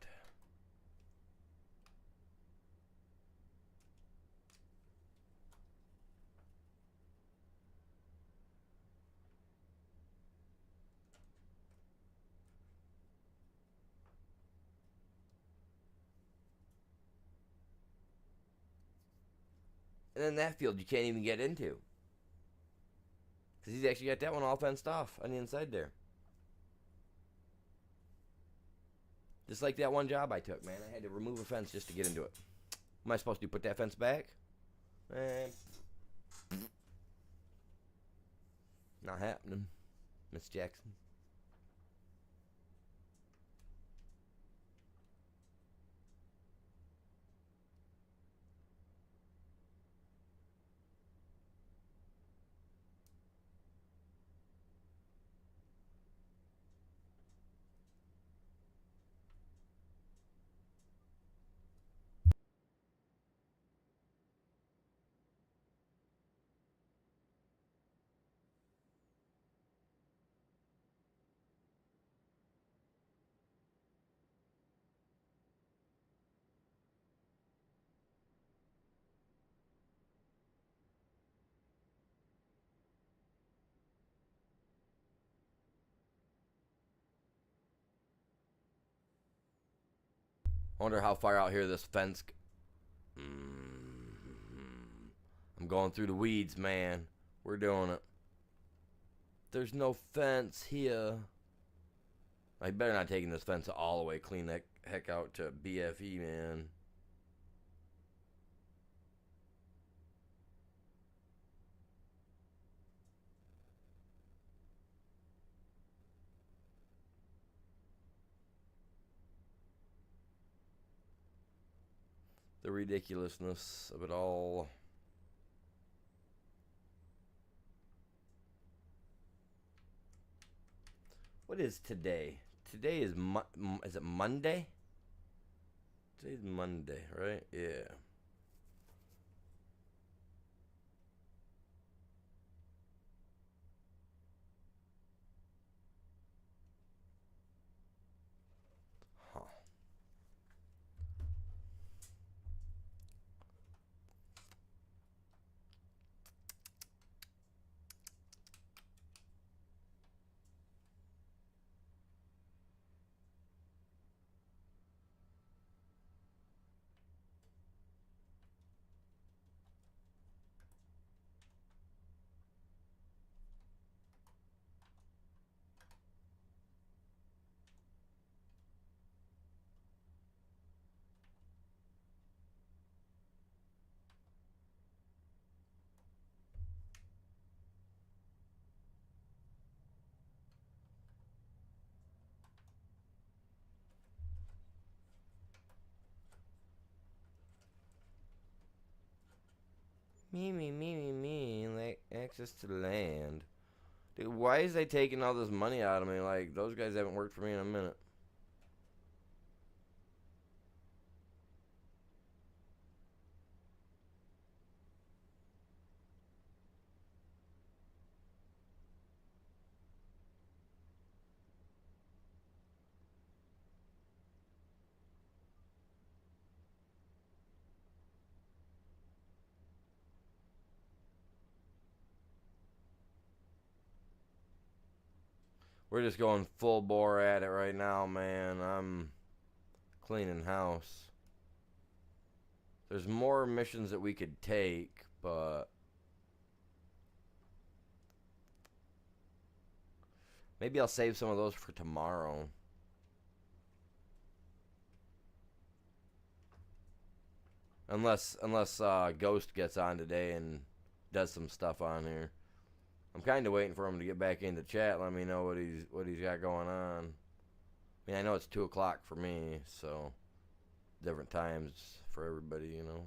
And then that field you can't even get into. Because he's actually got that one all fenced off on the inside there. Just like that one job I took, man. I had to remove a fence just to get into it. What am I supposed to do? Put that fence back? Not happening, Miss Jackson. I wonder how far out here this fence. I'm going through the weeds, man. We're doing it. There's no fence here. I better not taking this fence all the way clean that heck out to BFE, man. The ridiculousness of it all. What is today? Today is is it Monday? Today's Monday, right? Yeah. Huh. Me. Like, access to the land. Dude, why is they taking all this money out of me? Like, those guys haven't worked for me in a minute. We're just going full bore at it right now, man. I'm cleaning house. There's more missions that we could take, but maybe I'll save some of those for tomorrow. Unless Ghost gets on today and does some stuff on here. I'm kind of waiting for him to get back into chat. Let me know what he's got going on. I mean, I know it's 2 o'clock for me, so different times for everybody, you know.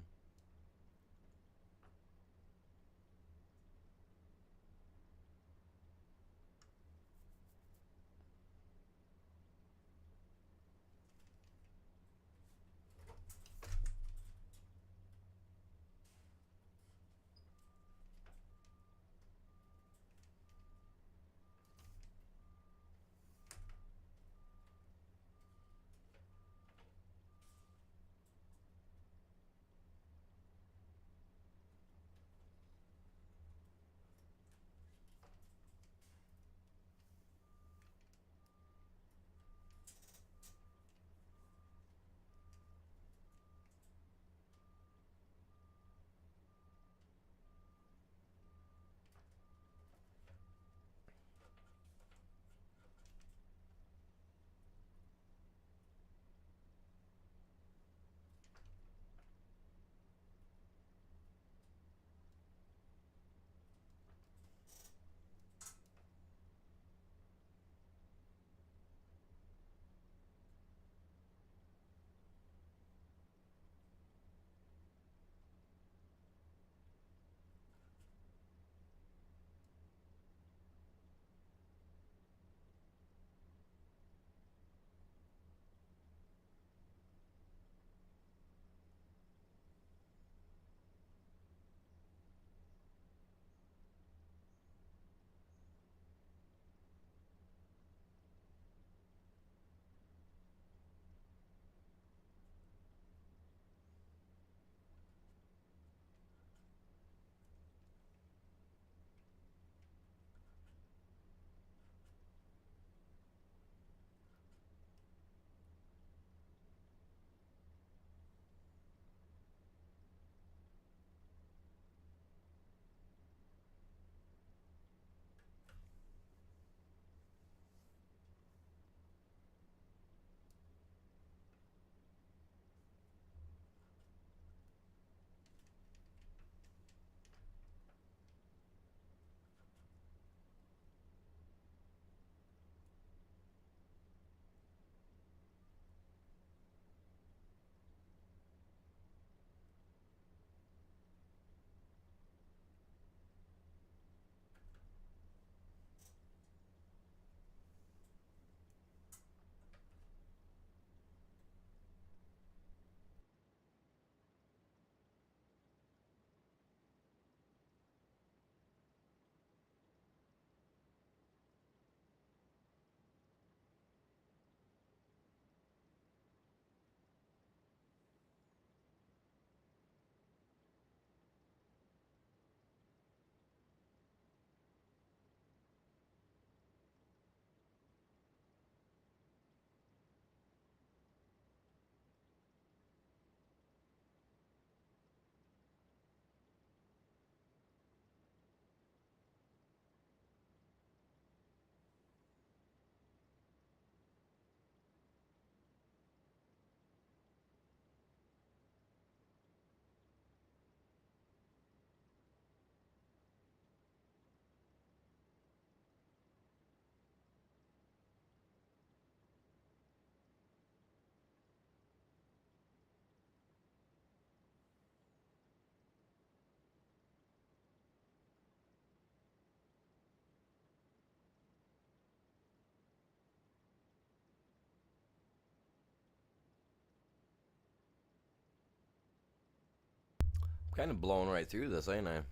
Kind of blowing right through this, ain't I?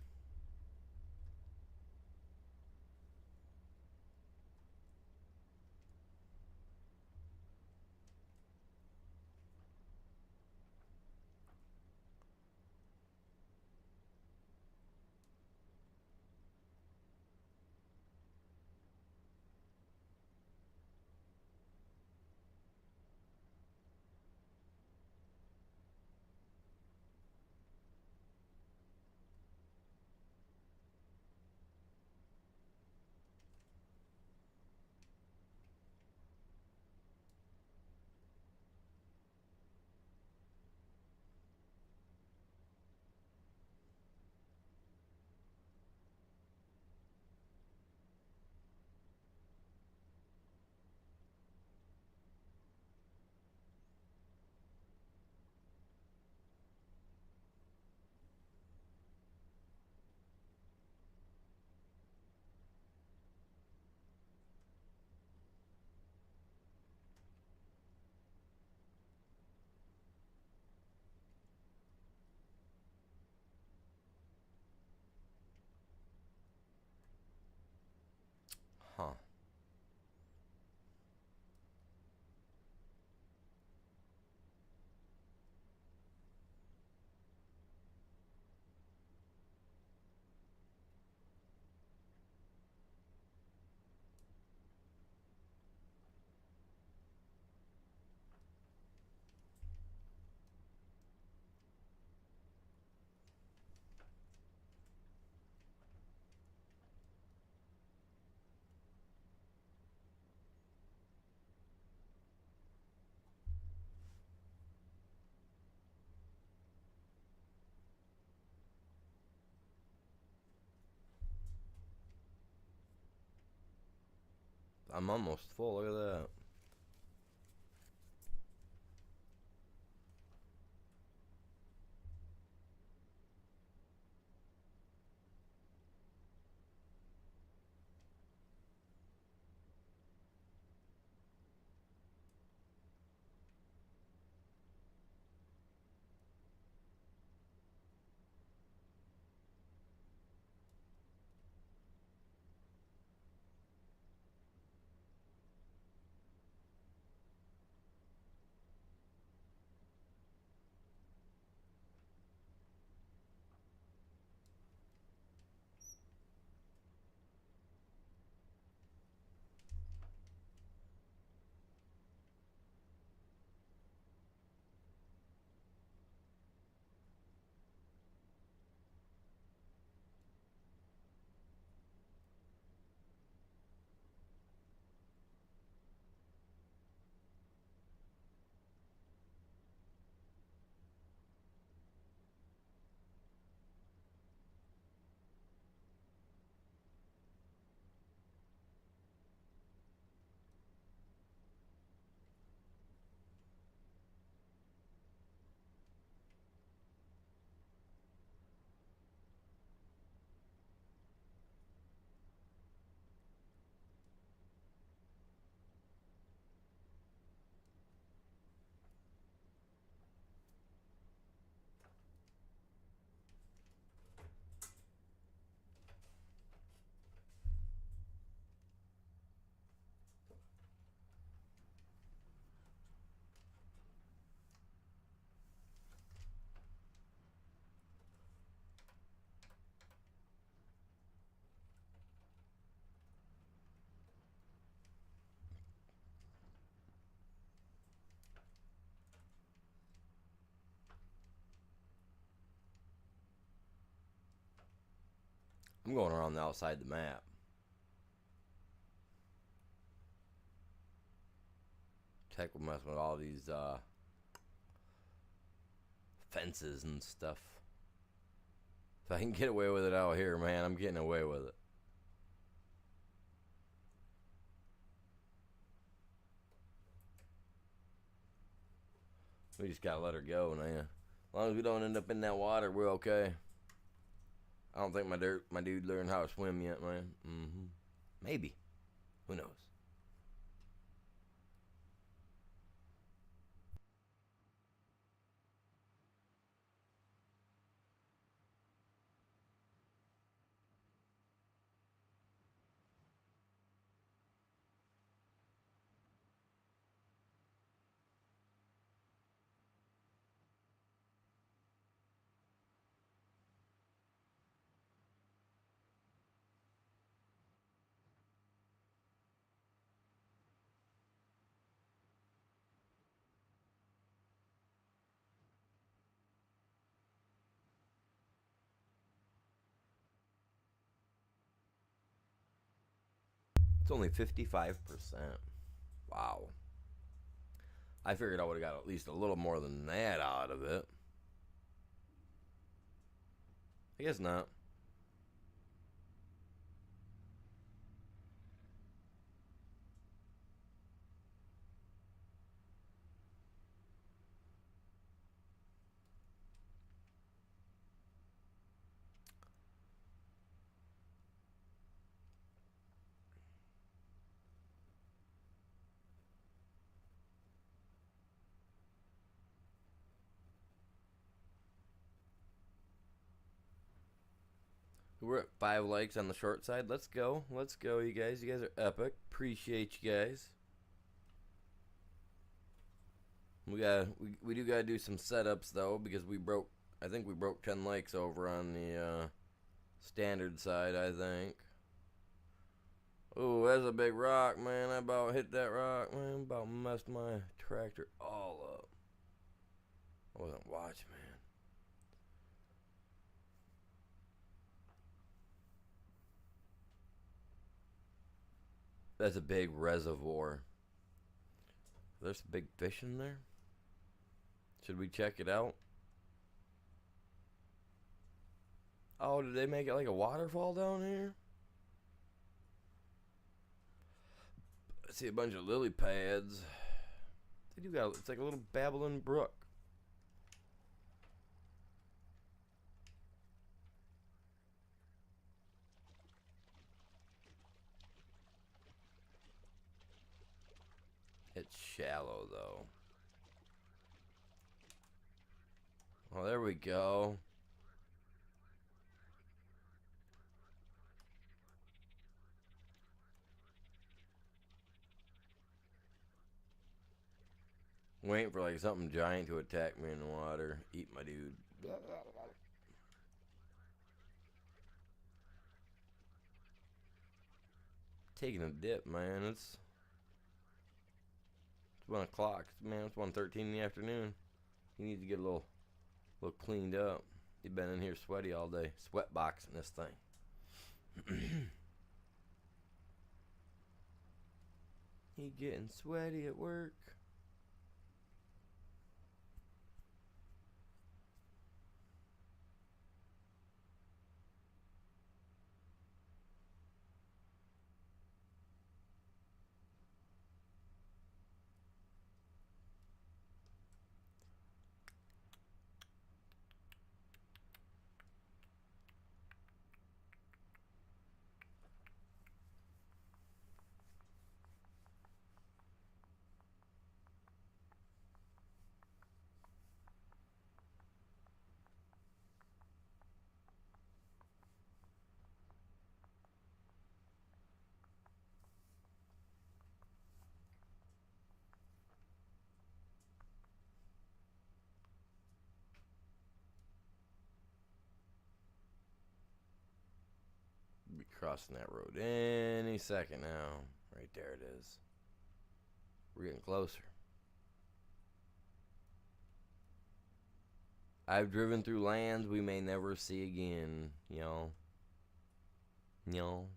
Huh. I'm almost full. Look at that. I'm going around the outside the map. Tech will mess with all these fences and stuff. If I can get away with it out here, man, I'm getting away with it. We just gotta let her go, man. As long as we don't end up in that water, we're okay. I don't think my dude learned how to swim yet, man. Maybe. Who knows? It's only 55%. Wow. I figured I would have got at least a little more than that out of it. I guess not. We're at 5 likes on the short side. Let's go. Let's go, you guys. You guys are epic. Appreciate you guys. We do gotta do some setups though, because I think we broke 10 likes over on the standard side, I think. Oh, that's a big rock, man. I about hit that rock, man. About messed my tractor all up. I wasn't watching, man. That's a big reservoir. There's some big fish in there. Should we check it out? Oh, did they make it like a waterfall down here? I see a bunch of lily pads. They do got, it's like a little babbling brook. It's shallow though. Oh, there we go. Waiting for like something giant to attack me in the water. Eat my dude. Taking a dip, man. It's 1 o'clock. Man, it's 1:13 in the afternoon. You need to get a little cleaned up. You've been in here sweaty all day. Sweat boxing this thing. He getting sweaty at work. Be crossing that road any second now. Right there it is. We're getting closer. I've driven through lands we may never see again, y'all. Y'all.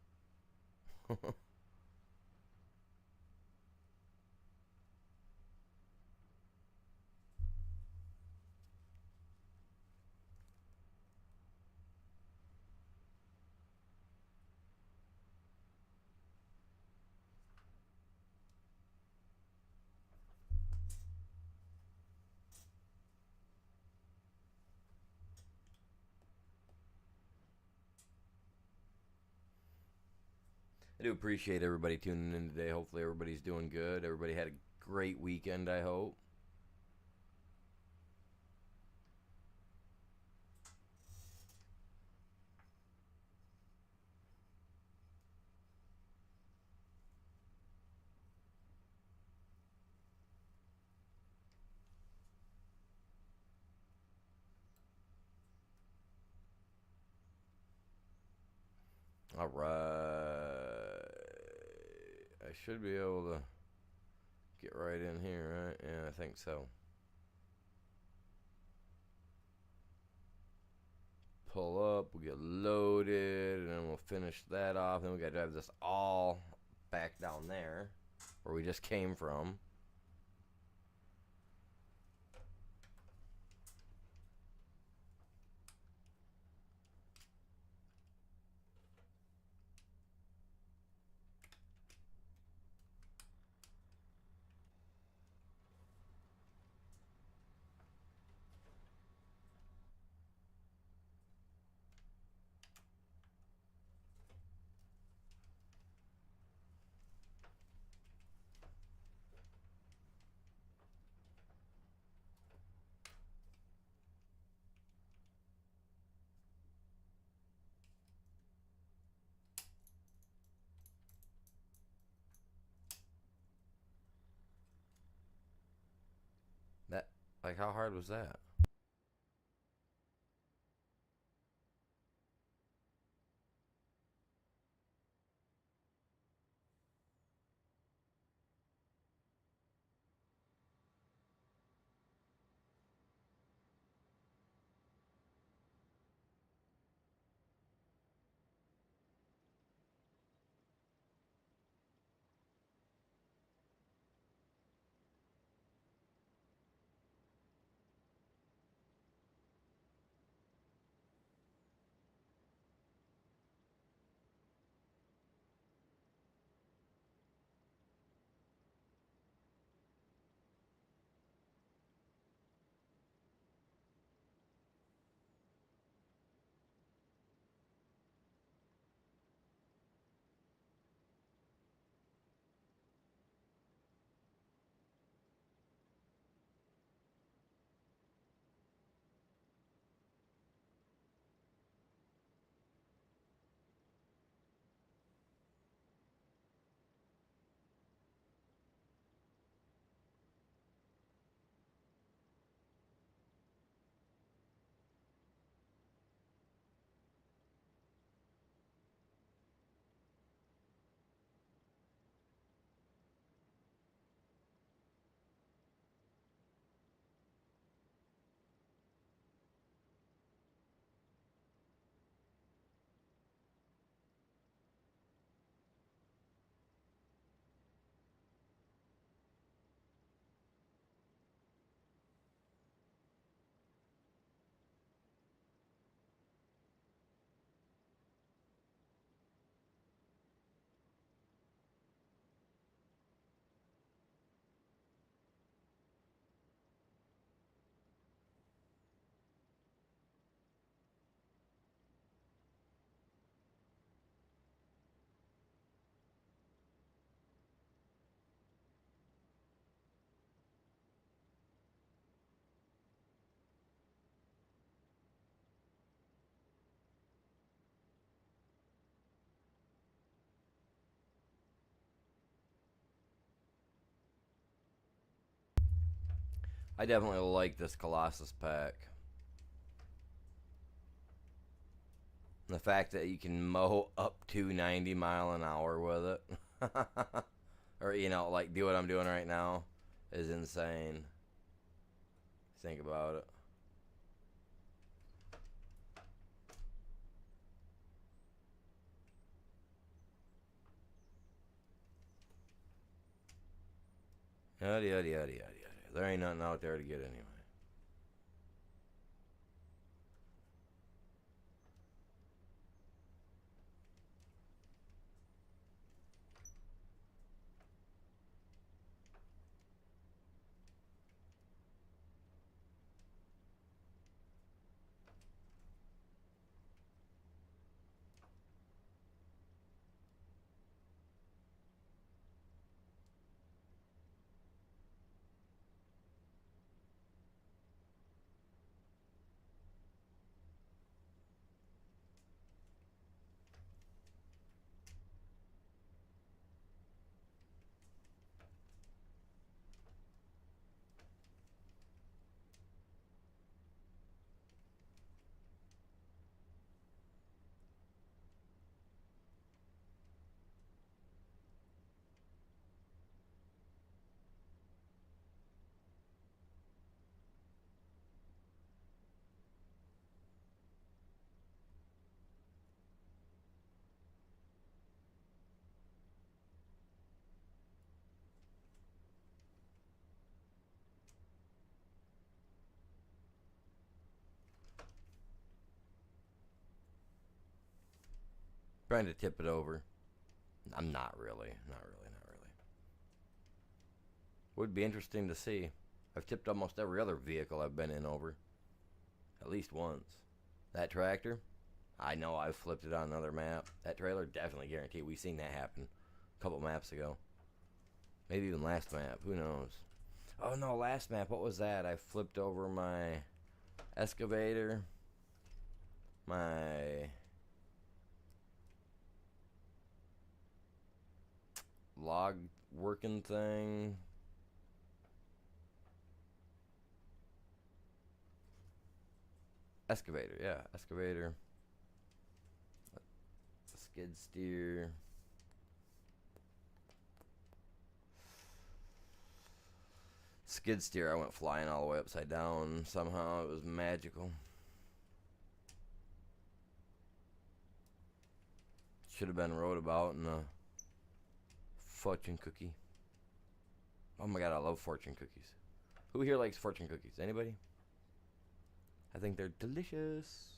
I do appreciate everybody tuning in today. Hopefully everybody's doing good. Everybody had a great weekend, I hope. All right. I should be able to get right in here, right? Yeah, I think so. Pull up, we get loaded, and then we'll finish that off. Then we gotta drive this all back down there where we just came from. That, like, how hard was that? I definitely like this Colossus pack. The fact that you can mow up to 90 mile an hour with it. Or, you know, like do what I'm doing right now is insane. Think about it. Yada, yada, yada, yada, yada. There ain't nothing out there to get anyway. Trying to tip it over. I'm not really. Not really. Not really. Would be interesting to see. I've tipped almost every other vehicle I've been in over. At least once. That tractor? I know I've flipped it on another map. That trailer, definitely guaranteed. We've seen that happen a couple maps ago. Maybe even last map. Who knows? Oh no, last map. What was that? I flipped over my excavator. My log working thing. Excavator, yeah. Excavator. Skid steer. Skid steer, I went flying all the way upside down. Somehow it was magical. Should have been wrote about in a fortune cookie. Oh my god, I love fortune cookies. Who here likes fortune cookies? Anybody? I think they're delicious.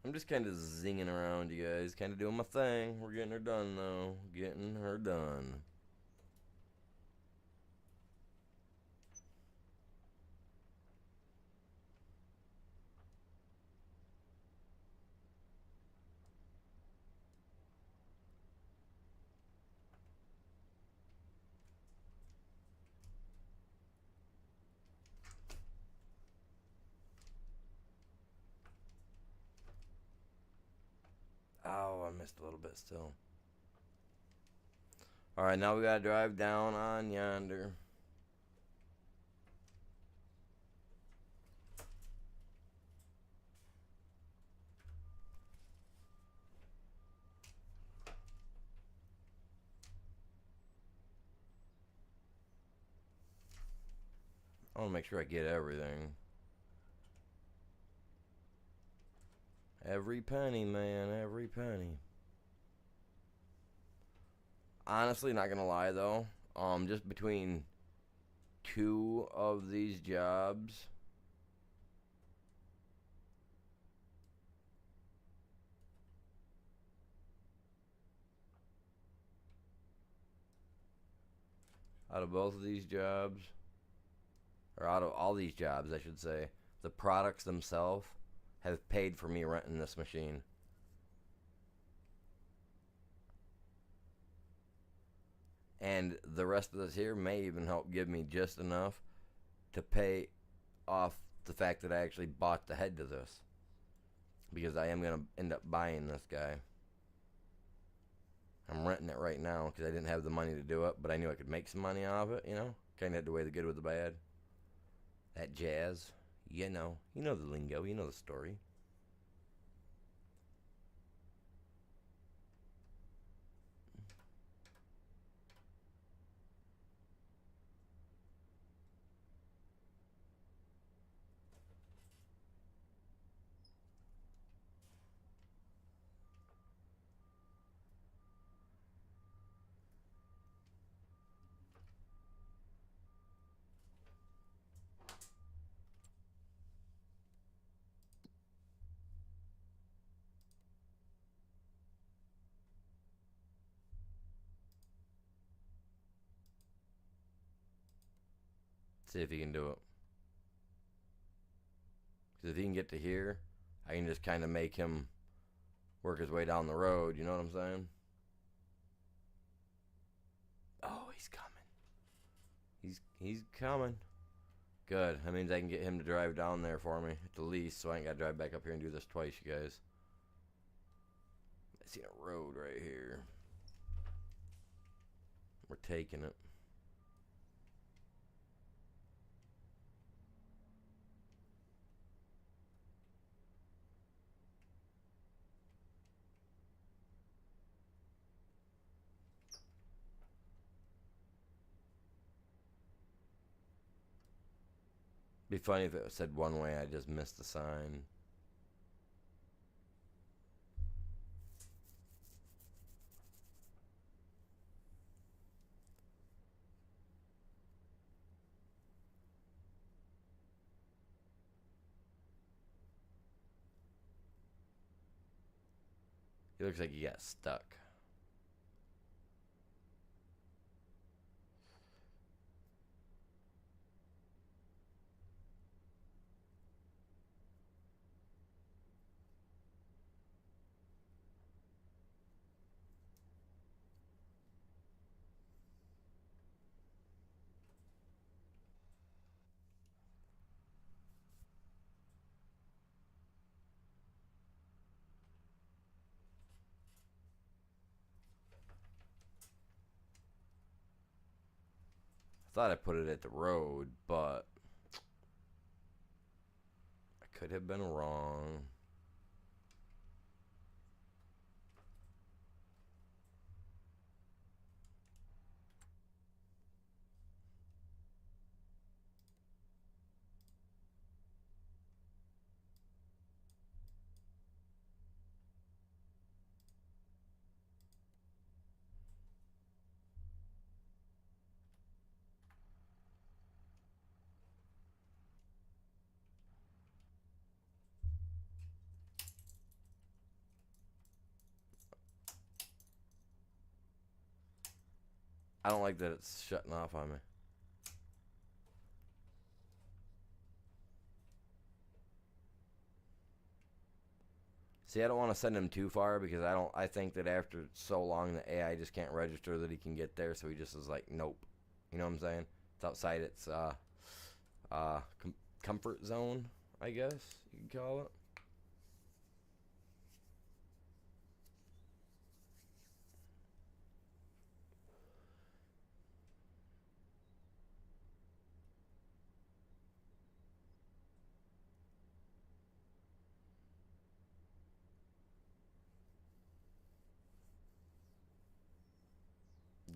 I'm just kind of zinging around, you guys. Kind of doing my thing. We're getting her done, though. Getting her done. Oh, I missed a little bit still. Alright, now we gotta drive down on yonder. I want to make sure I get everything. Every penny, man. Every penny. Honestly, not gonna lie though. Just between two of these jobs, out of both of these jobs, or out of all these jobs, I should say, the products themselves have paid for me renting this machine. And the rest of this here may even help give me just enough to pay off the fact that I actually bought the head to this. Because I am going to end up buying this guy. I'm renting it right now because I didn't have the money to do it, but I knew I could make some money off it, you know? Kind of had to weigh the good with the bad. That jazz, you know the lingo, you know the story. See if he can do it. Because if he can get to here, I can just kind of make him work his way down the road, you know what I'm saying? Oh, he's coming. He's coming. Good. That means I can get him to drive down there for me at the least, so I ain't got to drive back up here and do this twice, you guys. I see a road right here. We're taking it. Be funny if it said one way, I just missed the sign. It looks like he got stuck. I thought I put it at the road, but I could have been wrong. I don't like that it's shutting off on me. See, I don't want to send him too far because I think that after so long the AI just can't register that he can get there, so he just is like, nope. You know what I'm saying? It's outside its comfort zone, I guess you could call it.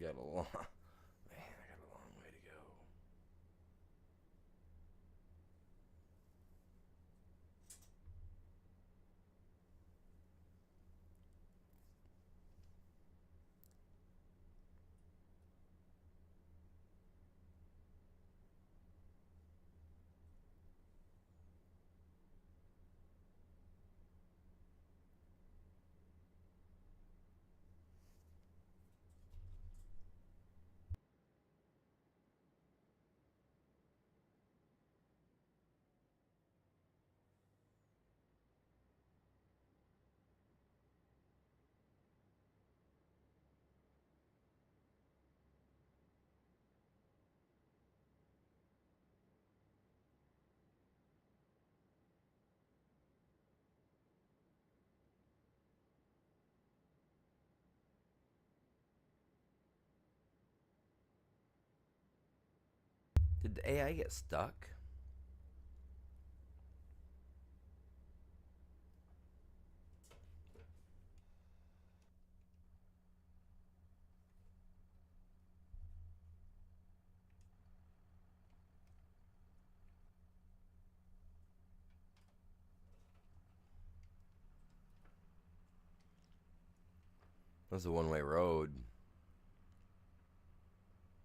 Got a long, man, I got a long way to go. Did the AI get stuck? This is a one-way road.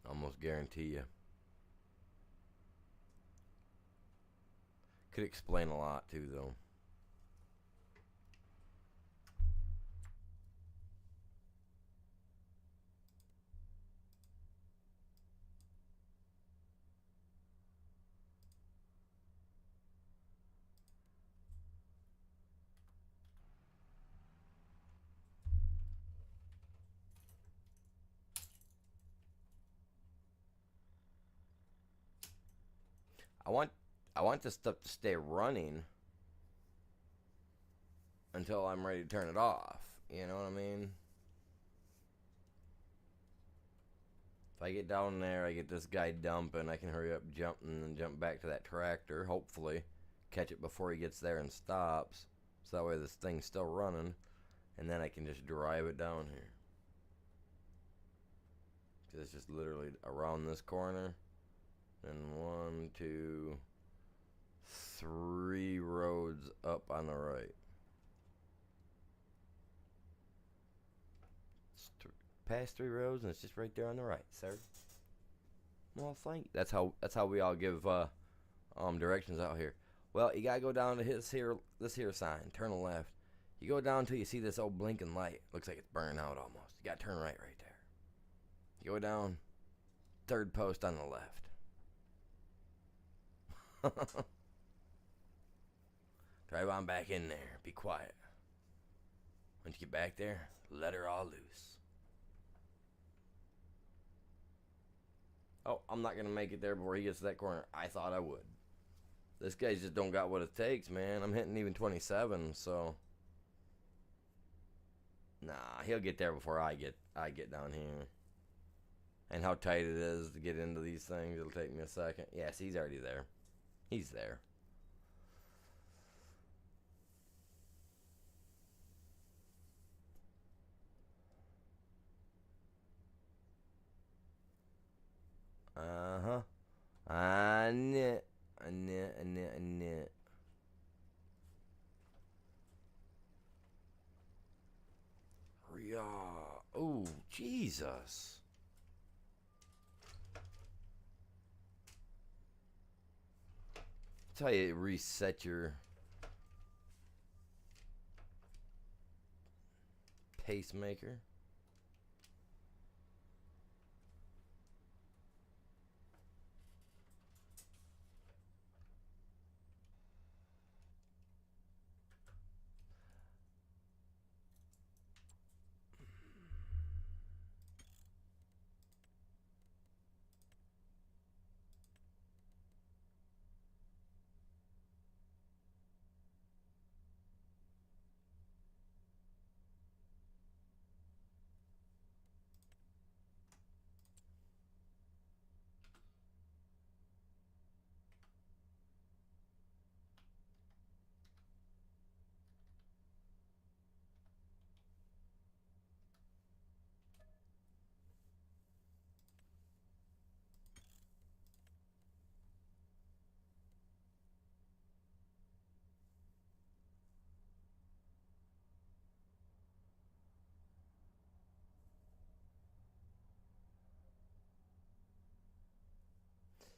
Almost guarantee you. Could explain a lot too, though. I want I want this stuff to stay running until I'm ready to turn it off. You know what I mean? If I get down there, I get this guy dumping, I can hurry up, jump, and then jump back to that tractor, hopefully. Catch it before he gets there and stops. So that way this thing's still running. And then I can just drive it down here. It's just literally around this corner. And 1, 2, 3 roads up on the right. Past 3 roads and it's just right there on the right, sir. Well, thank you. That's how we all give directions out here. Well, you gotta go down to this here sign. Turn left. You go down till you see this old blinking light. Looks like it's burning out almost. You gotta turn right there. You go down. 3rd post on the left. Drive on back in there. Be quiet. Once you get back there, let her all loose. Oh, I'm not gonna make it there before he gets to that corner. I thought I would. This guy just don't got what it takes, man. I'm hitting even 27, so nah, he'll get there before I get down here. And how tight it is to get into these things, it'll take me a second. Yes, he's already there. He's there. Uh-huh. I knew. Yeah. Oh, Jesus. Tell you, reset your pacemaker.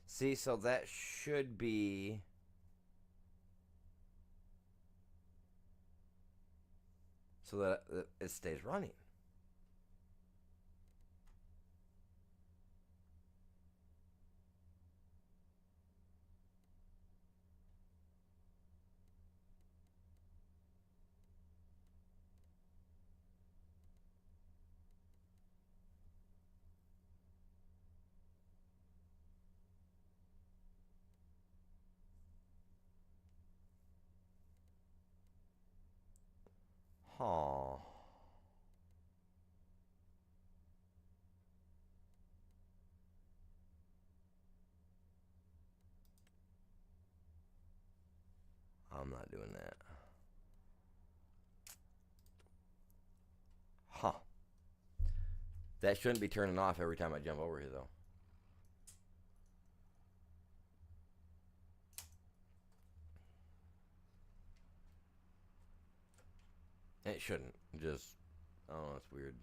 See, so that should be so that it stays running. Huh. I'm not doing that. Huh. That shouldn't be turning off every time I jump over here, though. It shouldn't. Just, oh, that's weird.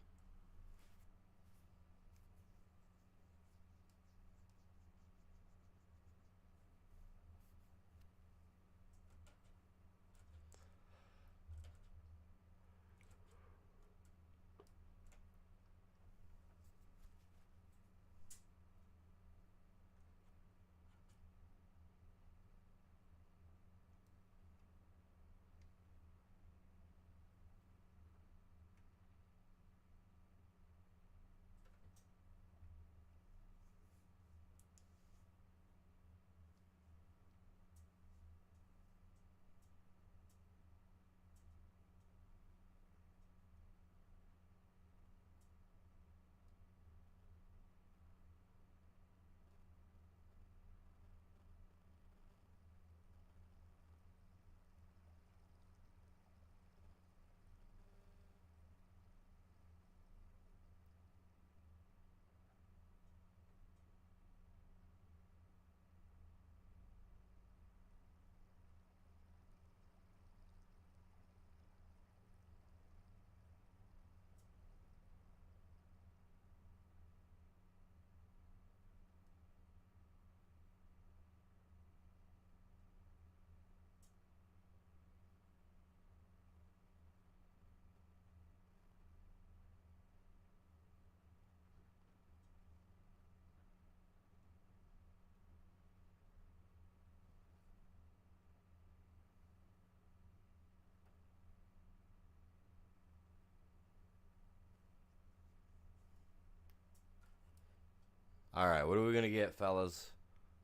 All right, what are we gonna get, fellas?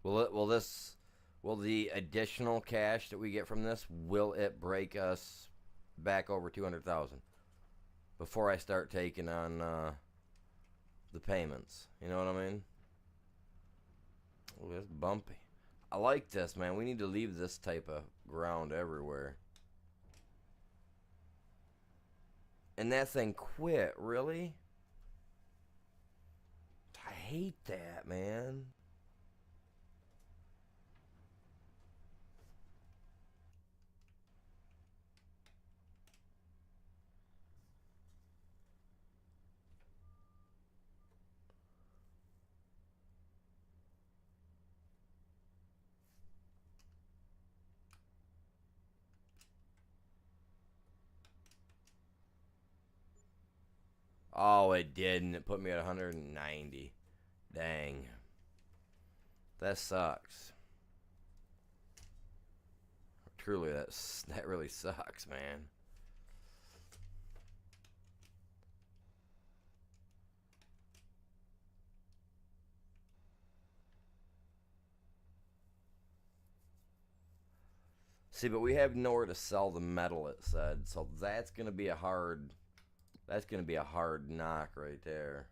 Will the additional cash that we get from this, will it break us back over 200,000 before I start taking on the payments? You know what I mean? Oh, it's bumpy. I like this, man. We need to leave this type of ground everywhere. And that thing quit, really? I hate that, man. Oh, it didn't. It put me at 190. Dang. That sucks. Truly, that really sucks, man. See, but we have nowhere to sell the metal, it said. So that's gonna be a hard knock right there.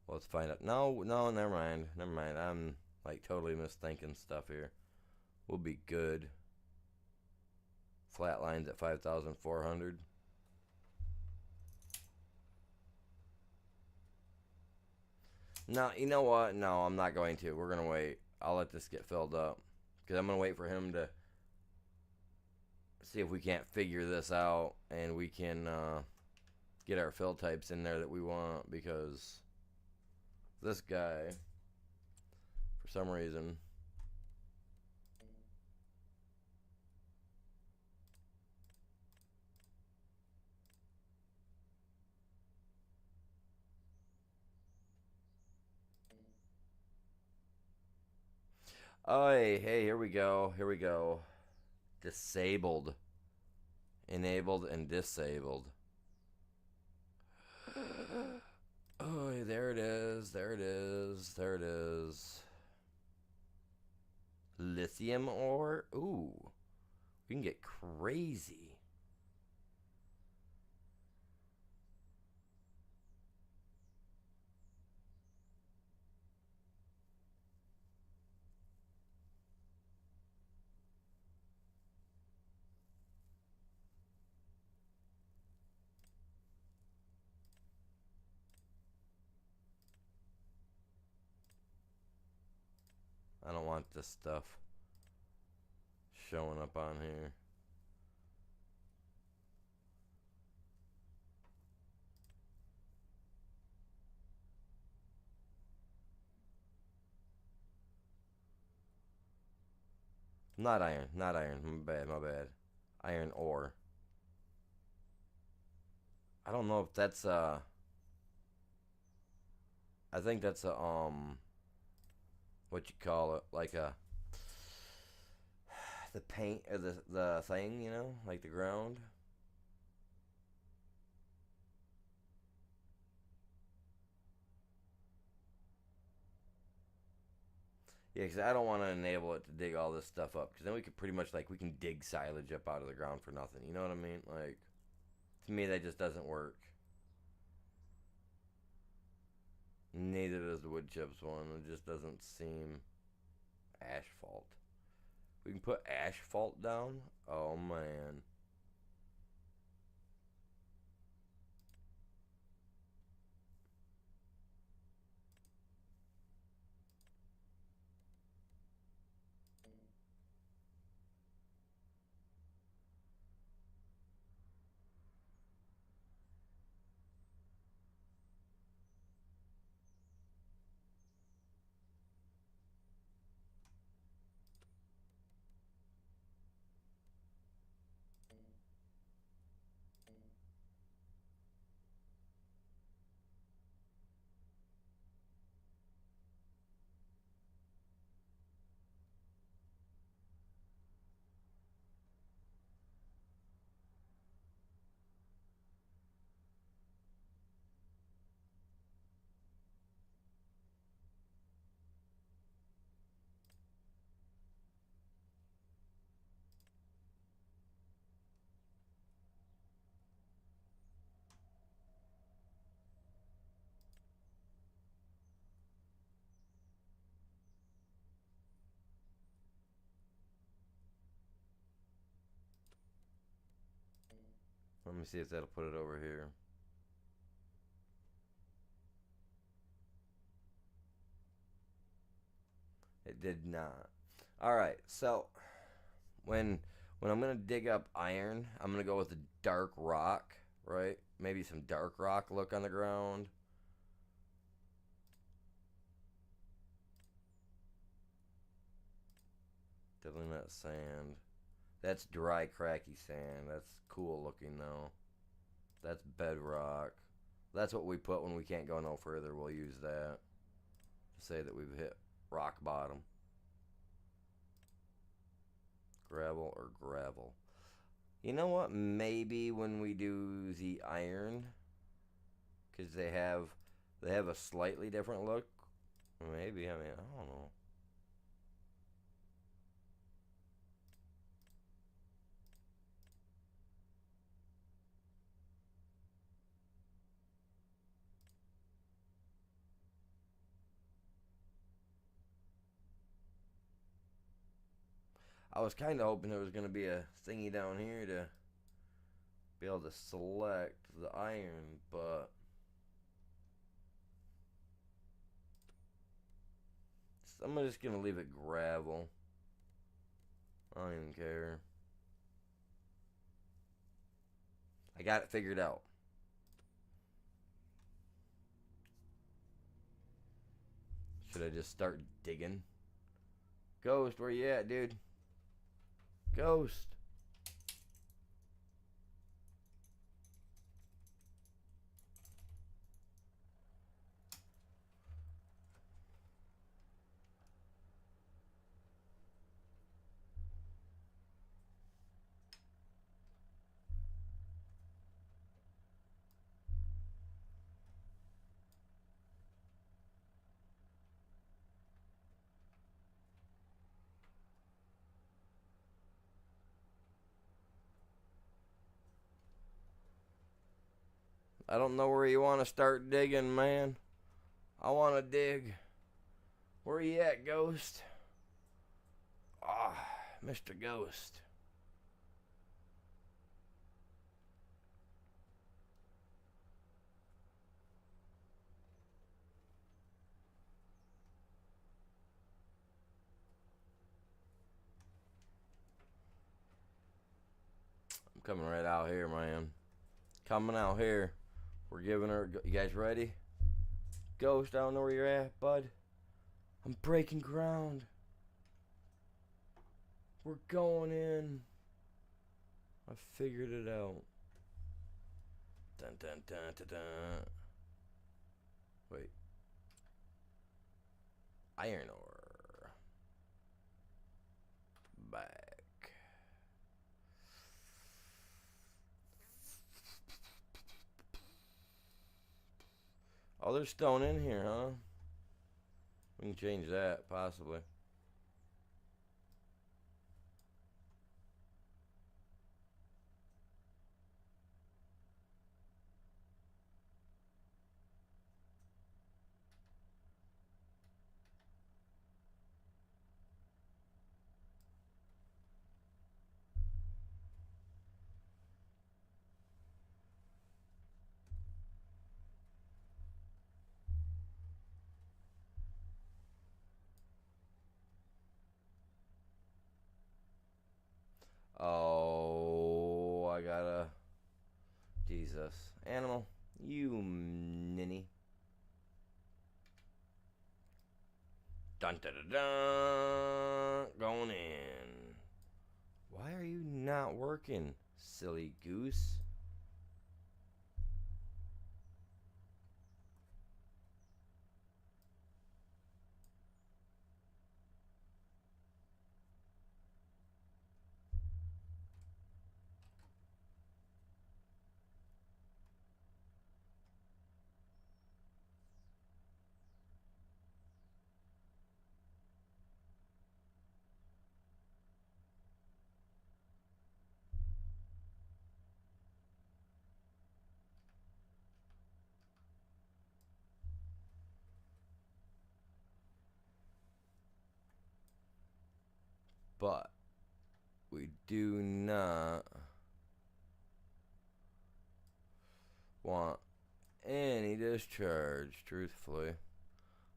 Well, let's find out. No, no, never mind. Never mind. I'm like totally misthinking stuff here. We'll be good. Flat lines at 5,400. No, you know what? No, I'm not going to. We're gonna wait. I'll let this get filled up because I'm gonna wait for him to see if we can't figure this out and we can get our fill types in there that we want, because this guy, for some reason, oh, hey, here we go. Here we go. Disabled. Enabled and disabled. Oh, there it is. There it is. There it is. Lithium ore? Ooh. We can get crazy. I don't want this stuff showing up on here. Not iron. Not iron. My bad. My bad. Iron ore. I don't know if that's I think that's a what you call it, like a the paint or the thing, you know, like the ground. Yeah, because I don't want to enable it to dig all this stuff up, because then we could pretty much, like, we can dig silage up out of the ground for nothing. You know what I mean? Like, to me, that just doesn't work. Neither does the wood chips one. It just doesn't seem asphalt. We can put asphalt down. Oh man. Let me see if that'll put it over here. It did not. All right, so when I'm gonna dig up iron, I'm gonna go with the dark rock, right? Maybe some dark rock look on the ground. Definitely not sand. That's dry, cracky sand. That's cool looking though. That's bedrock. That's what we put when we can't go no further. We'll use that to say that we've hit rock bottom. Gravel or gravel. You know what? Maybe when we do the iron, because they have a slightly different look. Maybe. I mean, I don't know. I was kind of hoping there was going to be a thingy down here to be able to select the iron, but I'm just going to leave it gravel. I don't even care. I got it figured out. Should I just start digging? Ghost, where you at, dude? Ghost. I don't know where you want to start digging, man. I want to dig. Where you at, Ghost? Ah, Mr. Ghost. I'm coming right out here, man. Coming out here. We're giving her. You guys ready? Ghost, I don't know where you're at, bud. I'm breaking ground. We're going in. I figured it out. Dun dun dun dun dun. Wait. Iron ore. Back. Oh, there's stone in here, huh? We can change that, possibly. Oh, I gotta. Jesus. Animal, you ninny. Dun dun dun dun. Going in. Why are you not working, silly goose? But we do not want any discharge, truthfully.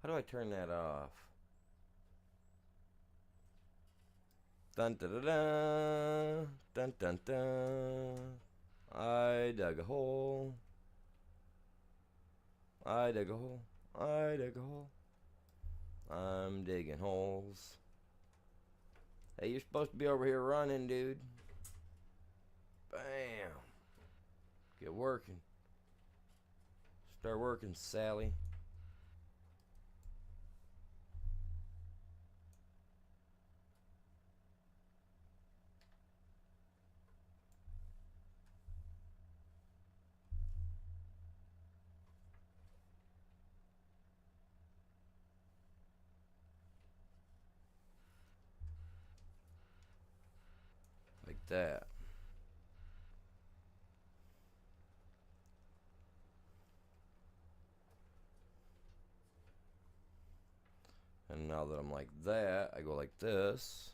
How do I turn that off? Dun dun dun dun dun dun dun. I dug a hole. I dug a hole. I dug a hole. I'm digging holes. Hey, you're supposed to be over here running, dude. Bam. Get working. Start working, Sally. Like that. And now that I'm like that, I go like this.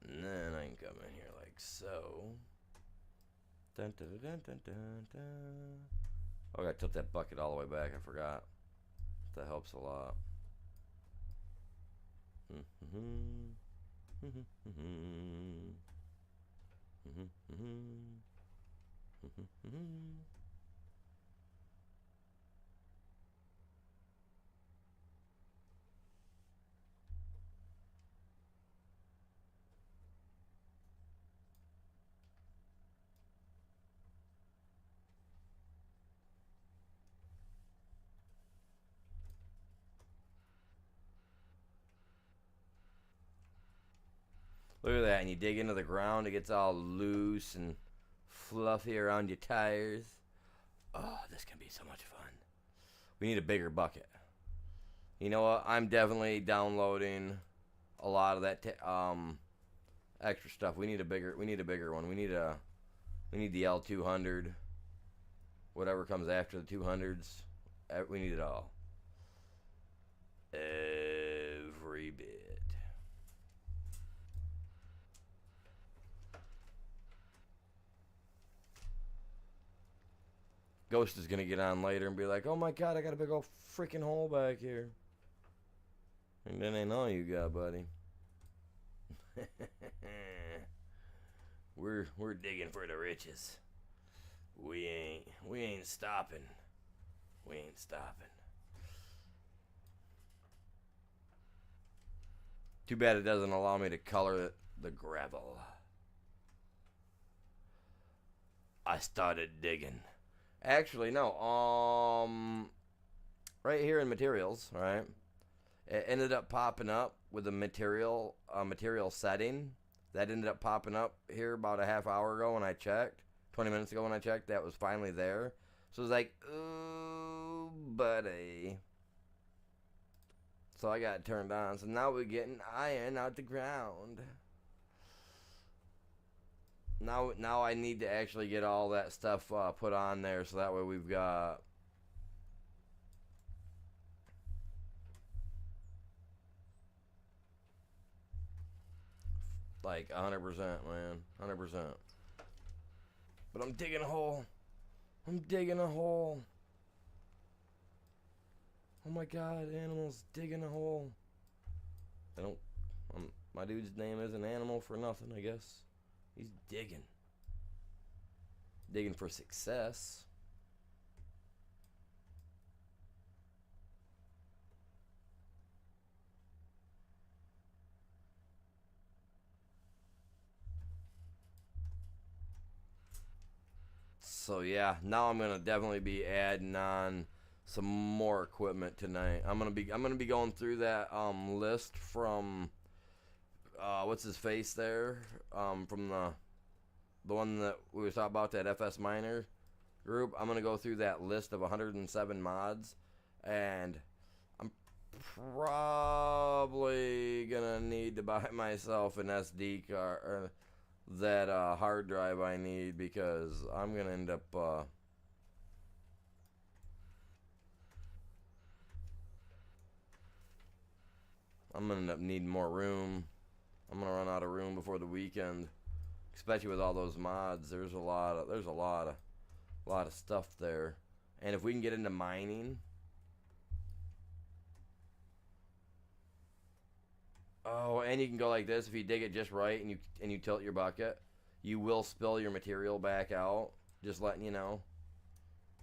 And then I can come in here like so. Dun, dun, dun, dun, dun, dun. Oh, I gotta tilt that bucket all the way back. I forgot. That helps a lot. Look at that, and you dig into the ground, it gets all loose and fluffy around your tires. Oh, this can be so much fun. We need a bigger bucket. You know what? I'm definitely downloading a lot of that extra stuff. We need a bigger one. We need the L200. Whatever comes after the 200s. We need it all. Every bit. Ghost is gonna get on later and be like, "Oh my god, I got a big old freaking hole back here." And then ain't all you got, buddy. we're digging for the riches. We ain't stopping. We ain't stopping. Too bad it doesn't allow me to color the gravel. I started digging. Actually, no. Right here in materials, right? It ended up popping up with a material setting. That ended up popping up here about a half hour ago when I checked. 20 minutes ago when I checked, that was finally there. So it was like, ooh, buddy. So I got it turned on. So now we're getting iron out the ground. Now I need to actually get all that stuff put on there, so that way we've got like 100%, man, 100%. But I'm digging a hole. I'm digging a hole. Oh my god, animals digging a hole. I don't. My dude's name isn't Animal for nothing, I guess. He's digging. Digging for success. So yeah, now I'm gonna definitely be adding on some more equipment tonight. I'm gonna be going through that list from what's his face there, from the one that we were talking about, that FS Miner group. I'm gonna go through that list of 107 mods, and I'm probably gonna need to buy myself an SD card, or that hard drive I need, because I'm gonna end up needing more room. I'm gonna run out of room before the weekend. especially with all those mods. There's a lot of stuff there, and if we can get into mining, oh, and you can go like this if you dig it just right and you tilt your bucket, you will spill your material back out. Just letting you know.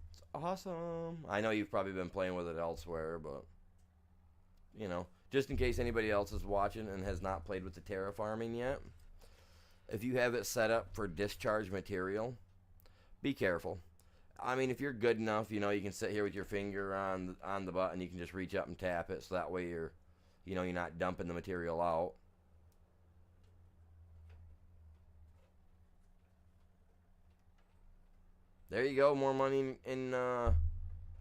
It's awesome. I know you've probably been playing with it elsewhere, but you know, just in case anybody else is watching and has not played with the terraforming yet, if you have it set up for discharge material, be careful. I mean, if you're good enough, you know, you can sit here with your finger on the button. You can just reach up and tap it, so that way you're not dumping the material out. There you go. More money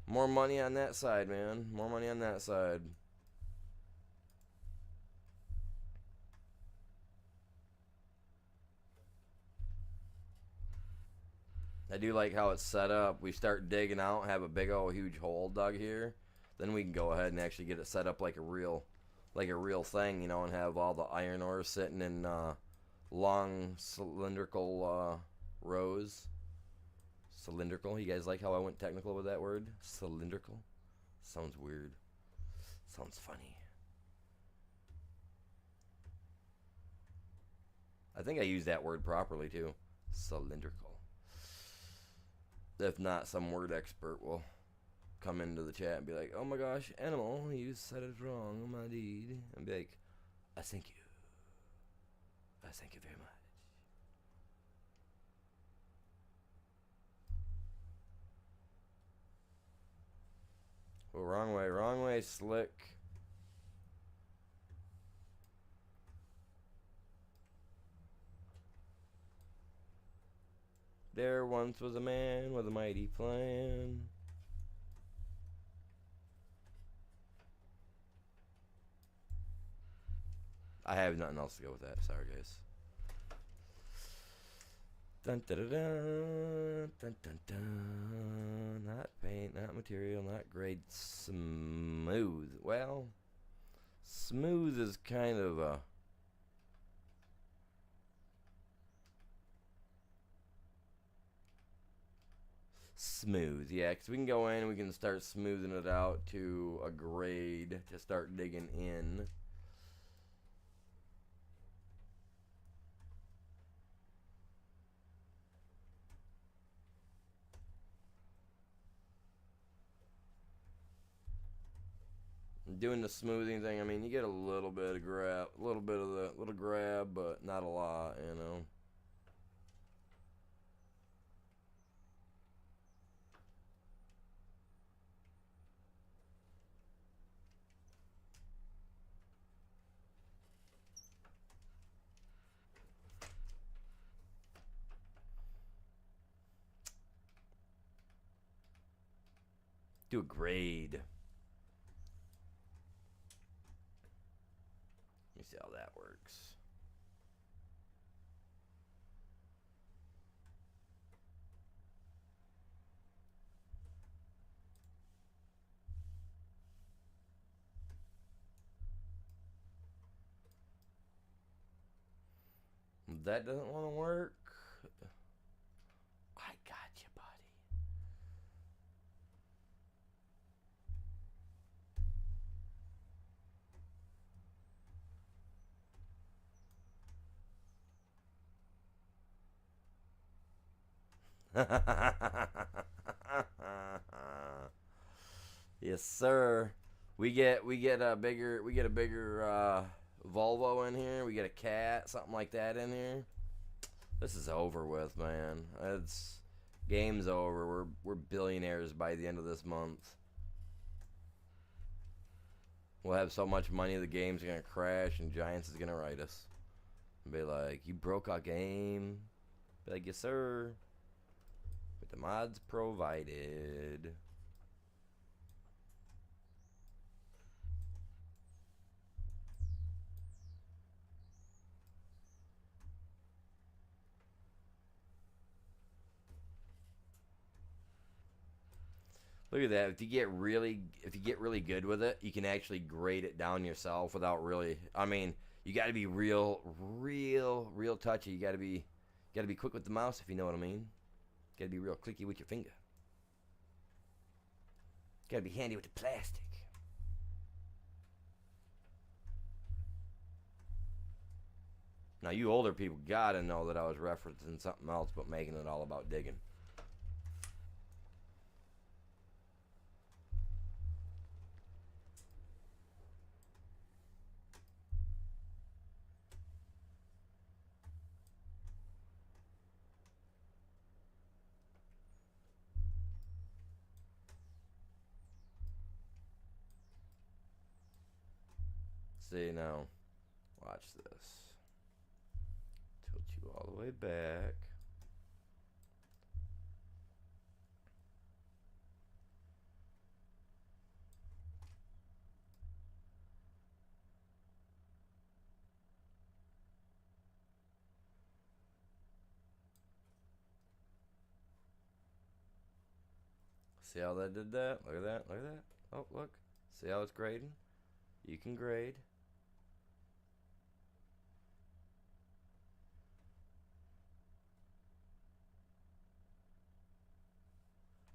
more money on that side, man. More money on that side. I do like how it's set up. We start digging out, have a big old huge hole dug here. Then we can go ahead and actually get it set up like a real thing, you know, and have all the iron ore sitting in long cylindrical rows. Cylindrical. You guys like how I went technical with that word? Cylindrical. Sounds weird. Sounds funny. I think I used that word properly too. Cylindrical. If not, some word expert will come into the chat and be like, "Oh my gosh, animal, you said it wrong, oh my deed." And be like, "I thank you. I thank you very much." Oh, wrong way, slick. There once was a man with a mighty plan. I have nothing else to go with that. Sorry, guys. Dun, dun, dun, dun, dun, dun, dun. Not paint, not material, not grade. Smooth. Well, smooth is kind of a... Smooth, yeah, because we can go in and we can start smoothing it out to a grade to start digging in. Doing the smoothing thing, I mean, you get a little bit of grab, a little bit of the little grab, but not a lot, you know. Do a grade. Let me see how that works. That doesn't want to work. I got you, buddy. Yes, sir. We get a bigger Volvo in here. We get a cat, something like that in here. This is over with, man. It's game's over. We're billionaires by the end of this month. We'll have so much money the game's gonna crash and Giants is gonna write us and be like, "You broke our game." Be like, "Yes, sir." With the mods provided. Look at that. If you get really good with it, you can actually grade it down yourself without really. I mean, you got to be real touchy. You got Gotta be quick with the mouse, if you know what I mean. Gotta be real clicky with your finger. Gotta be handy with the plastic. Now, you older people gotta know that I was referencing something else, but making it all about digging. See, now, watch this. Tilt you all the way back. See how that did that? Look at that, look at that. Oh, look. See how it's grading? You can grade.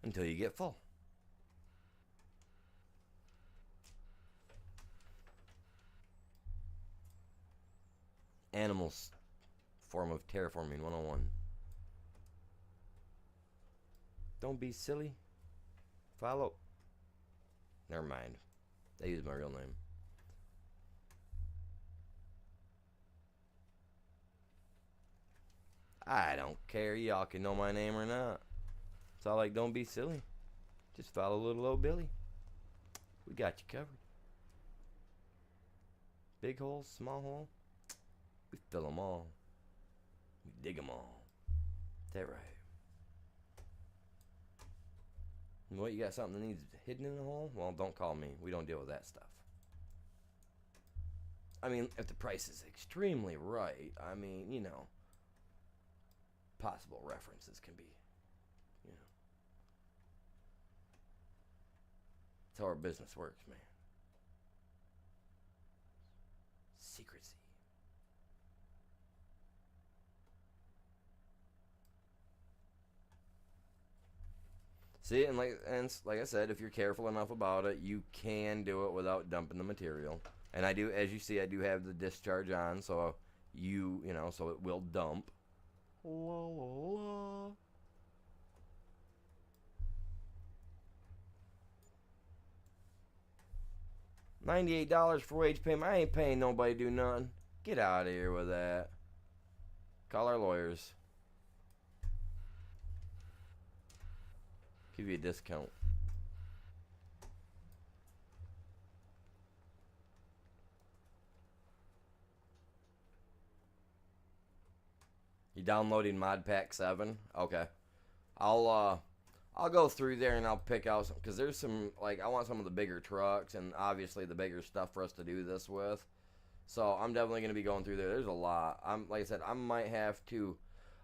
Until you get full. Animals, form of terraforming 101. Don't be silly. Follow. Never mind. They use my real name. I don't care. Y'all can know my name or not. It's all like, don't be silly. Just follow little old Billy. We got you covered. Big hole, small hole. We fill them all. We dig them all. Is that right? And what, you got something that needs hidden in the hole? Well, don't call me. We don't deal with that stuff. I mean, if the price is extremely right, I mean, you know, possible references can be, you know. That's how our business works, man. Secrecy. See, and like I said, if you're careful enough about it, you can do it without dumping the material. And I do, as you see, I do have the discharge on, so you know, so it will dump. La, la, la. $98 for wage payment. I ain't paying nobody to do nothing. Get out of here with that. Call our lawyers. Give you a discount. You downloading Mod Pack 7? Okay. I'll go through there and I'll pick out some, because there's some, like, I want some of the bigger trucks and obviously the bigger stuff for us to do this with. So I'm definitely going to be going through there. There's a lot. Like I said, I might have to.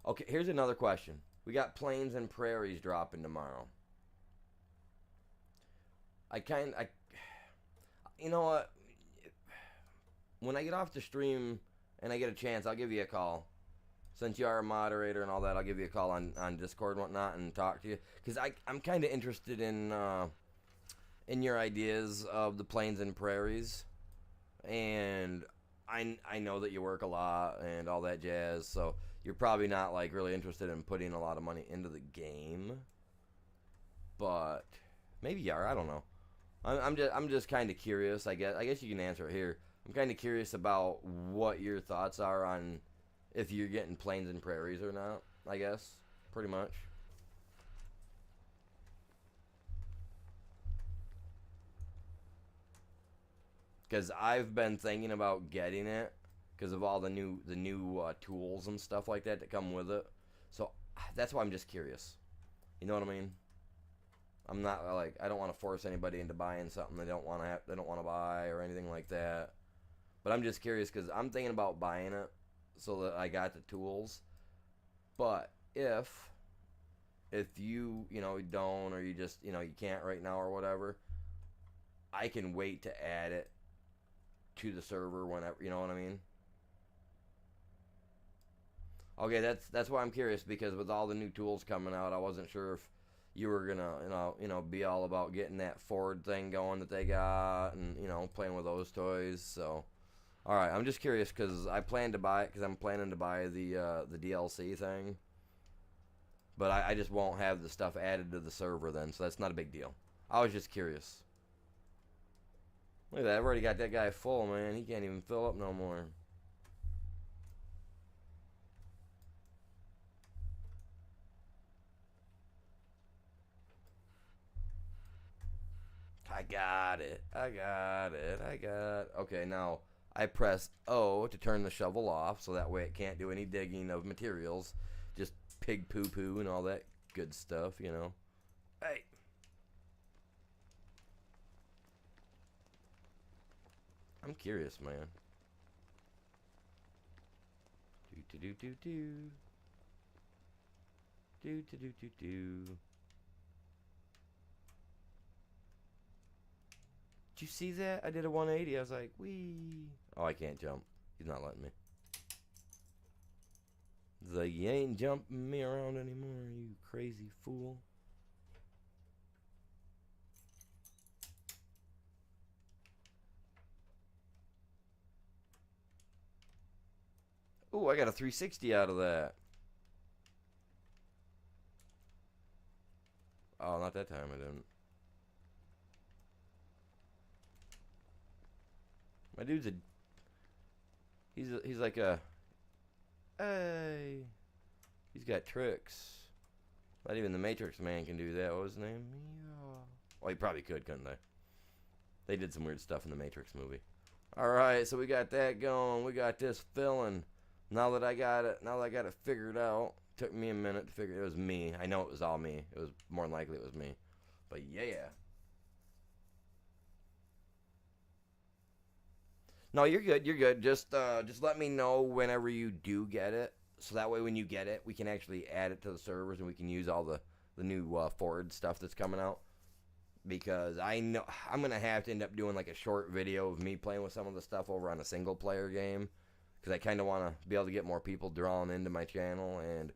Okay, here's another question. We got plains and prairies dropping tomorrow. You know what? When I get off the stream and I get a chance, I'll give you a call. Since you are a moderator and all that, I'll give you a call on Discord and whatnot and talk to you. Because I'm kind of interested in your ideas of the plains and prairies. And I know that you work a lot and all that jazz, so you're probably not like really interested in putting a lot of money into the game. But maybe you are. I don't know. I'm just kind of curious. I guess you can answer it here. I'm kind of curious about what your thoughts are on if you're getting plains and prairies or not. I guess pretty much. Because I've been thinking about getting it because of all the new tools and stuff like that come with it. So that's why I'm just curious. You know what I mean? I'm not like, I don't want to force anybody into buying something they don't want to buy or anything like that. But I'm just curious because I'm thinking about buying it so that I got the tools. But if you don't, or you just you can't right now or whatever, I can wait to add it to the server whenever, you know what I mean? Okay, that's why I'm curious because with all the new tools coming out, I wasn't sure if you were gonna be all about getting that Ford thing going that they got and playing with those toys. So all right, I'm just curious because I plan to buy it because I'm planning to buy the DLC thing, but I just won't have the stuff added to the server then, so that's not a big deal. I was just curious. Look at that, I've already got that guy full, man. He can't even fill up no more. I got it. I got it. I got. Okay, now I press O to turn the shovel off, so that way it can't do any digging of materials. Just pig poo poo and all that good stuff. Hey. I'm curious, man. Do do do do do. Do do do do do. Did you see that? I did a 180. I was like, wee. Oh, I can't jump. He's not letting me. He's like, you ain't jumping me around anymore, you crazy fool. Ooh, I got a 360 out of that. Oh, not that time I didn't. My dude's he's like a hey. He's got tricks. Not even the Matrix man can do that. What was his name? Well, he probably could, couldn't they? They did some weird stuff in the Matrix movie. Alright, so we got that going. We got this filling. Now that I got it figured out. Took me a minute to figure it was me. I know it was all me. It was more than likely it was me. But yeah. No, you're good. You're good. Just let me know whenever you do get it, so that way when you get it, we can actually add it to the servers and we can use all the new Ford stuff that's coming out. Because I know I'm gonna have to end up doing like a short video of me playing with some of the stuff over on a single player game, because I kind of want to be able to get more people drawn into my channel, and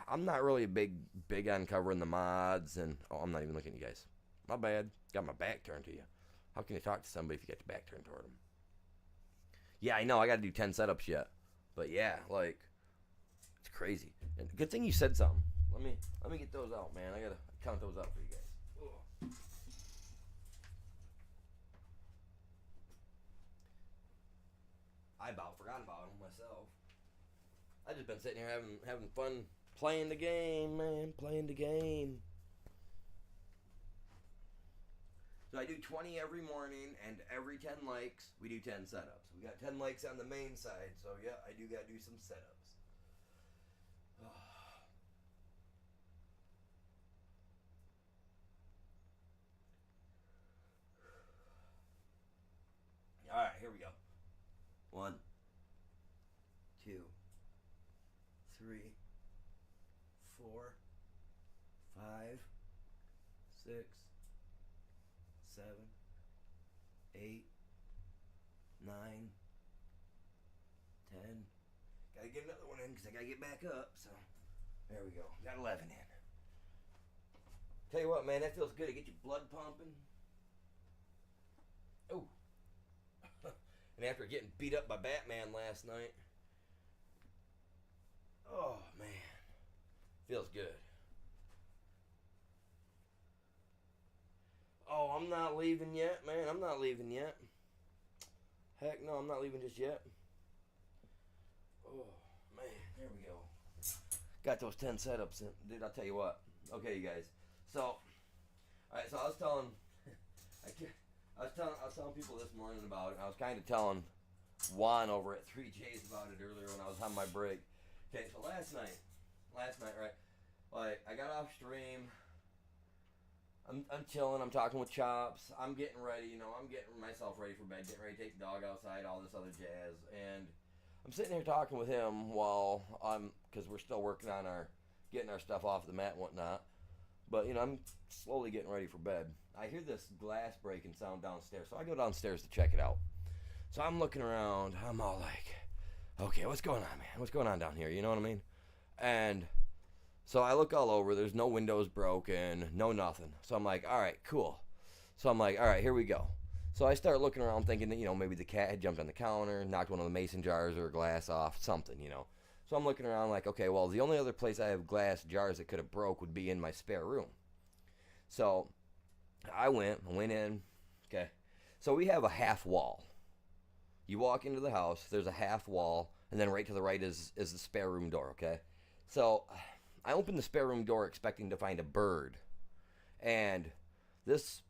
I'm not really big on covering the mods. And oh, I'm not even looking at you guys. My bad. Got my back turned to you. How can you talk to somebody if you got your back turned toward them? Yeah, I know. I got to do 10 setups yet. But yeah, like, it's crazy. And good thing you said something. Let me get those out, man. I got to count those out for you guys. Ugh. I about forgot about them myself. I just been sitting here having fun playing the game, man. Playing the game. So I do 20 every morning, and every 10 likes, we do 10 setups. We got 10 likes on the main side, so yeah, I do got to do some setups. All right, here we go. 1, 2, 3, 4, 5, 6, 7, 8, 9, 10. Gotta get another one in because I gotta get back up. So there we go. Got 11 in. Tell you what, man, that feels good. To get your blood pumping. Oh. And after getting beat up by Batman last night, oh man, feels good. Oh, I'm not leaving yet, man. I'm not leaving yet. Heck no, I'm not leaving just yet. Oh, man. There we go. Got those 10 setups in. Dude, I'll tell you what. Okay, you guys. So, alright, so I was telling people this morning about it. I was kind of telling Juan over at 3J's about it earlier when I was on my break. Okay, so last night, right? Like, I got off stream. I'm chilling. I'm talking with Chops. I'm getting ready. I'm getting myself ready for bed. Getting ready to take the dog outside. All this other jazz. And I'm sitting here talking with him while because we're still working on getting our stuff off the mat and whatnot. But I'm slowly getting ready for bed. I hear this glass breaking sound downstairs, so I go downstairs to check it out. So I'm looking around. I'm all like, okay, what's going on, man? What's going on down here? You know what I mean? And so I look all over. There's no windows broken, no nothing. So I'm like, all right, cool. So I'm like, all right, here we go. So I start looking around thinking that, maybe the cat had jumped on the counter, knocked one of the mason jars or a glass off, something. So I'm looking around like, okay, well, the only other place I have glass jars that could have broke would be in my spare room. So I went in. Okay. So we have a half wall. You walk into the house, there's a half wall, and then right to the right is the spare room door, okay? So I opened the spare room door expecting to find a bird. And this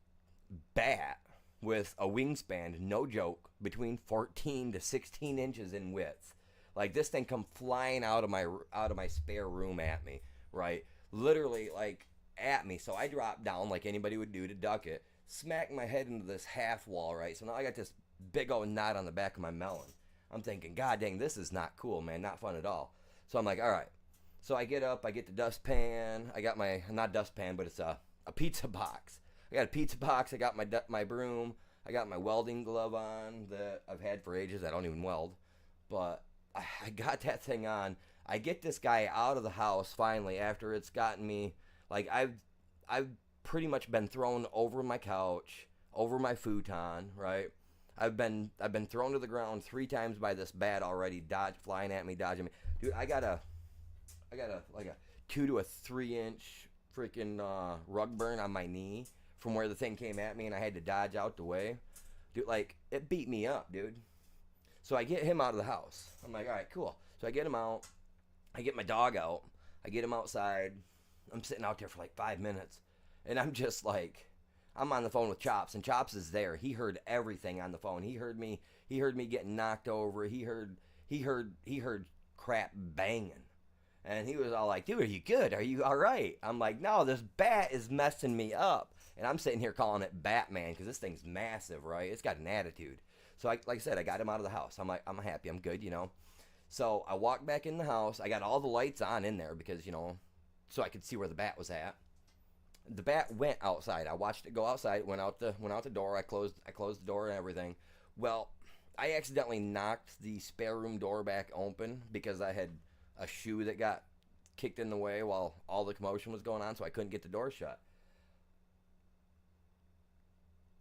bat with a wingspan, no joke, between 14 to 16 inches in width. Like this thing come flying out of my spare room at me, right? Literally like at me. So I dropped down like anybody would do to duck it, smacked my head into this half wall, right? So now I got this big old knot on the back of my melon. I'm thinking, God dang, this is not cool, man. Not fun at all. So I'm like, all right. So I get up, I get the dustpan. I got my, not dustpan, but it's a pizza box. I got a pizza box. I got my broom. I got my welding glove on that I've had for ages. I don't even weld. But I got that thing on. I get this guy out of the house finally after it's gotten me. Like I've pretty much been thrown over my couch, over my futon, right? I've been thrown to the ground 3 times by this bat already, flying at me, dodging me. Dude, I got a like a 2 to 3 inch freaking rug burn on my knee from where the thing came at me, and I had to dodge out the way. Dude, like it beat me up, dude. So I get him out of the house. I'm like, all right, cool. So I get him out. I get my dog out. I get him outside. I'm sitting out there for like 5 minutes, and I'm just like, I'm on the phone with Chops, and Chops is there. He heard everything on the phone. He heard me. He heard me getting knocked over. He heard crap banging, and he was all like, "Dude, are you good? Are you all right?" I'm like, "No, this bat is messing me up," and I'm sitting here calling it Batman because this thing's massive, right? It's got an attitude. So, like I said, I got him out of the house. I'm like, I'm happy. I'm good. So I walked back in the house. I got all the lights on in there because so I could see where the bat was at. The bat went outside. I watched it go outside. It went out the door. I closed the door and everything. Well, I accidentally knocked the spare room door back open because I had a shoe that got kicked in the way while all the commotion was going on, so I couldn't get the door shut.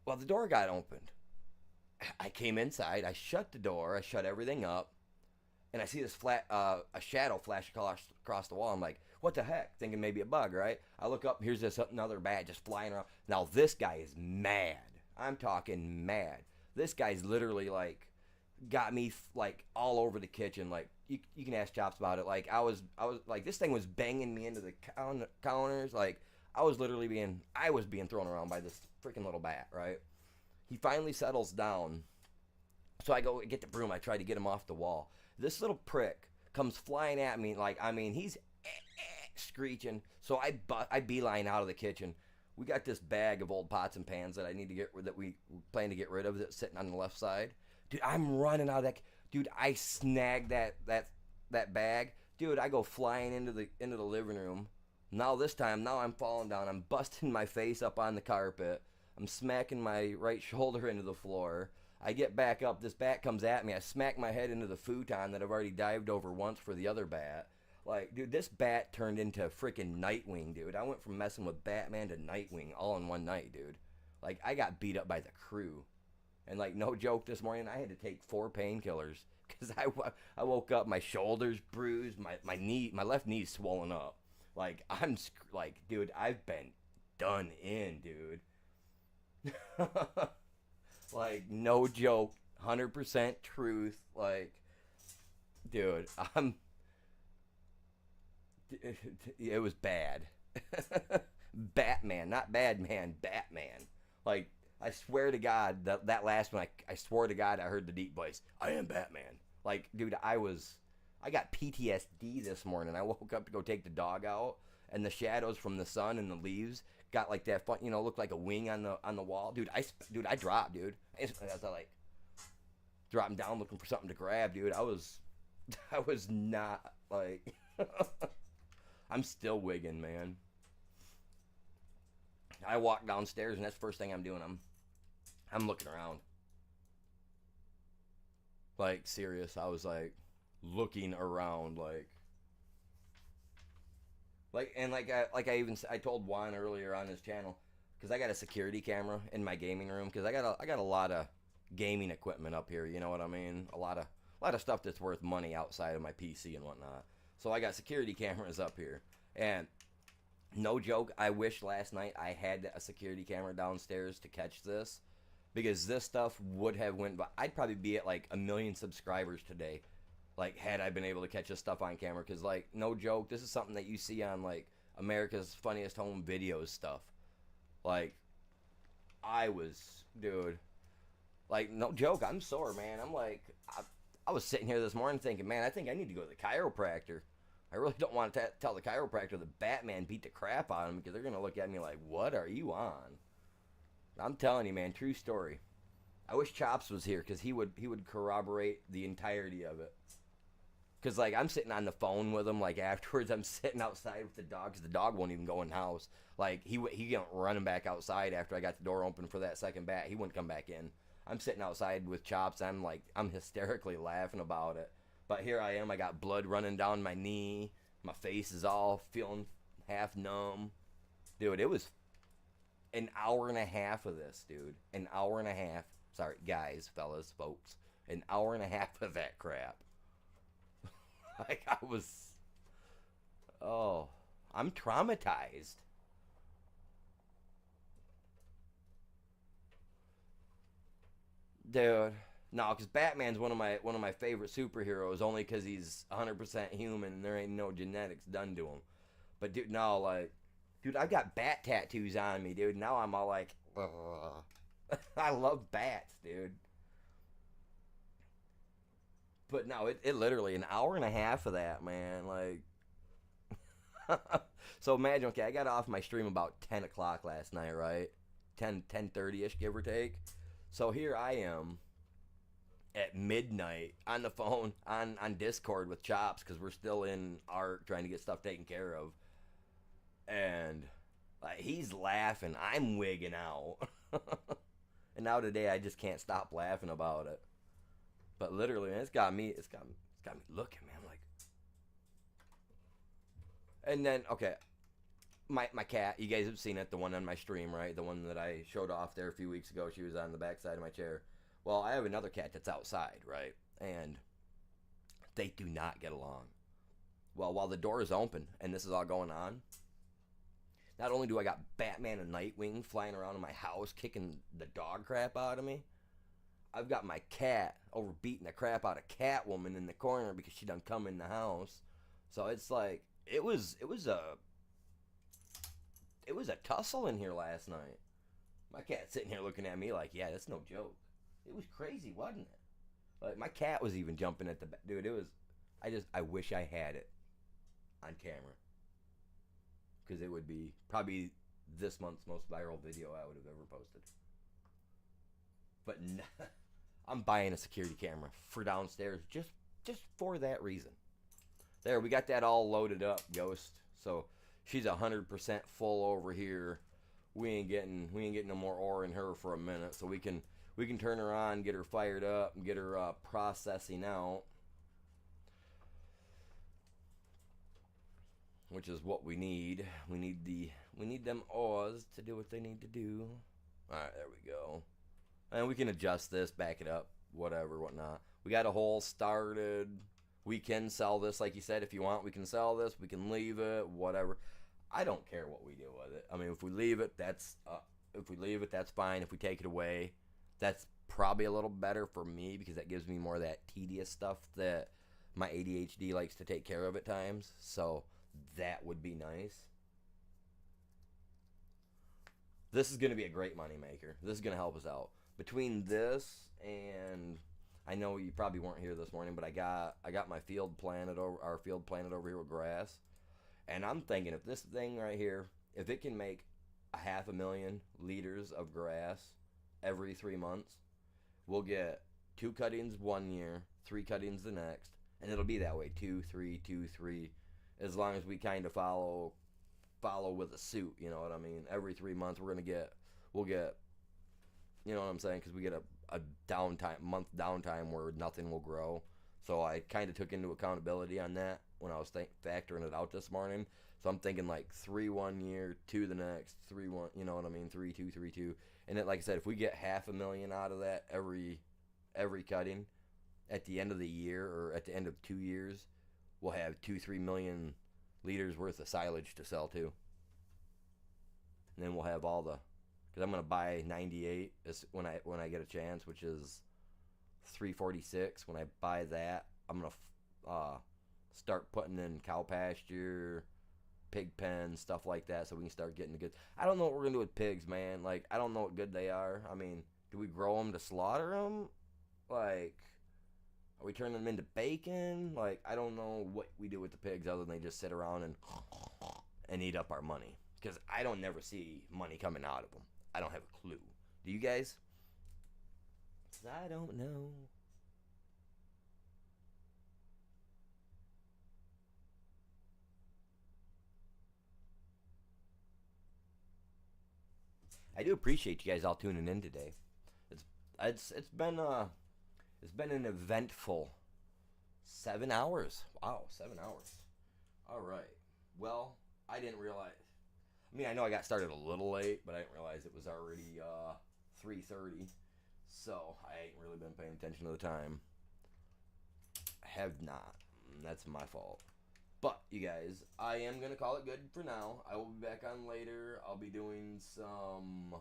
Well, the door got opened. I came inside. I shut the door. I shut everything up, and I see this a shadow flash across the wall. I'm like, what the heck? Thinking maybe a bug, right? I look up. Here's this another bat just flying around. Now this guy is mad. I'm talking mad. This guy's literally like got me like all over the kitchen. Like you can ask Chops about it. Like I was like this thing was banging me into the counters. Like I was being thrown around by this freaking little bat, right? He finally settles down. So I go get the broom. I try to get him off the wall. This little prick comes flying at me. Like, I mean, he's screeching. So I beeline out of the kitchen. We got this bag of old pots and pans that we plan to get rid of that's sitting on the left side. Dude, I'm running out of that. Dude, I snagged that bag. Dude, I go flying into the living room. Now I'm falling down. I'm busting my face up on the carpet. I'm smacking my right shoulder into the floor. I get back up. This bat comes at me. I smack my head into the futon that I've already dived over once for the other bat. Like, dude, this bat turned into freaking Nightwing, dude. I went from messing with Batman to Nightwing all in one night, dude. Like, I got beat up by the crew. And, like, no joke, this morning I had to take 4 painkillers. Because I woke up, my shoulders bruised, my left knee's swollen up. Like, dude, I've been done in, dude. Like, no joke, 100% truth. Like, dude, it was bad. Batman, not bad man, Batman. Like, I swear to God, that last one, I swore to God I heard the deep voice, I am Batman. Like, dude, I got PTSD this morning. I woke up to go take the dog out, and the shadows from the sun and the leaves got like that fun, looked like a wing on the wall. Dude, I dropped, dude. I was like dropping down looking for something to grab, dude. I was not like I'm still wigging, man. I walk downstairs and that's the first thing I'm doing. I'm looking around. Like, serious. I was like looking around like I told Juan earlier on his channel, because I got a security camera in my gaming room, because I got a lot of gaming equipment up here. You know what I mean? A lot of stuff that's worth money outside of my PC and whatnot. So I got security cameras up here, and no joke, I wish last night I had a security camera downstairs to catch this, because this stuff would have went by. I'd probably be at like 1 million subscribers today, like had I been able to catch this stuff on camera. Because like no joke, this is something that you see on like America's Funniest Home Videos stuff. Like I was, dude. Like no joke, I'm sore, man. I was sitting here this morning thinking, man, I think I need to go to the chiropractor. I really don't want to tell the chiropractor that Batman beat the crap out of him, because they're gonna look at me like, "What are you on?" I'm telling you, man, true story. I wish Chops was here, because he would corroborate the entirety of it. Because like I'm sitting on the phone with him, like afterwards I'm sitting outside with the dog, because the dog won't even go in the house. Like he went running back outside after I got the door open for that second bat. He wouldn't come back in. I'm sitting outside with Chops. I'm hysterically laughing about it. But here I am. I got blood running down my knee. My face is all feeling half numb. Dude, it was an hour and a half of this, dude. An hour and a half. Sorry, guys, fellas, folks. An hour and a half of that crap. Like I was. Oh, I'm traumatized. Dude, no, because Batman's one of my favorite superheroes, only because he's 100% human and there ain't no genetics done to him. But dude, no, like, dude, I've got bat tattoos on me, dude. Now I'm all like, ugh. I love bats, dude. But no, it literally an hour and a half of that, man. Like, so imagine, okay, I got off my stream about 10 o'clock last night, right? 10:30 ish, give or take. So here I am at midnight on the phone on Discord with Chops, because we're still in art trying to get stuff taken care of, and like he's laughing, I'm wigging out, and now today I just can't stop laughing about it. But literally, man, it's got me looking, man. Like, and then okay, my cat, you guys have seen it, the one on my stream, right? The one that I showed off there a few weeks ago. She was on the back side of my chair. Well, I have another cat that's outside, right? And they do not get along. Well, while the door is open and this is all going on, not only do I got Batman and Nightwing flying around in my house kicking the dog crap out of me, I've got my cat over beating the crap out of Catwoman in the corner because she done come in the house. So it's like it was a tussle in here last night. My cat sitting here looking at me like, yeah, that's no joke. It was crazy, wasn't it? Like my cat was even jumping at the dude. It was. I wish I had it on camera, because it would be probably this month's most viral video I would have ever posted. But I'm buying a security camera for downstairs, just for that reason. There, we got that all loaded up, Ghost. So she's 100% full over here. We ain't getting no more ore in her for a minute, so we can turn her on, get her fired up, and get her processing out, which is what we need. We need them ores to do what they need to do. All right, there we go. And we can adjust this, back it up, whatever, whatnot. We got a hole started. We can sell this, like you said, if you want. We can sell this. We can leave it, whatever. I don't care what we do with it. I mean, if we leave it, that's fine. If we take it away, that's probably a little better for me, because that gives me more of that tedious stuff that my ADHD likes to take care of at times. So that would be nice. This is going to be a great moneymaker. This is going to help us out. Between this and I know you probably weren't here this morning, but I got my field planted over our field planted over here with grass, and I'm thinking if this thing right here, if it can make a 500,000 liters of grass every 3 months, we'll get 2 cuttings 1 year, 3 cuttings the next, and it'll be that way, 2, 3, 2, 3, as long as we kind of follow with a suit. You know what I mean? Every 3 months we'll get, you know what I'm saying? Because we get a month downtime where nothing will grow. So I kind of took into accountability on that. when I was factoring it out this morning. So I'm thinking like 3 1 year, 2 the next, 3 1. You know what I mean? 3 2, 3 2. And it, like I said, if we get $500,000 out of that every cutting, at the end of the year or at the end of 2 years, we'll have 2 3 million liters worth of silage to sell too. And then we'll have all the, because I'm gonna buy 98 when I get a chance, which is 346. When I buy that, I'm gonna start putting in cow pasture, pig pen, stuff like that, so we can start getting the good. I don't know what we're gonna do with pigs, man. Like, I don't know what good they are. I mean, do we grow them to slaughter them? Like, are we turning them into bacon? Like, I don't know what we do with the pigs other than they just sit around and eat up our money. Because I don't never see money coming out of them. I don't have a clue. Do you guys? I don't know. I do appreciate you guys all tuning in today. It's it's been an eventful 7 hours. Wow, 7 hours. All right. Well, I didn't realize. I mean, I know I got started a little late, but I didn't realize it was already 3:30. So I ain't really been paying attention to the time. I have not. That's my fault. But you guys, I am gonna call it good for now. I will be back on later. I'll be doing some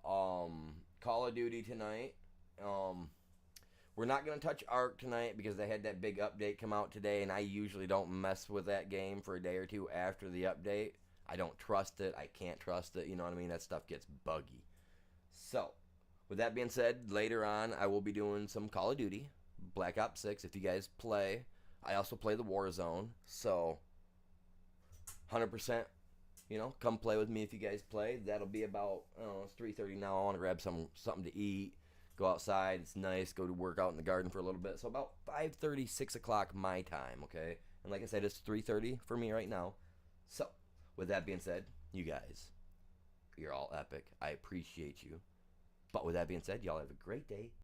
Call of Duty tonight. Um we're not gonna touch Ark tonight because they had that big update come out today, and I usually don't mess with that game for a day or two after the update. I don't trust it. I can't trust it. You know what I mean? That stuff gets buggy. So, with that being said, later on I will be doing some Call of Duty, Black Ops 6. If you guys play, I also play the Warzone. So, 100%. Come play with me if you guys play. That'll be about, I don't know, it's 3:30 now. I want to grab something to eat, go outside. It's nice. Go to work out in the garden for a little bit. So about 5:30, 6 o'clock my time, okay? And like I said, it's 3:30 for me right now. So, with that being said, you guys, you're all epic. I appreciate you. But with that being said, y'all have a great day.